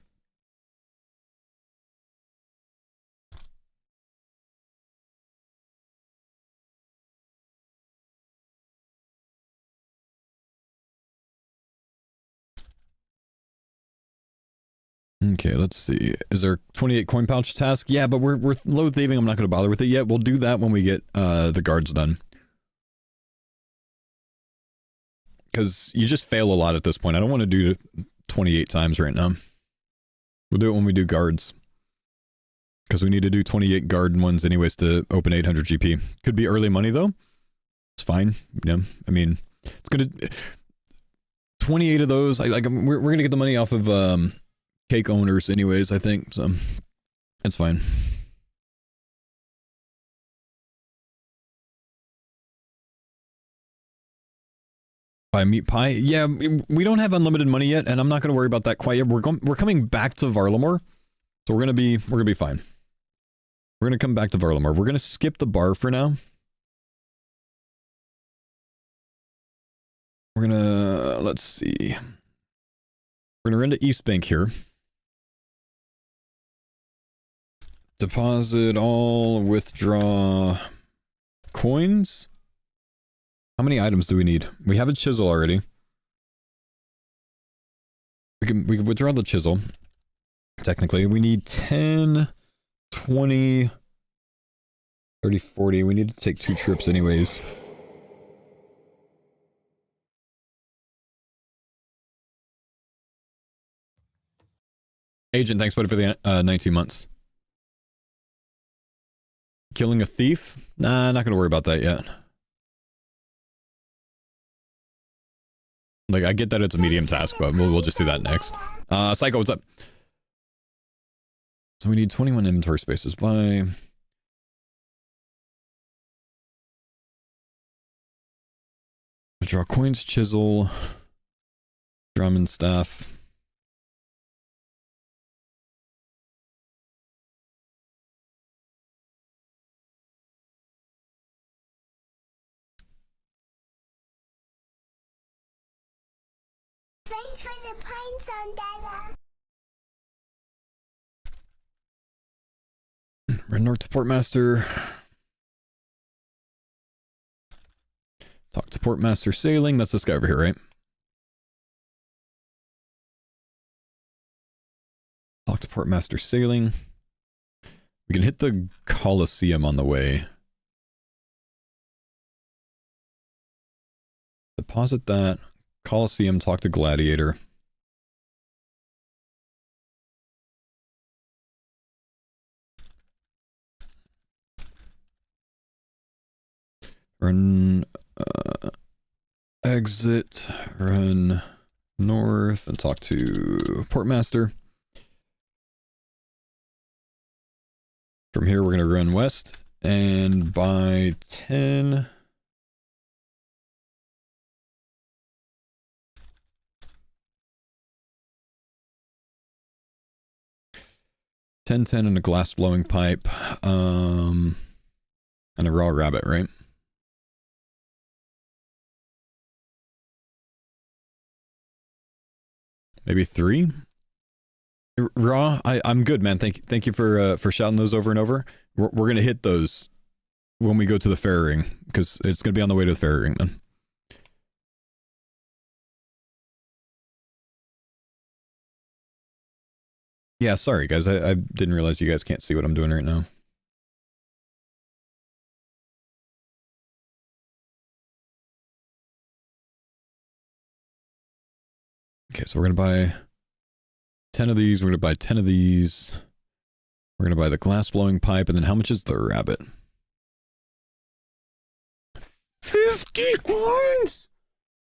Okay, let's see. Is there 28 coin pouch task? Yeah, but we're low thieving. I'm not going to bother with it yet. We'll do that when we get the guards done. Because you just fail a lot at this point. I don't want to do it 28 times right now. We'll do it when we do guards. Because we need to do 28 garden ones anyways to open 800 GP. Could be early money though. It's fine. Yeah, I mean, it's gonna 28 of those. We're gonna get the money off of cake owners anyways, I think, so it's fine. Buy meat pie? Yeah, we don't have unlimited money yet, and I'm not going to worry about that quite yet. We're coming back to Varlamore, so we're gonna be fine. We're gonna come back to Varlamore. We're gonna skip the bar for now. We're gonna, let's see. We're gonna run to East Bank here. Deposit all, withdraw coins. How many items do we need? We have a chisel already. We can withdraw the chisel. Technically, we need 10, 20, 30, 40. We need to take 2 trips anyways. Agent, thanks buddy for the 19 months. Killing a thief? Nah, not gonna worry about that yet. Like, I get that it's a medium task, but we'll just do that next. Psycho, what's up? So we need 21 inventory spaces. By draw coins, chisel, drum and staff. Thanks for the pines on Dada. Run north to Portmaster. Talk to Portmaster Sailing. That's this guy over here, right? Talk to Portmaster Sailing. We can hit the Coliseum on the way. Deposit that. Coliseum, talk to Gladiator. Run exit, run north and talk to Portmaster. From here we're going to run west and buy 10 10 and a glass blowing pipe, and a raw rabbit, right? Maybe 3? Raw? I'm good, man. Thank you for shouting those over and over. We're gonna hit those when we go to the fair ring, because it's gonna be on the way to the fair ring then. Yeah, sorry guys, I didn't realize you guys can't see what I'm doing right now. Okay, so we're gonna buy 10 of these, we're gonna buy 10 of these. We're gonna buy the glass blowing pipe, and then how much is the rabbit? 50 coins!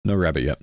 No rabbit yet.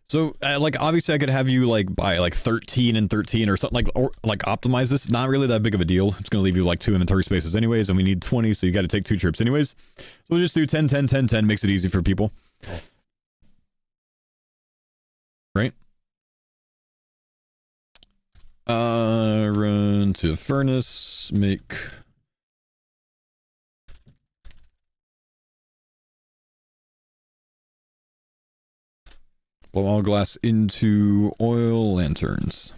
So, like, obviously I could have you, like, buy, like, 13 and 13 or something, like, or, like, optimize this. Not really that big of a deal. It's going to leave you, like, 2 inventory spaces anyways, and we need 20, so you got to take 2 trips anyways. So we'll just do 10, 10, 10, 10, makes it easy for people. Right? Run to the furnace, make... Blow all glass into oil lanterns.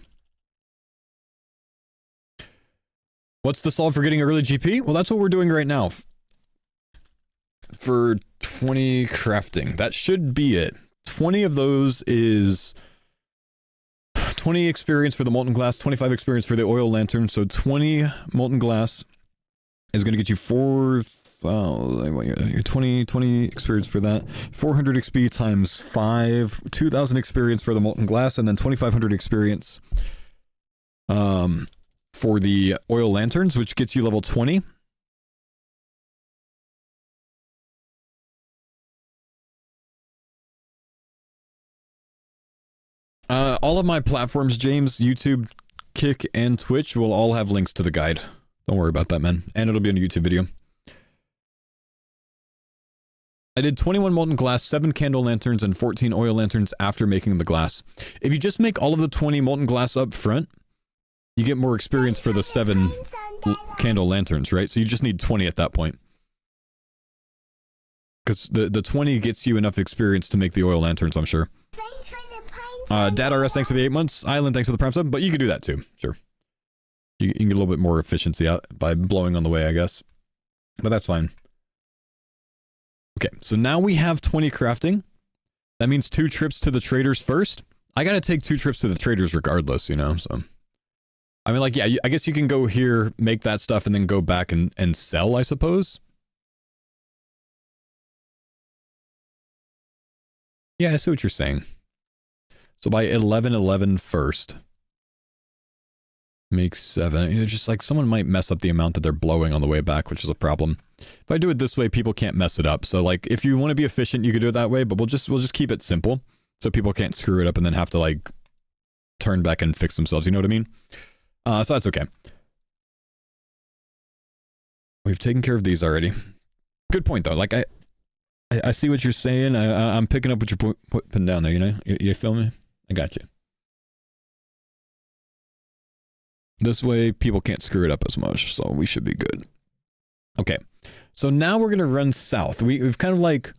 What's the solve for getting early GP? Well, that's what we're doing right now. For 20 crafting. That should be it. 20 of those is 20 experience for the molten glass, 25 experience for the oil lantern. So 20 molten glass is going to get you 20 experience for that. 400 XP times 5, 2000 experience for the molten glass, and then 2500 experience for the oil lanterns, which gets you level 20. All of my platforms, James, YouTube, Kick, and Twitch will all have links to the guide. Don't worry about that, man. And it'll be in a YouTube video. I did 21 molten glass, 7 candle lanterns, and 14 oil lanterns after making the glass. If you just make all of the 20 molten glass up front, you get more experience for the 7 candle lanterns, right? So you just need 20 at that point. Because the 20 gets you enough experience to make the oil lanterns, I'm sure. Dad RS, thanks for the 8 months. Island, thanks for the prime sub. But you could do that too, sure. You can get a little bit more efficiency out by blowing on the way, I guess. But that's fine. Okay, so now we have 20 crafting. That means 2 trips to the traders first. I gotta take 2 trips to the traders regardless, you know, so... I mean, like, yeah, I guess you can go here, make that stuff, and then go back and sell, I suppose. Yeah, I see what you're saying. So by 11 first. Make 7. You know, just like someone might mess up the amount that they're blowing on the way back, which is a problem. If I do it this way, people can't mess it up. So like, if you want to be efficient, you could do it that way, but we'll just keep it simple. So people can't screw it up and then have to like turn back and fix themselves. You know what I mean? So that's okay. We've taken care of these already. Good point though. Like I see what you're saying. I'm picking up what you're putting down there, you know? You feel me? I got you. This way, people can't screw it up as much, so we should be good. Okay, so now we're gonna run south. We've kind of like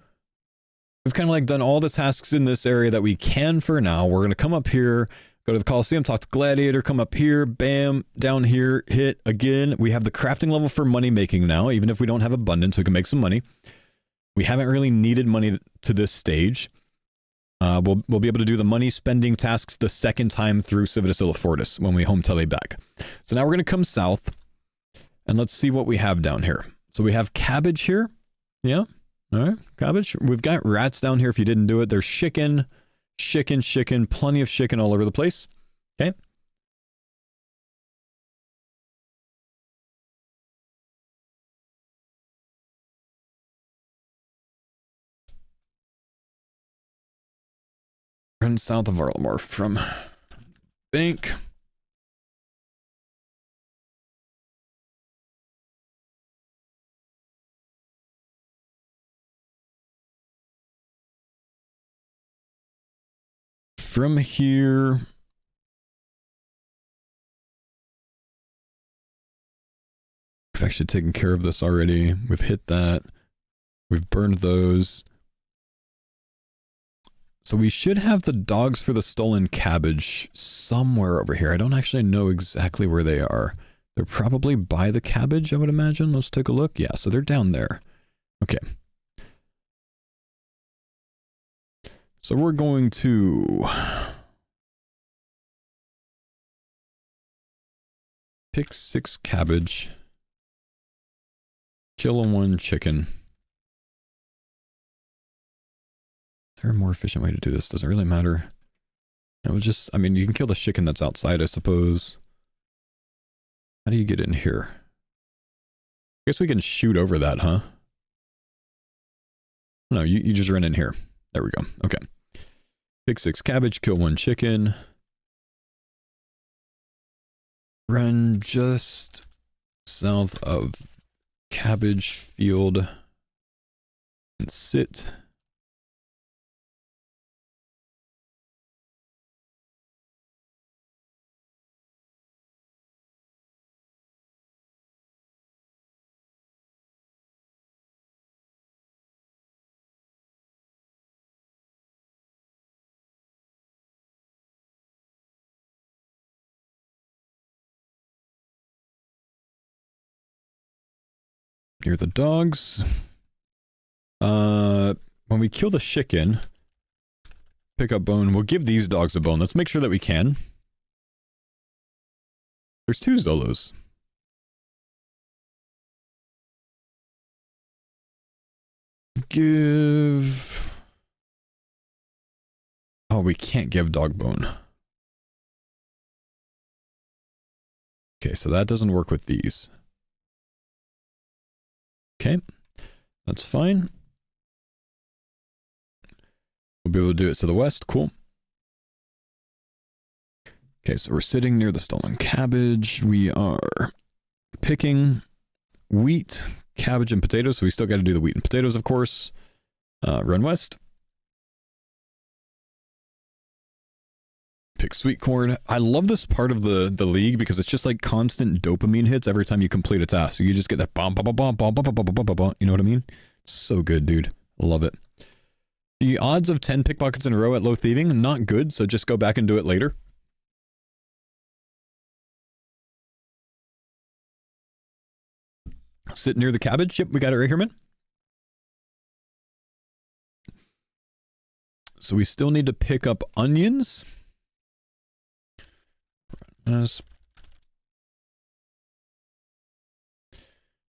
done all the tasks in this area that we can for now. We're gonna come up here, go to the Coliseum, talk to Gladiator, come up here, bam, down here, hit again. We have the crafting level for money making now. Even if we don't have abundance, we can make some money. We haven't really needed money to this stage. We'll be able to do the money spending tasks the second time through Civitas Illifortis when we home tele back. So now we're going to come south and let's see what we have down here. So we have cabbage here. Yeah. All right. Cabbage. We've got rats down here if you didn't do it. There's chicken, plenty of chicken all over the place. Okay. Run south of Arlemore from bank. from here... We've actually taken care of this already. We've hit that. We've burned those. So we should have the dogs for the stolen cabbage somewhere over here. I don't actually know exactly where they are. They're probably by the cabbage, I would imagine. Let's take a look. Yeah, so they're down there. Okay. So we're going to pick 6 cabbage. Kill 1 chicken. Is there a more efficient way to do this? Does it really matter? It would just, I mean, you can kill the chicken that's outside, I suppose. How do you get in here? I guess we can shoot over that, huh? No, you just run in here. There we go. Okay. Pick 6 cabbage, kill 1 chicken. Run just south of cabbage field and sit. Near the dogs. When we kill the chicken, pick up bone. We'll give these dogs a bone. Let's make sure that we can. There's 2 Zolos. Give... Oh, we can't give dog bone. Okay, so that doesn't work with these. Okay, that's fine. We'll be able to do it to the west. Cool. Okay, so we're sitting near the stolen cabbage. We are picking wheat, cabbage, and potatoes. So we still got to do the wheat and potatoes, of course. Run west. Pick sweet corn. I love this part of the league because it's just like constant dopamine hits every time you complete a task. So you just get that bomb, bomb, bomb, bomb, bomb, bomb, bomb, bomb, bomb. You know what I mean? So good, dude. Love it. The odds of 10 pickpockets in a row at low thieving, not good. So just go back and do it later. Sit near the cabbage. Yep, we got it right here, man. So we still need to pick up onions.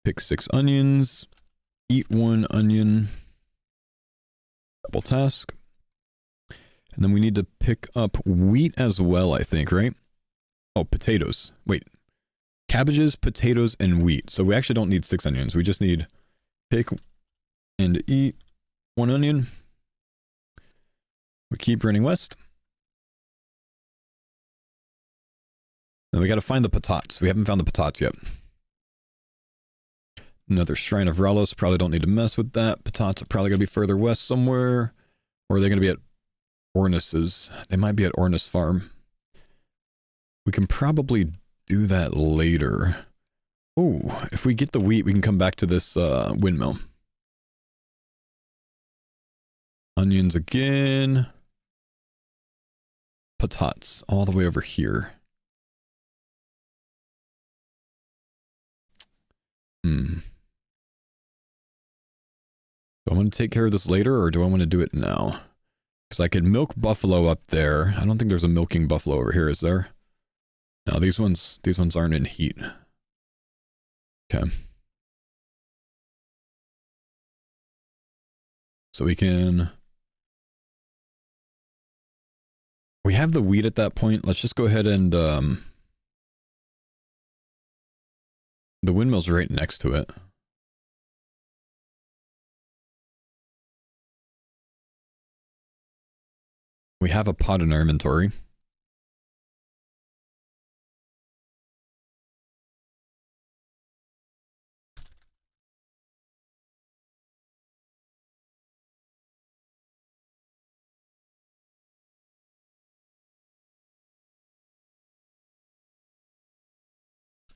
Pick 6 onions. Eat 1 onion. Double task. And then we need to pick up wheat as well, I think, right? Oh, potatoes. Wait. Cabbages, potatoes, and wheat. So we actually don't need 6 onions. We just need pick and eat 1 onion. We keep running west. Then we got to find the patates. We haven't found the patates yet. Another Shrine of Ralos. Probably don't need to mess with that. Patates are probably going to be further west somewhere. Or are they going to be at Ornis's? They might be at Ornis Farm. We can probably do that later. Oh, if we get the wheat, we can come back to this windmill. Onions again. Patates all the way over here. Do I want to take care of this later, or do I want to do it now? Because I could milk buffalo up there. I don't think there's a milking buffalo over here, is there? No, these ones aren't in heat. Okay. So we can... We have the wheat at that point. Let's just go ahead and... The windmill's right next to it. We have a pot in our inventory.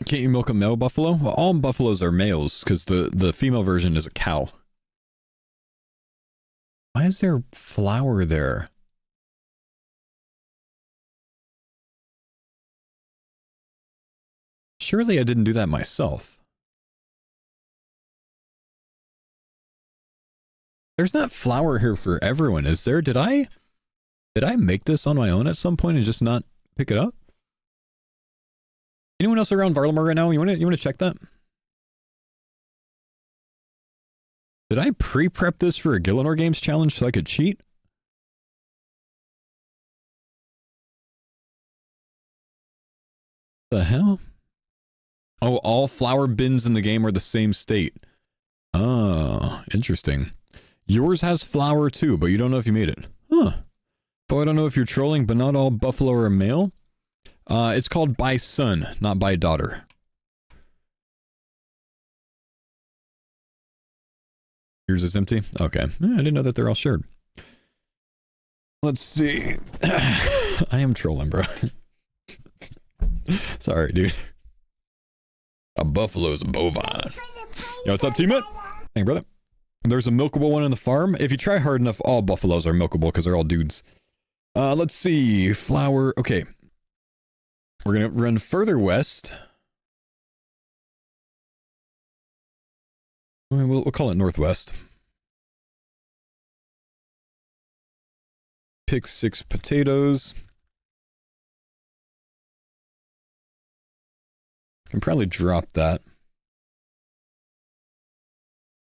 Can't you milk a male buffalo? Well, all buffaloes are males because the female version is a cow. Why is there flour there? Surely I didn't do that myself. There's not flour here for everyone, is there? Did I make this on my own at some point and just not pick it up? Anyone else around Varlamar right now? You want to check that? Did I pre-prep this for a Gillinor Games challenge so I could cheat? The hell? Oh, all flour bins in the game are the same state. Oh, interesting. Yours has flour too, but you don't know if you made it. Huh. So I don't know if you're trolling, but not all buffalo are male. It's called by son, not by daughter. Yours is empty? Okay. Yeah, I didn't know that they're all shared. Let's see. I am trolling, bro. Sorry, dude. A buffalo's a bovine. Yo, what's up, teammate? Hey, brother. There's a milkable one on the farm. If you try hard enough, all buffaloes are milkable because they're all dudes. Let's see. Flour. Okay. We're going to run further west. We'll call it northwest. Pick 6 potatoes. Can probably drop that.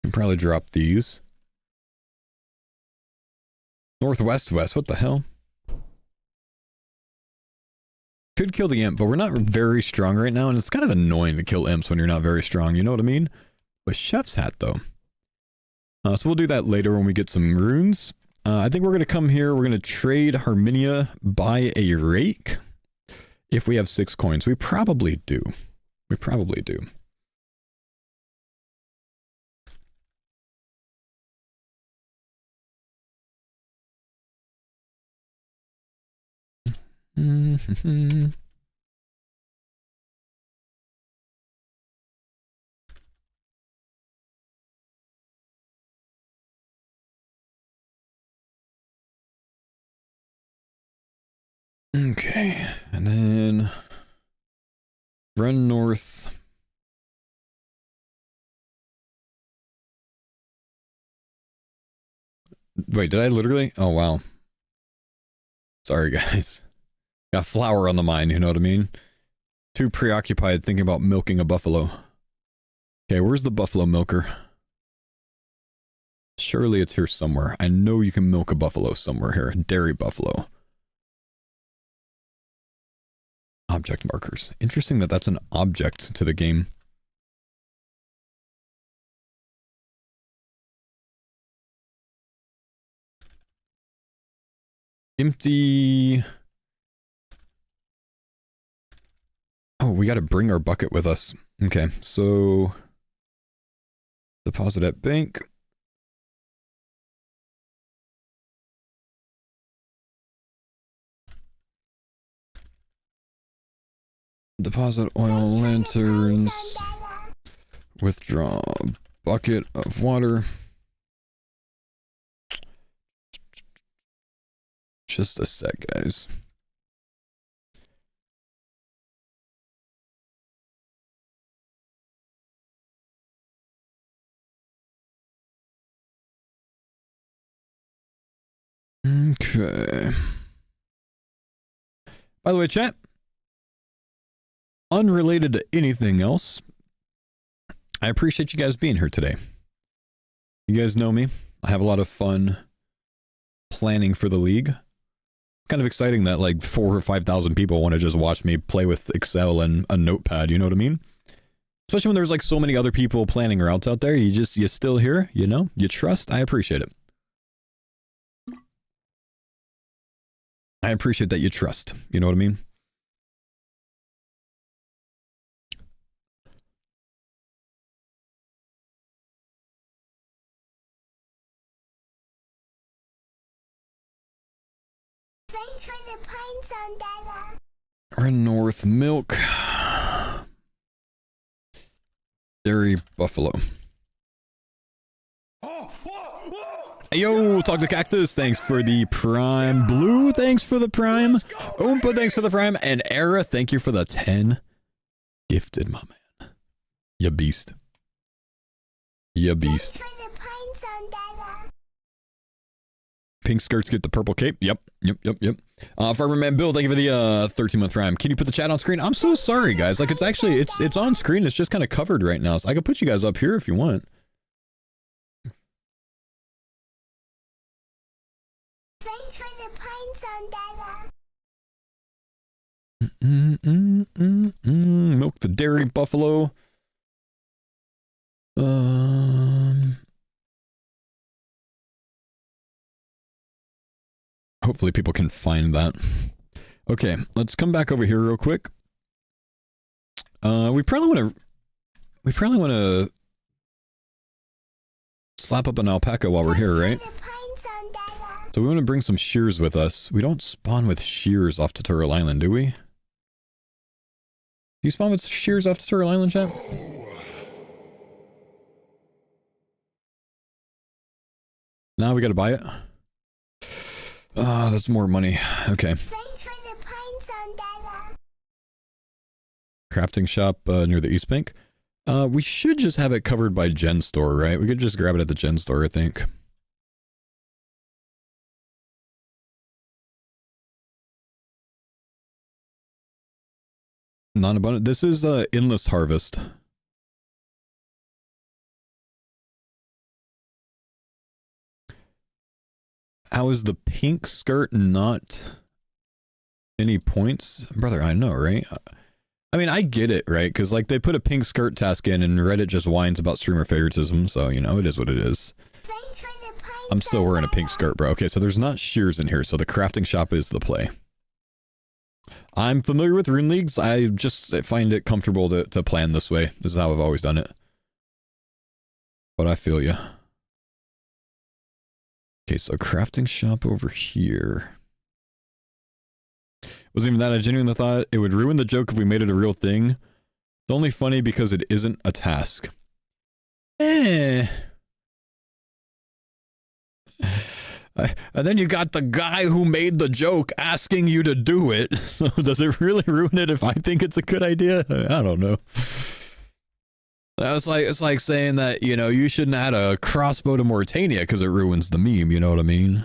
Can probably drop these. Northwest west, what the hell? Could kill the imp, but we're not very strong right now, and it's kind of annoying to kill imps when you're not very strong, you know what I mean? With Chef's Hat, though. So we'll do that later when we get some runes. I think we're going to come here, we're going to trade Harminia by a rake. If we have 6 coins. We probably do. We probably do. Okay, and then run north. Wait, did I literally? Oh, wow. Sorry, guys. Got flour on the mind, you know what I mean? Too preoccupied thinking about milking a buffalo. Okay, where's the buffalo milker? Surely it's here somewhere. I know you can milk a buffalo somewhere here. Dairy buffalo. Object markers. Interesting that that's an object to the game. Empty. Oh, we got to bring our bucket with us. Okay, so deposit at bank. Deposit oil lanterns. Withdraw bucket of water. Just a sec, guys. Okay. By the way, chat, unrelated to anything else, I appreciate you guys being here today. You guys know me. I have a lot of fun planning for the league. Kind of exciting that like 4,000 or 5,000 people want to just watch me play with Excel and a notepad, you know what I mean? Especially when there's like so many other people planning routes out there. You still here, you know? You trust. I appreciate it. I appreciate that you trust. You know what I mean? Thanks for the pines on Dada. Our north milk. Dairy buffalo. Hey, yo, talk to Cactus. Thanks for the prime. Blue, thanks for the prime. Oompa, thanks for the prime. And Era, thank you for the 10. Gifted, my man. Ya beast. Ya beast. Thanks for the pine zone, Dada. Pink skirts get the purple cape. Yep. Farmer Man Bill, thank you for the 13-month prime. Can you put the chat on screen? I'm so sorry, guys. Like, it's actually, it's on screen. It's just kind of covered right now. So I can put you guys up here if you want. Thanks for the pine zone, Dada. Milk the dairy buffalo. Hopefully people can find that. Okay, let's come back over here real quick. We probably want to slap up an alpaca while we're here, right? So we want to bring some shears with us. We don't spawn with shears off Tutorial Island, do we? Do you spawn with shears off Tutorial Island, chat? Now we gotta buy it. That's more money. Okay. Thanks for the pine zone, Dada. Crafting shop near the East Bank. We should just have it covered by Gen Store, right? We could just grab it at the Gen Store, I think. Non-abundant. This is Endless Harvest. How is the pink skirt not any points? Brother, I know, right? I mean, I get it, right? Because, like, they put a pink skirt task in and Reddit just whines about streamer favoritism, so, you know, it is what it is. Thanks for the pine I'm still zone, wearing a pink Dada. skirt, bro. Okay, so there's not shears in here, so the crafting shop is the play. I'm familiar with Rune Leagues. I just find it comfortable to plan this way. This is how I've always done it. But I feel you. Okay, so crafting shop over here. Wasn't even that. I genuinely thought it would ruin the joke if we made it a real thing. It's only funny because it isn't a task. And then you got the guy who made the joke asking you to do it. So does it really ruin it if I think it's a good idea? I don't know. It's like saying that, you know, you shouldn't add a crossbow to Mauritania because it ruins the meme, you know what I mean?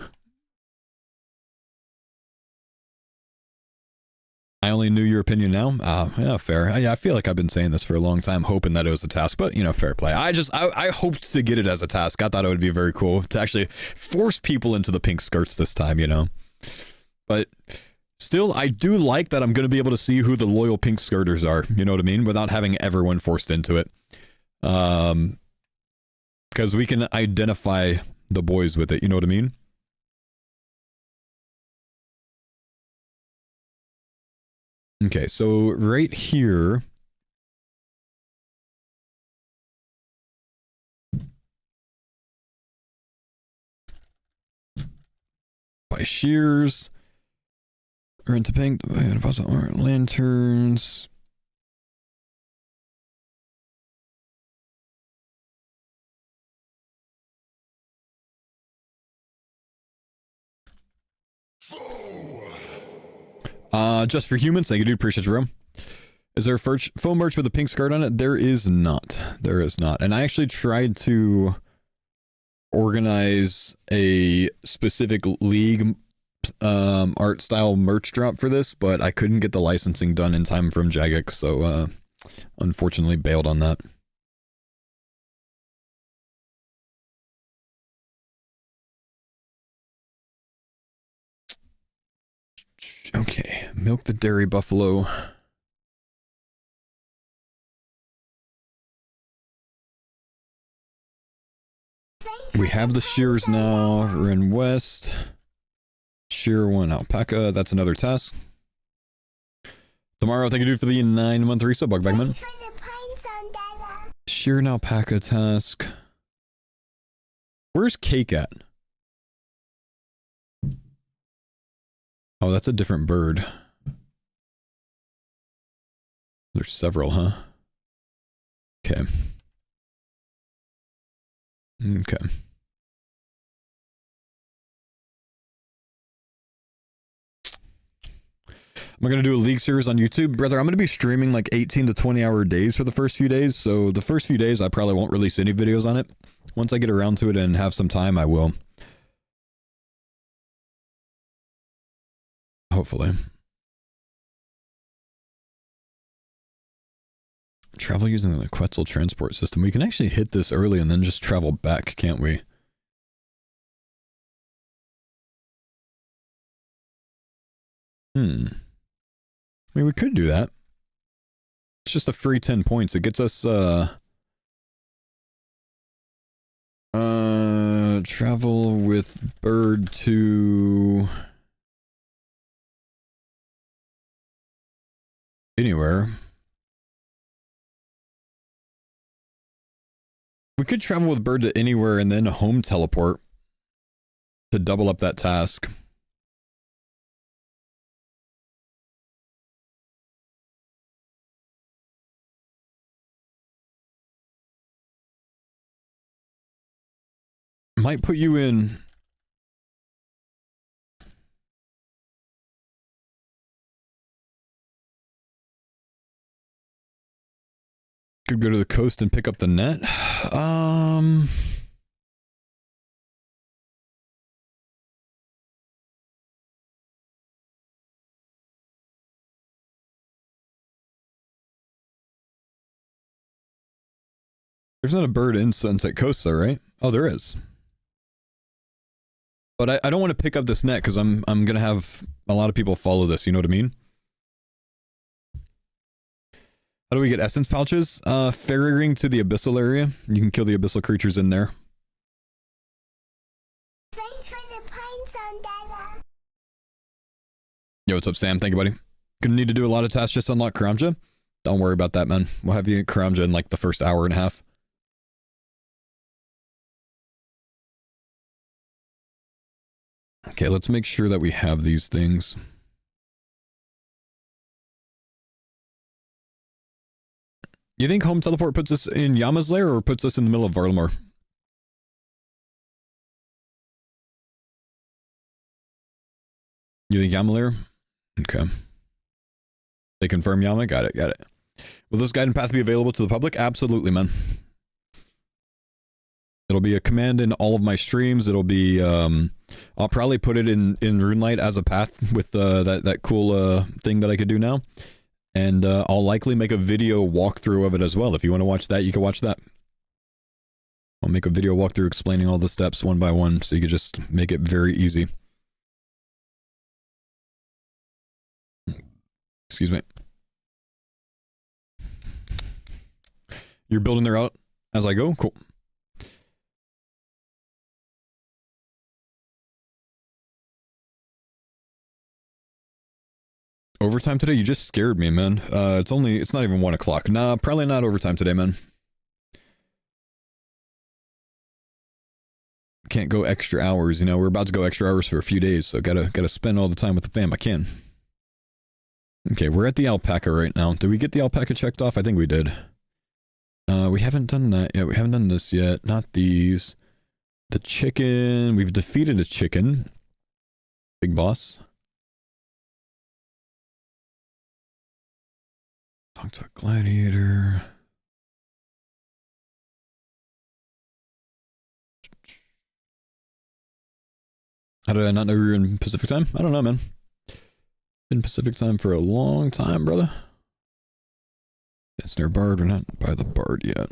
I only knew your opinion now. Yeah, fair. I feel like I've been saying this for a long time, hoping that it was a task, but, you know, fair play. I hoped to get it as a task. I thought it would be very cool to actually force people into the pink skirts this time, you know? But still, I do like that I'm going to be able to see who the loyal pink skirters are, you know what I mean? Without having everyone forced into it. Because we can identify the boys with it, you know what I mean? Okay, so right here, by shears, rent to pink, lanterns. Just for humans, thank you, dude. Appreciate you, bro. Is there a faux merch with a pink skirt on it? There is not. There is not. And I actually tried to organize a specific league art style merch drop for this, but I couldn't get the licensing done in time from Jagex, so unfortunately bailed on that. Okay, milk the dairy buffalo. We have the shears now. We're in west. Shear one alpaca. That's another task. Tomorrow, thank you, dude, for the 9-month resub. Bug Bagman. Shear an alpaca task. Where's Cake at? Oh, that's a different bird. There's several, huh? Okay. Okay. I'm going to do a League series on YouTube. Brother, I'm going to be streaming like 18 to 20 hour days for the first few days. So the first few days, I probably won't release any videos on it. Once I get around to it and have some time, I will. Hopefully. Travel using the Quetzal transport system. We can actually hit this early and then just travel back, can't we? I mean, we could do that. It's just a free 10 points. It gets us, travel with bird to anywhere. We could travel with bird to anywhere and then home teleport to double up that task. Might put you in. Could go to the coast and pick up the net. There's not a bird in Sunset Coast though, right? Oh, there is. But I don't want to pick up this net because I'm gonna have a lot of people follow this, you know what I mean? How do we get essence pouches? Ferry ring to the abyssal area. You can kill the abyssal creatures in there. Thanks for the pines on Dada. Yo, what's up, Sam? Thank you, buddy. Gonna need to do a lot of tasks just to unlock Karamja. Don't worry about that, man. We'll have you at Karamja in like the first hour and a half. Okay, let's make sure that we have these things. You think home teleport puts us in Yama's lair or puts us in the middle of Varlamore? You think Yama lair? Okay. They confirm Yama? Got it, got it. Will this guiding path be available to the public? Absolutely, man. It'll be a command in all of my streams. It'll be, I'll probably put it in Runelight as a path with that cool thing that I could do now. And I'll likely make a video walkthrough of it as well. If you want to watch that, you can watch that. I'll make a video walkthrough explaining all the steps one by one so you can just make it very easy. Excuse me. You're building their out as I go? Cool. Overtime today? You just scared me, man. It's not even 1 o'clock. Nah, probably not overtime today, man. Can't go extra hours, you know. We're about to go extra hours for a few days, so gotta spend all the time with the fam I can. Okay, we're at the alpaca right now. Did we get the alpaca checked off? I think we did. We haven't done that yet. We haven't done this yet. Not these. The chicken. We've defeated a chicken. Big boss. Talk to a gladiator. How did I not know we were in Pacific time? I don't know, man. Been Pacific time for a long time, brother. It's near Bard. We're not by the Bard yet.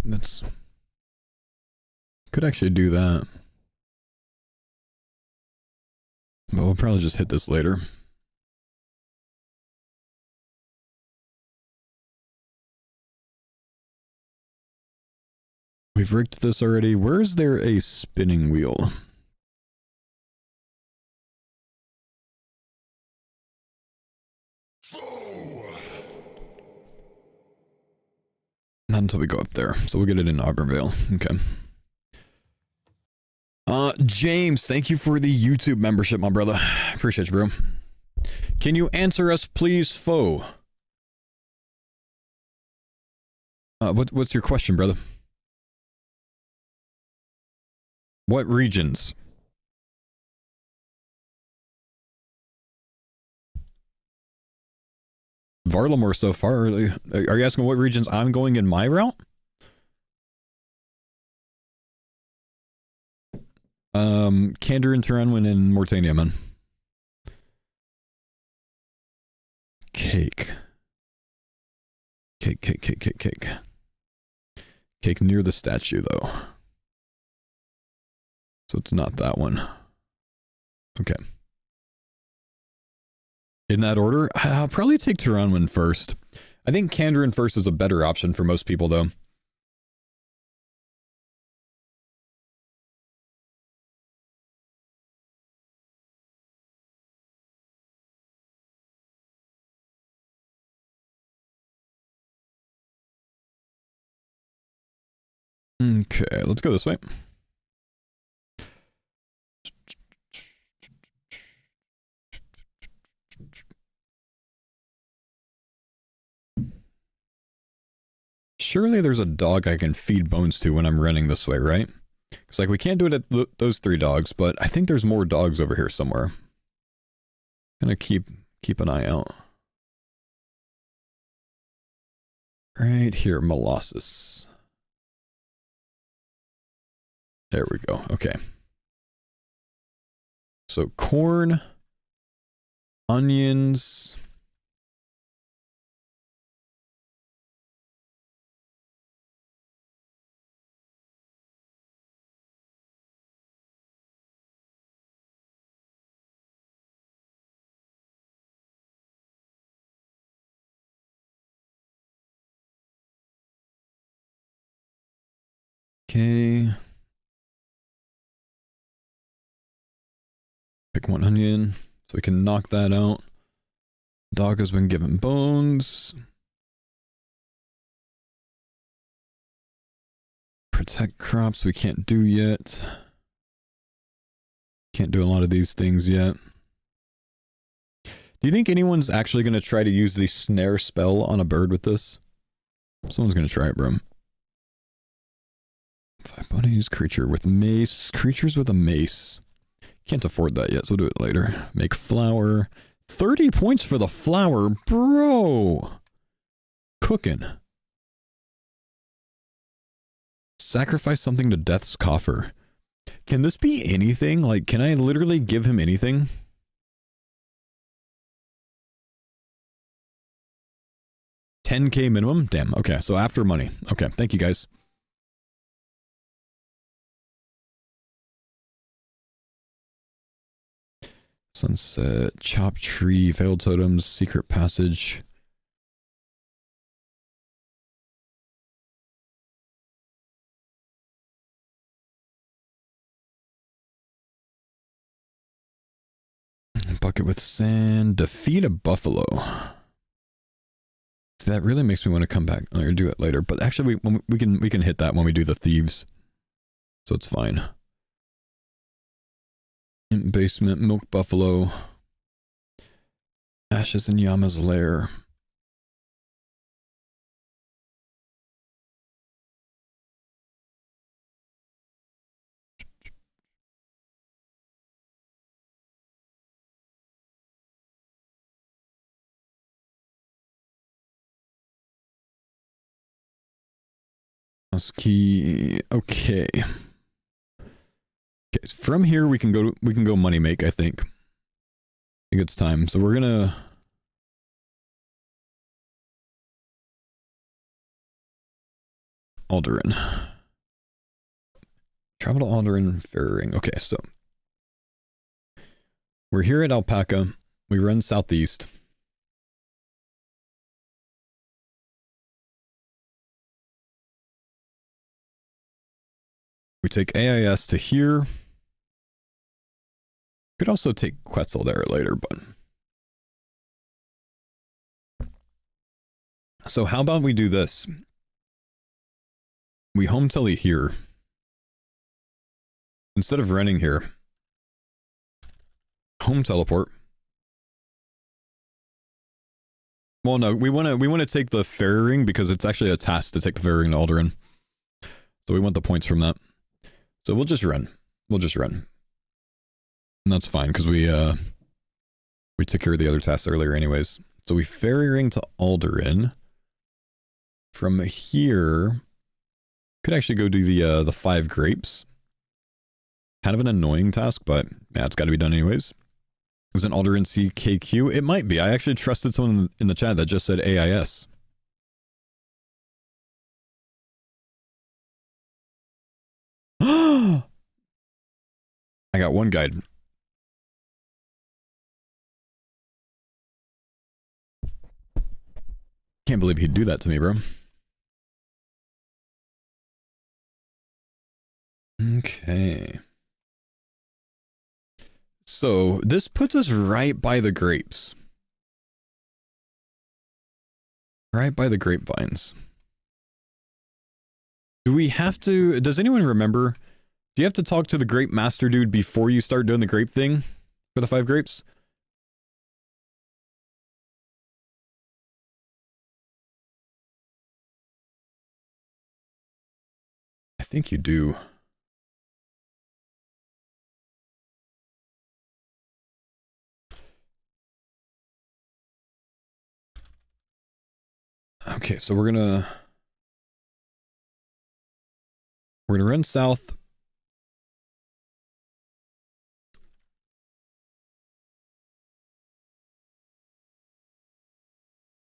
That's could actually do that. But we'll probably just hit this later. We've rigged this already. Where is there a spinning wheel? Not until we go up there. So we'll get it in Auburndale. Okay. James, thank you for the YouTube membership, my brother. Appreciate you, bro. Can you answer us, please, foe? What's your question, brother? What regions? Varlamore so far. Are you asking what regions I'm going in my route? Candor and Turanwin and Mortania, man. Cake. Cake near the statue, though. So it's not that one. Okay. In that order, I'll probably take Turanwin first. I think Kandarin first is a better option for most people, though. Okay, let's go this way. Surely there's a dog I can feed bones to when I'm running this way, right? Because like we can't do it at those 3 dogs, but I think there's more dogs over here somewhere. Gonna keep an eye out. Right here, molasses. There we go. Okay. So corn, onions. Okay. Pick 1 onion so we can knock that out. Dog has been given bones. Protect crops we can't do yet. Can't do a lot of these things yet. Do you think anyone's actually going to try to use the snare spell on a bird with this? Someone's going to try it, bro. 5 bunnies, creature with mace. Creatures with a mace. Can't afford that yet, so we'll do it later. Make flour. 30 points for the flour, bro. Cooking. Sacrifice something to Death's Coffer. Can this be anything? Like, can I literally give him anything? $10K minimum? Damn, okay, so after money. Okay, thank you guys. Sunset, chop tree, failed totems, secret passage. Bucket with sand, defeat a buffalo. See, that really makes me want to come back or do it later. But actually, we can hit that when we do the thieves, so it's fine. Basement, milk buffalo, ashes in Yama's lair. Key. Okay. Okay, from here we can go money make, I think. I think it's time. So we're gonna Alderan. Travel to Alderan, Ferrying. Okay, so we're here at Alpaca. We run southeast. We take AIS to here. Could also take Quetzal there later, but... So how about we do this? We home telly here. Instead of renting here. Home teleport. Well, no, we want to take the fairy ring because it's actually a task to take the fairy ring to Alderaan. So we want the points from that. So we'll just run. We'll just run. And that's fine because we took care of the other tasks earlier anyways. So we fairy ring to Alderaan. From here, could actually go do the 5 grapes. Kind of an annoying task, but yeah, it's got to be done anyways. Is an Alderaan CKQ? It might be. I actually trusted someone in the chat that just said AIS. I got one guide. Can't believe he'd do that to me, bro. Okay. So, this puts us right by the grapes. Right by the grapevines. Do we have to... Does anyone remember? Do you have to talk to the grape master dude before you start doing the grape thing? For the 5 grapes? I think you do. Okay, so we're gonna run south.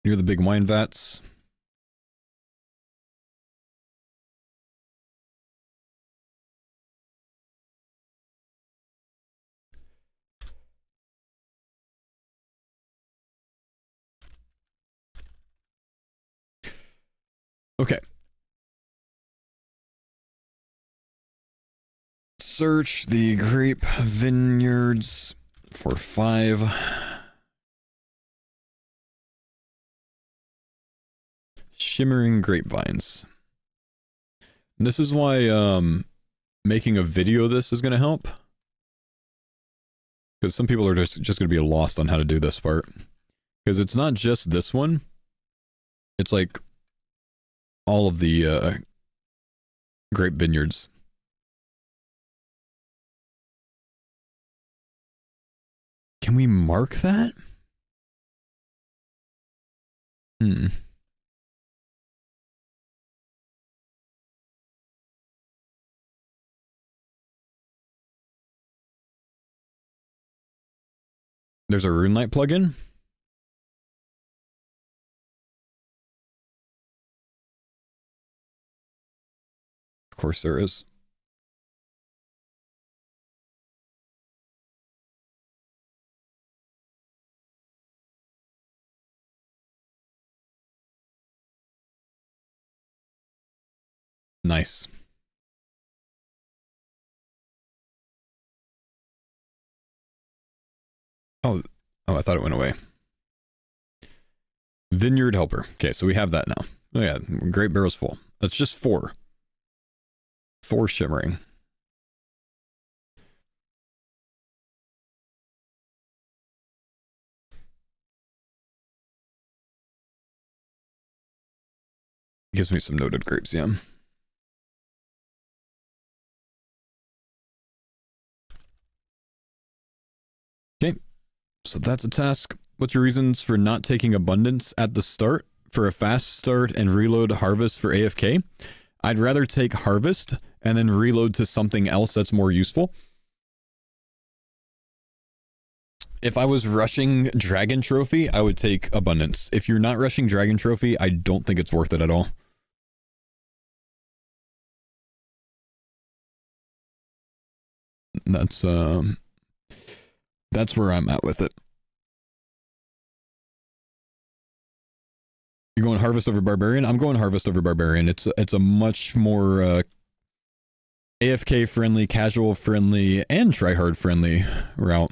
Near the big wine vats. Okay. Search the grape vineyards for 5. Shimmering grapevines. This is why making a video of this is going to help. Because some people are just going to be lost on how to do this part. Because it's not just this one. It's like all of the grape vineyards. Can we mark that? There's a RuneLight plugin. Of course there is. Nice. Oh, I thought it went away. Vineyard helper. Okay, so we have that now. Oh yeah, grape barrels full. That's just 4. 4 shimmering. Gives me some noted grapes, yeah. Okay, so that's a task. What's your reasons for not taking abundance at the start for a fast start and reload harvest for AFK? I'd rather take harvest and then reload to something else that's more useful. If I was rushing Dragon Trophy, I would take abundance. If you're not rushing Dragon Trophy, I don't think it's worth it at all. That's where I'm at with it. You're going harvest over barbarian? I'm going harvest over barbarian. It's a much more AFK friendly, casual friendly, and tryhard friendly route.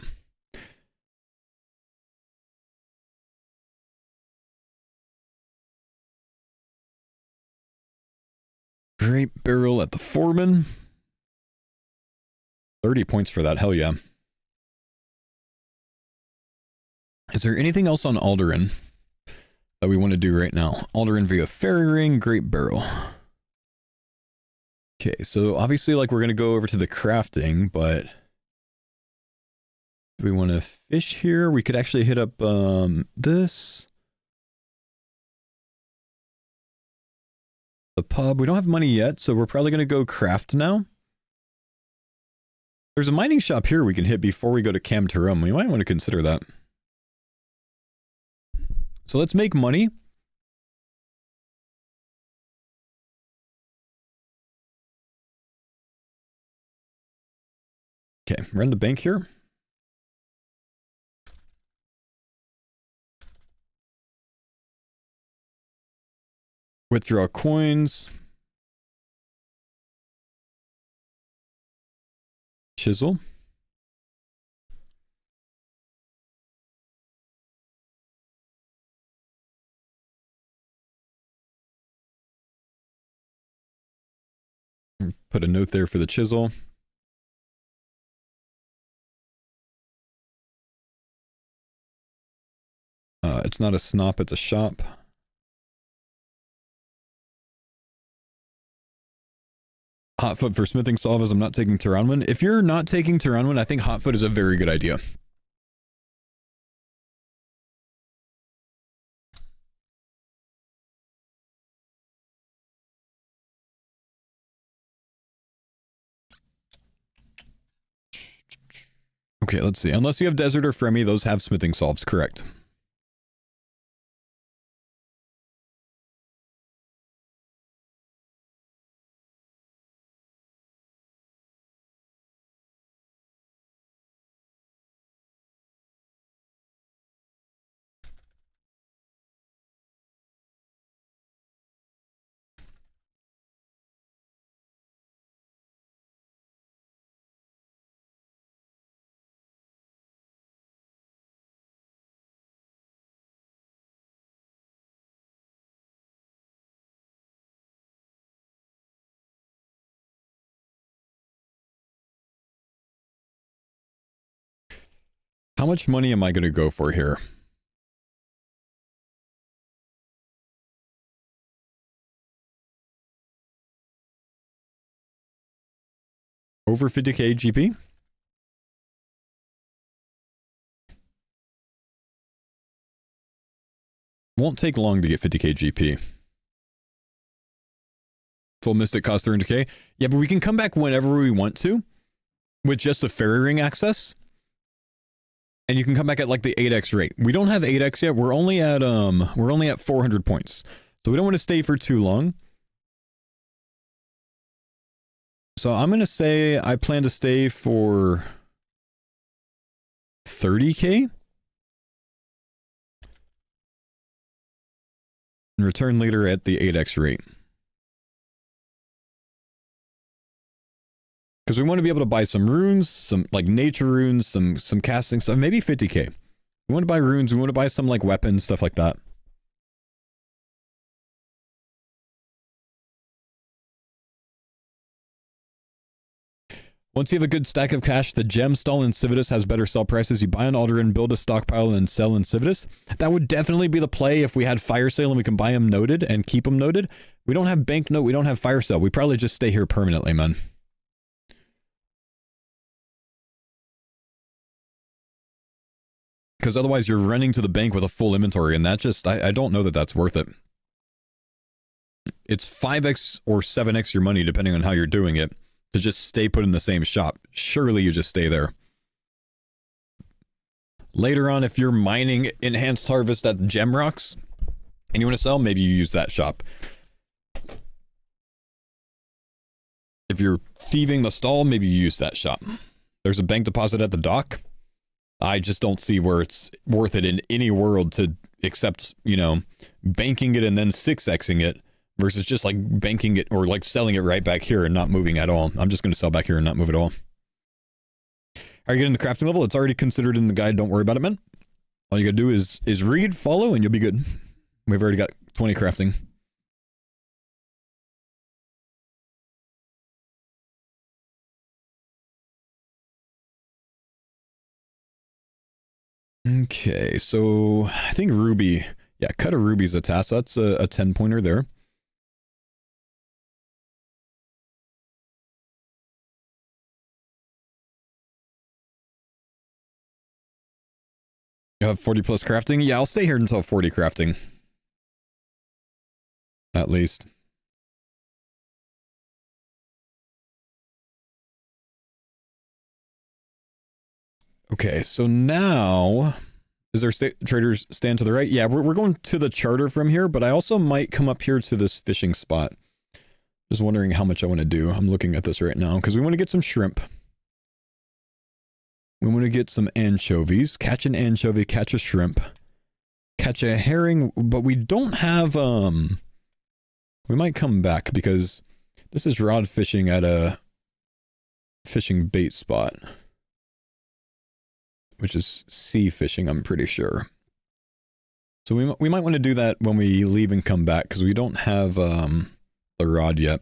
Great barrel at the foreman. 30 points for that, hell yeah. Is there anything else on Alderan that we want to do right now? Alderan via fairy ring, great barrel. Okay, so obviously like we're going to go over to the crafting, but do we want to fish here? We could actually hit up this. The pub. We don't have money yet, so we're probably going to go craft now. There's a mining shop here we can hit before we go to Cam Tarum. We might want to consider that. So let's make money. Okay, run the bank here. Withdraw coins. Chisel. Put a note there for the chisel. It's not a snop, it's a shop. Hotfoot for smithing solve as I'm not taking Tyranwin. If you're not taking Tyranwin, I think Hotfoot is a very good idea. Okay, let's see. Unless you have Desert or Fremi, those have smithing solves, correct. How much money am I going to go for here? Over 50k GP? Won't take long to get 50k GP. Full Mystic costs 300k. Yeah, but we can come back whenever we want to with just the fairy ring access. And you can come back at like the 8x rate. We don't have 8x yet. We're only at 400 points. So we don't want to stay for too long. So I'm going to say I plan to stay for 30k. And return later at the 8x rate. Because we want to be able to buy some runes, some like nature runes, some casting stuff, maybe 50k. We want to buy runes, we want to buy some like weapons, stuff like that. Once you have a good stack of cash, the gem stall in Civitas has better sell prices. You buy on Alderan, build a stockpile, and sell in Civitas. That would definitely be the play if we had fire sale and we can buy them noted and keep them noted. We don't have banknote, we don't have fire sale. We probably just stay here permanently, man. Because otherwise you're running to the bank with a full inventory, and that just, I don't know that that's worth it. It's 5x or 7x your money, depending on how you're doing it, to just stay put in the same shop. Surely you just stay there. Later on, if you're mining enhanced harvest at gem rocks, and you want to sell, maybe you use that shop. If you're thieving the stall, maybe you use that shop. There's a bank deposit at the dock. I just don't see where it's worth it in any world to accept, you know, banking it and then 6xing it versus just like banking it or like selling it right back here and not moving at all. I'm just going to sell back here and not move at all. How are you getting the crafting level? It's already considered in the guide. Don't worry about it, man. All you gotta do is read, follow, and you'll be good. We've already got 20 crafting. Okay, so I think ruby. Yeah, cut a ruby's a task. That's a 10-pointer there. You have 40 plus crafting? Yeah, I'll stay here until 40 crafting. At least. Okay, so now... Is there traders stand to the right? Yeah, we're going to the charter from here, but I also might come up here to this fishing spot. Just wondering how much I want to do. I'm looking at this right now, because we want to get some shrimp. We want to get some anchovies. Catch an anchovy, catch a shrimp. Catch a herring, but we don't have, we might come back, because this is rod fishing at a fishing bait spot. Which is sea fishing, I'm pretty sure. So we might want to do that when we leave and come back, because we don't have the rod yet.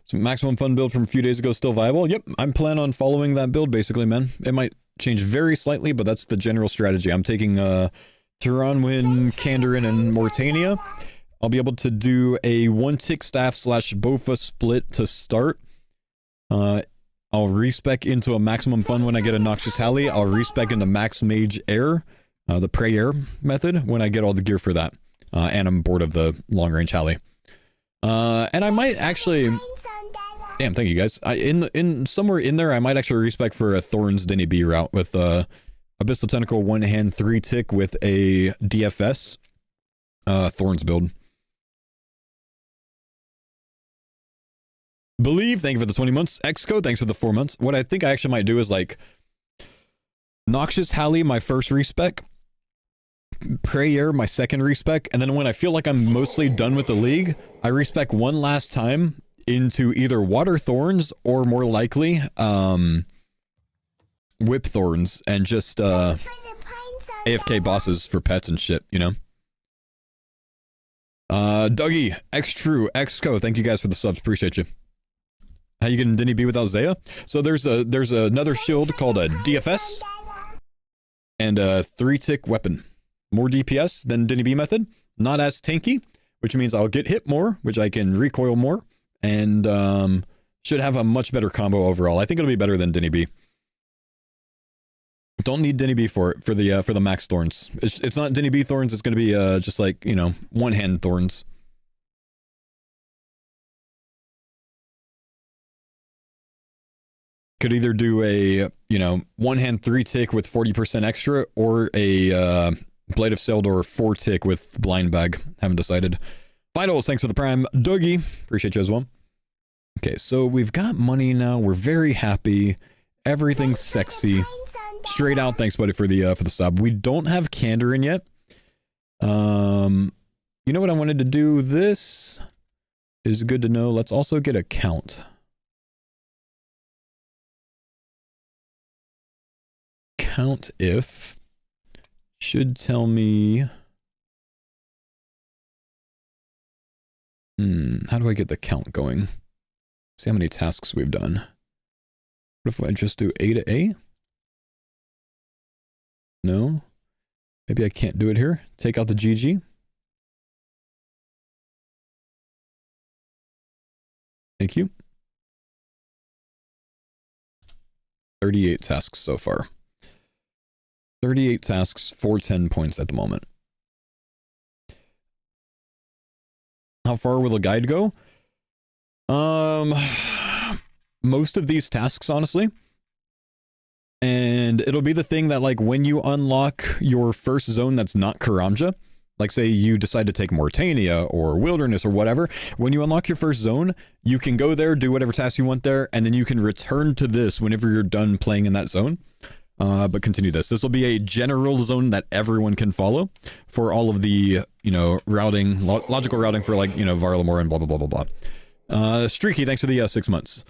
So maximum fun build from a few days ago still viable? Yep, I'm planning on following that build basically, man. It might change very slightly, but that's the general strategy. I'm taking Turanwin, Kandarin, and Mortania. I'll be able to do a 1-tick staff / Bofa split to start. I'll respec into a maximum fun when I get a Noxious Halley. I'll respec into max mage air, the pray air method, when I get all the gear for that. And I'm bored of the long range Halley. And I might actually... Damn, thank you guys. In somewhere in there, I might actually respec for a Thorns Denny B route with Abyssal Tentacle 1-hand 3-tick with a DFS Thorns build. Believe, thank you for the 20 months. Xcode, thanks for the 4 months. What I think I actually might do is like Noxious Halley, my first respec. Prayer, my second respec. And then when I feel like I'm mostly done with the league, I respec one last time into either Water Thorns or more likely, Whip Thorns and just AFK bosses for pets and shit, you know? Dougie, X-True, X-Co, thank you guys for the subs, appreciate you. How you getting Denny B without Zaya? So there's another shield called a DFS and a 3-tick weapon. More DPS than Denny B method, not as tanky, which means I'll get hit more, which I can recoil more, and should have a much better combo overall. I think it'll be better than Denny B. Don't need Denny B for the max thorns. It's not Denny B thorns. It's gonna be just like, you know, 1-hand thorns. Could either do a, you know, 1-hand 3-tick with 40% extra, or a Blade of Seldor 4-tick with blind bag. Haven't decided. Vitals, thanks for the prime. Dougie, appreciate you as well. Okay, so we've got money now. We're very happy. Everything's sexy. Straight out, thanks buddy for the sub. We don't have Kandarin yet. You know what I wanted to do? This is good to know. Let's also get a count. Count if should tell me. How do I get the count going? See how many tasks we've done. What if I just do A to A? No. Maybe I can't do it here. Take out the GG. Thank you. 38 tasks so far. 38 tasks, 410 points at the moment. How far will the guide go? Most of these tasks, honestly. And it'll be the thing that, like, when you unlock your first zone that's not Karamja, like say you decide to take Mortania or Wilderness or whatever, when you unlock your first zone, you can go there, do whatever task you want there, and then you can return to this whenever you're done playing in that zone. But continue this. This will be a general zone that everyone can follow for all of the, you know, routing, logical routing for like, you know, Varlamore and blah, blah, blah, blah, blah. Streaky, thanks for the 6 months.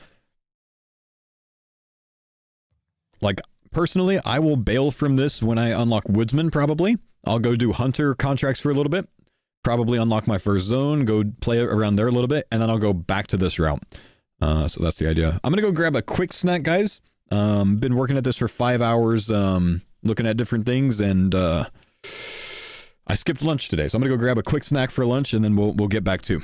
Like, personally, I will bail from this when I unlock Woodsman, probably. I'll go do Hunter contracts for a little bit. Probably unlock my first zone, go play around there a little bit, and then I'll go back to this route. So that's the idea. I'm gonna go grab a quick snack, guys. Been working at this for 5 hours, looking at different things, and I skipped lunch today, so I'm gonna go grab a quick snack for lunch, and then we'll get back to.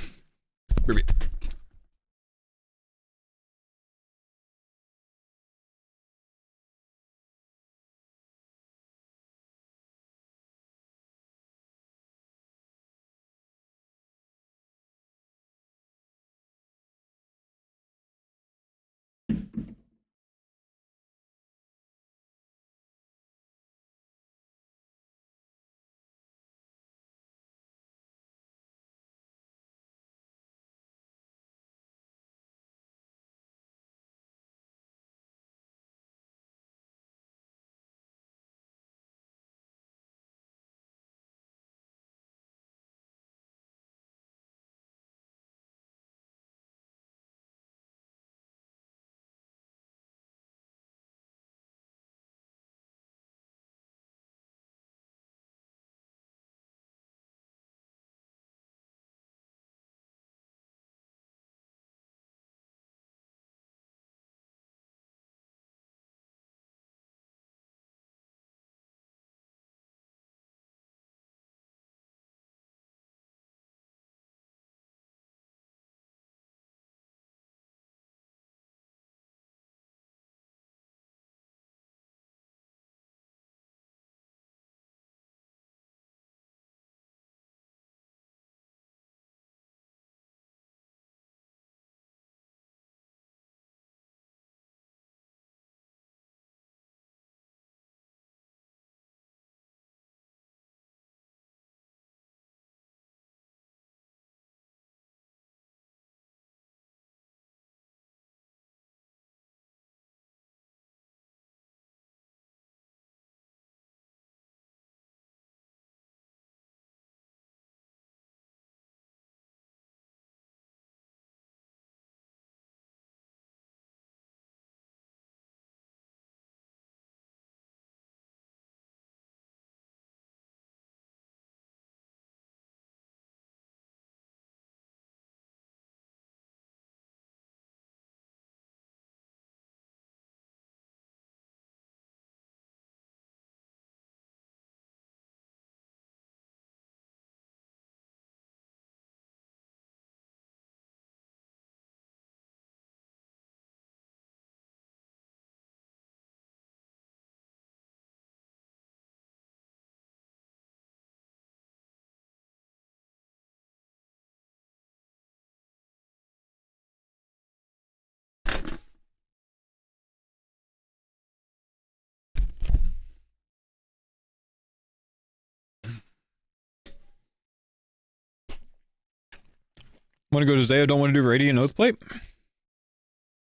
Want to go to Zaya, don't want to do Radiant Oathplate?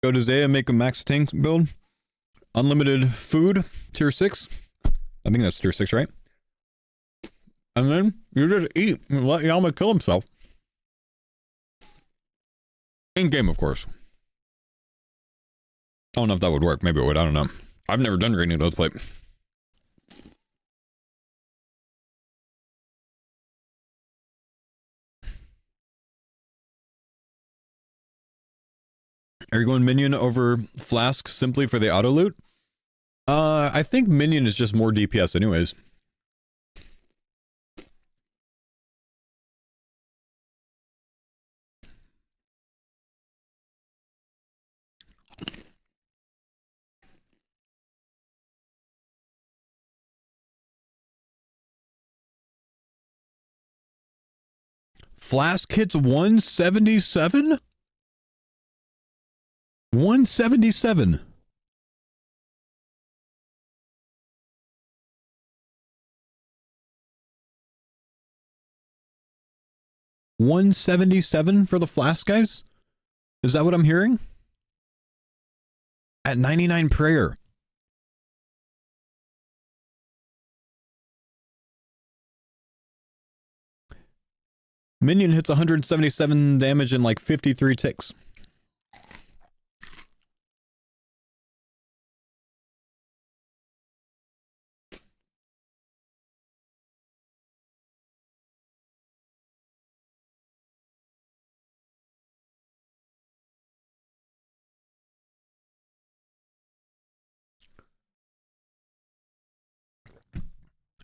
Go to Zaya, make a max tank build. Unlimited food, tier 6. I think that's tier 6, right? And then you just eat and let Yama kill himself. In game, of course. I don't know if that would work. Maybe it would. I don't know. I've never done Radiant Oathplate. Are you going minion over flask simply for the auto loot? I think minion is just more DPS anyways. Flask hits 177? 177. 177 for the flask, guys? Is that what I'm hearing? At 99 prayer. Minion hits 177 damage in like 53 ticks.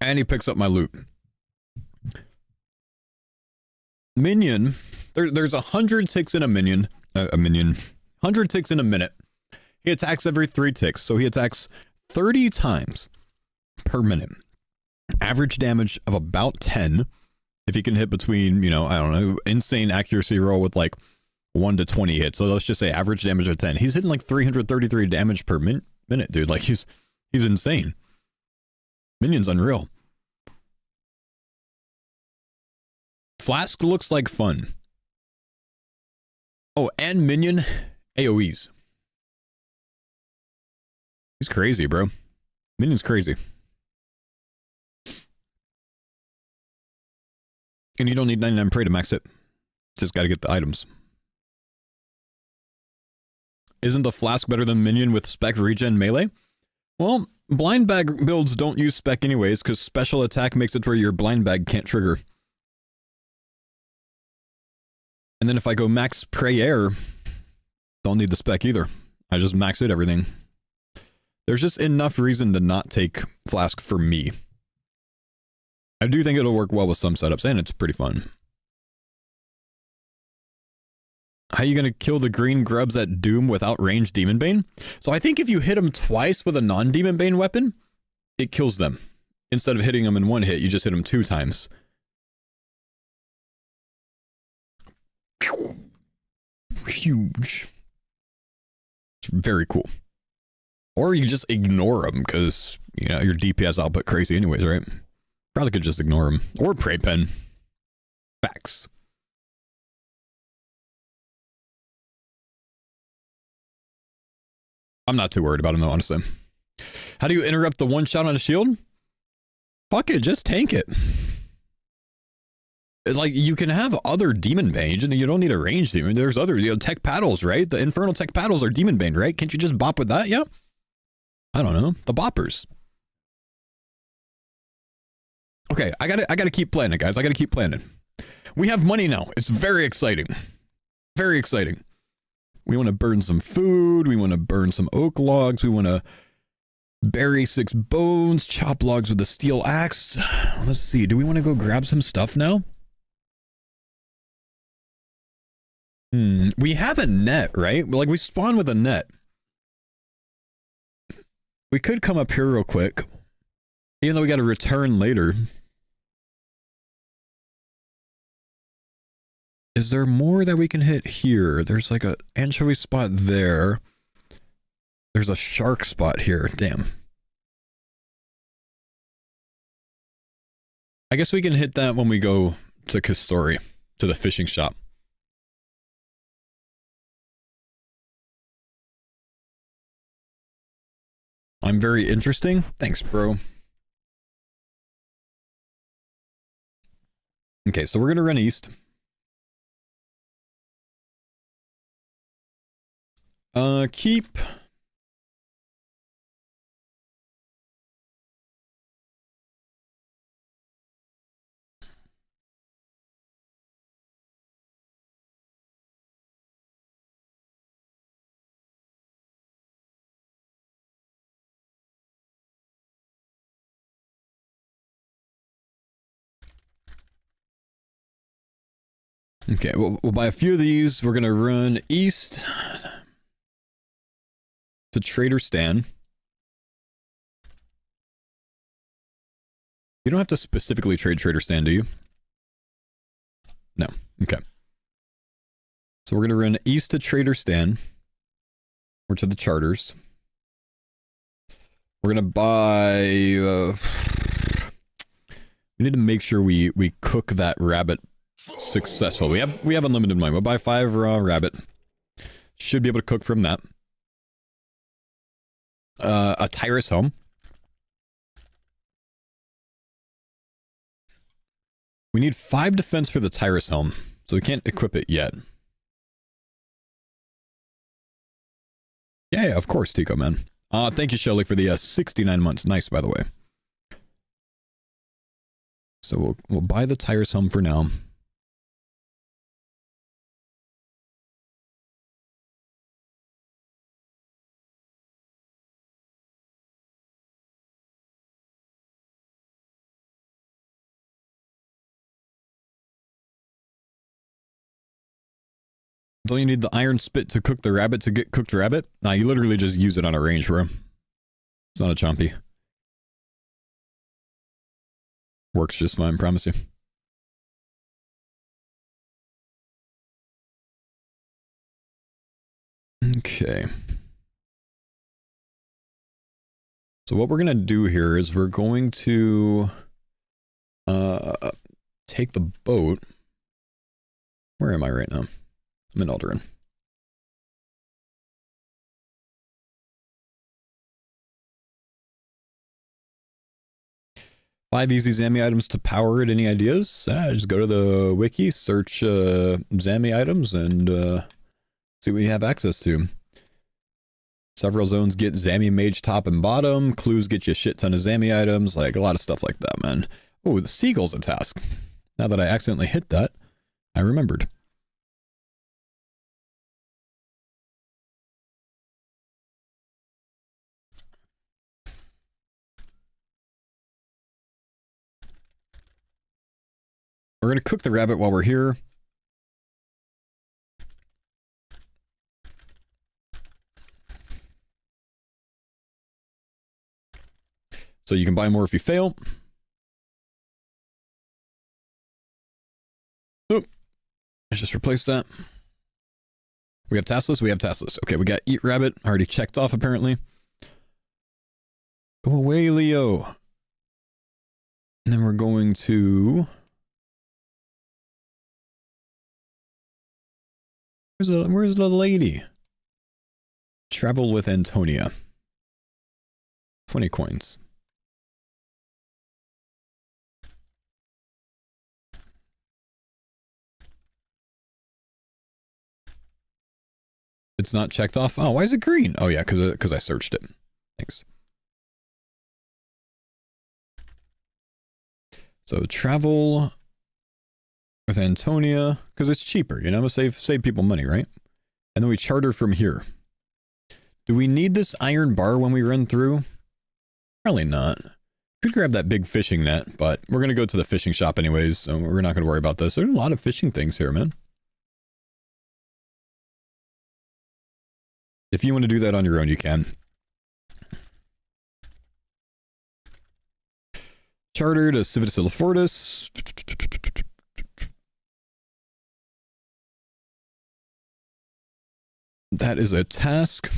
And he picks up my loot. Minion, there's 100 ticks in a minion. 100 ticks in a minute. He attacks every 3 ticks, so he attacks 30 times per minute. Average damage of about 10. If he can hit between, you know, I don't know, insane accuracy roll with like 1 to 20 hits. So let's just say average damage of 10. He's hitting like 333 damage per minute, dude. Like he's insane. Minion's unreal. Flask looks like fun. Oh, and Minion AoEs. He's crazy, bro. Minion's crazy. And you don't need 99 prey to max it. Just gotta get the items. Isn't the Flask better than Minion with spec regen melee? Well, blind bag builds don't use spec anyways, because special attack makes it where your blind bag can't trigger. And then if I go max prey air, don't need the spec either. I just max it everything. There's just enough reason to not take Flask for me. I do think it'll work well with some setups, and it's pretty fun. How are you going to kill the green grubs at Doom without ranged Demon Bane? So I think if you hit them twice with a non-Demon Bane weapon, it kills them. Instead of hitting them in one hit, you just hit them 2 times. Huge. It's very cool. Or you just ignore them, because, you know, your DPS output crazy anyways, right? Probably could just ignore them. Or Prey Pen. Facts. I'm not too worried about him though, honestly. How do you interrupt the one shot on a shield? Fuck it, just tank it. Like, you can have other Demon Bane, and you don't need a ranged demon. There's others, you know, tech paddles, right? The infernal tech paddles are Demon Bane, right? Can't you just bop with that? Yeah. I don't know. The boppers. Okay, I gotta keep playing it, guys. I gotta keep playing it. We have money now. It's very exciting. Very exciting. We want to burn some food. We want to burn some oak logs. We want to bury 6 bones, chop logs with a steel axe. Let's see. Do we want to go grab some stuff now? We have a net, right? Like, we spawn with a net. We could come up here real quick. Even though we got to return later. Is there more that we can hit here? There's like a anchovy spot there. There's a shark spot here. Damn. I guess we can hit that when we go to Kastori, to the fishing shop. I'm very interesting. Thanks, bro. Okay, so we're gonna run east. Keep. Okay, we'll buy a few of these. We're gonna run east to Trader Stan. You don't have to specifically trade Trader Stan, do you? No. Okay. So we're going to run east to Trader Stan. Or to the charters. We're going to buy... we need to make sure we cook that rabbit Successful. We have unlimited money. We'll buy 5 raw rabbit. Should be able to cook from that. A Tyrus home. We need 5 defense for the Tyrus home, so we can't equip it yet. Yeah, of course, Tico, man. Thank you, Shelly, for the 69 months. Nice, by the way. So we'll buy the Tyrus home for now. Don't you need the iron spit to cook the rabbit to get cooked rabbit? Nah, you literally just use it on a range, bro. It's not a chompy. Works just fine, promise you. Okay. So what we're gonna do here is we're going to take the boat. Where am I right now? I'm in Alderaan. Five easy Zammy items to power it. Any ideas? Just go to the wiki, search Zammy items, and see what you have access to. Several zones get Zammy mage top and bottom. Clues get you a shit ton of Zammy items. Like a lot of stuff like that, man. Oh, the seagull's a task. Now that I accidentally hit that, I remembered. We're going to cook the rabbit while we're here. So you can buy more if you fail. Oh, let's just replace that. We have taskless? We have taskless. Okay, we got eat rabbit. Already checked off, apparently. Go away, Leo. And then we're going to... Where's the lady? Travel with Antonia. 20 coins. It's not checked off? Oh, why is it green? Oh yeah, because I searched it. Thanks. So travel with Antonia, because it's cheaper, you know, save people money, right? And then we charter from here. Do we need this iron bar when we run through? Probably not. Could grab that big fishing net, but we're going to go to the fishing shop anyways, so we're not going to worry about this. There's a lot of fishing things here, man. If you want to do that on your own, you can. Charter to Civitas Illifortis. That is a task.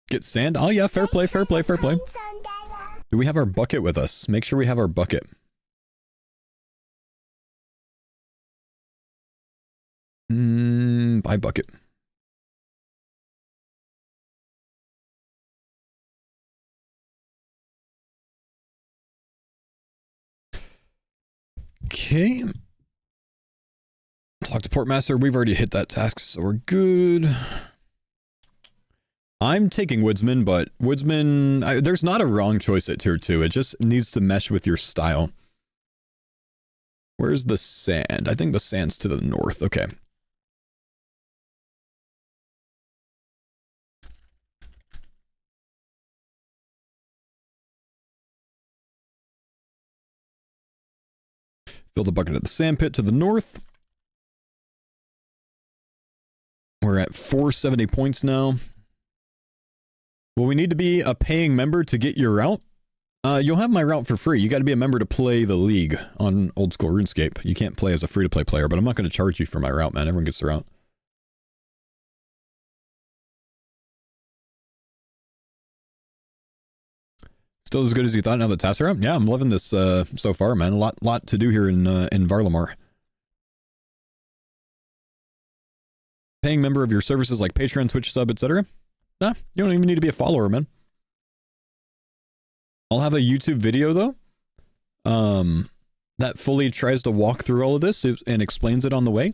Get sand. Oh yeah, fair play, fair play, fair play. Do we have our bucket with us? Make sure we have our bucket. Buy bucket. Okay. Talk to Portmaster. We've already hit that task, so we're good. I'm taking Woodsman, but Woodsman... there's not a wrong choice at tier 2. It just needs to mesh with your style. Where's the sand? I think the sand's to the north. Okay. Fill the bucket at the sand pit to the north. We're at 470 points now. Will we need to be a paying member to get your route? You'll have my route for free. You got to be a member to play the league on old school RuneScape. You can't play as a free-to-play player, but I'm not going to charge you for my route, man. Everyone gets the route. Still as good as you thought now that tasks are out? Yeah, I'm loving this so far, man. A lot to do here in Varlamore. Paying member of your services like Patreon, Twitch sub, etc. Nah, you don't even need to be a follower, man. I'll have a YouTube video though. That fully tries to walk through all of this and explains it on the way.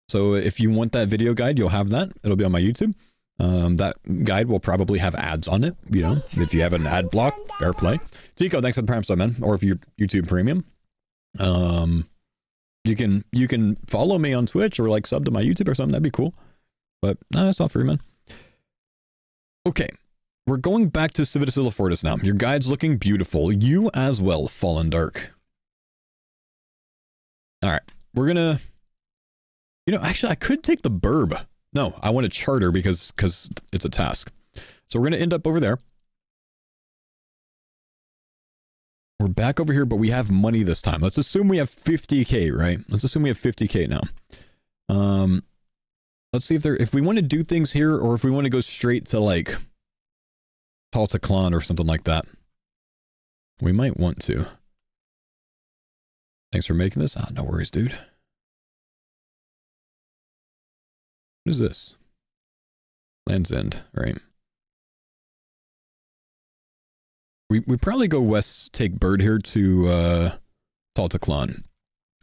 So if you want that video guide, you'll have that. It'll be on my YouTube. That guide will probably have ads on it. You know, if you have an ad block, fair play. Tico, thanks for the Prime sub, man. Or if you're YouTube Premium, you can follow me on Twitch or like sub to my YouTube or something. That'd be cool. But nah, it's not free, man. Okay, we're going back to Civitasilla Fortis now. Your guide's looking beautiful. You as well, Fallen Dark. All right, we're gonna. You know, actually, I could take the burb. No, I want a charter because it's a task. So we're gonna end up over there. We're back over here, but we have money this time. Let's assume we have 50k, right? Let's assume we have 50k now. Let's see if we want to do things here or if we want to go straight to like Taltaclan or something like that. We might want to. Thanks for making this. Ah, no worries, dude. What is this? Land's End, right? We probably go west, take Bird here to Taltaclan.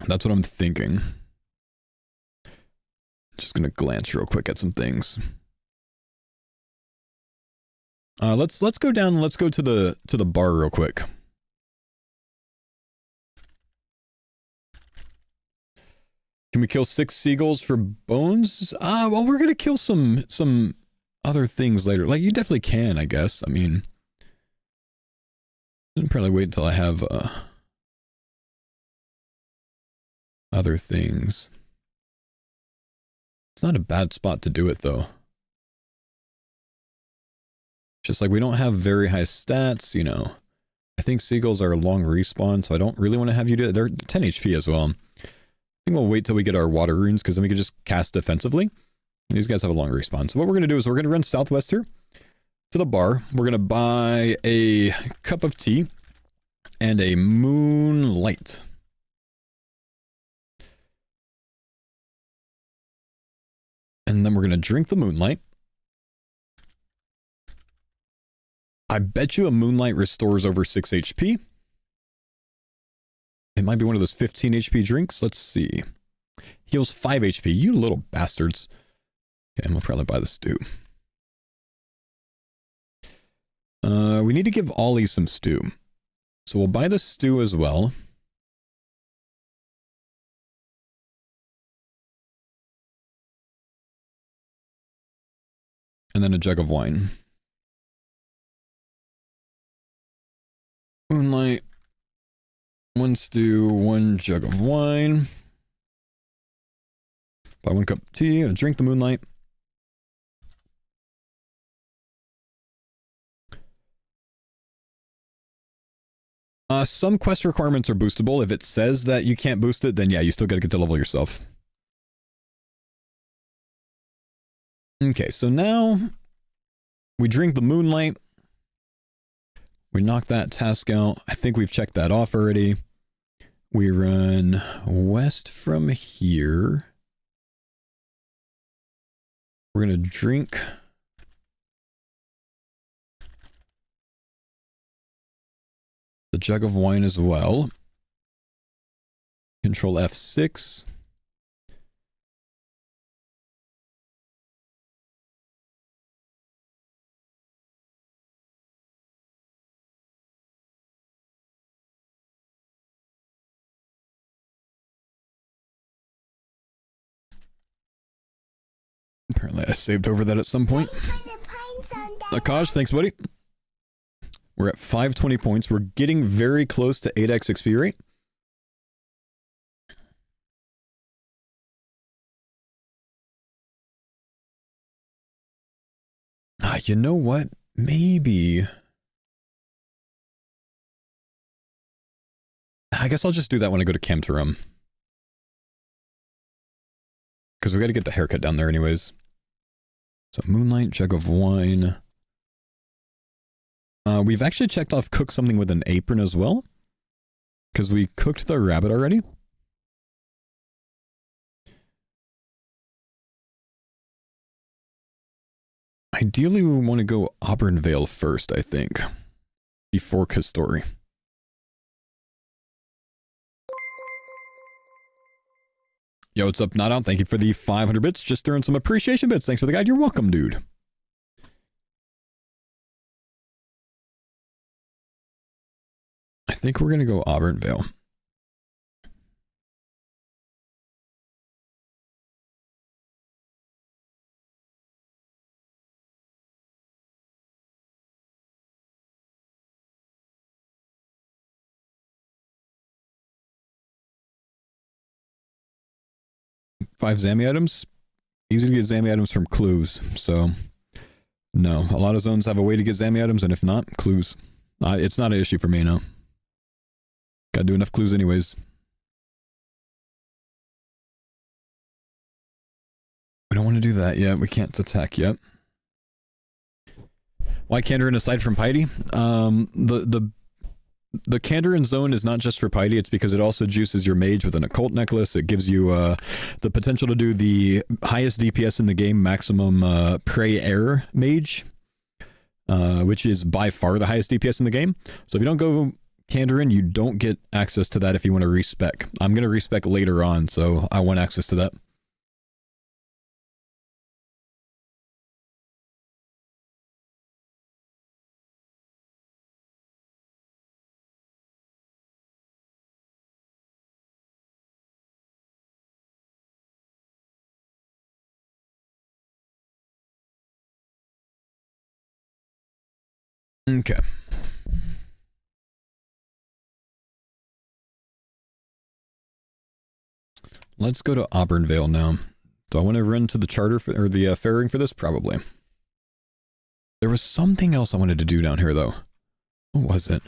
That's what I'm thinking. Just gonna glance real quick at some things. Let's go down. Let's go to the bar real quick. Can we kill 6 seagulls for bones? Well, we're gonna kill some other things later. Like, you definitely can, I guess. I mean, I'll probably wait until I have other things. It's not a bad spot to do it, though. Just like we don't have very high stats, you know. I think seagulls are a long respawn, so I don't really want to have you do it. They're 10 HP as well. I think we'll wait till we get our water runes, because then we can just cast defensively. These guys have a long respawn. So what we're going to do is we're going to run southwest here to the bar. We're going to buy a cup of tea and a moonlight. And then we're going to drink the moonlight. I bet you a moonlight restores over 6 HP. It might be one of those 15 HP drinks. Let's see. Heals 5 HP. You little bastards. Okay, and we'll probably buy the stew. We need to give Ollie some stew. So we'll buy the stew as well. And then a jug of wine. Moonlight. 1 stew, 1 jug of wine. Buy 1 cup of tea and drink the moonlight. Some quest requirements are boostable. If it says that you can't boost it, then yeah, you still gotta get to level yourself. Okay, so now we drink the moonlight. We knock that task out. I think we've checked that off already. We run west from here. We're going to drink the jug of wine as well. Control F6. Apparently I saved over that at some point. Akash, thanks buddy. We're at 520 points. We're getting very close to 8x XP rate. You know what? Maybe. I guess I'll just do that when I go to Camtarum. Because we got to get the haircut down there anyways. So moonlight, jug of wine. We've actually checked off cook something with an apron as well. Because we cooked the rabbit already. Ideally, we want to go Auburn Vale first, I think. Before Kastori. Yo, what's up, Not Out? Thank you for the 500 bits. Just throwing some appreciation bits. Thanks for the guide. You're welcome, dude. I think we're going to go Auburn Vale. Five Zammy items. Easy to get Zammy items from clues. So, no. A lot of zones have a way to get Zammy items, and if not, clues. It's not an issue for me, no. Gotta do enough clues anyways. We don't want to do that yet. We can't attack yet. Why Kandarin aside from piety? The Kandarin zone is not just for piety, it's because it also juices your mage with an occult necklace. It gives you the potential to do the highest DPS in the game, maximum Prey Air mage, which is by far the highest DPS in the game. So if you don't go Kandarin, you don't get access to that if you want to respec. I'm going to respec later on, so I want access to that. Okay. Let's go to Auburn Vale now. Do I want to run to the charter for, or the ferrying for this? Probably. There was something else I wanted to do down here, though. What was it?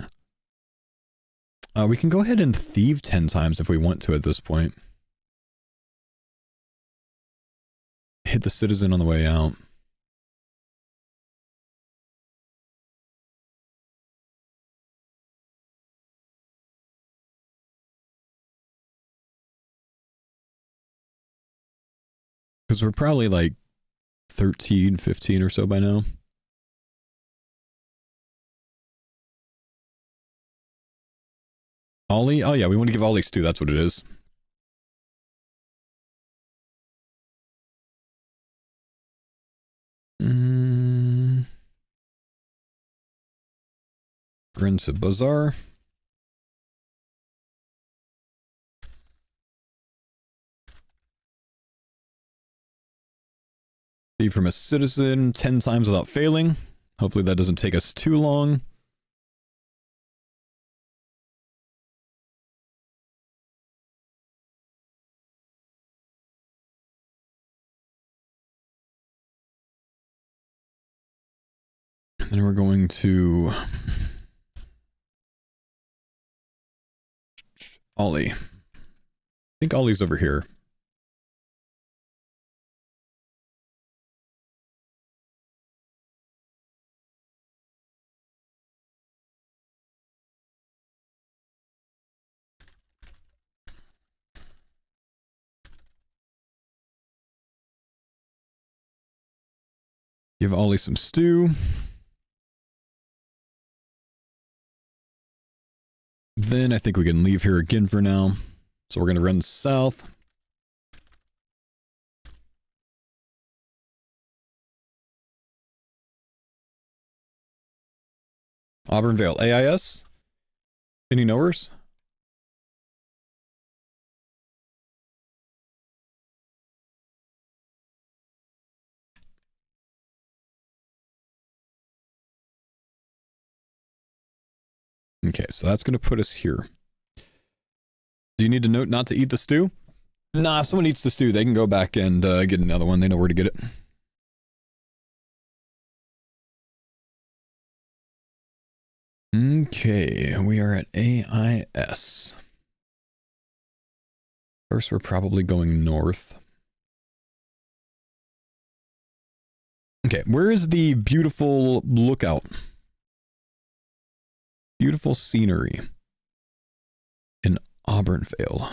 We can go ahead and thieve 10 times if we want to at this point. Hit the citizen on the way out. Because we're probably like 13, 15 or so by now. Ollie? Oh yeah, we want to give Ollie stew, that's what it is. Run to Bazaar. From a citizen 10 times without failing. Hopefully that doesn't take us too long. And then we're going to Ollie. I think Ollie's over here. Give Ollie some stew. Then I think we can leave here again for now. So we're going to run south. Auburn Vale, AIS? Any knowers? Okay, so that's going to put us here. Do you need to note not to eat the stew? Nah, if someone eats the stew, they can go back and get another one. They know where to get it. Okay, we are at AIS. First, we're probably going north. Okay, where is the beautiful lookout? beautiful scenery in Auburnvale.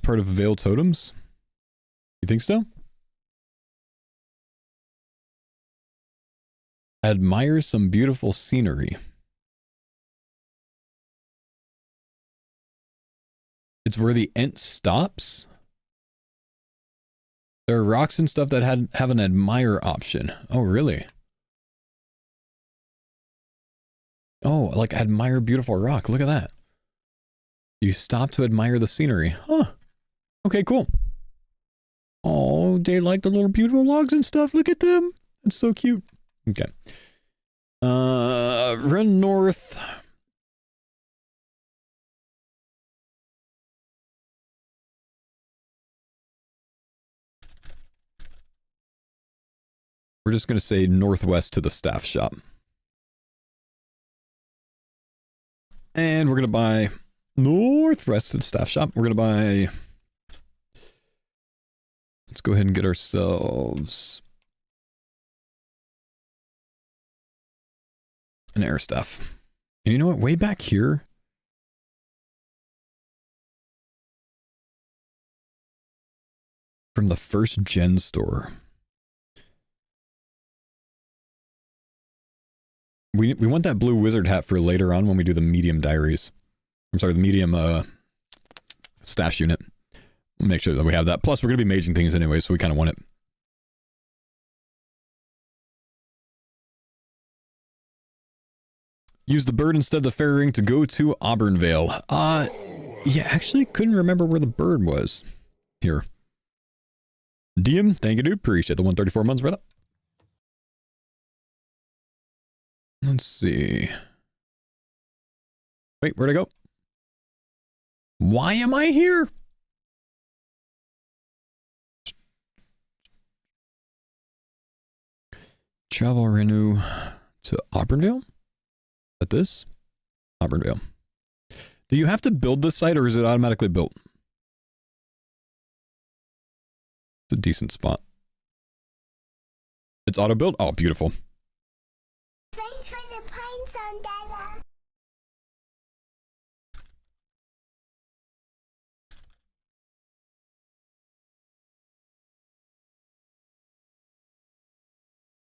Part of Vale Totems? You think so? Admire some beautiful scenery. It's where the Ent stops? There are rocks and stuff that have an admire option. Oh, really? Oh, like admire beautiful rock. Look at that. You stop to admire the scenery. Huh. Okay, cool. Oh, they like the little beautiful logs and stuff. Look at them. That's so cute. Okay. Run north. We're just going to say northwest to the staff shop. And we're going to buy northwest to the staff shop. We're going to buy... Let's go ahead and get ourselves an air staff. And you know what? Way back here... From the first gen store... We want that blue wizard hat for later on when we do the medium diaries. I'm sorry, the medium stash unit. We'll make sure that we have that. Plus, we're going to be maging things anyway, so we kind of want it. Use the bird instead of the fairy ring to go to Auburnvale. Yeah, actually couldn't remember where the bird was. Here. DM, thank you, dude. Appreciate the 134 months, brother. Let's see. Wait, where'd I go? Why am I here? Travel renew to Auburnvale? At this? Auburnvale. Do you have to build this site or is it automatically built? It's a decent spot. It's auto built? Oh, beautiful. Thanks for the pine sun, Dada.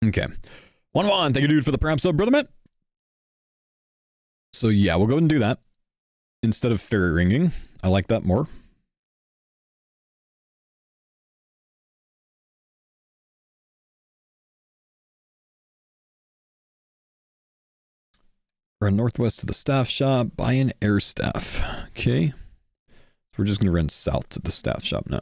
Okay. 1-1. Thank you, dude, for the prime sub, brother man. So yeah, we'll go ahead and do that. Instead of fairy ringing. I like that more. Run northwest to the staff shop, buy an air staff. Okay. So we're just going to run south to the staff shop now.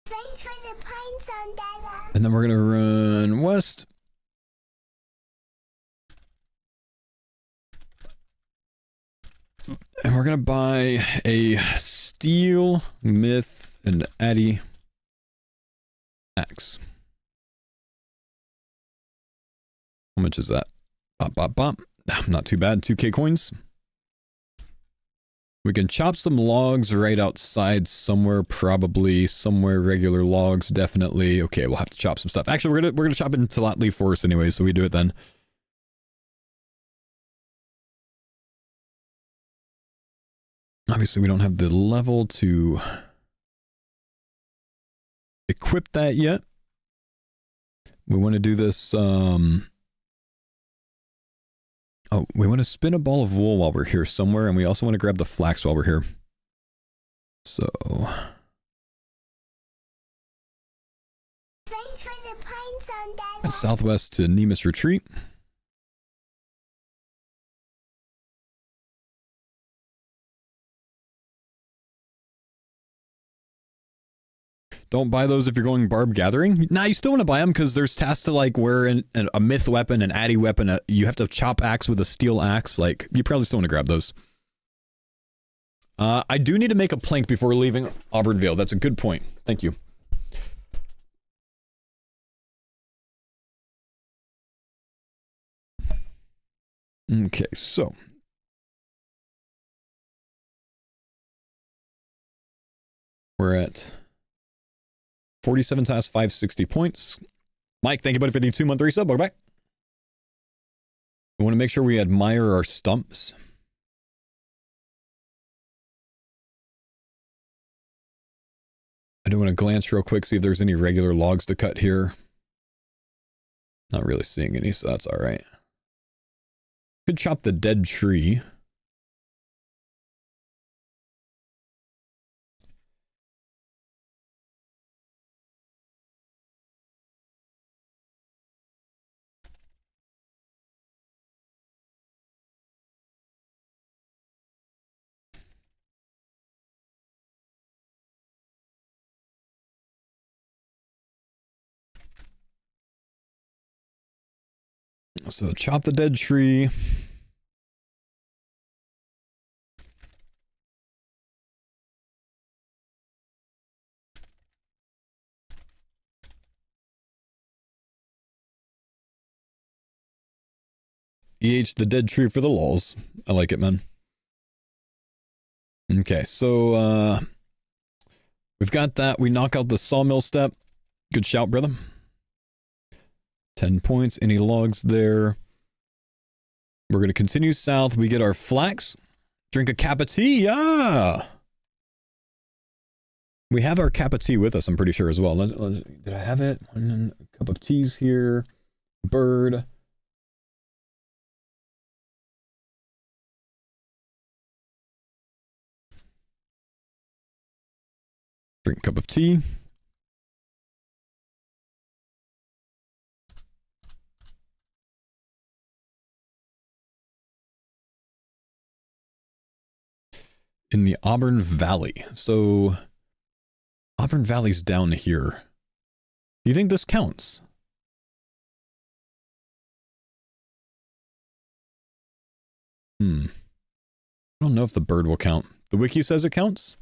Thanks for the pine sun, Dada. And then we're going to run west. And we're going to buy a steel, myth, and addy axe. How much is that? Bop, bop, bop. Not too bad. 2k coins. We can chop some logs right outside somewhere, probably. Somewhere, regular logs, definitely. Okay, we'll have to chop some stuff. Actually, we're gonna chop it into lot leaf forest anyway, so we do it then. Obviously, we don't have the level to equip that yet. We want to do this, oh, we want to spin a ball of wool while we're here somewhere, and we also want to grab the flax while we're here. So... Thanks for the pine sun, Dada. southwest to Nemus Retreat. Don't buy those if you're going barb gathering. Nah, you still want to buy them because there's tasks to like wear a myth weapon, an addy weapon. You have to chop axe with a steel axe. Like, you probably still want to grab those. I do need to make a plank before leaving Auburnvale. That's a good point. Thank you. Okay, so we're at 47 tasks, 560 points. Mike, thank you, buddy, for the 2-month resub. Welcome back. We want to make sure we admire our stumps. I do want to glance real quick, see if there's any regular logs to cut here. Not really seeing any, so that's all right. Could chop the dead tree. So chop the dead tree. EH the dead tree for the lulz. I like it, man. Okay, so we've got that. We knock out the sawmill step. Good shout, brother. 10 points. Any logs there? We're going to continue south. We get our flax. Drink a cup of tea. Yeah. We have our cup of tea with us, I'm pretty sure, as well. Did I have it? A cup of tea's here. Bird. Drink a cup of tea. In the Auburn Valley. So Auburn Valley's down here. Do you think this counts? I don't know if the bird will count. The wiki says it counts.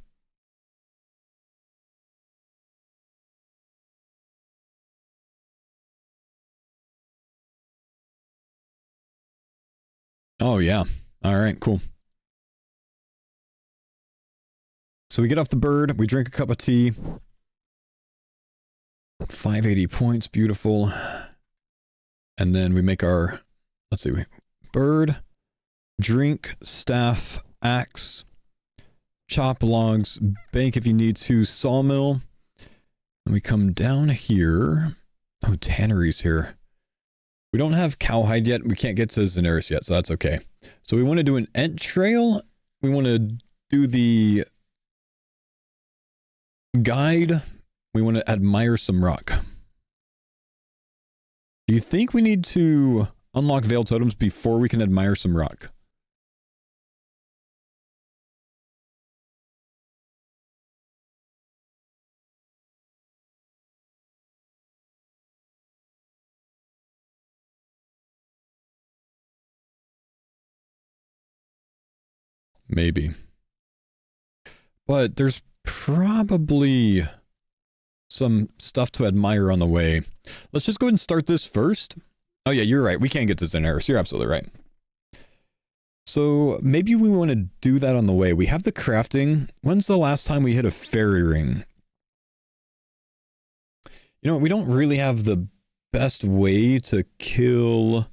Oh yeah. All right, cool. So we get off the bird, we drink a cup of tea. 580 points, beautiful. And then we make our, let's see, bird, drink, staff, axe, chop logs, bank if you need to, sawmill. And we come down here. Oh, tannery's here. We don't have cowhide yet. We can't get to Zizaran yet, so that's okay. So we want to do an ent trail. We want to do the guide. We want to admire some rock. Do you think we need to unlock veil totems before we can admire some rock? Maybe. But there's probably some stuff to admire on the way. Let's just go ahead and start this first. Oh yeah, you're right. We can't get to Zizaran. You're absolutely right. So maybe we want to do that on the way. We have the crafting. When's the last time we hit a fairy ring? You know, we don't really have the best way to kill.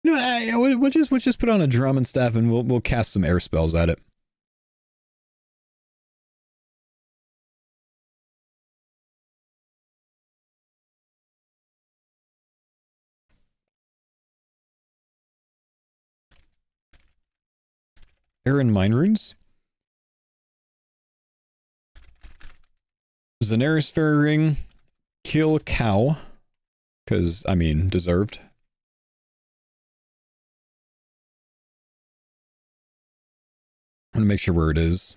You know, we'll just put on a drum and staff, and we'll cast some air spells at it. Air and mine runes. Zizaran fairy ring. Kill cow. Because, I mean, deserved. I want to make sure where it is.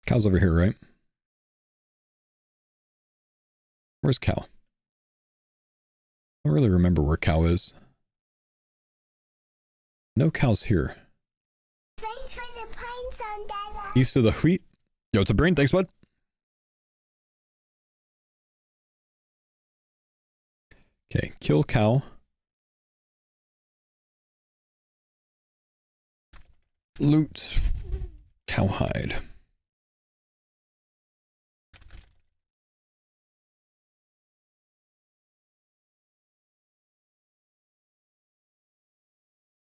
Cow's over here, right? Where's cow? I don't really remember where cow is. No cow's here. Thanks for the pines on that. East of the wheat. Yo, it's a brain. Thanks, bud. Okay, kill cow. Loot cowhide.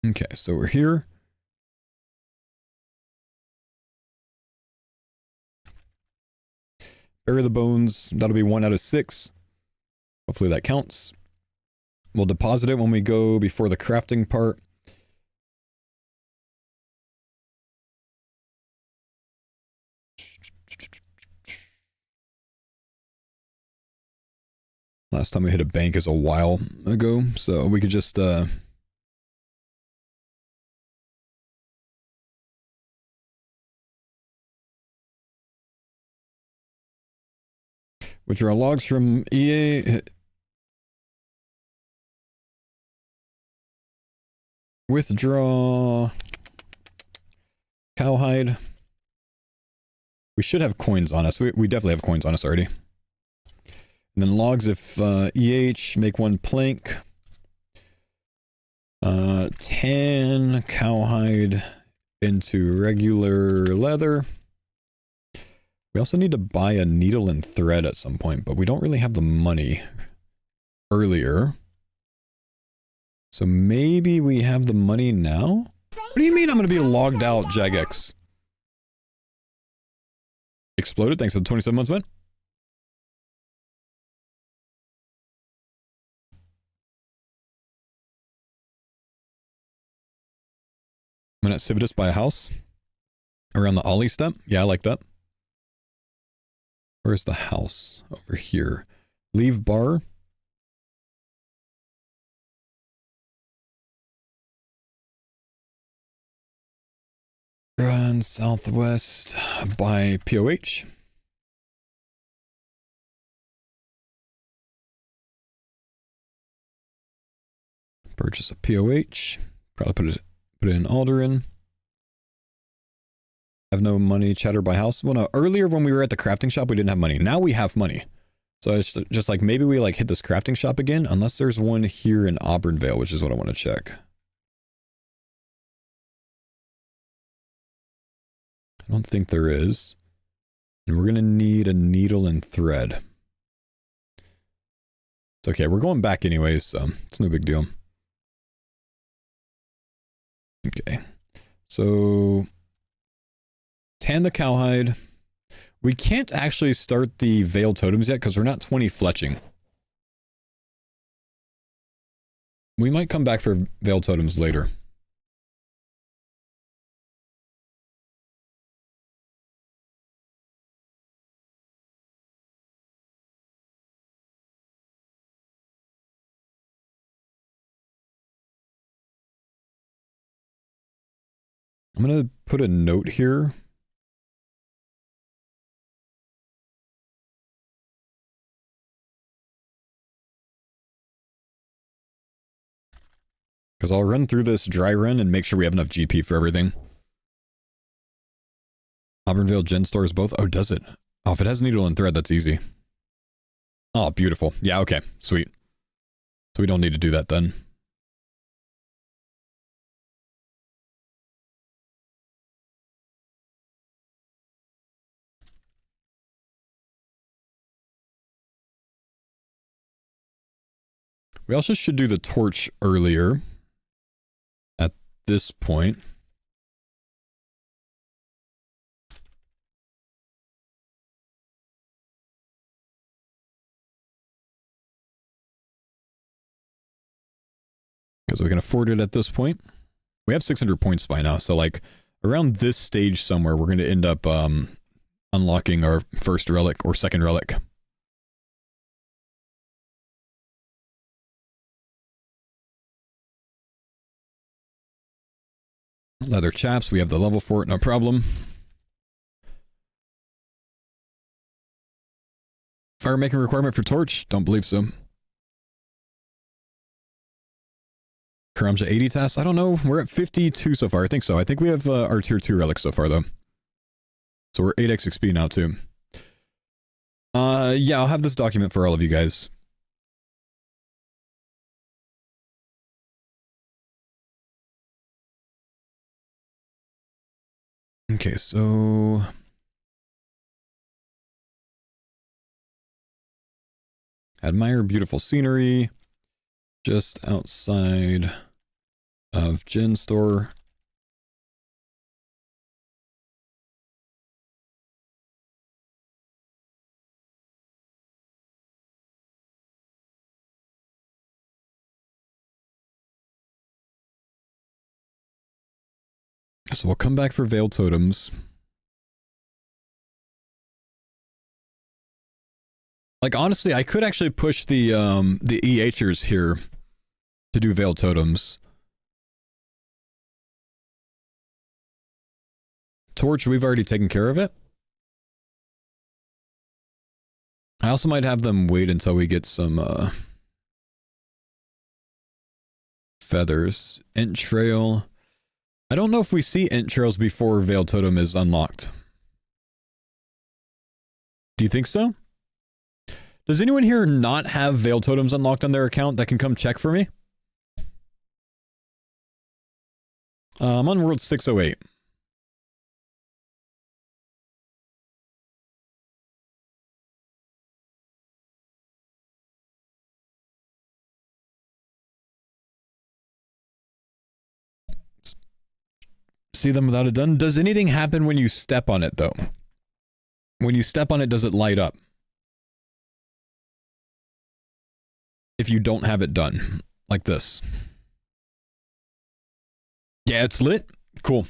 Okay, so we're here. Bury the bones. That'll be 1 out of 6. Hopefully that counts. We'll deposit it when we go before the crafting part. Last time we hit a bank is a while ago, so we could just withdraw logs from EA. Withdraw cowhide. We should have coins on us. We definitely have coins on us already. And then logs if EH, make 1 plank. 10 cowhide into regular leather. We also need to buy a needle and thread at some point, but we don't really have the money earlier. So maybe we have the money now? What do you mean I'm going to be logged out, Jagex? Exploded, thanks for the 27 months, man. I'm going to Civitas buy a house around the Ollie step. Yeah, I like that. Where's the house? Over here. Leave bar. Run southwest by POH. Purchase a POH. Probably put it in Alderan. Have no money. Chatter by house. Well, no. Earlier when we were at the crafting shop, we didn't have money. Now we have money. So it's just like maybe we like hit this crafting shop again, unless there's one here in Auburnvale, which is what I want to check. I don't think there is. And we're going to need a needle and thread. It's okay. We're going back anyways, so it's no big deal. Okay. So tan the cowhide. We can't actually start the veiled totems yet because we're not 20 fletching. We might come back for veiled totems later. I'm going to put a note here. Because I'll run through this dry run and make sure we have enough GP for everything. Auburnvale Gen stores both. Oh, does it? Oh, if it has needle and thread, that's easy. Oh, beautiful. Yeah, okay. Sweet. So we don't need to do that then. We also should do the torch earlier at this point. Because we can afford it at this point. We have 600 points by now, so like around this stage somewhere, we're going to end up unlocking our first relic or second relic. Leather chaps, we have the level for it, no problem. Fire making requirement for torch? Don't believe so. Karamja 80 tasks? I don't know. We're at 52 so far. I think so. I think we have our tier 2 relics so far though. So we're 8x XP now too. Yeah, I'll have this document for all of you guys. Okay, so admire beautiful scenery just outside of Gen Store. So we'll come back for Veil Totems. Like, honestly, I could actually push the EHers here to do Veil Totems. Torch, we've already taken care of it. I also might have them wait until we get some feathers. Entrail. I don't know if we see entrails before Veil Totem is unlocked. Do you think so? Does anyone here not have Veil Totems unlocked on their account that can come check for me? I'm on World 608. See them without it done? Does anything happen when you step on it, though? When you step on it, does it light up? If you don't have it done. Like this. Yeah, it's lit? Cool.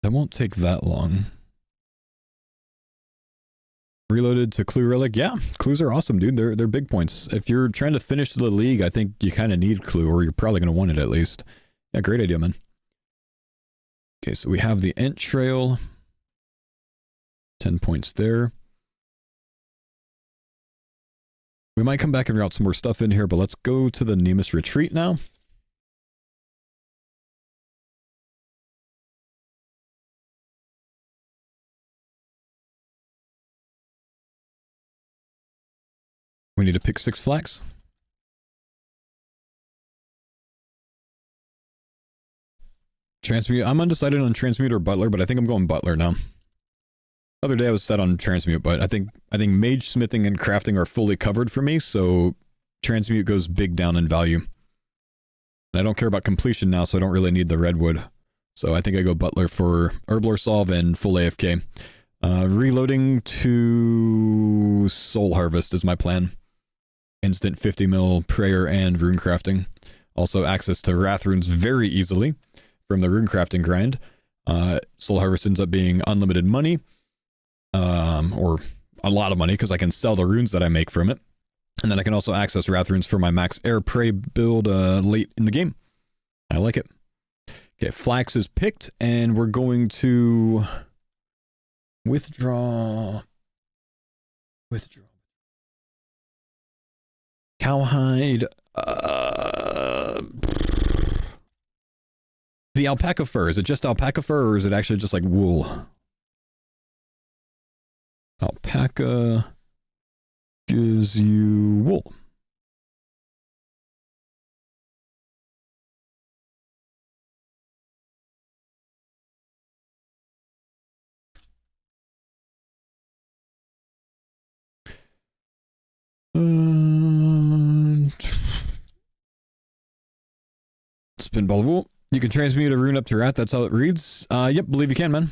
That won't take that long. Reloaded to Clue Relic. Yeah, clues are awesome, dude. They're big points. If you're trying to finish the league, I think you kind of need Clue, or you're probably going to want it at least. Yeah, great idea, man. Okay, so we have the entrail. 10 points there. We might come back and route some more stuff in here, but let's go to the Nemus Retreat now. We need to pick 6 flags. Transmute. I'm undecided on Transmute or Butler, but I think I'm going Butler now. Other day I was set on Transmute, but I think Mage, Smithing, and Crafting are fully covered for me, so Transmute goes big down in value. And I don't care about completion now, so I don't really need the Redwood. So I think I go Butler for Herblore Solve and full AFK. Reloading to Soul Harvest is my plan. Instant 50 mil prayer and rune crafting. Also access to wrath runes very easily from the rune crafting grind. Soul Harvest ends up being unlimited money. Or a lot of money because I can sell the runes that I make from it. And then I can also access wrath runes for my max air prey build late in the game. I like it. Okay, Flax is picked and we're going to withdraw. Cowhide. The alpaca fur. Is it just alpaca fur or is it actually just like wool? Alpaca gives you wool. Spin ball of wool. You can transmute a rune up to rat. That's how it reads. Yep, believe you can, man.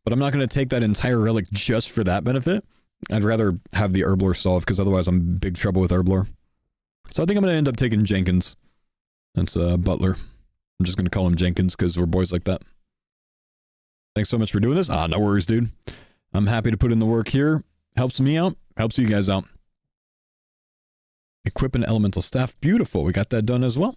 But I'm not going to take that entire relic just for that benefit. I'd rather have the Herblore solve, because otherwise I'm in big trouble with Herblore. So I think I'm going to end up taking Jenkins. That's Butler. I'm just going to call him Jenkins, because we're boys like that. Thanks so much for doing this. No worries, dude. I'm happy to put in the work here. Helps me out. Helps you guys out. Equip an elemental staff. Beautiful. We got that done as well.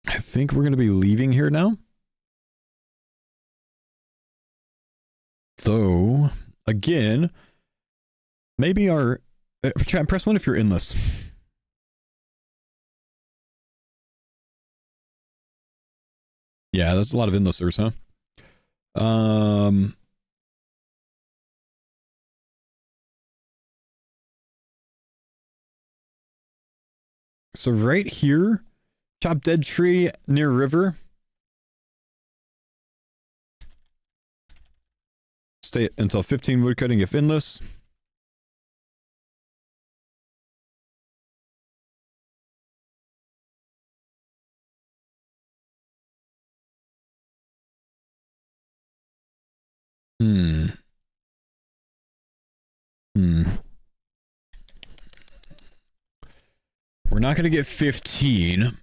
I think we're going to be leaving here now. though, again, maybe our... chat, press 1 if you're in this. Yeah, that's a lot of endlessers, huh? So right here, chop dead tree near river. Stay until 15 woodcutting if endless. Hmm. We're not going to get 15.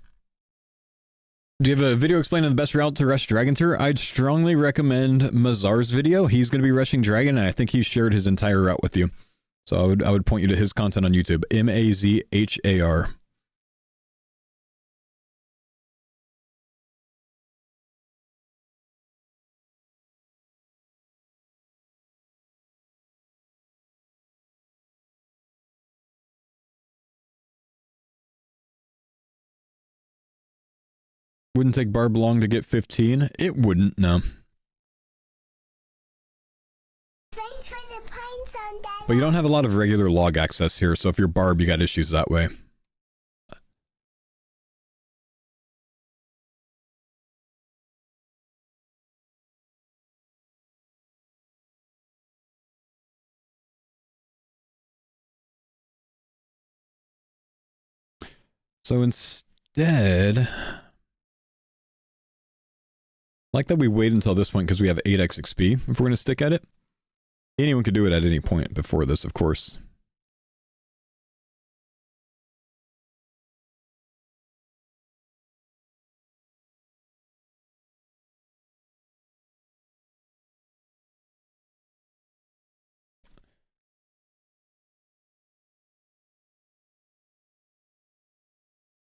Do you have a video explaining the best route to rush Dragon Tour? I'd strongly recommend Mazar's video. He's going to be rushing Dragon, and I think he shared his entire route with you. So I would point you to his content on YouTube. Mazhar. Wouldn't take Barb long to get 15. It wouldn't, no. Thanks for the pines on that. But you don't have a lot of regular log access here, so if you're Barb, you got issues that way. So instead, I like that we wait until this point because we have 8x XP if we're going to stick at it. Anyone could do it at any point before this, of course.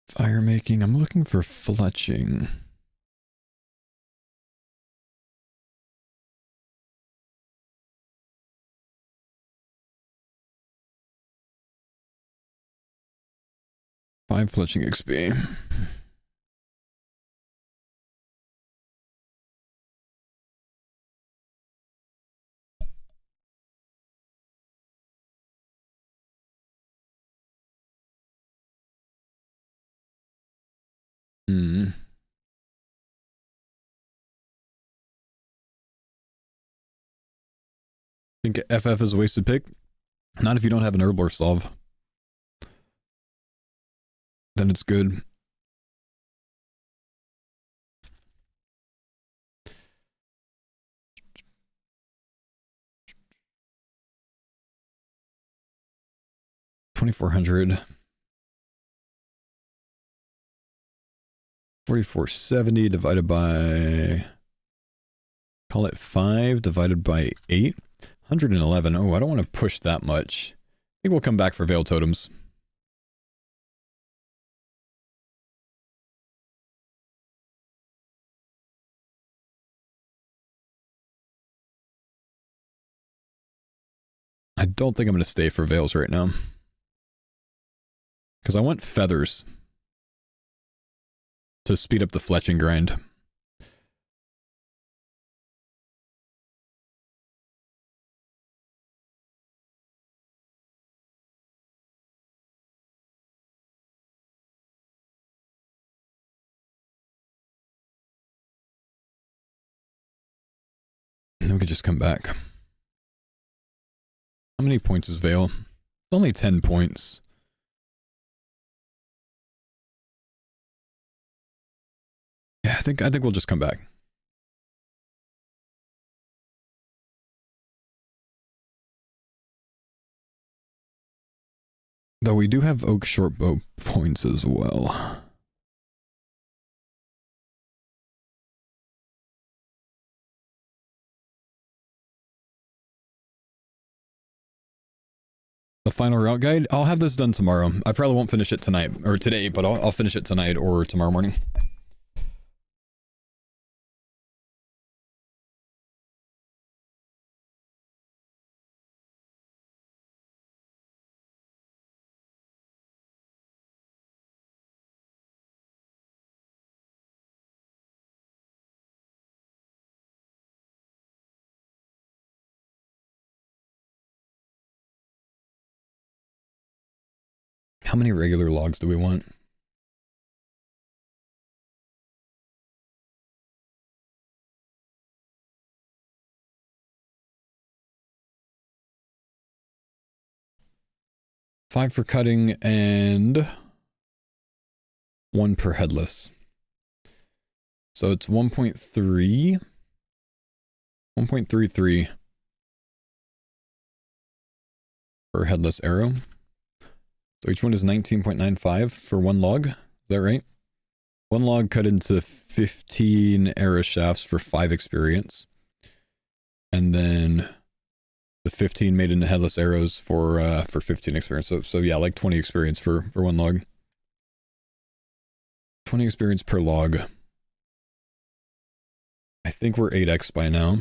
Fire making, I'm looking for fletching. Five fletching XP. Think FF is a wasted pick? Not if you don't have an Herblore solve. Then it's good. $2,400. 4470 divided by, call it 5 divided by 8. 111. Oh, I don't want to push that much. I think we'll come back for Veil Totems. I don't think I'm going to stay for Veils right now. Because I want feathers to speed up the fletching grind. And then we could just come back. How many points is Veil? It's only 10 points. Yeah, I think we'll just come back. Though we do have Oak Shortbow points as well. The final route guide? I'll have this done tomorrow. I probably won't finish it tonight, or today, but I'll finish it tonight or tomorrow morning. how many regular logs do we want? Five for cutting and 1 per headless. So it's 1.33 per headless arrow. So each one is 19.95 for 1 log. Is that right? 1 log cut into 15 arrow shafts for 5 experience. And then the 15 made into headless arrows for 15 experience. So yeah, like 20 experience for 1 log. 20 experience per log. I think we're 8x by now.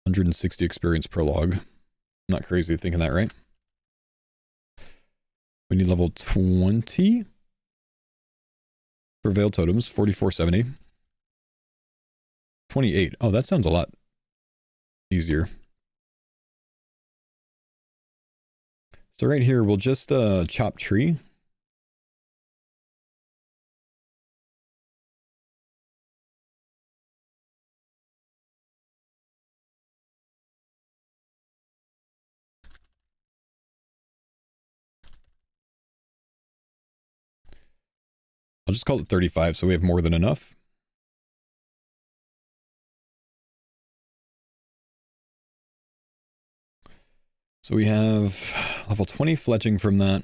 160 experience per log. Not crazy thinking that, right? We need level 20 for Veiled Totems, 4470. 28. Oh, that sounds a lot easier. So right here, we'll just chop tree. I'll just call it 35 so we have more than enough. So we have level 20 fletching from that.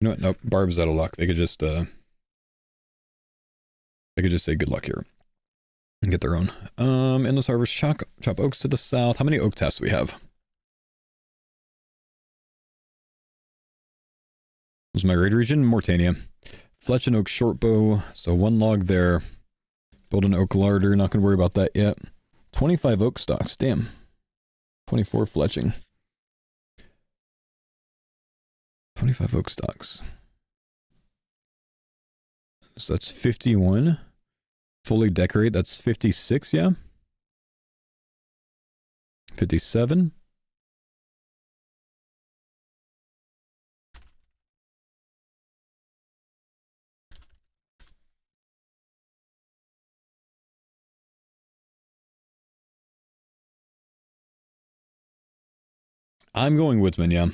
You know what? Nope. Barb's out of luck. They could just say good luck here and get their own. Endless harvest, chop oaks to the south. How many oak tests do we have? Was my raid region? Mortania. Fletch and oak short bow. So 1 log there. Build an oak larder. Not going to worry about that yet. 25 oak stocks. Damn. 24 fletching. 25 oak stocks. So that's 51. Fully decorate, that's 56, yeah? 57. I'm going woodsman, yeah.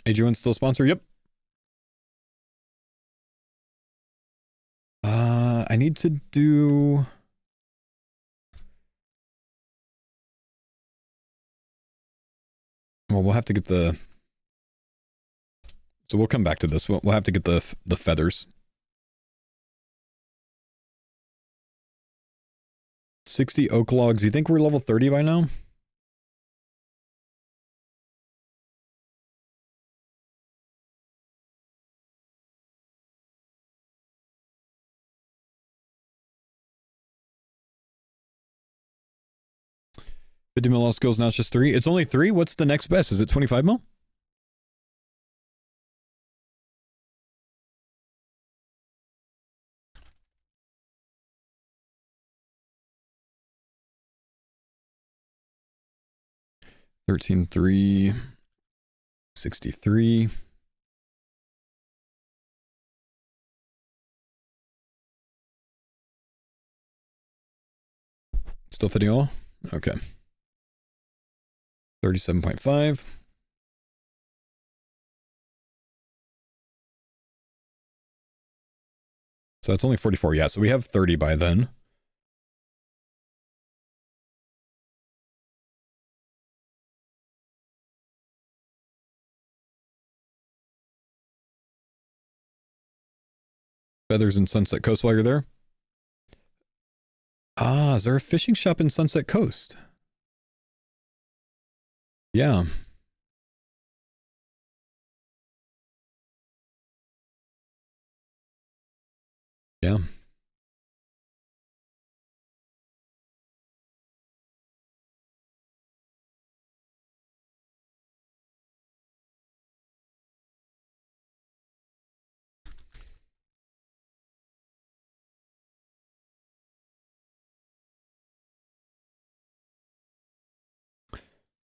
AG1 still sponsor? Yep. I need to do... Well, we'll have to get the... So we'll come back to this. We'll have to get the feathers. 60 oak logs. You think we're level 30 by now? $50 mil skills, now it's just 3. It's only 3? What's the next best? Is it 25 mil? $13.3. 63. Still fitting all? Okay. 37.5. So that's only 44. Yeah, so we have 30 by then. feathers in Sunset Coast while you're there. Ah, is there a fishing shop in Sunset Coast? Yeah. Yeah.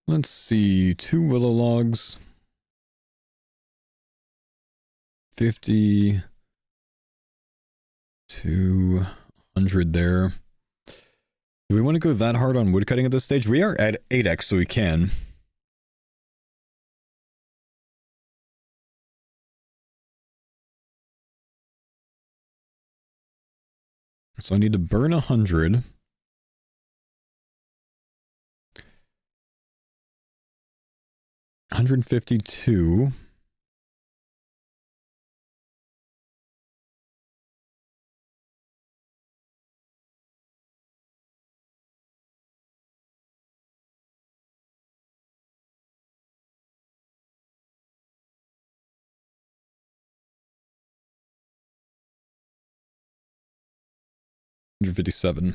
Let's see, 2 willow logs. 50 to 100 there. Do we want to go that hard on woodcutting at this stage? We are at 8x, so we can. So I need to burn 100. $152. $157.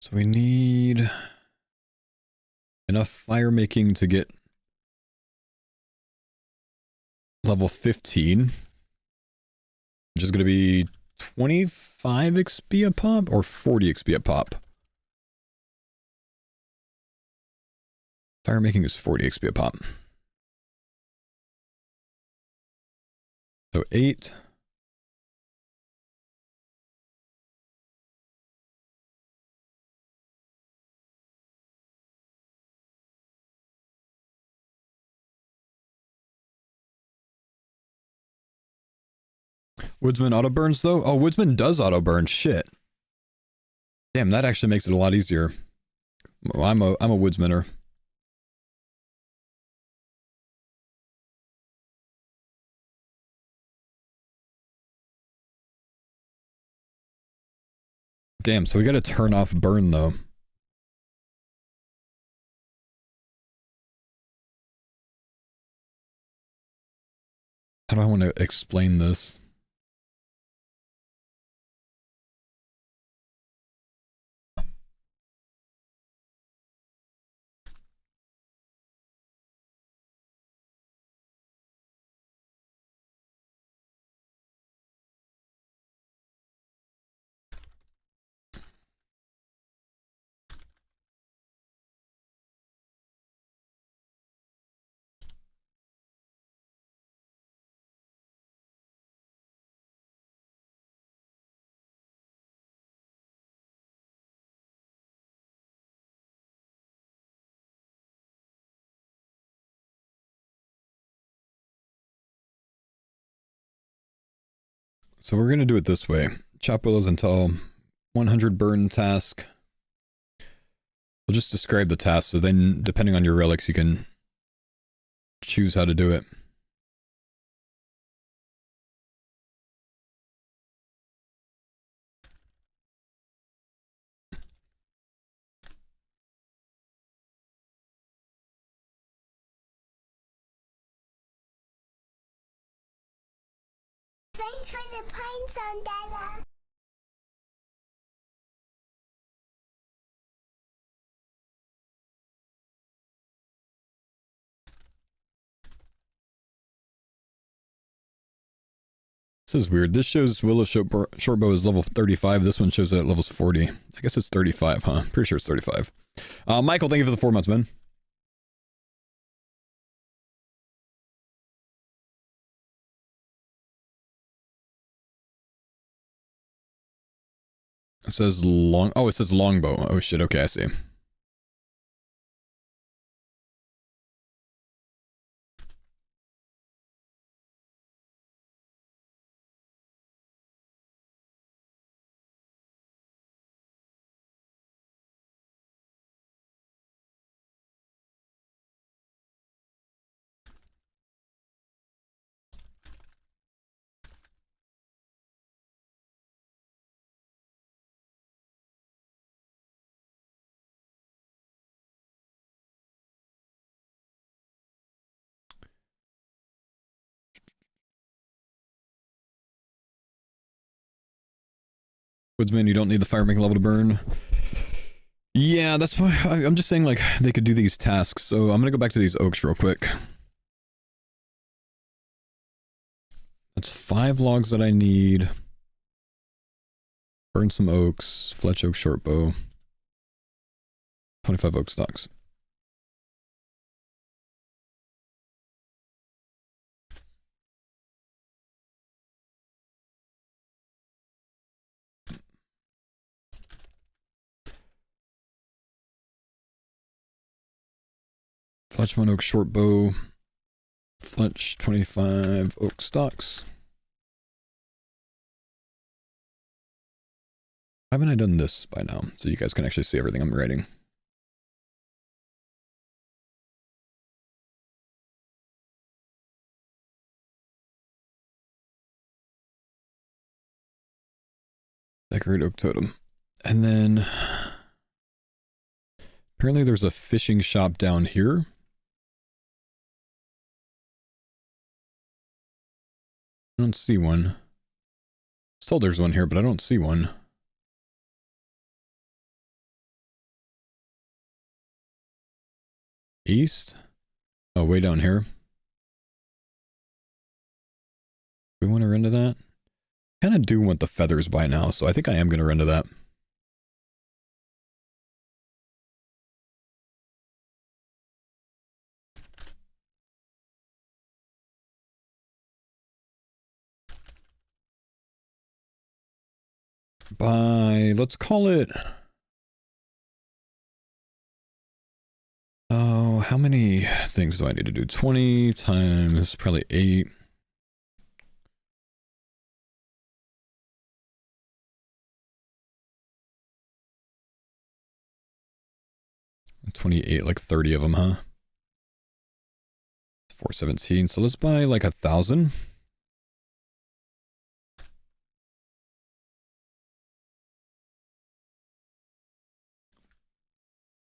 So we need enough fire making to get level 15, which is going to be 25 XP a pop or 40 XP a pop. Fire making is 40 XP a pop. So 8. Woodsman auto burns though? Oh, Woodsman does auto burn. Shit. Damn, that actually makes it a lot easier. Well, I'm a woodsmaner. Damn, so we gotta turn off burn though. How do I want to explain this? So we're going to do it this way. Chop willows until 100 burn task. We'll just describe the task, so then depending on your relics you can choose how to do it. Thanks for the pines on Dada. This is weird. This shows Willow Shortbow is level 35. This one shows it at levels 40. I guess it's 35, huh? Pretty sure it's 35. Michael, thank you for the 4 months, man. It says long... Oh, it says longbow. Oh, shit. Okay, I see. Woodsman, you don't need the firemaking level to burn. Yeah, that's why I'm just saying, like, they could do these tasks. So I'm gonna go back to these oaks real quick. That's 5 logs that I need. Burn some oaks, fletch oak short bow. 25 oak stalks. Fletch 1 oak short bow. Fletch 25 oak stalks. Why haven't I done this by now? So you guys can actually see everything I'm writing. Decorate oak totem. And then apparently there's a fishing shop down here. I don't see one. Still there's one here, but I don't see one. East? Oh, way down here. Do we want to run to that? Kind of do want the feathers by now, so I think I am going to run to that. By, let's call it... Oh, how many things do I need to do? 20 times probably 8. $28, like 30 of them, huh? 417. So let's buy like 1,000.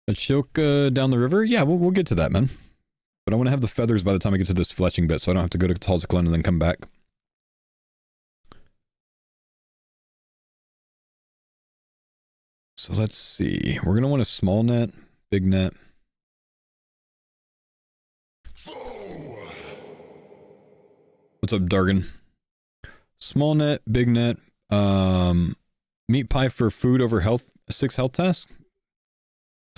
A choke down the river? Yeah, we'll get to that, man. But I want to have the feathers by the time I get to this fletching bit, so I don't have to go to Talziclan and then come back. So let's see. We're going to want a small net, big net. What's up, Dargan? Small net, big net. Meat pie for food over health, 6 health tasks.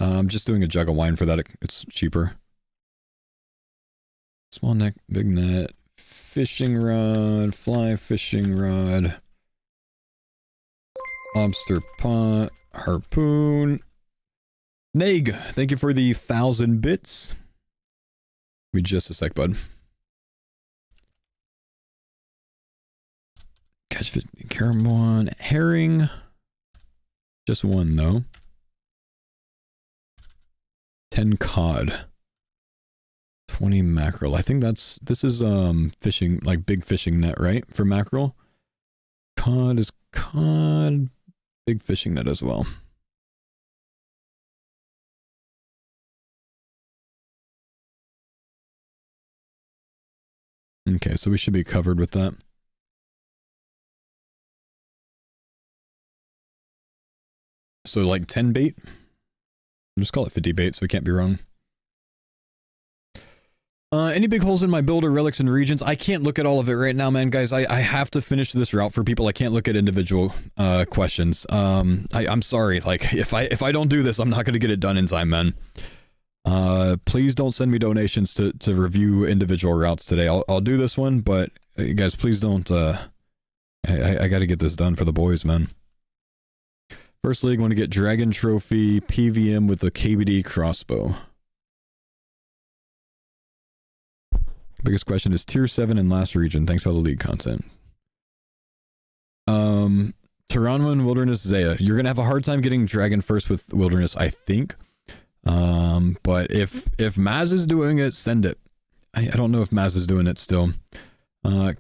I'm just doing a jug of wine for that. It's cheaper. Small net, big net, fishing rod, fly fishing rod, lobster pot, harpoon. Nag, thank you for the 1,000 bits. Give me just a sec, bud. Catch fit, caramon, herring. Just 1 though. 10 cod. 20 mackerel. I think this is fishing, like big fishing net, right? For mackerel. Cod is cod. Big fishing net as well. Okay, so we should be covered with that. So like 10 bait? Just call it 50 bait so we can't be wrong. Any big holes in my build or relics and regions? I can't look at all of it right now, man, guys. I have to finish this route for people. I can't look at individual questions. I'm sorry. Like if I don't do this, I'm not gonna get it done in time, man. Please don't send me donations to review individual routes today. I'll do this one, but you guys, please don't. I got to get this done for the boys, man. First league, want to get Dragon Trophy, PVM with a KBD crossbow. Biggest question is tier 7 in last region. Thanks for the league content. Tyranno Wilderness Zaya. You're going to have a hard time getting Dragon first with Wilderness, I think. But if Maz is doing it, send it. I don't know if Maz is doing it still.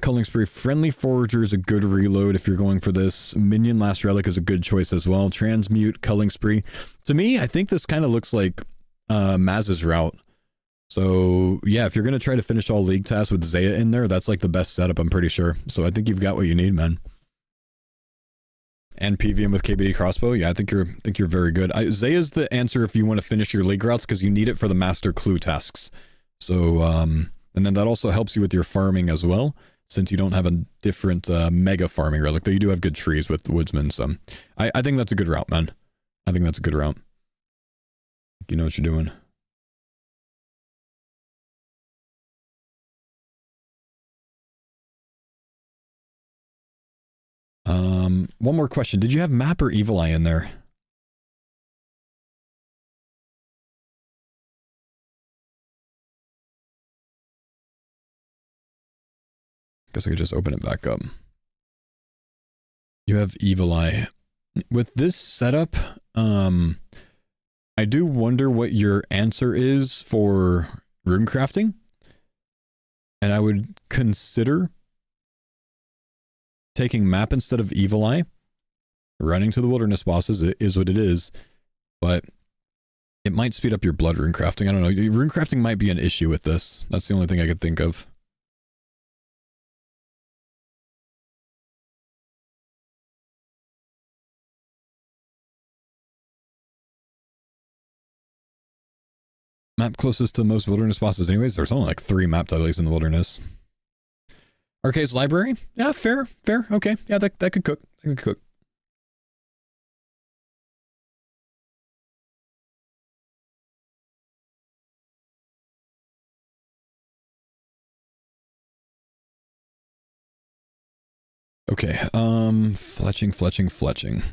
Culling Spree, Friendly Forager is a good reload if you're going for this. Minion Last Relic is a good choice as well. Transmute, Culling Spree. To me, I think this kind of looks like Maz's route. So yeah, if you're going to try to finish all league tasks with Zaya in there, that's like the best setup, I'm pretty sure. So I think you've got what you need, man. And PVM with KBD crossbow. Yeah, I think you're very good. Zaya's the answer if you want to finish your league routes because you need it for the master clue tasks. So and then that also helps you with your farming as well, since you don't have a different mega farming route. Like though you do have good trees with woodsmen. So I think that's a good route, man. I think that's a good route. You know what you're doing. One more question. Did you have map or evil eye in there? Guess I could just open it back up. You have evil eye. With this setup, I do wonder what your answer is for rune crafting. And I would consider taking map instead of evil eye. Running to the wilderness bosses is what it is, but it might speed up your blood rune crafting. I don't know. Rune crafting might be an issue with this. That's the only thing I could think of. Map closest to most wilderness bosses anyways. There's only like 3 map tiles in the wilderness. Arcade's library? Yeah, fair. Okay. Yeah, that could cook. That could cook. Okay, fletching.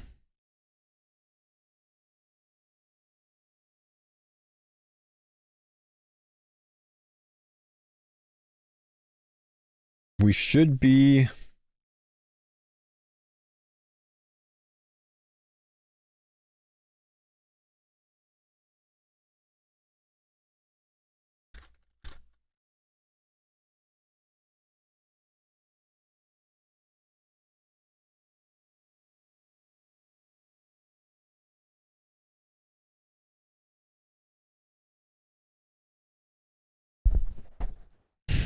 We should be...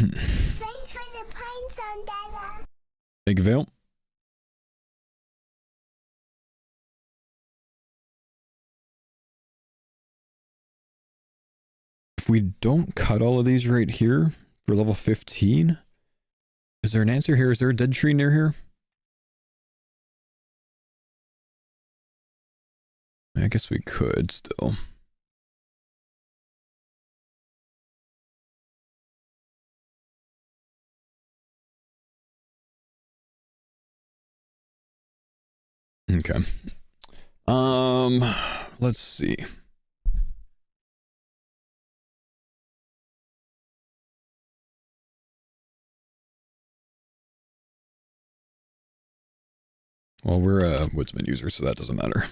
Thanks for the pine zone, Dada. Thank you, Vale. If we don't cut all of these right here for level 15, is there an answer here? Is there a dead tree near here? I guess we could still. Okay. Let's see. Well, we're a woodsman user, so that doesn't matter.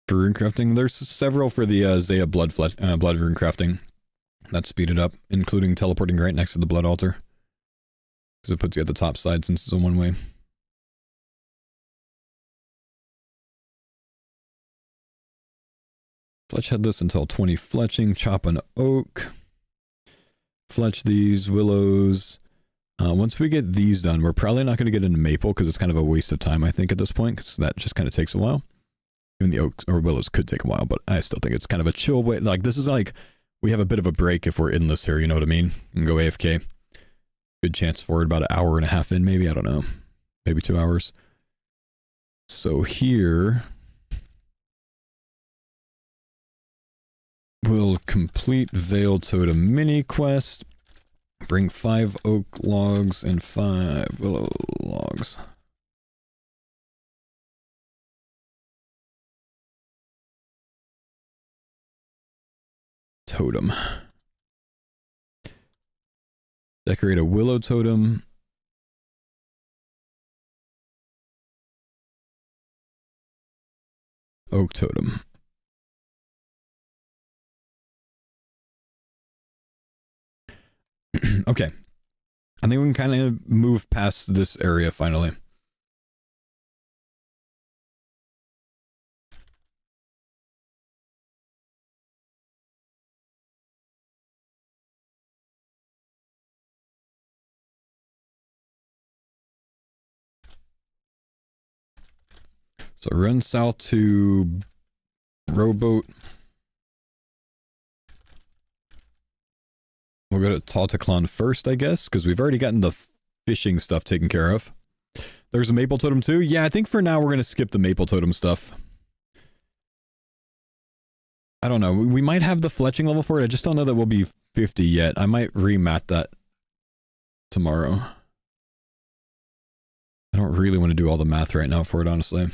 For rune crafting, there's several for the Zaya blood rune crafting that speed it up, including teleporting right next to the blood altar, because it puts you at the top side since it's a one-way. Fletch headless until 20 fletching, chop an oak, fletch these willows. Once we get these done, we're probably not going to get into maple because it's kind of a waste of time, I think, at this point, because that just kind of takes a while. Even the oaks or willows could take a while, but I still think it's kind of a chill way. Like, this is like, we have a bit of a break if we're endless here, you know what I mean? And go AFK. Good chance for it, about an hour and a half in, maybe, I don't know. Maybe 2 hours. So here, we'll complete Veil Totem mini quest. Bring 5 oak logs and 5 willow logs. Totem. Decorate a willow totem. Oak totem. Okay. I think we can kind of move past this area finally. So run south to rowboat. We'll go to Tautaclon first, I guess, because we've already gotten the fishing stuff taken care of. There's a maple totem too. Yeah, I think for now we're going to skip the maple totem stuff. I don't know. We might have the fletching level for it. I just don't know that we'll be 50 yet. I might remat that tomorrow. I don't really want to do all the math right now for it, honestly.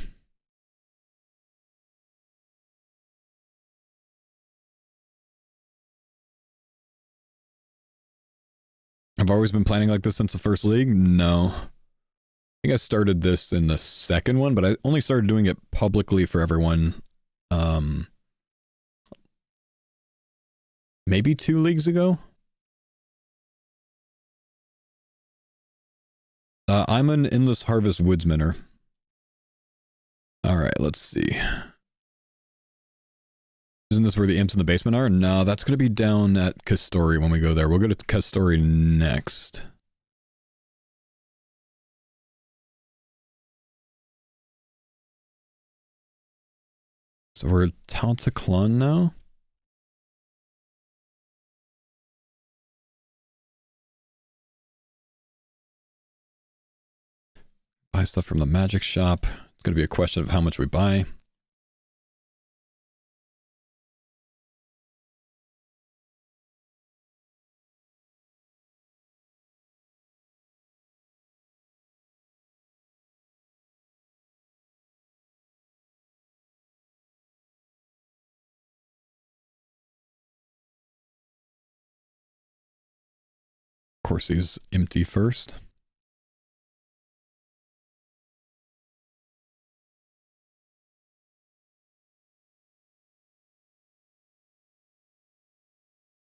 I've always been planning like this since the first league? No. I think I started this in the second one, but I only started doing it publicly for everyone. Maybe 2 leagues ago? I'm an Endless Harvest Woodsmaner. Alright, let's see. Isn't this where the imps in the basement are? No, that's going to be down at Kastori when we go there. We'll go to Kastori next. So we're at Tautaclon now? Buy stuff from the magic shop. It's going to be a question of how much we buy. Of course, he's empty first.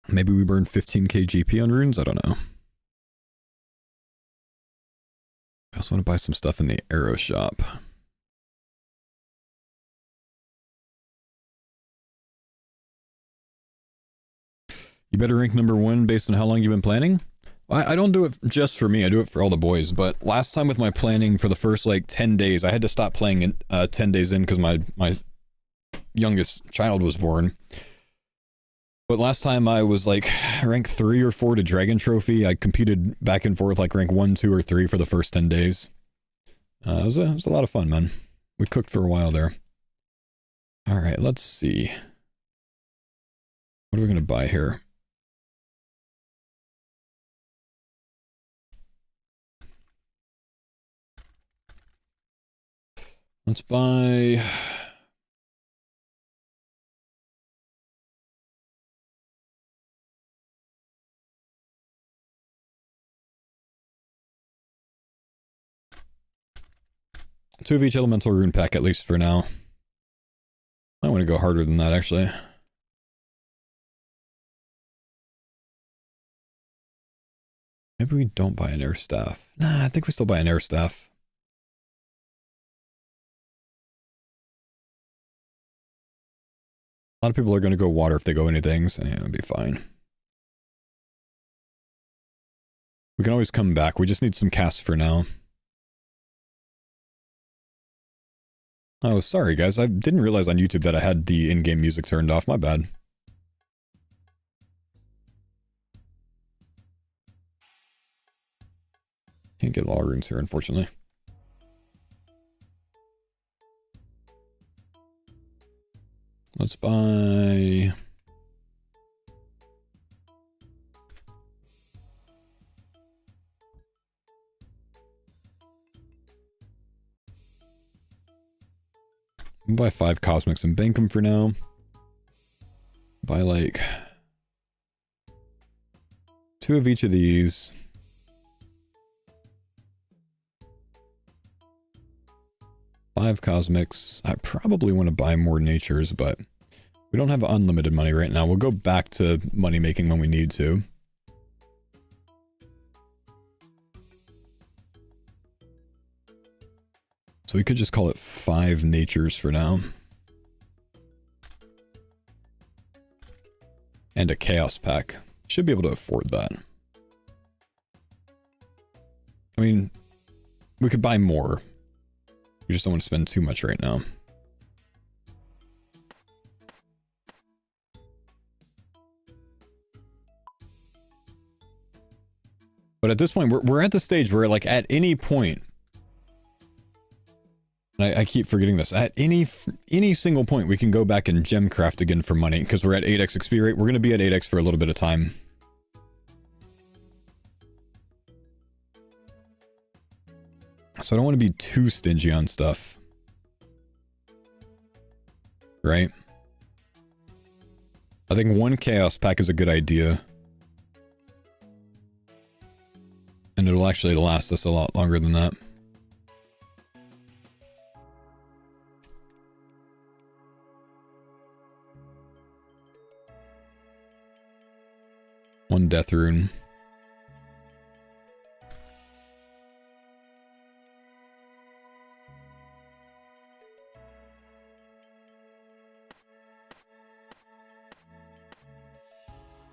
Maybe we burn 15k GP on runes? I don't know. I also want to buy some stuff in the arrow shop. You better rank #1 based on how long you've been planning? I don't do it just for me, I do it for all the boys, but last time with my planning for the first like 10 days, I had to stop playing it 10 days in because my youngest child was born. But last time I was like rank 3 or 4 to Dragon Trophy. I competed back and forth like rank 1, 2, or 3 for the first 10 days. It was a lot of fun, man. We cooked for a while there. Alright, let's see. What are we going to buy here? Let's buy... two of each elemental rune pack, at least for now. I want to go harder than that, actually. Maybe we don't buy an air staff. Nah, I think we still buy an air staff. A lot of people are going to go water if they go anything, so yeah, it'll be fine. We can always come back. We just need some casts for now. Oh, sorry guys. I didn't realize on YouTube that I had the in-game music turned off. My bad. Can't get all runes here, unfortunately. Let's buy... I'll buy 5 cosmics and bank them for now. Buy like 2 of each of these. Five cosmics. I probably want to buy more natures, but we don't have unlimited money right now. We'll go back to money making when we need to. So we could just call it 5 natures for now. And a chaos pack. Should be able to afford that. I mean, we could buy more. We just don't want to spend too much right now. But at this point, we're at the stage where, like, at any point, and I keep forgetting this, at any single point, we can go back and gem craft again for money, because we're at 8x XP rate. We're going to be at 8x for a little bit of time. So I don't want to be too stingy on stuff. Right? I think 1 chaos pack is a good idea. And it'll actually last us a lot longer than that. One death rune.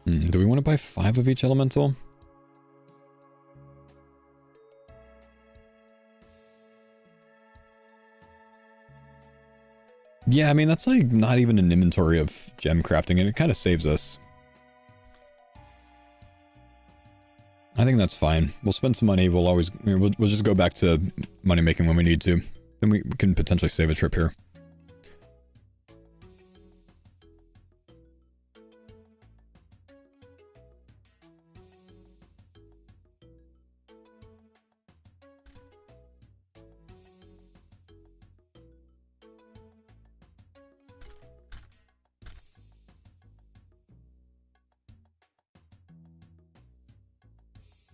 Do we want to buy 5 of each elemental? Yeah, I mean, that's like not even an inventory of gem crafting, and it kind of saves us. I think that's fine. We'll spend some money. We'll always, we'll just go back to money making when we need to. Then we can potentially save a trip here.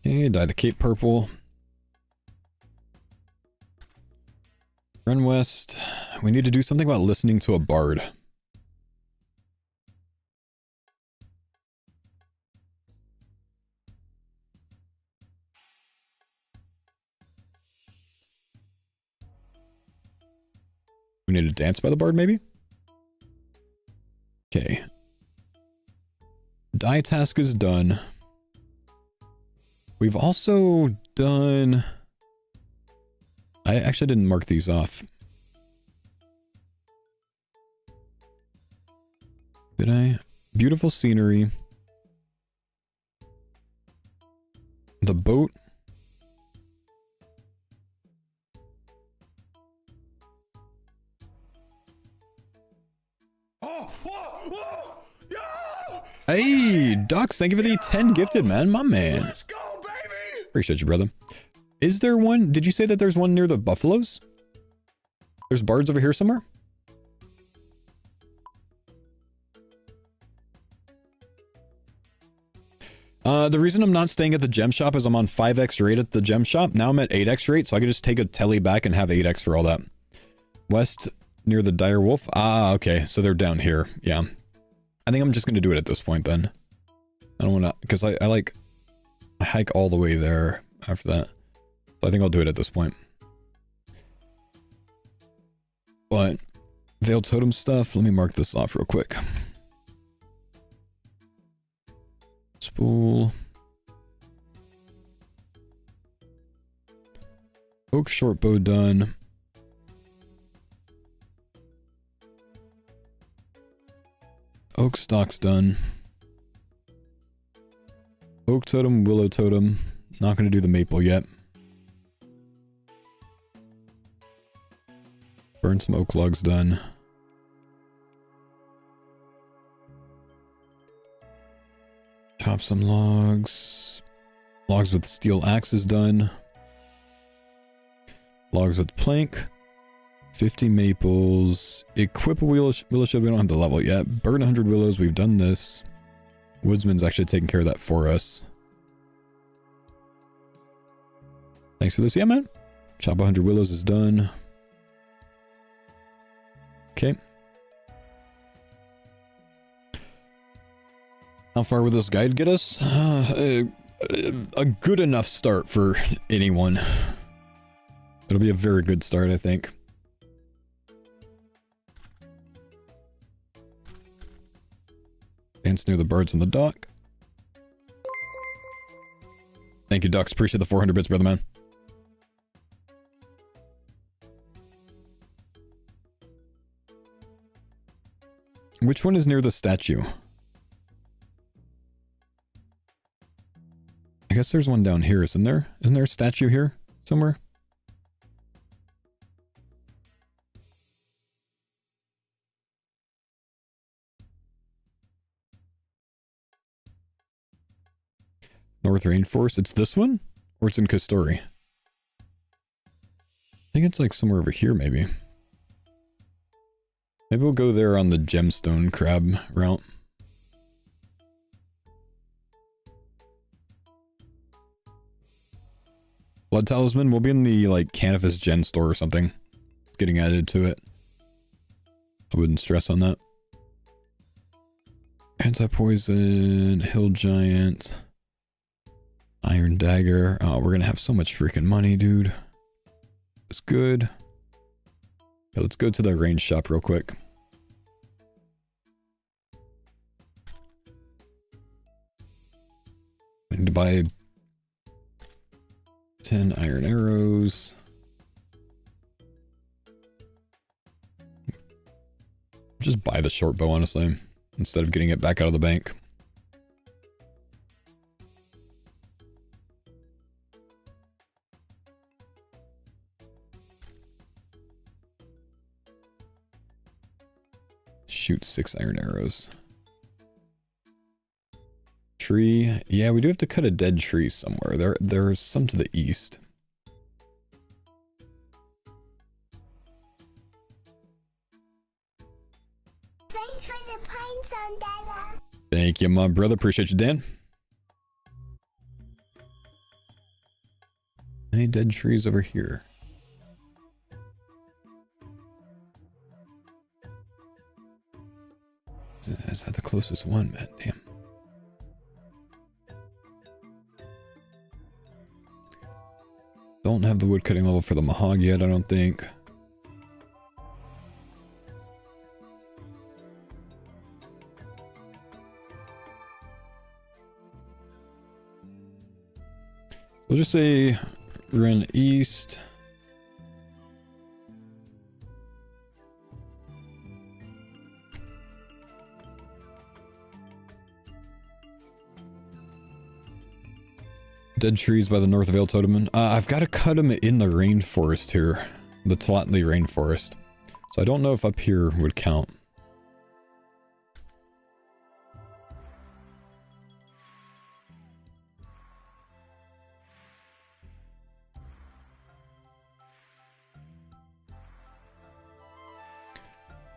Okay, dye the cape purple. Run west. We need to do something about listening to a bard. We need to dance by the bard, maybe? Okay. Dye task is done. We've also done... I actually didn't mark these off. Did I? Beautiful scenery. The boat. Oh, whoa, whoa, yeah! Hey, Ducks, thank you for the 10 gifted, man. My man. Let's go, baby! Appreciate you, brother. Is there one? Did you say that there's one near the buffaloes? There's bards over here somewhere? The reason I'm not staying at the gem shop is I'm on 5x rate at the gem shop. Now I'm at 8x rate, so I could just take a telly back and have 8x for all that. West near the dire wolf. Ah, okay. So they're down here. Yeah. I think I'm just going to do it at this point then. I don't want to, because I hike all the way there after that. So I think I'll do it at this point. But Veiled Totem stuff, let me mark this off real quick. Spool. Oak shortbow done. Oak stock's done. Oak totem, willow totem. Not going to do the maple yet. Burn some oak logs done. Chop some logs. Logs with steel axes done. Logs with plank. 50 maples. Equip a willow ship. We don't have the level yet. Burn 100 willows. We've done this. Woodsman's actually taking care of that for us. Thanks for this. Yeah, man. Chop 100 willows is done. Okay. How far will this guide get us? A good enough start for anyone. It'll be a very good start, I think. Dance near the birds on the dock. Thank you, Ducks. Appreciate the 400 bits, brother man. Which one is near the statue? I guess there's one down here, isn't there? Isn't there a statue here somewhere? North Rainforest. It's this one? Or it's in Kastori? I think it's like somewhere over here, maybe. Maybe we'll go there on the gemstone crab route. Blood Talisman will be in the, like, Canifis Gen store or something. It's getting added to it. I wouldn't stress on that. Anti-poison, Hill Giant, Iron Dagger. Oh, we're gonna have so much freaking money, dude. It's good. Yeah, let's go to the range shop real quick. I need to buy 10 iron arrows. Just buy the short bow, honestly, instead of getting it back out of the bank. Shoot 6 iron arrows. Tree. Yeah, we do have to cut a dead tree somewhere. There's some to the east. Thanks for the pine zone, Dada. Thank you, my brother. Appreciate you, Dan. Any dead trees over here? Is that the closest one, man? Damn. Don't have the wood cutting level for the mahog yet, I don't think. We'll just say run east. Dead trees by the North Vale Totemin. I've got to cut them in the rainforest here. The Tlatli rainforest. So I don't know if up here would count.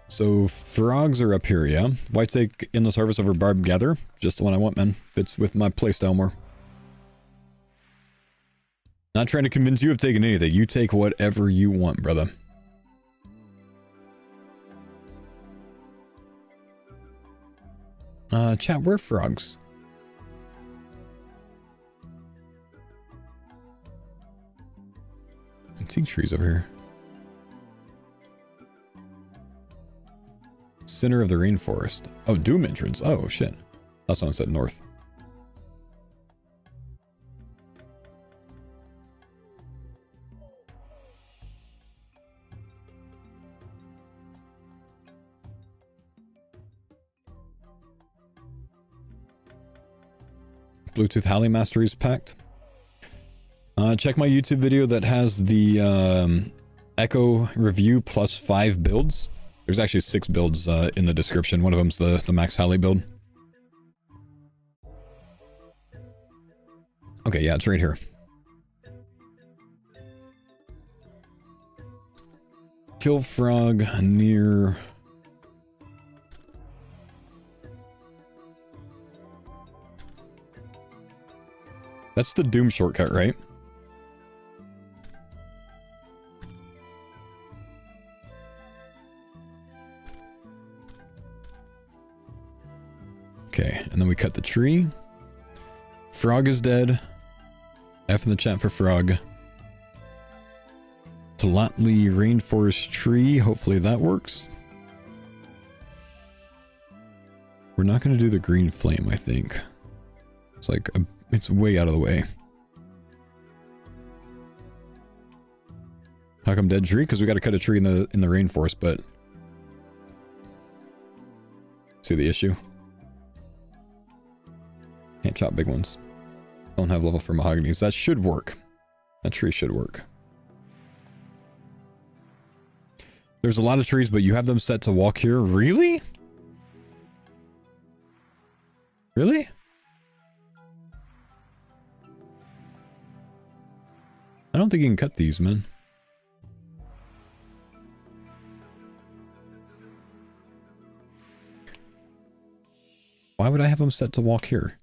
So frogs are up here, yeah? Whitesake Endless Harvest over Barb Gather. Just the one I want, man. Fits with my playstyle more. Not trying to convince you of taking anything. You take whatever you want, brother. Chat, where are frogs? Antique trees over here. Center of the rainforest. Oh, Doom entrance. Oh, shit. That's someone said north. Bluetooth Halley Masteries packed. Check my YouTube video that has the Echo review plus 5 builds. There's actually 6 builds in the description. One of them's the Max Halley build. Okay, yeah, it's right here. Kill frog near... That's the Doom shortcut, right? Okay, and then we cut the tree. Frog is dead. F in the chat for frog. Tlatli rainforest tree. Hopefully that works. We're not going to do the green flame, I think. It's like, it's way out of the way. How come dead tree? Because we got to cut a tree in the rainforest, but... See the issue? Can't chop big ones. Don't have level for mahoganies. That should work. That tree should work. There's a lot of trees, but you have them set to walk here. Really? Really? I don't think you can cut these, man. Why would I have them set to walk here?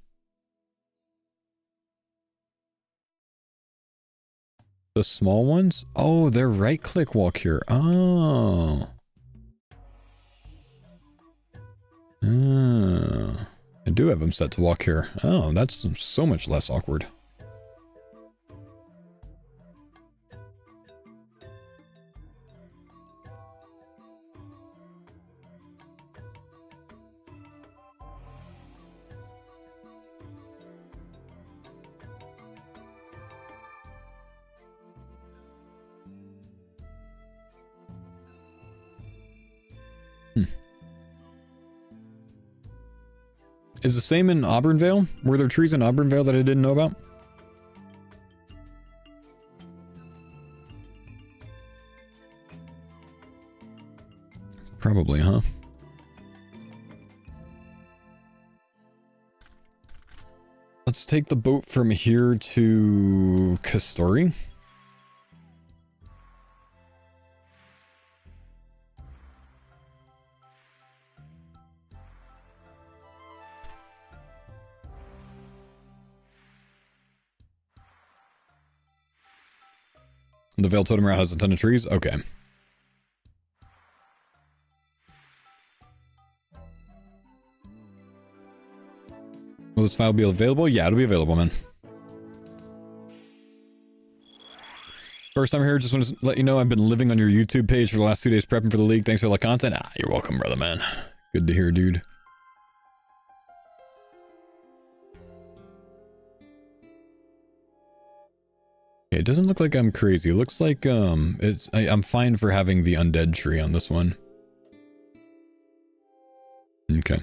The small ones? Oh, they're right-click walk here. Oh. I do have them set to walk here. Oh, that's so much less awkward. Is the same in Auburnvale? Were there trees in Auburnvale that I didn't know about? Probably, huh? Let's take the boat from here to Kastori. The Vale Totem Route has a ton of trees? Okay. Will this file be available? Yeah, it'll be available, man. First time here, just want to let you know I've been living on your YouTube page for the last 2 days prepping for the league. Thanks for all the content. Ah, you're welcome, brother, man. Good to hear, dude. It doesn't look like I'm crazy. It looks like I'm fine for having the undead tree on this one. Okay.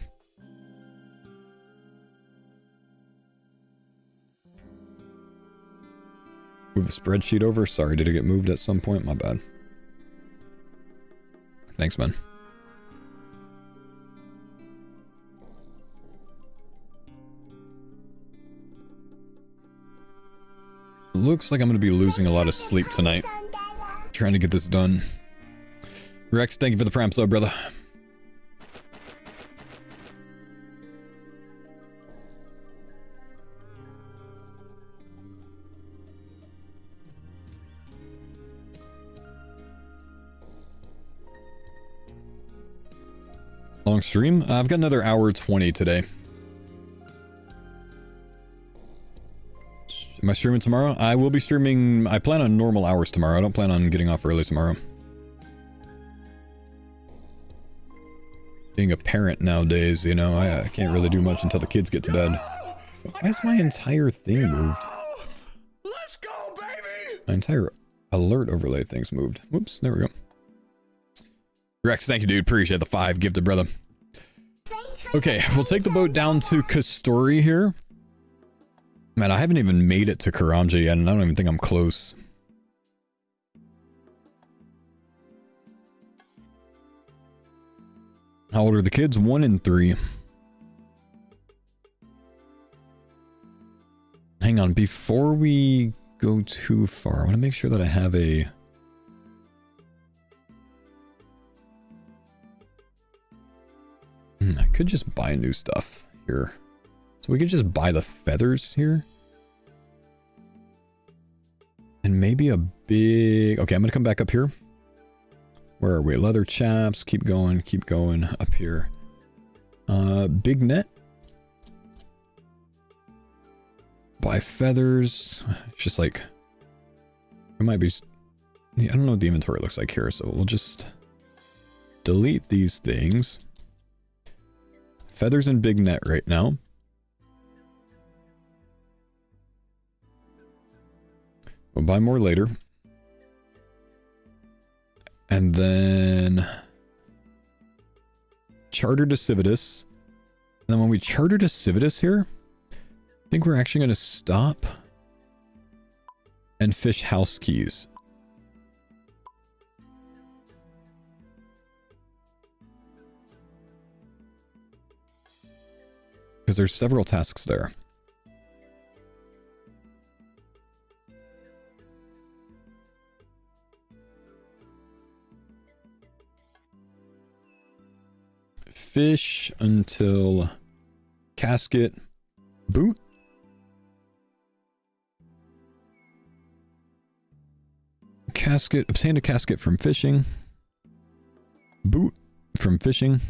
Move the spreadsheet over. Sorry, did it get moved at some point? My bad. Thanks, man. Looks like I'm going to be losing a lot of sleep tonight. Trying to get this done. Rex, thank you for the prime sub, brother. Long stream? I've got another hour 20 today. Am I streaming tomorrow? I will be streaming. I plan on normal hours tomorrow. I don't plan on getting off early tomorrow. Being a parent nowadays, you know, I can't really do much until the kids get to bed. Why is my entire thing moved? Let's go, baby! My entire alert overlay thing's moved. Whoops, there we go. Rex, thank you, dude. Appreciate the 5 gifted, brother. Okay, we'll take the boat down to Kastori here. Man, I haven't even made it to Karamja yet, and I don't even think I'm close. How old are the kids? 1 and 3. Hang on, before we go too far, I want to make sure that I have a... I could just buy new stuff here. So we could just buy the feathers here. And maybe a big... Okay, I'm going to come back up here. Where are we? Leather chaps. Keep going up here. Big net. Buy feathers. It's just like... It might be... I don't know what the inventory looks like here, so we'll just delete these things. feathers and big net right now. We'll buy more later. And then charter to Civitas. And then when we charter to Civitas here, I think we're actually going to stop and fish house keys. Because there's several tasks there. Fish until casket boot. Casket, obtain a casket from fishing. Boot from fishing.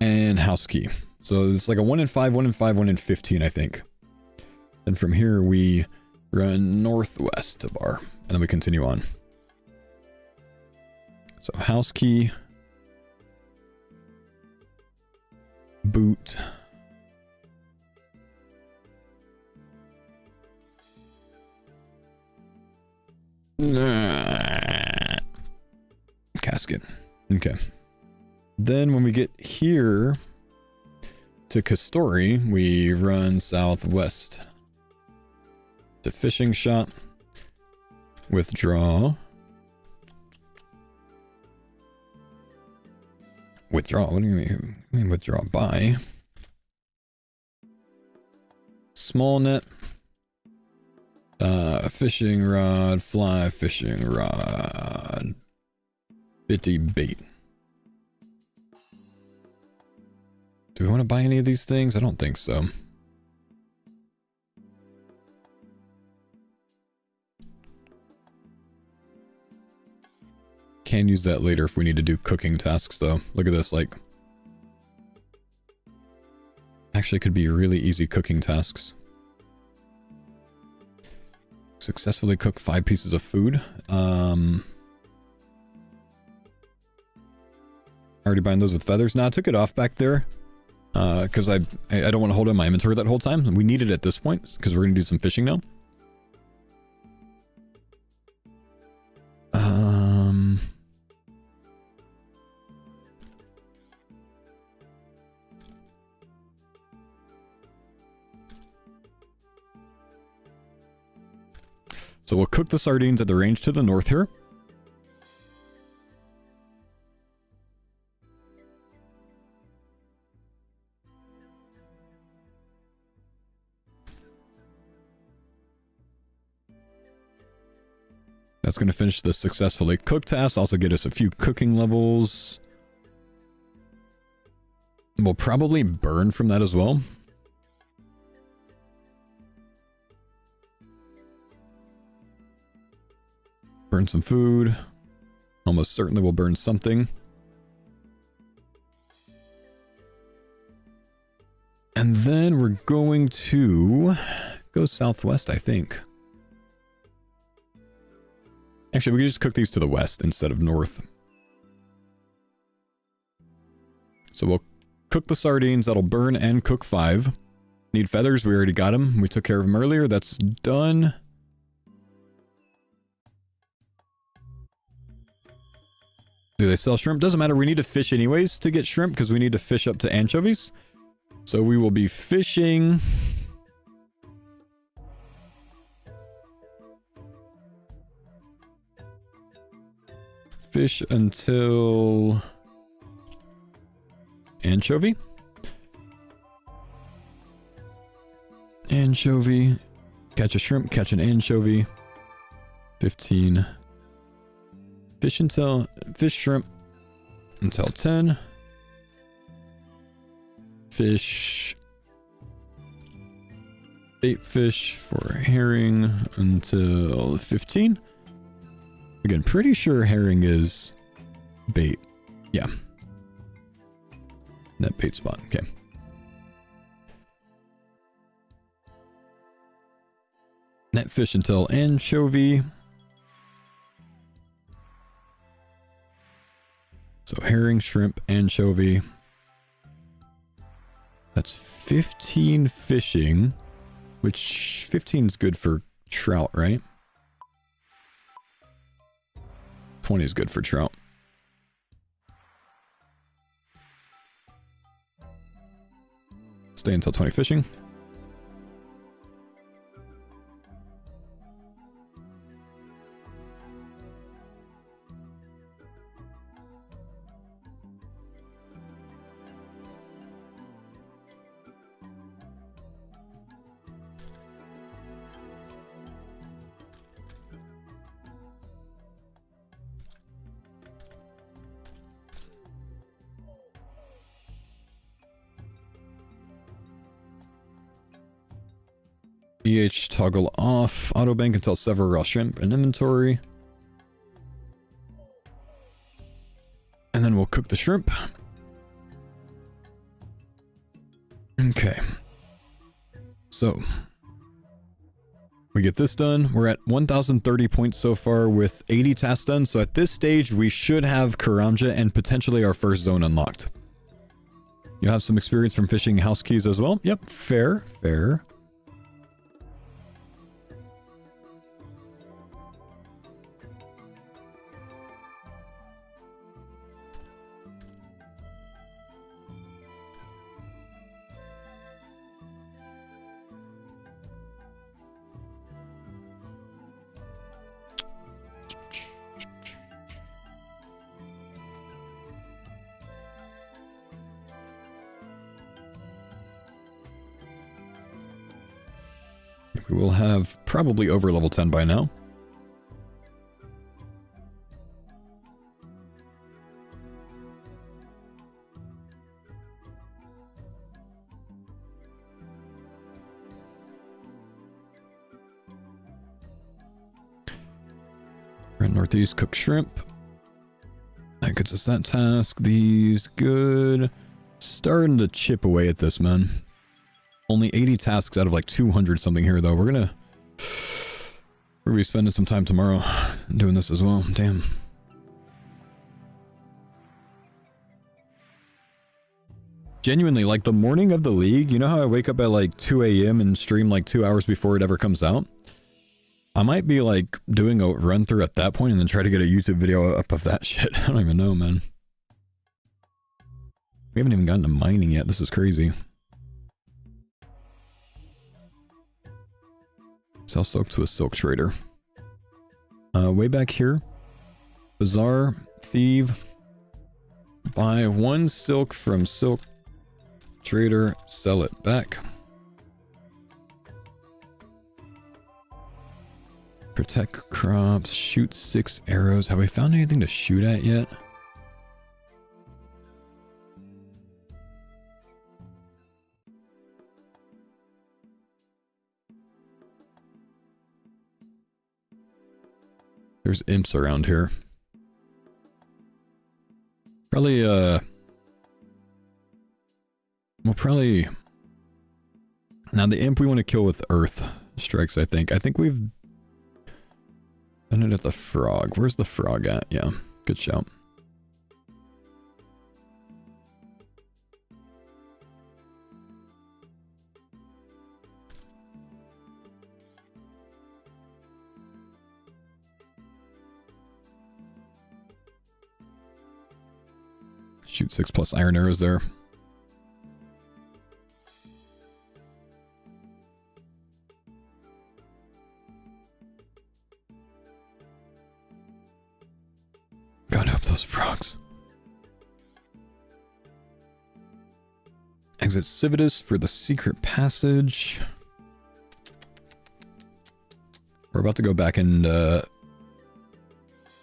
And house key. So it's like a 1 in 5, 1 in 5, 1 in 15, I think. And from here we run northwest to bar, and then we continue on. So house key, boot, casket. Okay. Then when we get here to Kastori, we run southwest to fishing shop, withdraw, what do you mean withdraw? Buy small net, fishing rod, fly fishing rod, 50 bait. Do we want to buy any of these things? I don't think so. Can use that later if we need to do cooking tasks though. Look at this, like, actually could be really easy cooking tasks. Successfully cook 5 pieces of food. Already buying those with feathers. Nah, I took it off back there because I don't want to hold on my inventory that whole time. We need it at this point because we're going to do some fishing now. So we'll cook the sardines at the range to the north here. That's going to finish the successfully cooked task. Also get us a few cooking levels. We'll probably burn from that as well. Burn some food. Almost certainly we'll burn something. And then we're going to go southwest, I think. Actually, we can just cook these to the west instead of north. So we'll cook the sardines. That'll burn and cook 5. Need feathers. We already got them. We took care of them earlier. That's done. Do they sell shrimp? Doesn't matter. We need to fish anyways to get shrimp because we need to fish up to anchovies. So we will be fishing. Fish until anchovy. Anchovy. Catch a shrimp, catch an anchovy. 15. Fish shrimp until 10. Fish. Bait fish for herring until 15. Again, pretty sure herring is bait. Yeah. That bait spot. Okay. Net fish until anchovy. So herring, shrimp, anchovy. That's 15 fishing, which 15 is good for trout, right? 20 is good for trout. Stay until 20 fishing. Toggle off. Auto bank until several raw shrimp in inventory. And then we'll cook the shrimp. Okay. So we get this done. We're at 1030 points so far with 80 tasks done. So at this stage, we should have Karamja and potentially our first zone unlocked. You'll have some experience from fishing house keys as well. Yep, fair, fair. We will have probably over level 10 by now. Red Northeast, cook shrimp. That gets us that task. These, good. Starting to chip away at this, man. Only 80 tasks out of like 200 something here, though. We're gonna be spending some time tomorrow doing this as well. Damn. Genuinely, like the morning of the league, you know how I wake up at like 2 a.m. and stream like 2 hours before it ever comes out? I might be like doing a run through at that point and then try to get a YouTube video up of that shit. I don't even know, man. We haven't even gotten to mining yet. This is crazy. Sell silk to a silk trader. Way back here. Bazaar, thief. Buy 1 silk from silk trader, sell it back. Protect crops, shoot 6 arrows. Have we found anything to shoot at yet? There's imps around here. Probably, we'll probably... Now, the imp we want to kill with earth strikes, I think. I think we've done it at the frog. Where's the frog at? Yeah, good shout. Shoot 6+ iron arrows there. God help those frogs. Exit Civitas for the secret passage. We're about to go back and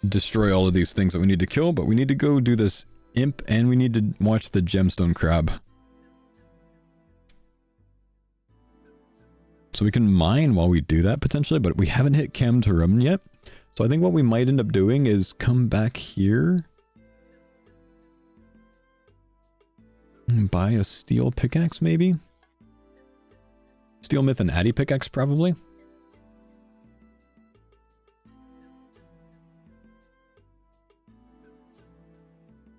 destroy all of these things that we need to kill, but we need to go do this imp, and we need to watch the gemstone crab. So we can mine while we do that, potentially, but we haven't hit Chem to run yet. So I think what we might end up doing is come back here. And buy a steel pickaxe, maybe? Steel myth and Addy pickaxe, probably.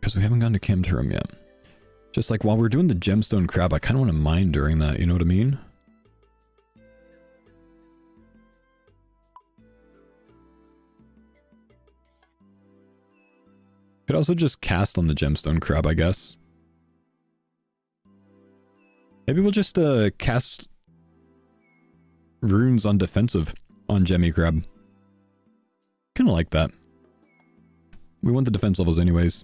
because we haven't gone to Camturum yet. Just like while we're doing the gemstone crab, I kind of want to mine during that, you know what I mean? Could also just cast on the gemstone crab, I guess. Maybe we'll just cast runes on defensive on Gemmy Crab. Kind of like that. We want the defense levels anyways.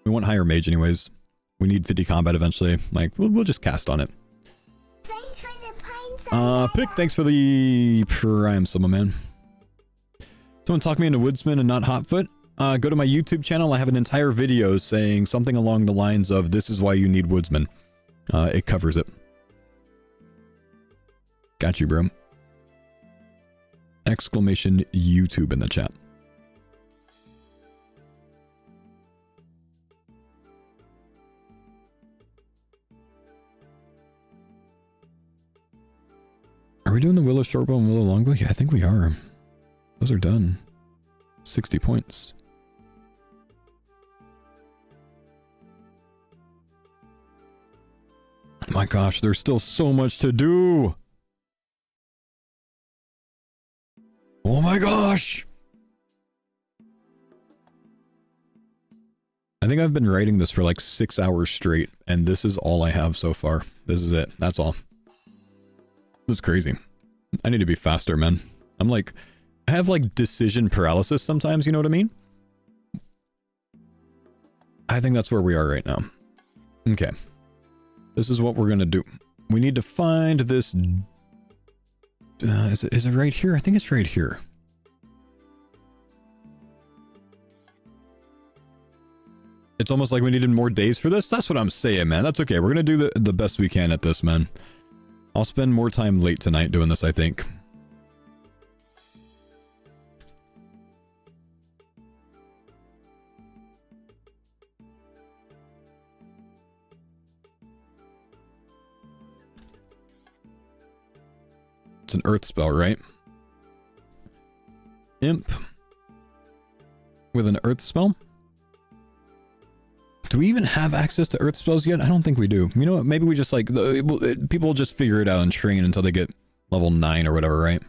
We want higher mage anyways. We need 50 combat eventually. Like, we'll just cast on it. Thanks for the pine Pick, thanks for the prime summer, man. Someone talk me into Woodsman and not Hotfoot. Go to my YouTube channel. I have an entire video saying something along the lines of, this is why you need Woodsman. It covers it. Got you, bro. Exclamation YouTube in the chat. Are we doing the Willow Shortbow and Willow Longbow? Yeah, I think we are. Those are done. 60 points. My gosh, there's still so much to do. Oh my gosh. I think I've been writing this for like 6 hours straight, and this is all I have so far. This is it. That's all. This is crazy. I need to be faster, man. I'm like, I have like decision paralysis sometimes, you know what I mean? I think that's where we are right now. Okay. This is what we're gonna do. We need to find this... is it right here? I think it's right here. It's almost like we needed more days for this. That's what I'm saying, man. That's okay. We're gonna do the best we can at this, man. I'll spend more time late tonight doing this, I think. It's an earth spell, right? Imp with an earth spell? Do we even have access to earth spells yet? I don't think we do. You know what? Maybe we just like... people will just figure it out and train until they get level 9 or whatever, right?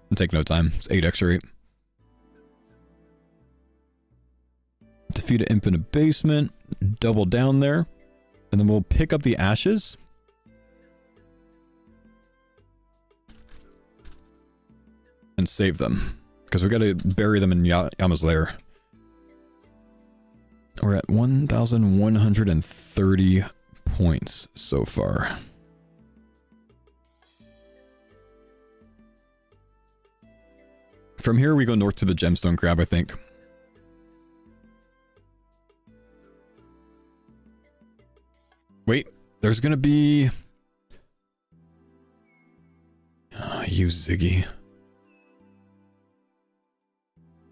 And take no time. It's 8 extra 8. Defeat an imp in a basement. Double down there. And then we'll pick up the ashes. And save them. Because we gotta bury them in Yama's lair. We're at 1,130 points so far. From here we go north to the gemstone crab, I think. Wait, there's gonna be... you Ziggy.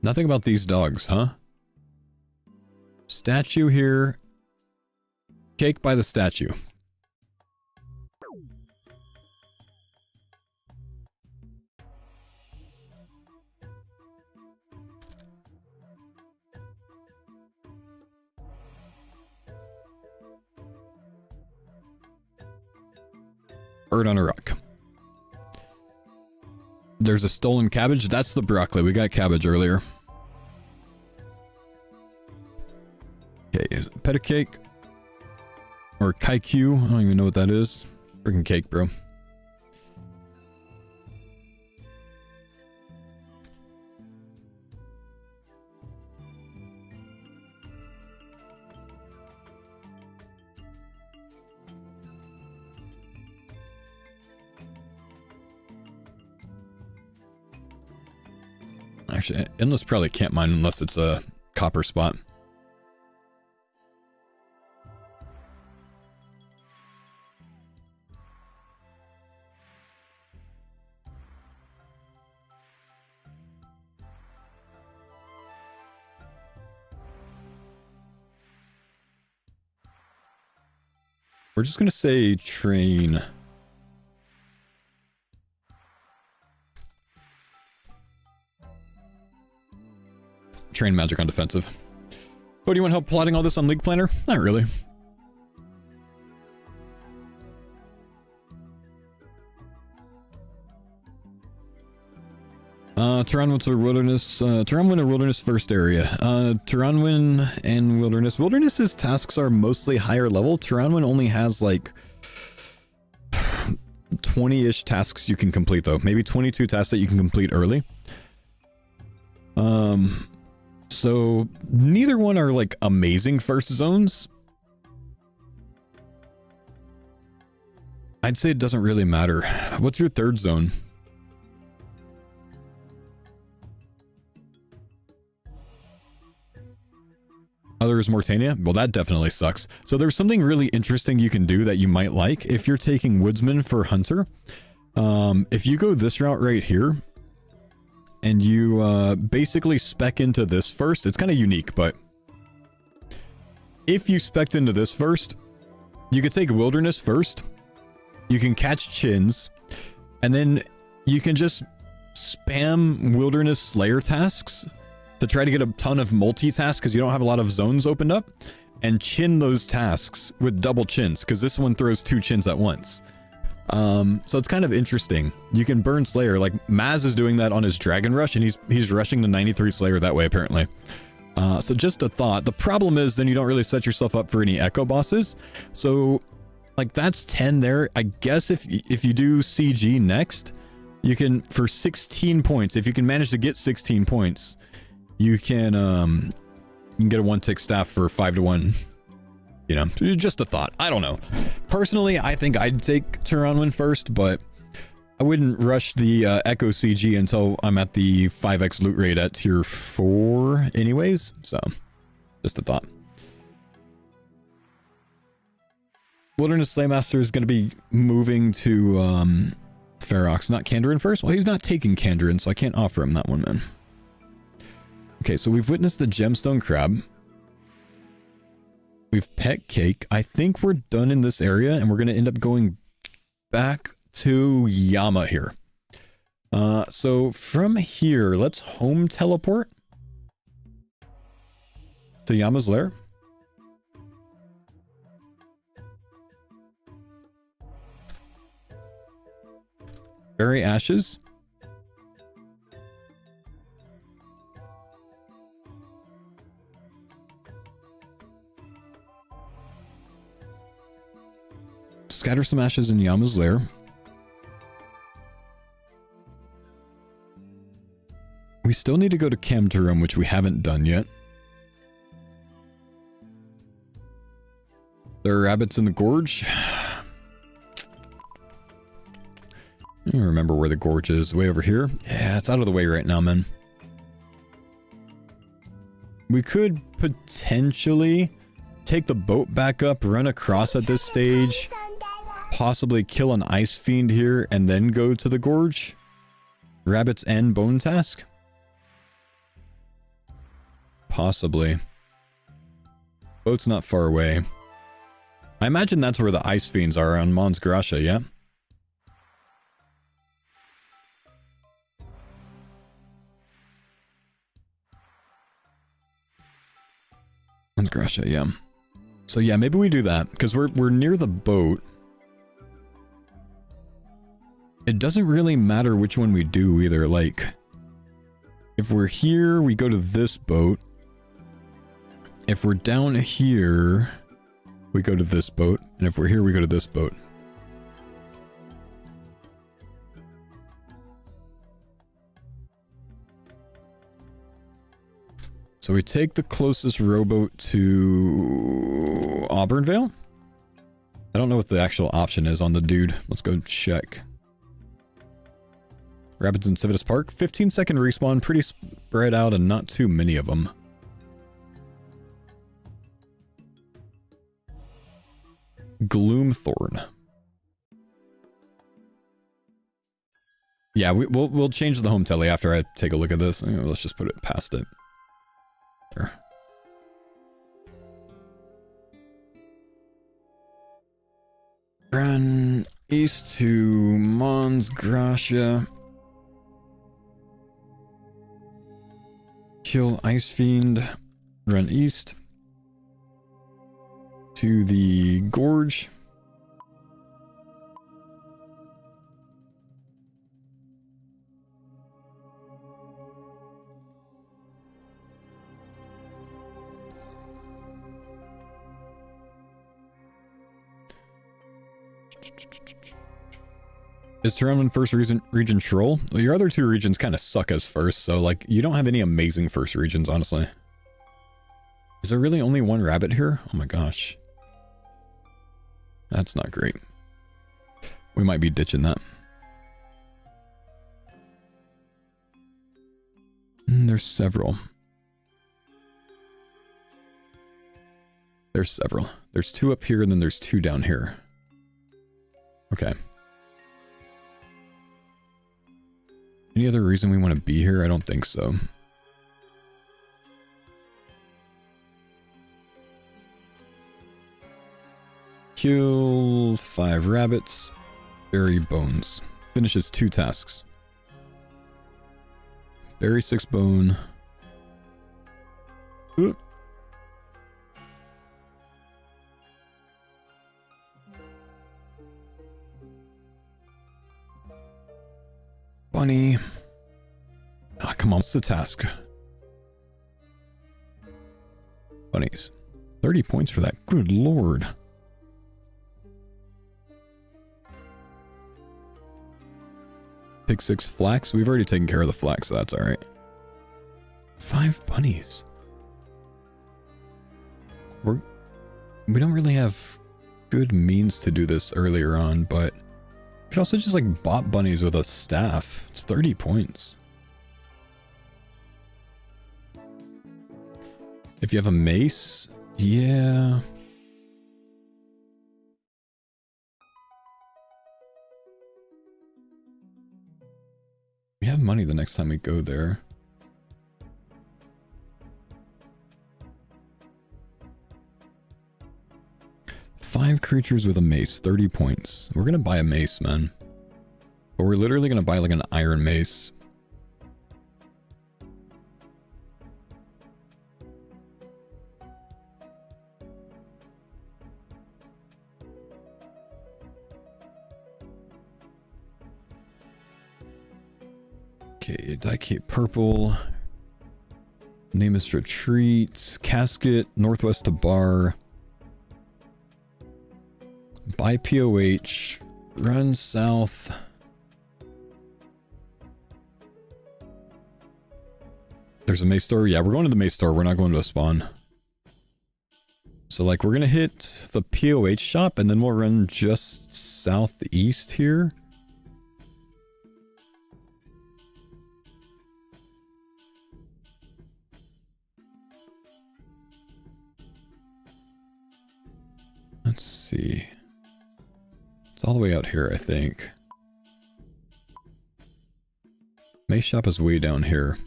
Nothing about these dogs, huh? Statue here. Cake by the statue. Bird on a rock. There's a stolen cabbage. That's the broccoli. We got cabbage earlier. Okay, pet a cake. Or kaiku. I don't even know what that is. Freaking cake, bro. Actually, Endless probably can't mine unless it's a copper spot. We're just gonna say train. Train magic on defensive. Oh, do you want help plotting all this on League Planner? Not really. Turanwin's a wilderness, Turanwin a wilderness first area. Turanwin and wilderness. Wilderness's tasks are mostly higher level. Turanwin only has like 20-ish tasks you can complete though. Maybe 22 tasks that you can complete early. So neither one are like amazing first zones. I'd say it doesn't really matter. What's your third zone? Other is Mortania? Well, that definitely sucks. So there's something really interesting you can do that you might like if you're taking Woodsman for Hunter. If you go this route right here, and you basically spec into this first, it's kind of unique, but if you spec into this first, you could take Wilderness first, you can catch Chins, and then you can just spam Wilderness Slayer tasks to try to get a ton of multitask because you don't have a lot of zones opened up, and chin those tasks with double chins because this one throws 2 chins at once. So it's kind of interesting. You can burn Slayer, like Maz is doing that on his Dragon Rush, and he's rushing the 93 Slayer that way apparently. So just a thought. The problem is then you don't really set yourself up for any echo bosses. So like that's 10 there. I guess if you do CG next, you can, for 16 points, if you can manage to get 16 points, you can get a 1-tick staff for 5-1. You know, just a thought. I don't know. Personally, I think I'd take Turanwin first, but I wouldn't rush the Echo CG until I'm at the 5x loot rate at tier 4 anyways. So, just a thought. Wilderness Slaymaster is going to be moving to Ferox, not Kandarin first. Well, he's not taking Kandarin, so I can't offer him that one, man. Okay, so we've witnessed the Gemstone Crab. We've pet Cake. I think we're done in this area, and we're going to end up going back to Yama here. So from here, let's home teleport to Yama's lair. Bury ashes. Scatter some ashes in Yama's lair. We still need to go to Kamtarum, which we haven't done yet. There are rabbits in the gorge. I don't remember where the gorge is. Way over here? Yeah, it's out of the way right now, man. We could potentially take the boat back up, run across at this stage, possibly kill an ice fiend here, and then go to the gorge. Rabbits and bone task? Possibly. Boat's not far away. I imagine that's where the ice fiends are, on Mons Gracia, yeah? Mons Gracia, yeah. So yeah, maybe we do that, because we're near the boat. It doesn't really matter which one we do either. Like, if we're here, we go to this boat. If we're down here, we go to this boat. And if we're here, we go to this boat. So we take the closest rowboat to Auburnvale. I don't know what the actual option is on the dude. Let's go check. Rapids in Civitas Park. 15-second respawn. Pretty spread out and not too many of them. Gloomthorn. Yeah, we'll change the home tele after I take a look at this. Let's just put it past it. There. Run east to Mons Gracia. Kill Ice Fiend. Run east. to the gorge. Is Toronto in first region troll? Well, your other two regions kind of suck as first, so like you don't have any amazing first regions, honestly. Is there really only one rabbit here? Oh my gosh. That's not great. We might be ditching that. There's several. There's several. There's two up here and then there's two down here. Okay. Any other reason we want to be here? I don't think so. Kill 5 rabbits. Bury bones. Finishes 2 tasks. Bury 6 bone. Oop. Bunny. Ah, come on, what's the task? Bunnies. 30 points for that. Good lord. Pick 6 flax. We've already taken care of the flax, so that's alright. 5 bunnies. We don't really have good means to do this earlier on, but we could also just like bot bunnies with a staff. It's 30 points. If you have a mace, yeah. We have money the next time we go there. Five creatures with a mace, 30 points. We're gonna buy a mace, man. But we're literally gonna buy like an iron mace. Okay, Diecate purple. Name is retreat. Casket, northwest to bar. Buy POH. Run south. There's a mace store. Yeah, we're going to the mace store. We're not going to a spawn. So like we're gonna hit the POH shop and then we'll run just southeast here. Let's see. It's all the way out here, I think. Mace shop is way down here.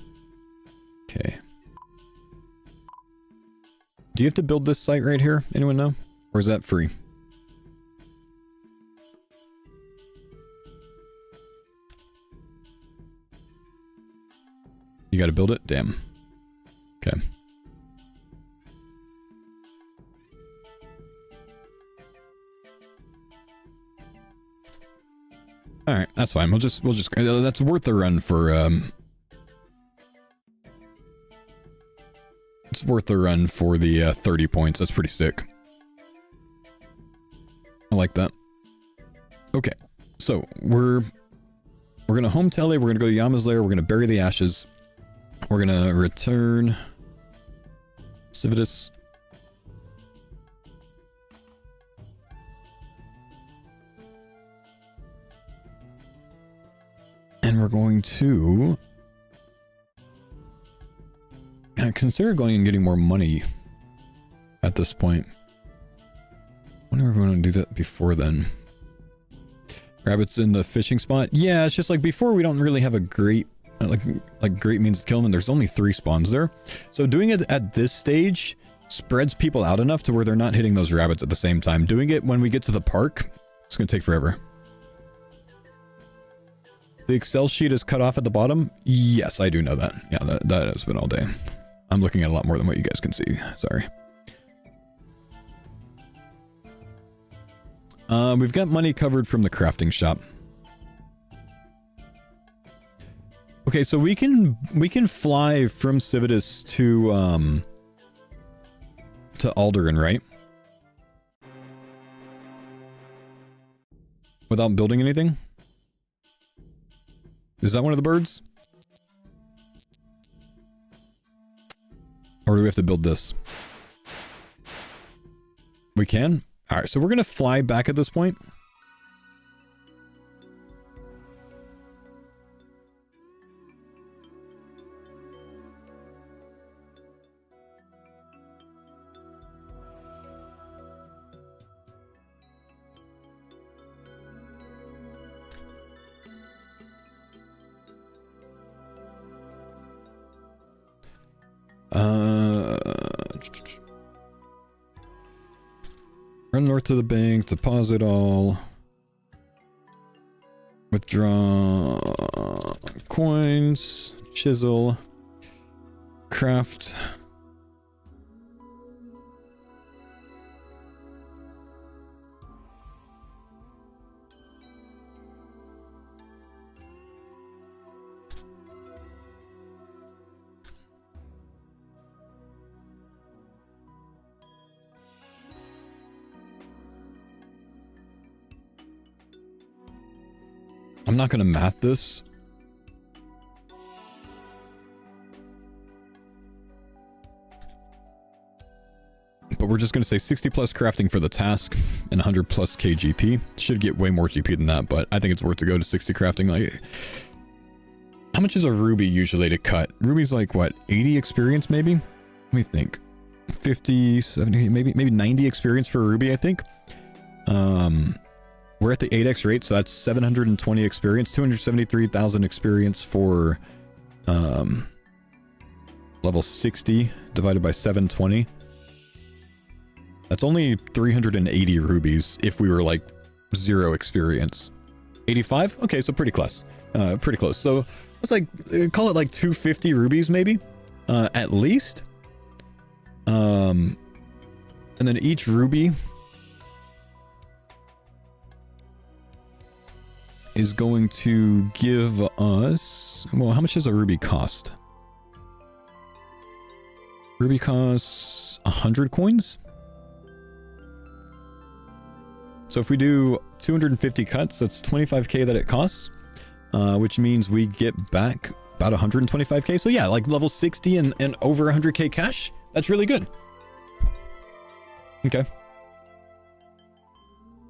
Okay. Do you have to build this site right here? Anyone know? Or is that free? You gotta build it? Damn. Okay. All right, that's fine. We'll just that's worth the run for it's worth the run for the 30 points. That's pretty sick. I like that. Okay. So, we're going to home tele, we're going to go to Yama's lair, we're going to bury the ashes. We're going to return Civitas. And we're going to consider going and getting more money at this point. I wonder if we're going to do that before then. Rabbits in the fishing spot? Yeah, it's just like before we don't really have a great like great means to kill them, and there's only 3 spawns there. So doing it at this stage spreads people out enough to where they're not hitting those rabbits at the same time. Doing it when we get to the park, it's going to take forever. The Excel sheet is cut off at the bottom? Yes, I do know that. Yeah, that has been all day. I'm looking at a lot more than what you guys can see. Sorry. We've got money covered from the crafting shop. Okay, so we can fly from Civitas to Alderan, right? Without building anything? Is that one of the birds? Or do we have to build this? We can? Alright, so we're gonna fly back at this point. Run north to the bank, deposit all. Withdraw coins, chisel, craft. I'm not going to math this. But we're just going to say 60 plus crafting for the task and 100 plus KGP. Should get way more GP than that, but I think it's worth to go to 60 crafting. Like, how much is a ruby usually to cut? Ruby's like, what, 80 experience maybe? Let me think. 50, 70, maybe 90 experience for a ruby, I think. We're at the 8x rate, so that's 720 experience, 273,000 experience for level 60 divided by 720. That's only 380 rubies if we were like 0 experience. 85? Okay, so pretty close. Pretty close. So let's like call it like 250 rubies maybe, at least. And then each ruby is going to give us... Well, how much does a ruby cost? Ruby costs 100 coins? So if we do 250 cuts, that's 25k that it costs. Which means we get back about 125k. So yeah, like level 60 and over 100k cash. That's really good. Okay.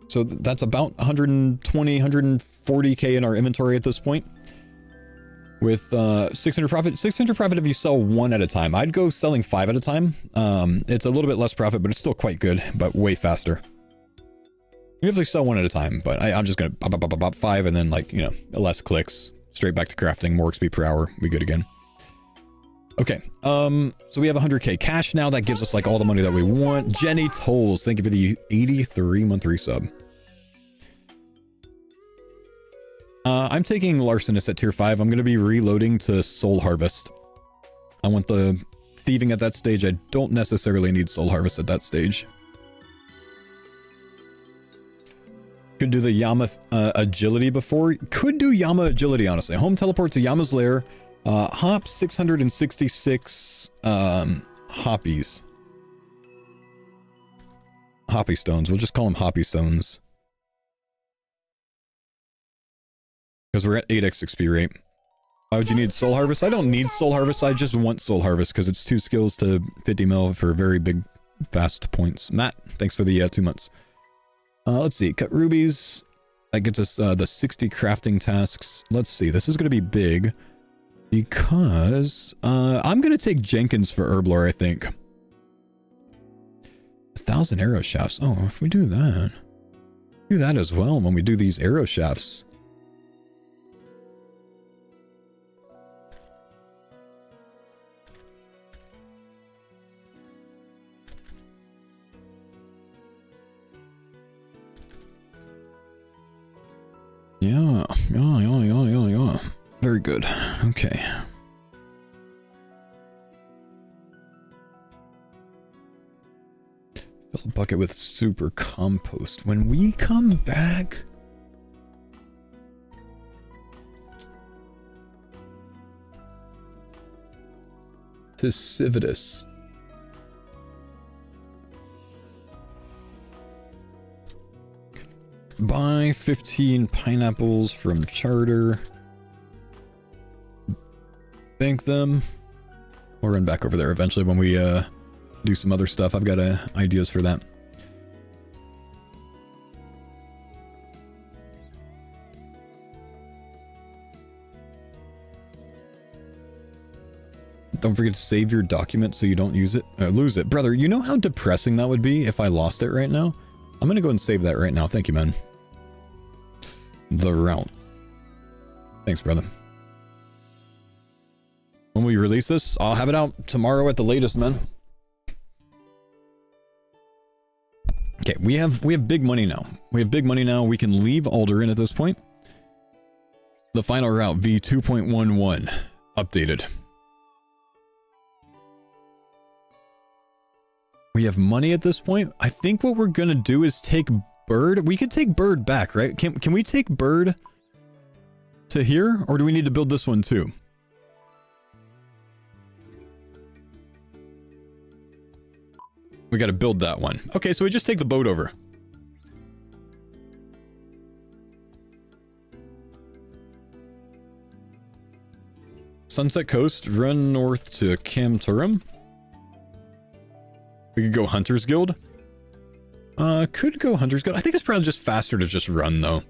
So that's about 120, 140k in our inventory at this point. With 600 profit. 600 profit if you sell one at a time. I'd go selling 5 at a time. It's a little bit less profit, but it's still quite good, but way faster. You have to sell one at a time, but I'm just going to pop 5 and then, like, you know, less clicks. Straight back to crafting, more XP per hour. We good again. Okay, so we have 100k cash now. That gives us like all the money that we want. Jenny Tolls, thank you for the 83-month resub. I'm taking Larcenous at tier 5. I'm going to be reloading to Soul Harvest. I want the thieving at that stage. I don't necessarily need Soul Harvest at that stage. Could do the Yama agility before. Could do Yama agility, honestly. Home teleport to Yama's lair. Hop 666 hoppies. Hoppy stones. We'll just call them hoppy stones. Because we're at 8x XP rate. Why would you need Soul Harvest? I don't need Soul Harvest. I just want Soul Harvest because it's 2 skills to 50 mil for very big, fast points. Matt, thanks for the 2 months. Let's see. Cut rubies. That gets us the 60 crafting tasks. Let's see. This is going to be big. Because I'm going to take Jenkins for Herblore, I think. 1,000 arrow shafts. Oh, if we do that as well when we do these arrow shafts. Yeah. Very good. Okay. Fill a bucket with super compost. When we come back... to Civitas. Buy 15 pineapples from Charter. Bank them. We'll run back over there eventually when we do some other stuff. I've got ideas for that. Don't forget to save your document so you don't use it, lose it. Brother, you know how depressing that would be if I lost it right now? I'm gonna go and save that right now. Thank you, man. The route. Thanks, brother. When we release this, I'll have it out tomorrow at the latest, man. Okay, we have big money now. We have big money now. We can leave Alderan at this point. The final route, V2.11, updated. We have money at this point. I think what we're gonna do is take Bird. We could take Bird back, right? Can we take Bird to here, or do we need to build this one too? We got to build that one. Okay, so we just take the boat over. Sunset Coast, run north to Camturum. We could go Hunter's Guild. Could go Hunter's Guild. I think it's probably just faster to just run, though.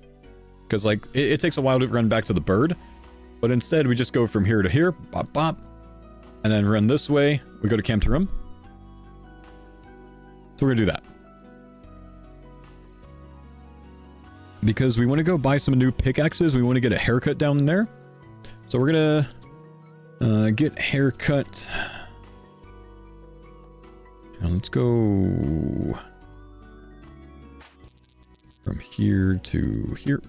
Because, like, it takes a while to run back to the Bird. But instead, we just go from here to here. Bop, bop. And then run this way. We go to Camturum. So we're going to do that. Because we want to go buy some new pickaxes. We want to get a haircut down there. So we're going to get haircut. And let's go from here to here.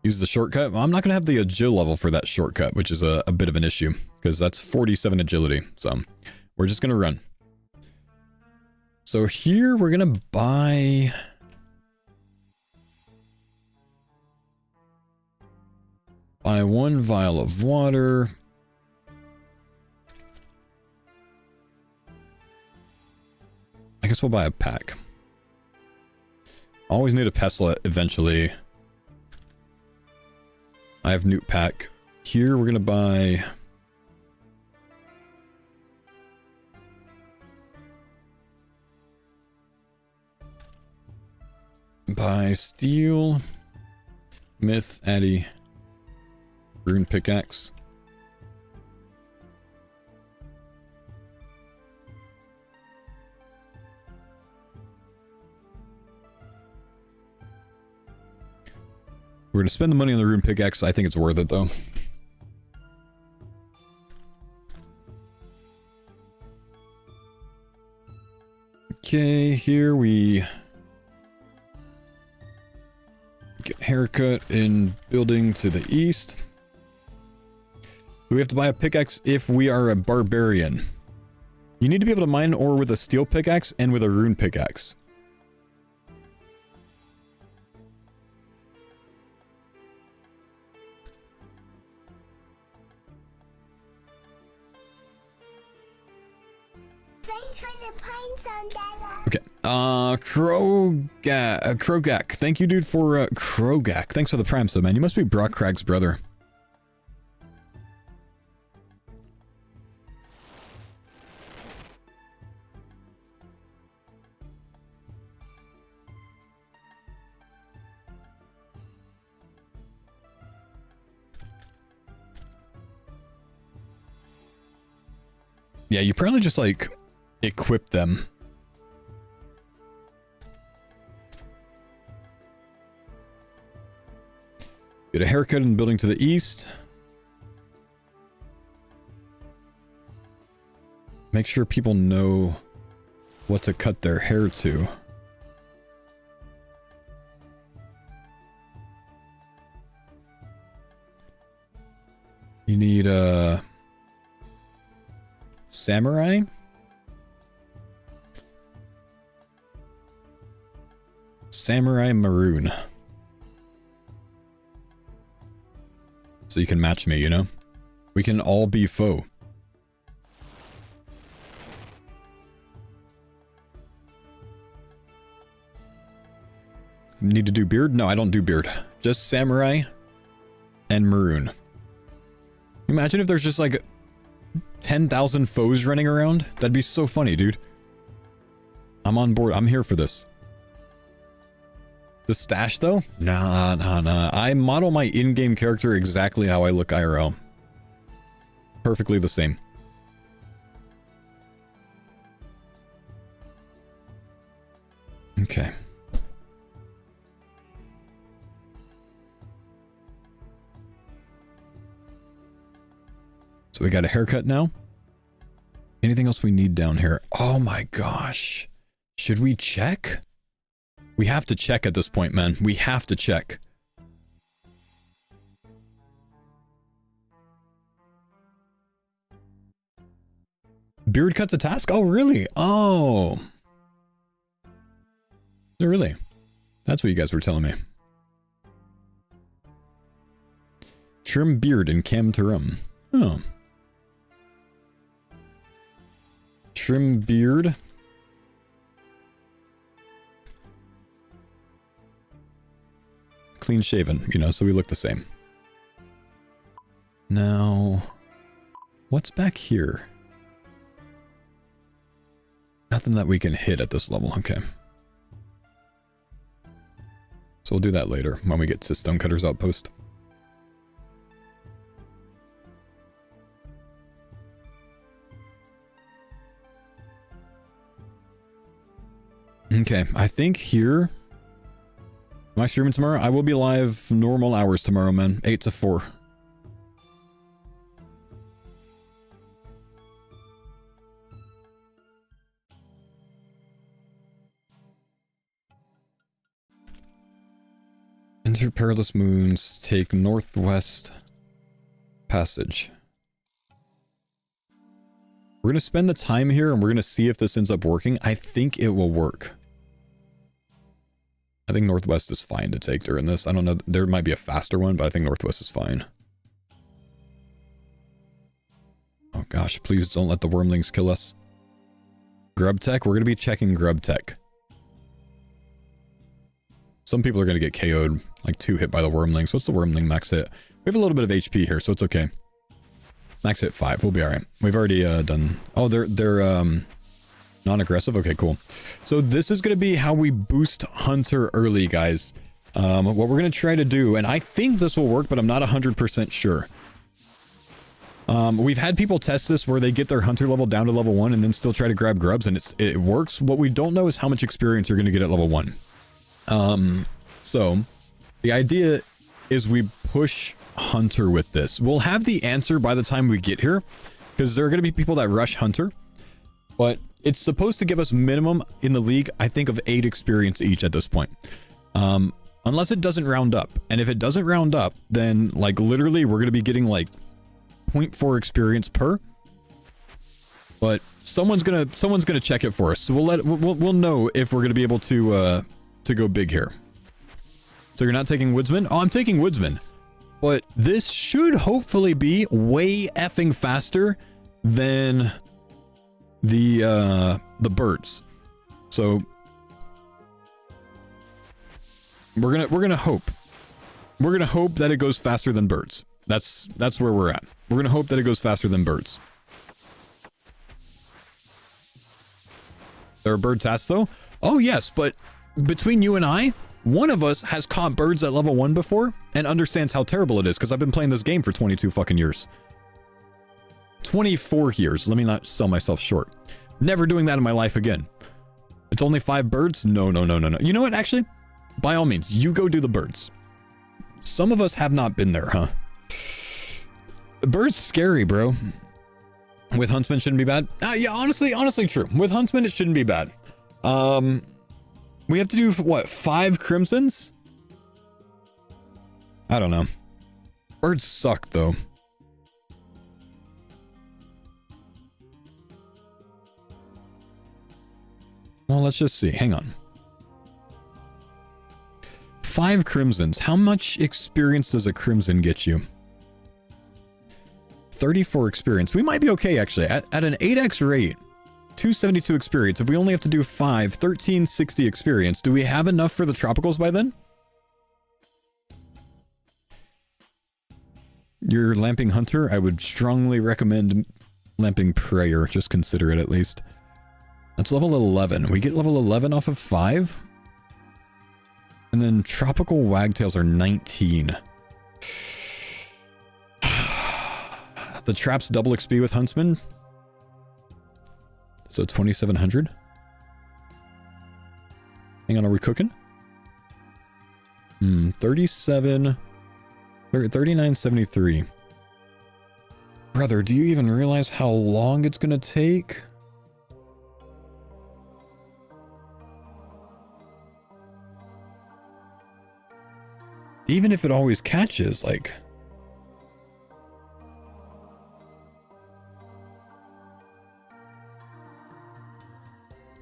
Use the shortcut. Well, I'm not going to have the agility level for that shortcut, which is a bit of an issue because that's 47 agility. So we're just going to run. So here we're going to buy... buy 1 vial of water. I guess we'll buy a pack. Always need a pestle eventually. I have Newt pack. Here we're going to buy... buy steel, myth, addy, rune pickaxe. We're going to spend the money on the rune pickaxe. I think it's worth it, though. Okay, here we get haircut in building to the east. We have to buy a pickaxe if we are a barbarian. You need to be able to mine ore with a steel pickaxe and with a rune pickaxe. Okay, Krogak. Thank you, dude, for, Krogak. Thanks for the prime sub, man. You must be Brock Craig's brother. Yeah, you probably just, like, equip them. Get a haircut in the building to the east. Make sure people know what to cut their hair to. You need a samurai? Samurai maroon. So you can match me, you know? We can all be foe. Need to do beard? No, I don't do beard. Just samurai and maroon. Imagine if there's just like 10,000 foes running around. That'd be so funny, dude. I'm on board. I'm here for this. The stash, though? Nah. I model my in-game character exactly how I look IRL. Perfectly the same. Okay. So we got a haircut now. Anything else we need down here? Oh my gosh. Should we check? We have to check at this point, man. We have to check. Beard cut's a task? Oh, really? Oh. Really? That's what you guys were telling me. Trim beard in Cam Turum. Oh. Trim beard. Clean shaven, you know, so we look the same. Now, what's back here? Nothing that we can hit at this level, okay. So we'll do that later when we get to Stonecutter's Outpost. Okay, I think here... Am I streaming tomorrow? I will be live normal hours tomorrow, man. 8 to 4. Enter Perilous Moons. Take Northwest Passage. We're going to spend the time here and we're going to see if this ends up working. I think it will work. I think Northwest is fine to take during this. I don't know. There might be a faster one, but I think Northwest is fine. Oh gosh, please don't let the wormlings kill us. Grub tech? We're going to be checking grub tech. Some people are going to get KO'd, like 2 hit by the wormlings. What's the wormling max hit? We have a little bit of HP here, so it's okay. Max hit 5. We'll be alright. We've already done... Oh, they're non-aggressive? Okay, cool. So this is going to be how we boost Hunter early, guys. What we're going to try to do, and I think this will work, but I'm not 100% sure. We've had people test this where they get their Hunter level down to level 1 and then still try to grab grubs, and it works. What we don't know is how much experience you're going to get at level 1. So the idea is we push Hunter with this. We'll have the answer by the time we get here, because there are going to be people that rush Hunter, but it's supposed to give us minimum in the league, I think, of 8 experience each at this point. Unless it doesn't round up. And if it doesn't round up, then like literally we're going to be getting like 0.4 experience per. But someone's gonna check it for us. So we'll know if we're going to be able to go big here. So you're not taking Woodsman? Oh, I'm taking Woodsman. But this should hopefully be way effing faster than the birds. So we're gonna hope that it goes faster than birds. That's where we're at. We're gonna hope that it goes faster than birds. There are bird tasks though? Oh yes, but between you and I, one of us has caught birds at level 1 before and understands how terrible it is, because I've been playing this game for 22 fucking years. 24 years. Let me not sell myself short. Never doing that in my life again. It's only 5 birds? No. You know what, actually? By all means, you go do the birds. Some of us have not been there, huh? Birds scary, bro. With Huntsman shouldn't be bad. Yeah, honestly true. With Huntsman, it shouldn't be bad. We have to do, what, 5 Crimsons? I don't know. Birds suck, though. Well, let's just see. Hang on. 5 Crimsons. How much experience does a Crimson get you? 34 experience. We might be okay, actually. At an 8x rate, 272 experience. If we only have to do 5, 1360 experience. Do we have enough for the tropicals by then? You're Lamping Hunter? I would strongly recommend Lamping Prayer. Just consider it at least. That's level 11. We get level 11 off of 5? And then Tropical Wagtails are 19. The traps double XP with Huntsman. So 2700. Hang on, are we cooking? 3973. Brother, do you even realize how long it's gonna take? Even if it always catches, like...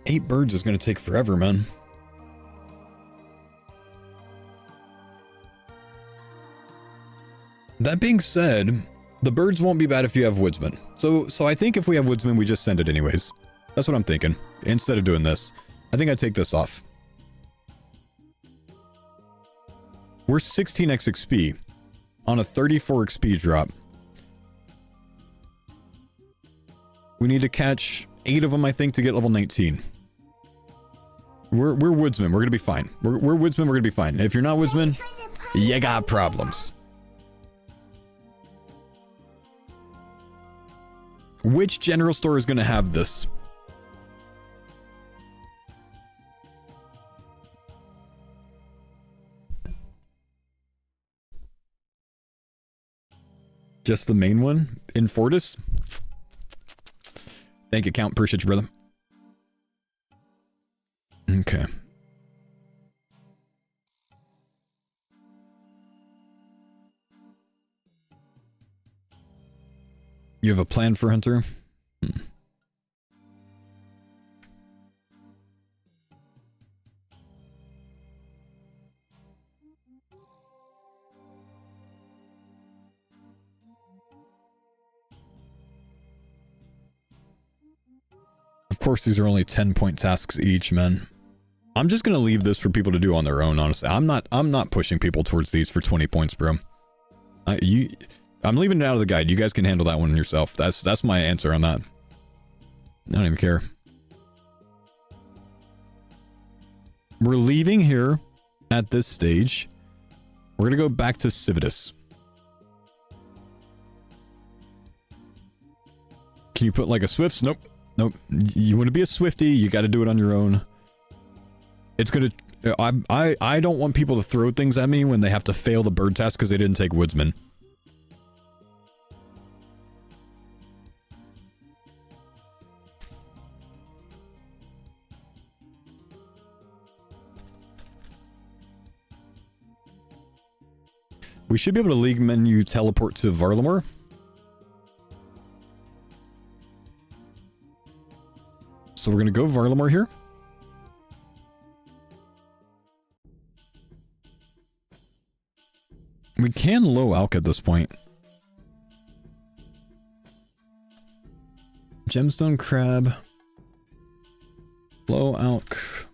Eight birds is going to take forever, man. That being said, the birds won't be bad if you have woodsman. So I think if we have woodsman, we just send it anyways. That's what I'm thinking. Instead of doing this, I think I take this off. We're 16x XP on a 34 XP drop. We need to catch 8 of them, I think, to get level 19. We're woodsmen. We're gonna be fine. We're woodsmen. We're gonna be fine. If you're not woodsman, you got problems. Which general store is gonna have this? Just the main one? In Fortis? Thank you, Count. Appreciate you, brother. Okay. You have a plan for Hunter? Of course, these are only 10-point tasks each, man. I'm just gonna leave this for people to do on their own, honestly. I'm not pushing people towards these for 20 points, bro. I'm leaving it out of the guide. You guys can handle that one yourself. That's my answer on that. I don't even care. We're leaving here at this stage. We're gonna go back to Civitas. Can you put like a Swifts? Nope. Nope. You want to be a Swifty, you got to do it on your own. It's gonna... I don't want people to throw things at me when they have to fail the bird task because they didn't take woodsman. We should be able to league menu teleport to Varlamore. So we're going to go Varlamore here. We can low alch at this point. Gemstone crab. Low alch.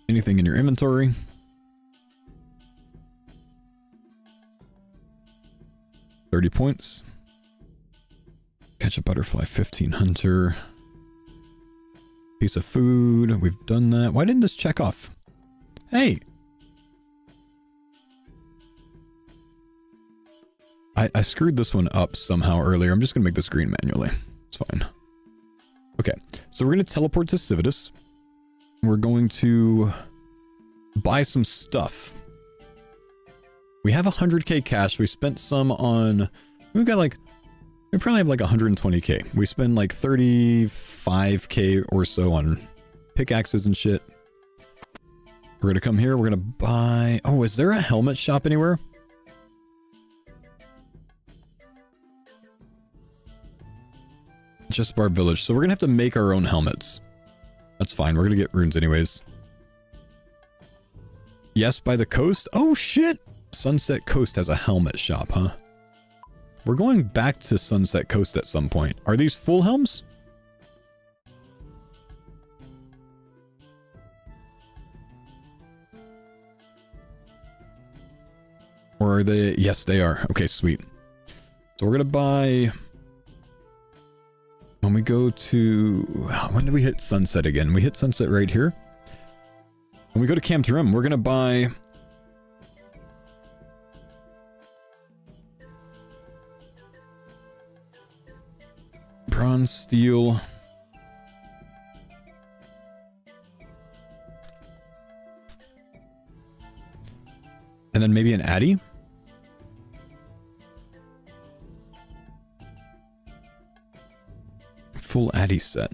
Anything in your inventory? $30 points. Catch a butterfly, 15 hunter. Piece of food. We've done that. Why didn't this check off? Hey! I screwed this one up somehow earlier. I'm just going to make this green manually. It's fine. Okay. So we're going to teleport to Civitas. We're going to buy some stuff. We have 100k cash. We spent some on We've got like, we probably have like 120k. We spend like 35k or so on pickaxes and shit. We're gonna come here, we're gonna buy... Oh, is there a helmet shop anywhere? Just Bar Village. So we're gonna have to make our own helmets. That's fine, we're gonna get runes anyways. Yes, by the coast? Oh shit! Sunset Coast has a helmet shop, huh? We're going back to Sunset Coast at some point. Are these full helms? Or are they... Yes, they are. Okay, sweet. So we're gonna buy... When we go to... When do we hit sunset again? We hit sunset right here. When we go to Camp Trim, we're gonna buy... Bronze, steel... And then maybe an Addy? Full Addy set.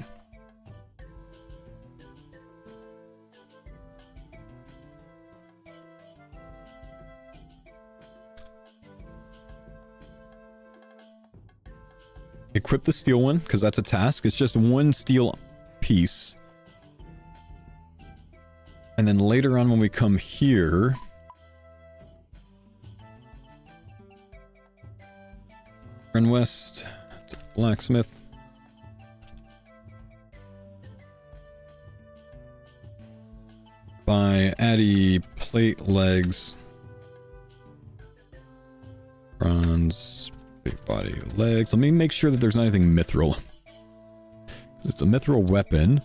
Equip the steel one, because that's a task. It's just one steel piece. And then later on when we come here... Run west to blacksmith. Buy Addy plate legs. Bronze big body legs. Let me make sure that there's not anything mithril. It's a mithril weapon.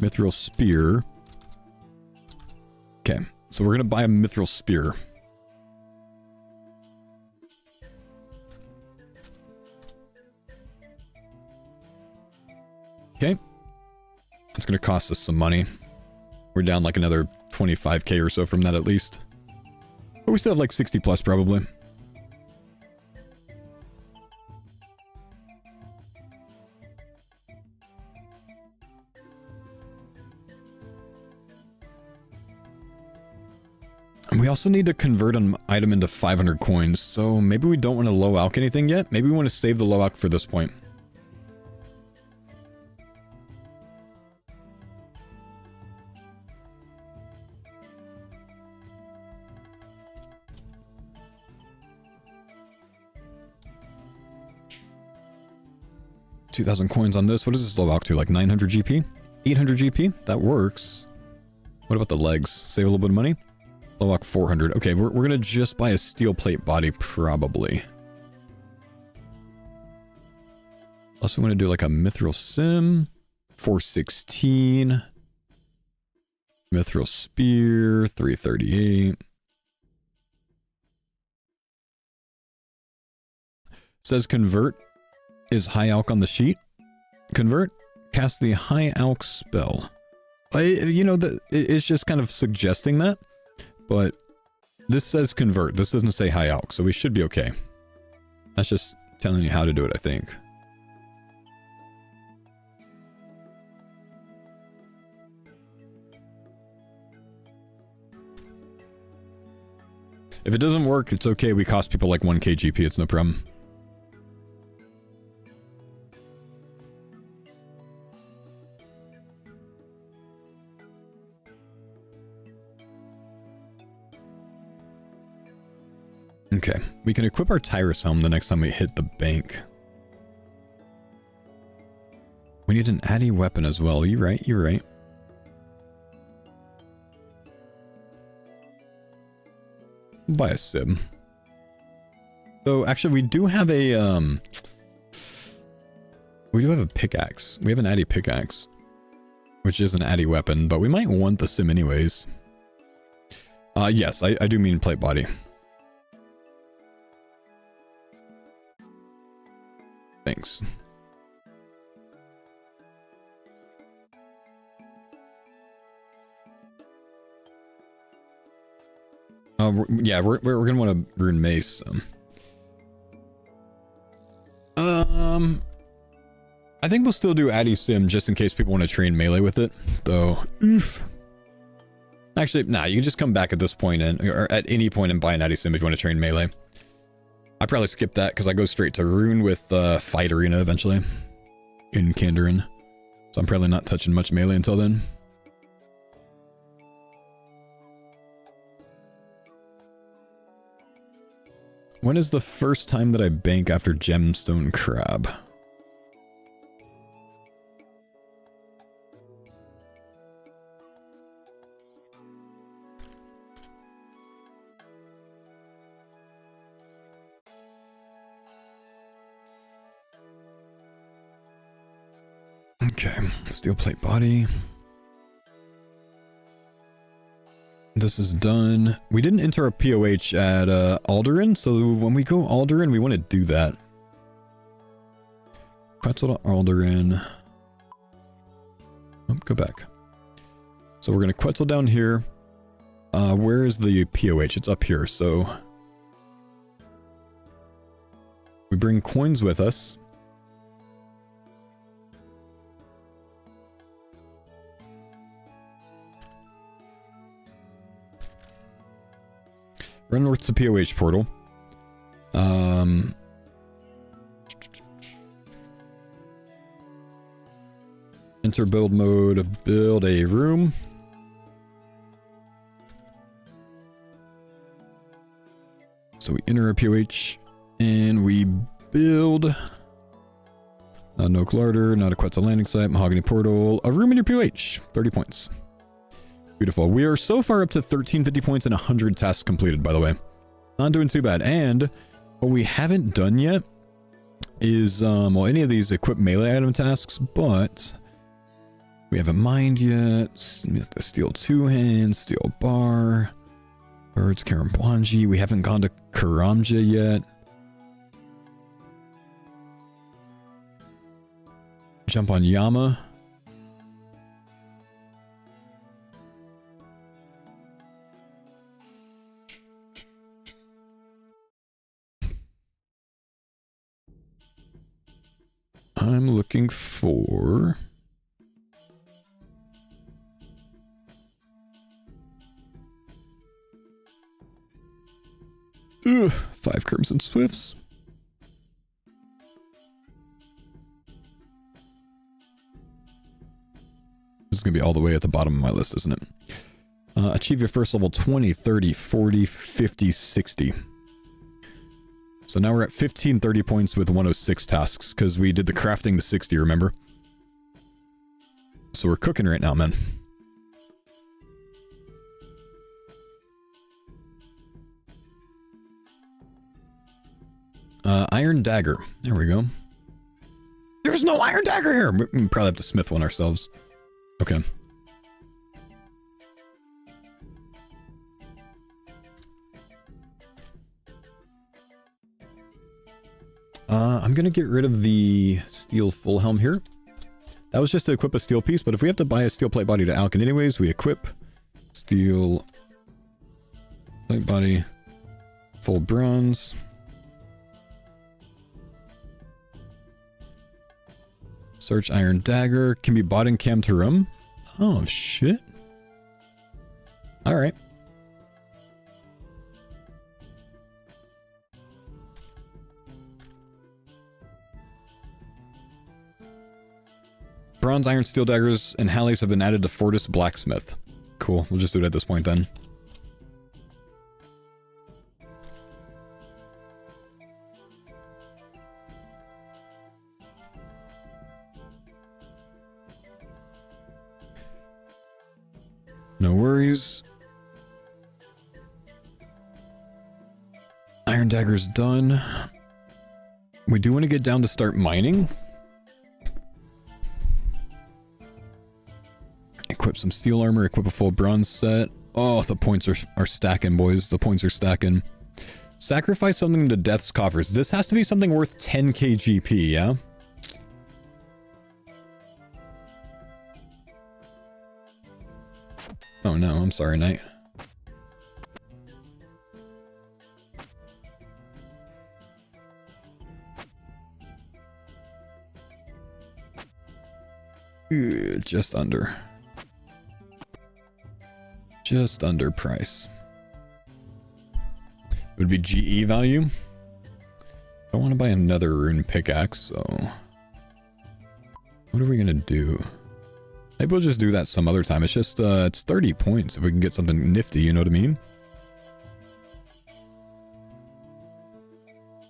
Mithril spear. Okay, so we're gonna buy a mithril spear. Okay. It's going to cost us some money. We're down like another 25k or so from that at least. But we still have like 60 plus probably. And we also need to convert an item into 500 coins. So maybe we don't want to low alch anything yet. Maybe we want to save the low alch for this point. $2,000 coins on this. What does this low alch to? Like 900 GP? 800 GP? That works. What about the legs? Save a little bit of money? Low alch 400. Okay, we're going to just buy a steel plate body, probably. Unless we want to do like a mithril sim. 416. Mithril spear. 338. Says convert. Is high alch on the sheet? Convert. Cast the high alch spell. You know, it's just kind of suggesting that. But this says convert. This doesn't say high alch, so we should be okay. That's just telling you how to do it, I think. If it doesn't work, it's okay. We cost people like 1k GP. It's no problem. Okay, we can equip our Tyrus helm the next time we hit the bank. We need an Addy weapon as well. You're right, you're right. We'll buy a Sib. So actually we do have a pickaxe. We have an Addy pickaxe, which is an Addy weapon, but we might want the Sim anyways. Yes, I do mean plate body. Thanks. Yeah, we're gonna want to rune mace. I think we'll still do Addy Sim just in case people want to train melee with it, though. Oof. Actually, nah, you can just come back at this point or at any point and buy an Addy Sim if you want to train melee. I probably skip that because I go straight to Rune with Fight Arena eventually in Kandarin. So I'm probably not touching much melee until then. When is the first time that I bank after Gemstone Crab? Okay, steel plate body. This is done. We didn't enter a POH at Alderan, so when we go Alderan, we want to do that. Quetzal to Alderan. Oh, go back. So we're going to Quetzal down here. Where is the POH? It's up here, so... we bring coins with us. Run north to POH portal. Enter build mode, build a room. So we enter a POH and we build an oak larder, not a Quetzal landing site, mahogany portal, a room in your POH, 30 points. Beautiful. We are so far up to 1350 points and 100 tasks completed, by the way. Not doing too bad. And what we haven't done yet is, well, any of these equip melee item tasks, but we haven't mined yet. We have to steel two hands, steel bar, birds, Karambwanji. We haven't gone to Karamja yet. Jump on Yama. I'm looking for... Ugh, 5 Crimson Swifts. This is going to be all the way at the bottom of my list, isn't it? Achieve your first level 20, 30, 40, 50, 60. So now we're at 1530 points with 106 tasks, because we did the crafting to 60, remember? So we're cooking right now, man. Iron Dagger. There we go. There's no Iron Dagger here! We probably have to smith one ourselves. Okay. I'm gonna get rid of the steel full helm here. That was just to equip a steel piece, but if we have to buy a steel plate body to Alkin anyways, we equip steel plate body, full bronze. Search Iron Dagger. Can be bought in Kamtarum. Oh, shit. Alright. Bronze, iron, steel daggers, and Halleys have been added to Fortis Blacksmith. Cool. We'll just do it at this point then. No worries. Iron Dagger's done. We do want to get down to start mining. Equip some steel armor, equip a full bronze set. Oh, the points are stacking, boys. The points are stacking. Sacrifice something to Death's Coffers. This has to be something worth 10k GP, yeah? Oh no, I'm sorry, Knight. Just under. Just under price. It would be GE value. I don't want to buy another rune pickaxe, so... What are we gonna do? Maybe we'll just do that some other time. It's just, it's 30 points if we can get something nifty, you know what I mean?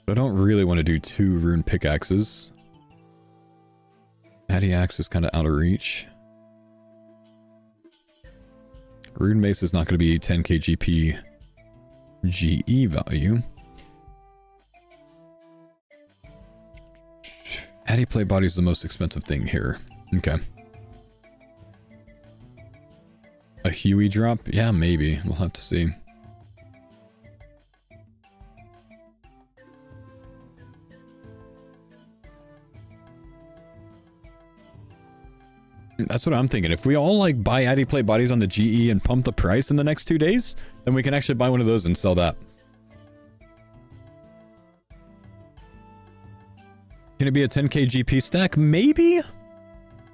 But I don't really want to do 2 rune pickaxes. Addy axe is kind of out of reach. Rune mace is not going to be 10k GP GE value. Addy plate body is the most expensive thing here. Okay. A Huey drop? Yeah, maybe. We'll have to see. That's what I'm thinking. If we all like buy Addy plate bodies on the GE and pump the price in the next 2 days, then we can actually buy one of those and sell that. Can it be a 10k GP stack? Maybe?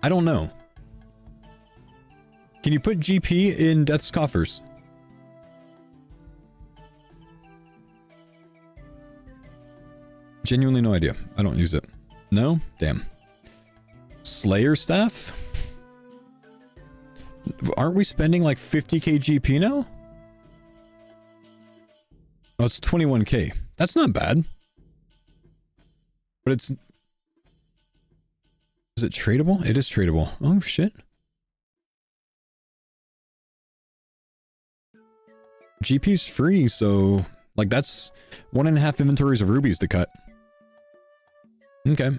I don't know. Can you put GP in Death's coffers? Genuinely no idea. I don't use it. No? Damn. Slayer staff? Aren't we spending like 50k GP now? Oh, it's 21k. That's not bad. But it's... Is it tradable? It is tradable. Oh, shit. GP's free, so... Like, that's 1.5 inventories of rubies to cut. Okay.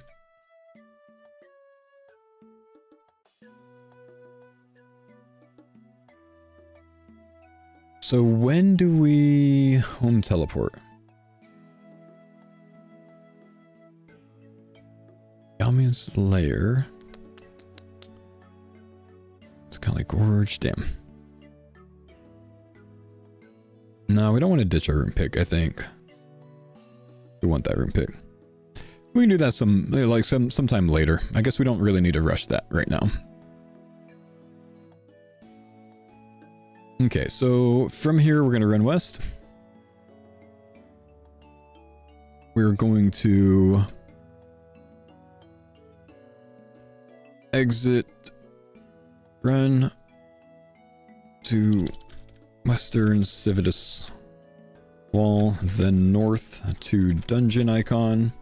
So when do we home teleport? Galmian's lair. It's kind of like Gorge. Damn. No, we don't want to ditch our room pick, I think. We want that room pick. We can do that sometime later. I guess we don't really need to rush that right now. Okay, so from here we're going to run west. We're going to exit, run to Western Civitas Wall, then north to Dungeon Icon.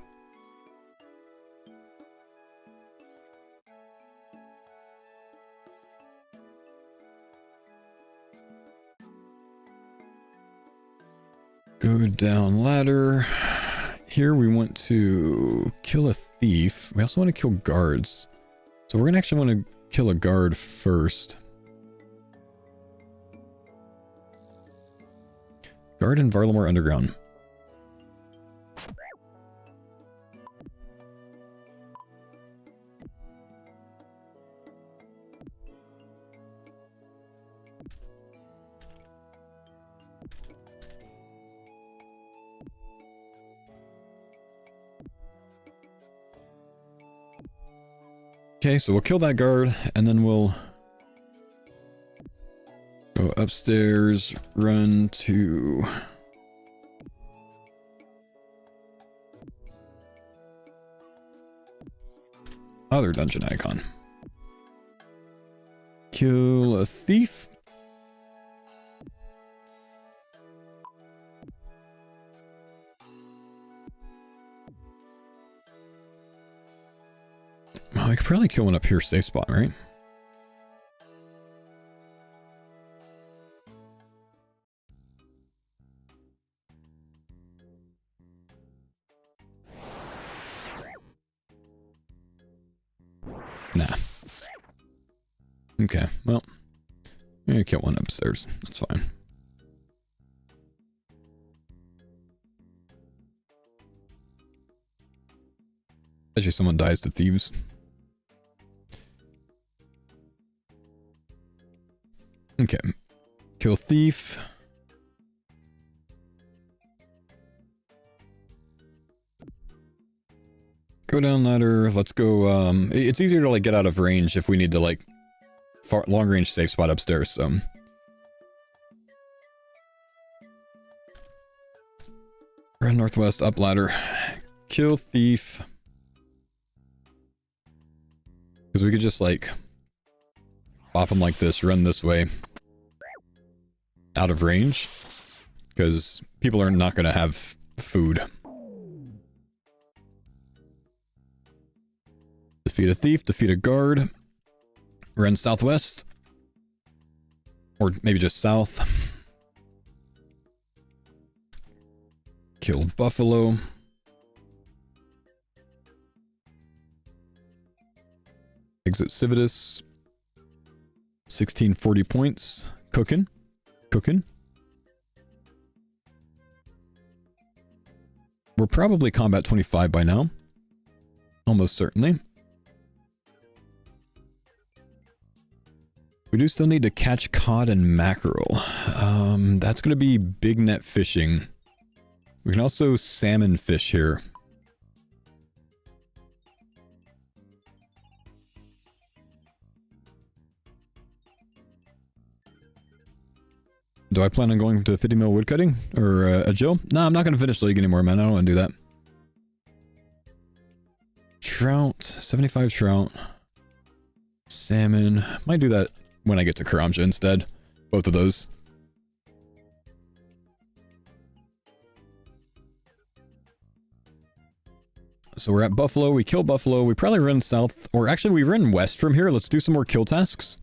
Go down ladder. Here we want to kill a thief. We also want to kill guards. So we're going to actually want to kill a guard first. Guard in Varlamore Underground. Okay, so we'll kill that guard, and then we'll go upstairs, run to other dungeon icon. Kill a thief. Oh, I could probably kill one up here, safe spot, right? Nah. Okay, well, I'm gonna kill one upstairs. That's fine. Actually, someone dies to thieves. Okay. Kill thief. Go down ladder. Let's go. It's easier to like get out of range if we need to like long range safe spot upstairs. So run northwest up ladder. Kill thief. Because we could just like pop him like this. Run this way. Out of range. Because people are not going to have food. Defeat a thief, defeat a guard. Run southwest. Or maybe just south. Kill buffalo. Exit Civitas. 1640 points. Cooking. Cooking. We're probably combat 25 by now. Almost certainly. We do still need to catch cod and mackerel. That's going to be big net fishing. We can also salmon fish here. Do I plan on going to 50 mil woodcutting? Or a Jill? No, I'm not going to finish the league anymore, man. I don't want to do that. Trout. 75 trout. Salmon. Might do that when I get to Karamja instead. Both of those. So we're at Buffalo. We kill Buffalo. We probably run south. Or actually, we run west from here. Let's do some more kill tasks.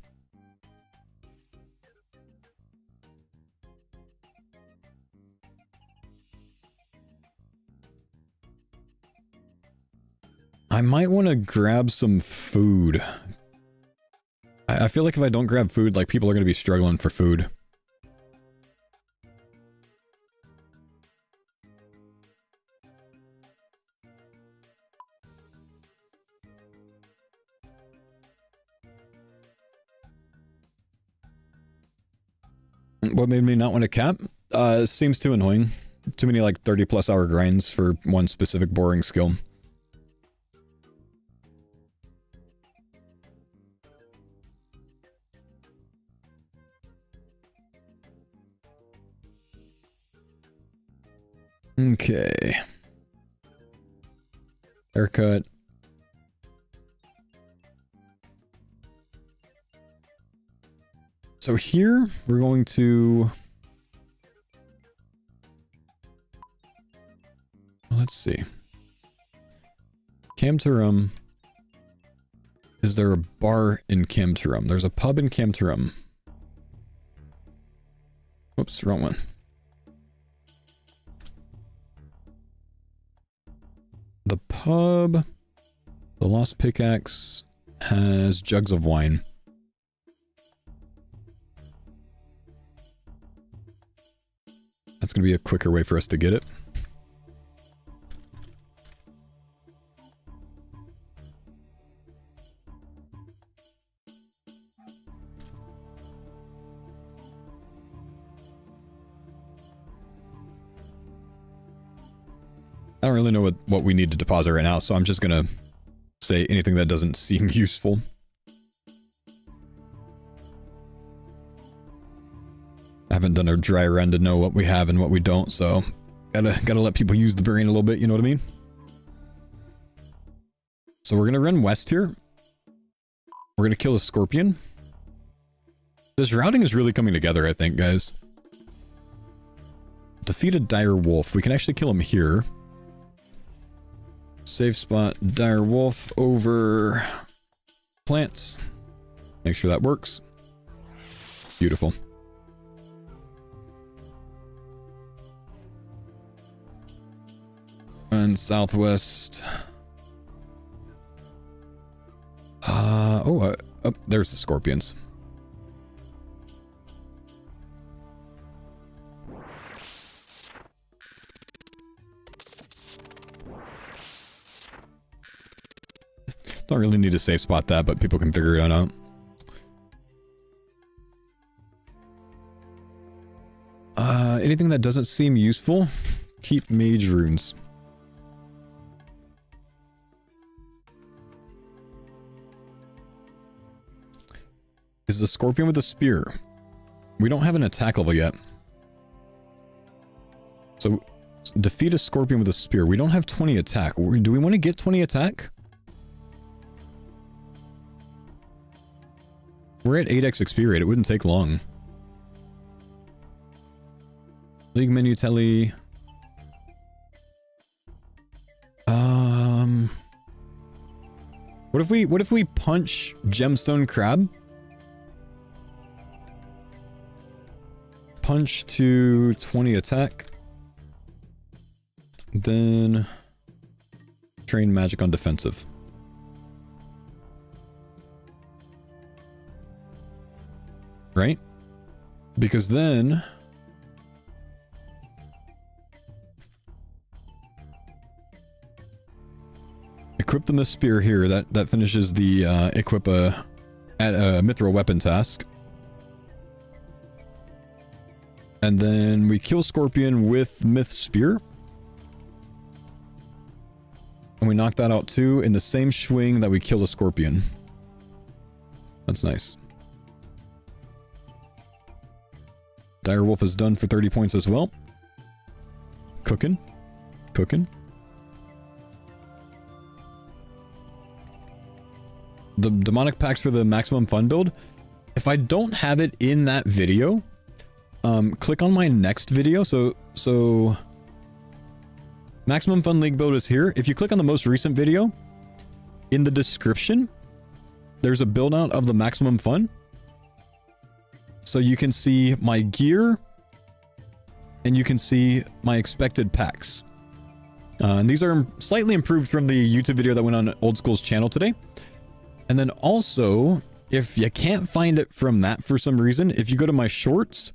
I might want to grab some food. I feel like if I don't grab food, like, people are going to be struggling for food. What made me not want to cap? Seems too annoying. Too many, like, 30+ hour grinds for one specific boring skill. Okay. Haircut. So here, we're going to... Let's see. Kamtarum. Is there a bar in Kamtarum? There's a pub in Kamtarum. Whoops, wrong one. The pub, the Lost Pickaxe, has jugs of wine. That's going to be a quicker way for us to get it. I don't really know what we need to deposit right now, so I'm just gonna say anything that doesn't seem useful. I haven't done a dry run to know what we have and what we don't, so gotta let people use the brain a little bit, you know what I mean? So we're gonna run west here. We're gonna kill a scorpion. This routing is really coming together, I think, guys. Defeat a dire wolf. We can actually kill him here. Safe spot, dire wolf over plants. Make sure that works. Beautiful. And southwest. Oh, there's the scorpions. Don't really need to safe spot that, but people can figure it out. Anything that doesn't seem useful, keep mage runes. is the scorpion with a spear. We don't have an attack level yet. So, defeat a scorpion with a spear. We don't have 20 attack. Do we want to get 20 attack? We're at 8x XP rate. It wouldn't take long. League menu telly. What if we punch gemstone crab? Punch to 20 attack. Then train magic on defensive. Right? Because then equip the Myth Spear here. That finishes the equip a mithril weapon task. And then we kill Scorpion with Myth Spear. And we knock that out too in the same swing that we kill the Scorpion. That's nice. Direwolf is done for 30 points as well. Cooking. Cooking. The demonic packs for the maximum fun build. If I don't have it in that video, click on my next video. So maximum fun league build is here. If you click on the most recent video, in the description, there's a build out of the maximum fun. So you can see my gear and you can see my expected packs. And these are slightly improved from the YouTube video that went on Old School's channel today. And then also, if you can't find it from that for some reason, if you go to my shorts,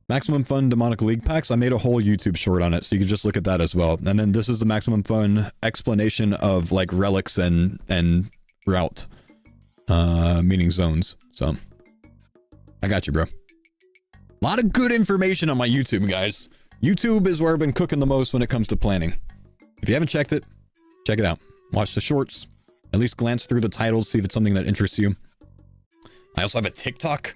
Maximum Fun Demonic League packs, I made a whole YouTube short on it, so you can just look at that as well. And then this is the Maximum Fun explanation of like relics and route, meaning zones. So I got you, bro. A lot of good information on my YouTube, guys. YouTube is where I've been cooking the most when it comes to planning. If you haven't checked it, check it out. Watch the shorts. At least glance through the titles, see if it's something that interests you. I also have a TikTok.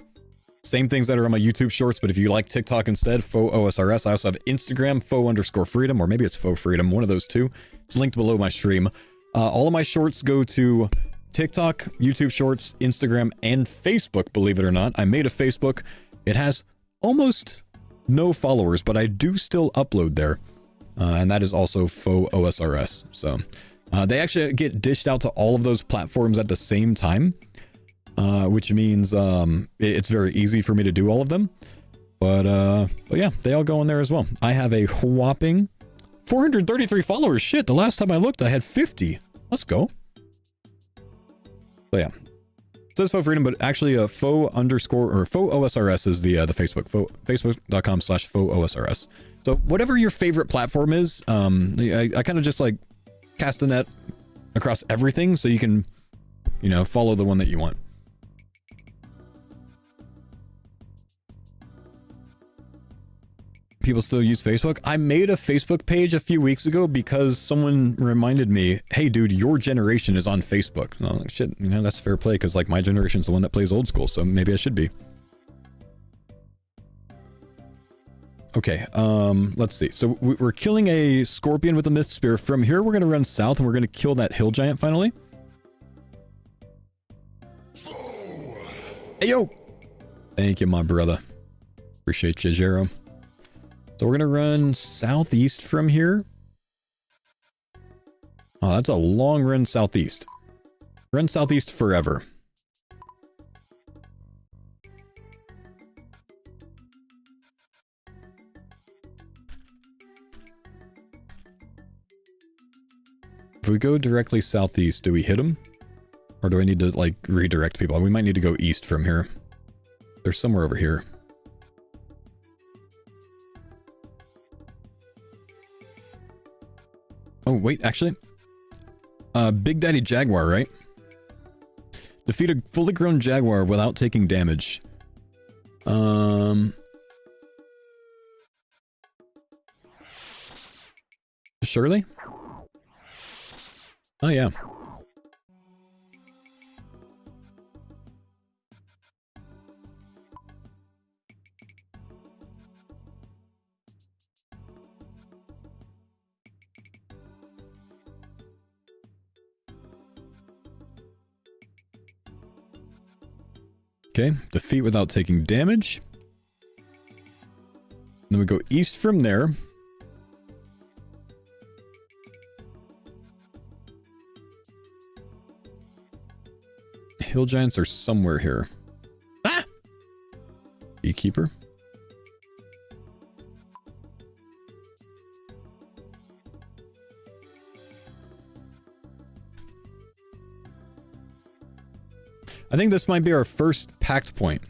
Same things that are on my YouTube shorts, but if you like TikTok instead, faux OSRS. I also have Instagram, faux_freedom, or maybe it's faux freedom, one of those two. It's linked below my stream. All of my shorts go to TikTok, YouTube shorts, Instagram, and Facebook, believe it or not. I made a Facebook. It has almost no followers, but I do still upload there. And that is also faux OSRS. So they actually get dished out to all of those platforms at the same time, which means it's very easy for me to do all of them. But yeah, they all go in there as well. I have a whopping 433 followers. Shit, the last time I looked, I had 50. Let's go. So yeah, it says faux freedom, but actually a faux OSRS is the Facebook, facebook.com/faux OSRS. So whatever your favorite platform is, I kind of just like cast a net across everything so you can, you know, follow the one that you want. People still use Facebook. I made a Facebook page a few weeks ago because someone reminded me, hey dude, your generation is on Facebook. And I'm like, shit, you know, that's fair play because like my generation's the one that plays Old School, so maybe I should be. Okay, let's see. So we're killing a scorpion with a Myth Spear. From here, we're going to run south and we're going to kill that hill giant finally. Hey, yo! Thank you, my brother. Appreciate you, Jero. So we're going to run southeast from here. Oh, that's a long run southeast. Run southeast forever. If we go directly southeast, do we hit them? Or do I need to, like, redirect people? We might need to go east from here. They're somewhere over here. Oh, wait, actually. Big Daddy Jaguar, right? Defeat a fully grown jaguar without taking damage. Shirley? Oh, yeah. Okay, defeat without taking damage. Then we go east from there. Hill giants are somewhere here. Ah! Beekeeper. I think this might be our first pact point.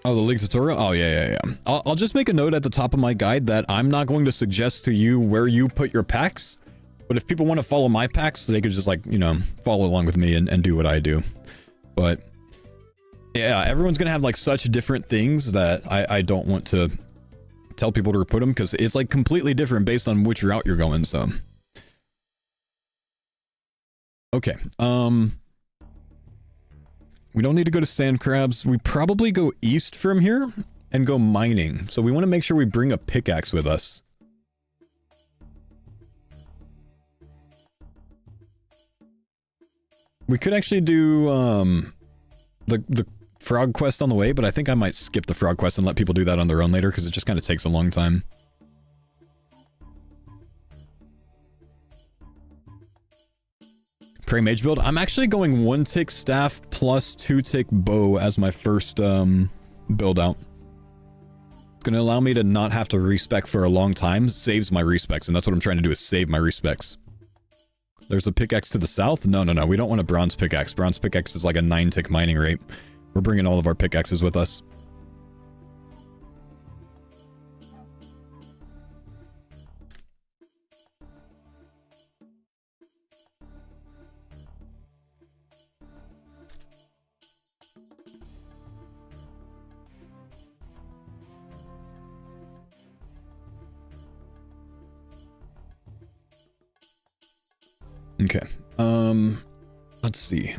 Oh, the league tutorial? Oh, yeah. I'll just make a note at the top of my guide that I'm not going to suggest to you where you put your packs. But if people want to follow my packs, they could just, like, you know, follow along with me and do what I do. But yeah, everyone's going to have, like, such different things that I don't want to tell people to put them because it's, like, completely different based on which route you're going, so. Okay, we don't need to go to sand crabs. We probably go east from here and go mining. So we want to make sure we bring a pickaxe with us. We could actually do the frog quest on the way, but I think I might skip the frog quest and let people do that on their own later because it just kind of takes a long time. Prey mage build. I'm actually going 1-tick staff plus 2-tick bow as my first build out. It's going to allow me to not have to respec for a long time. Saves my respecs, and that's what I'm trying to do is save my respecs. There's a pickaxe to the south. No. We don't want a bronze pickaxe. Bronze pickaxe is like a 9-tick mining rate. We're bringing all of our pickaxes with us. Okay, let's see.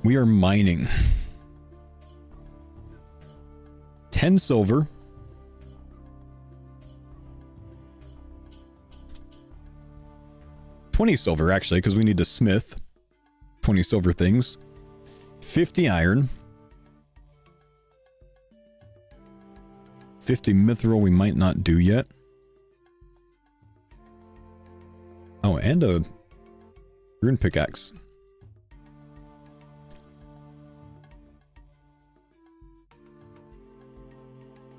We are mining. 10 silver. $20 silver, actually, because we need to smith 20 silver things. 50 iron. 50 mithril we might not do yet. Oh, and a rune pickaxe.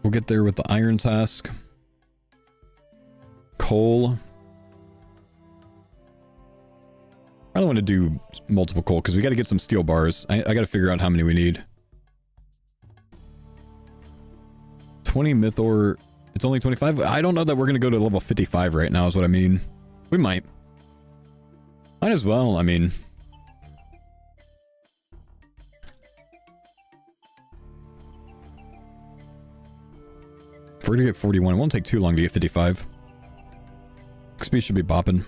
We'll get there with the iron task. Coal. I don't want to do multiple coal because we got to get some steel bars. I got to figure out how many we need. 20 mythor. It's only 25. I don't know that we're going to go to level 55 right now is what I mean. We might. Might as well. I mean. If we're going to get 41, it won't take too long to get 55. XP should be bopping.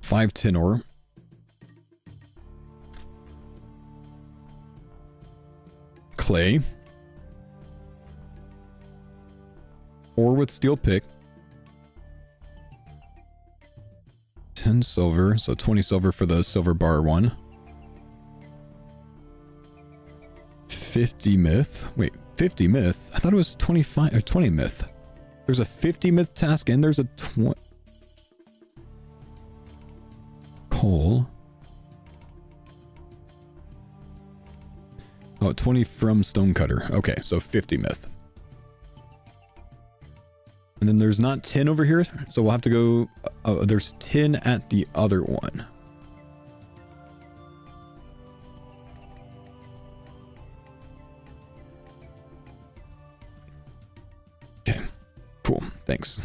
5 tin ore. Clay. Ore with steel pick. 10 silver, so 20 silver for the silver bar one. 50 myth. Wait, 50 myth? I thought it was 25 or 20 myth. There's a 50 myth task and there's a 20. Coal. Oh, 20 from stonecutter. Okay, so 50 myth. And then there's not 10 over here, so we'll have to go... Oh, there's 10 at the other one. Okay, cool. Thanks.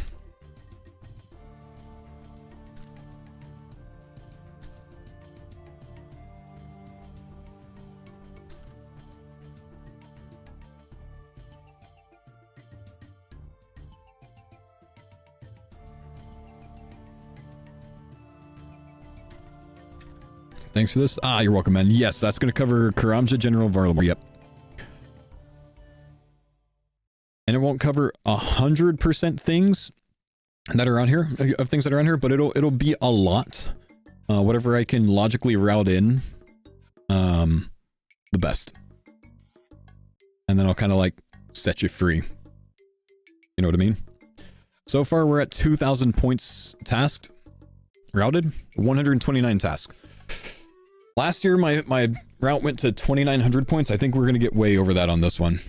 Thanks for this. Ah, you're welcome, man. Yes, that's going to cover Karamja, General Varlamore. Yep. And it won't cover 100% things that are on here, of things that are on here, but it'll be a lot. Whatever I can logically route in, the best. And then I'll kind of like set you free. You know what I mean? So far, we're at 2,000 points tasked, routed, 129 tasks. Last year, my route went to 2,900 points. I think we're going to get way over that on this one.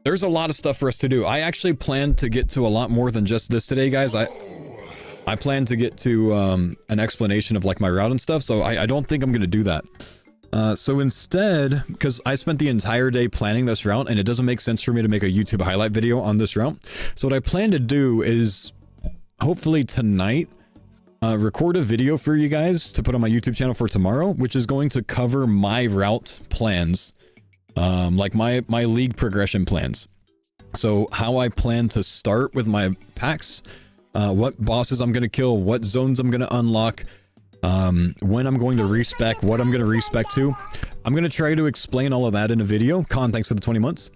There's a lot of stuff for us to do. I actually plan to get to a lot more than just this today, guys. I plan to get to an explanation of like my route and stuff, so I don't think I'm going to do that. So instead, because I spent the entire day planning this route and it doesn't make sense for me to make a YouTube highlight video on this route. So what I plan to do is hopefully tonight record a video for you guys to put on my YouTube channel for tomorrow, which is going to cover my route plans, like my league progression plans. So how I plan to start with my packs, what bosses I'm going to kill, what zones I'm going to unlock, when I'm going to respec, what I'm going to respec to. I'm going to try to explain all of that in a video. Con, thanks for the 20 months.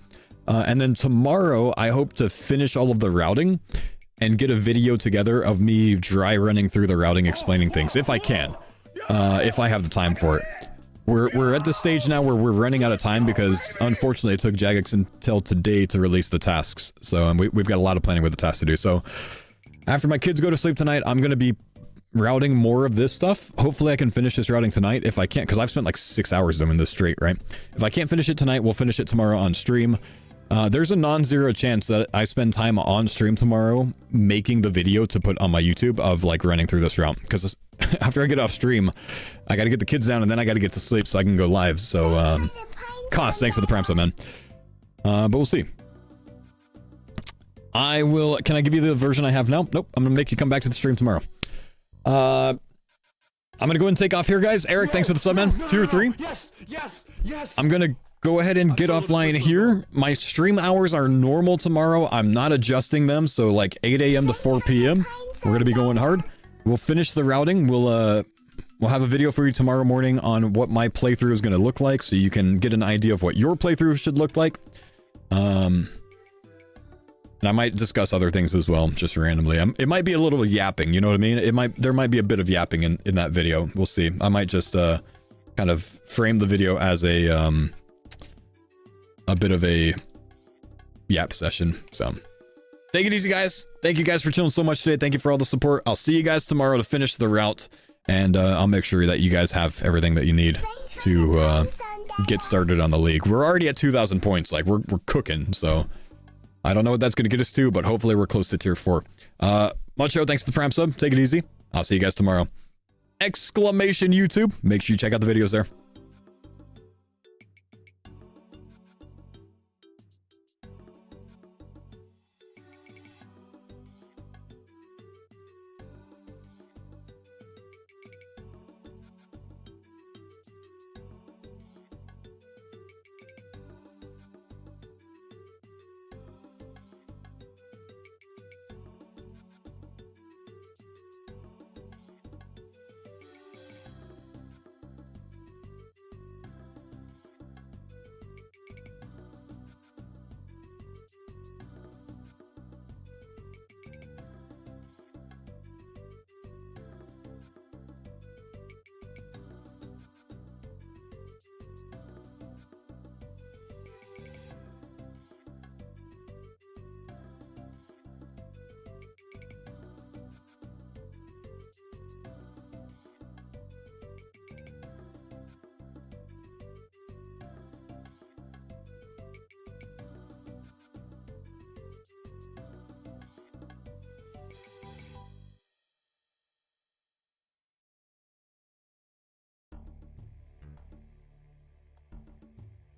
And then tomorrow, I hope to finish all of the routing and get a video together of me dry running through the routing, explaining things, if I can, if I have the time for it. We're at the stage now where we're running out of time because, unfortunately, it took Jagex until today to release the tasks. So we've got a lot of planning with the tasks to do. So after my kids go to sleep tonight, I'm going to be routing more of this stuff. Hopefully I can finish this routing tonight. If I can't, because I've spent like 6 hours doing this straight, right? If I can't finish it tonight, we'll finish it tomorrow on stream. There's a non-zero chance that I spend time on stream tomorrow making the video to put on my YouTube of like running through this route, because after I get off stream, I got to get the kids down and then I got to get to sleep so I can go live. So, Cost, thanks for the prime sub, man. But we'll see. Can I give you the version I have now? Nope. I'm gonna make you come back to the stream tomorrow. I'm gonna go and take off here, guys. Eric, thanks for the sub, man. 2 or 3. Yes. I'm gonna go ahead and get offline here. My stream hours are normal tomorrow. I'm not adjusting them, so like 8 a.m. to 4 p.m. We're gonna be going hard. We'll finish the routing. We'll have a video for you tomorrow morning on what my playthrough is gonna look like, so you can get an idea of what your playthrough should look like. And I might discuss other things as well, just randomly. It might be a little yapping, you know what I mean? There might be a bit of yapping in that video. We'll see. I might just kind of frame the video as a bit of a yap session. So take it easy, guys. Thank you guys for chilling so much today. Thank you for all the support. I'll see you guys tomorrow to finish the route, and I'll make sure that you guys have everything that you need to get started on the league. We're already at 2,000 points. Like we're cooking, so I don't know what that's going to get us to, but hopefully we're close to tier 4. Mucho, thanks for the prime sub. Take it easy. I'll see you guys tomorrow. Exclamation YouTube. Make sure you check out the videos there.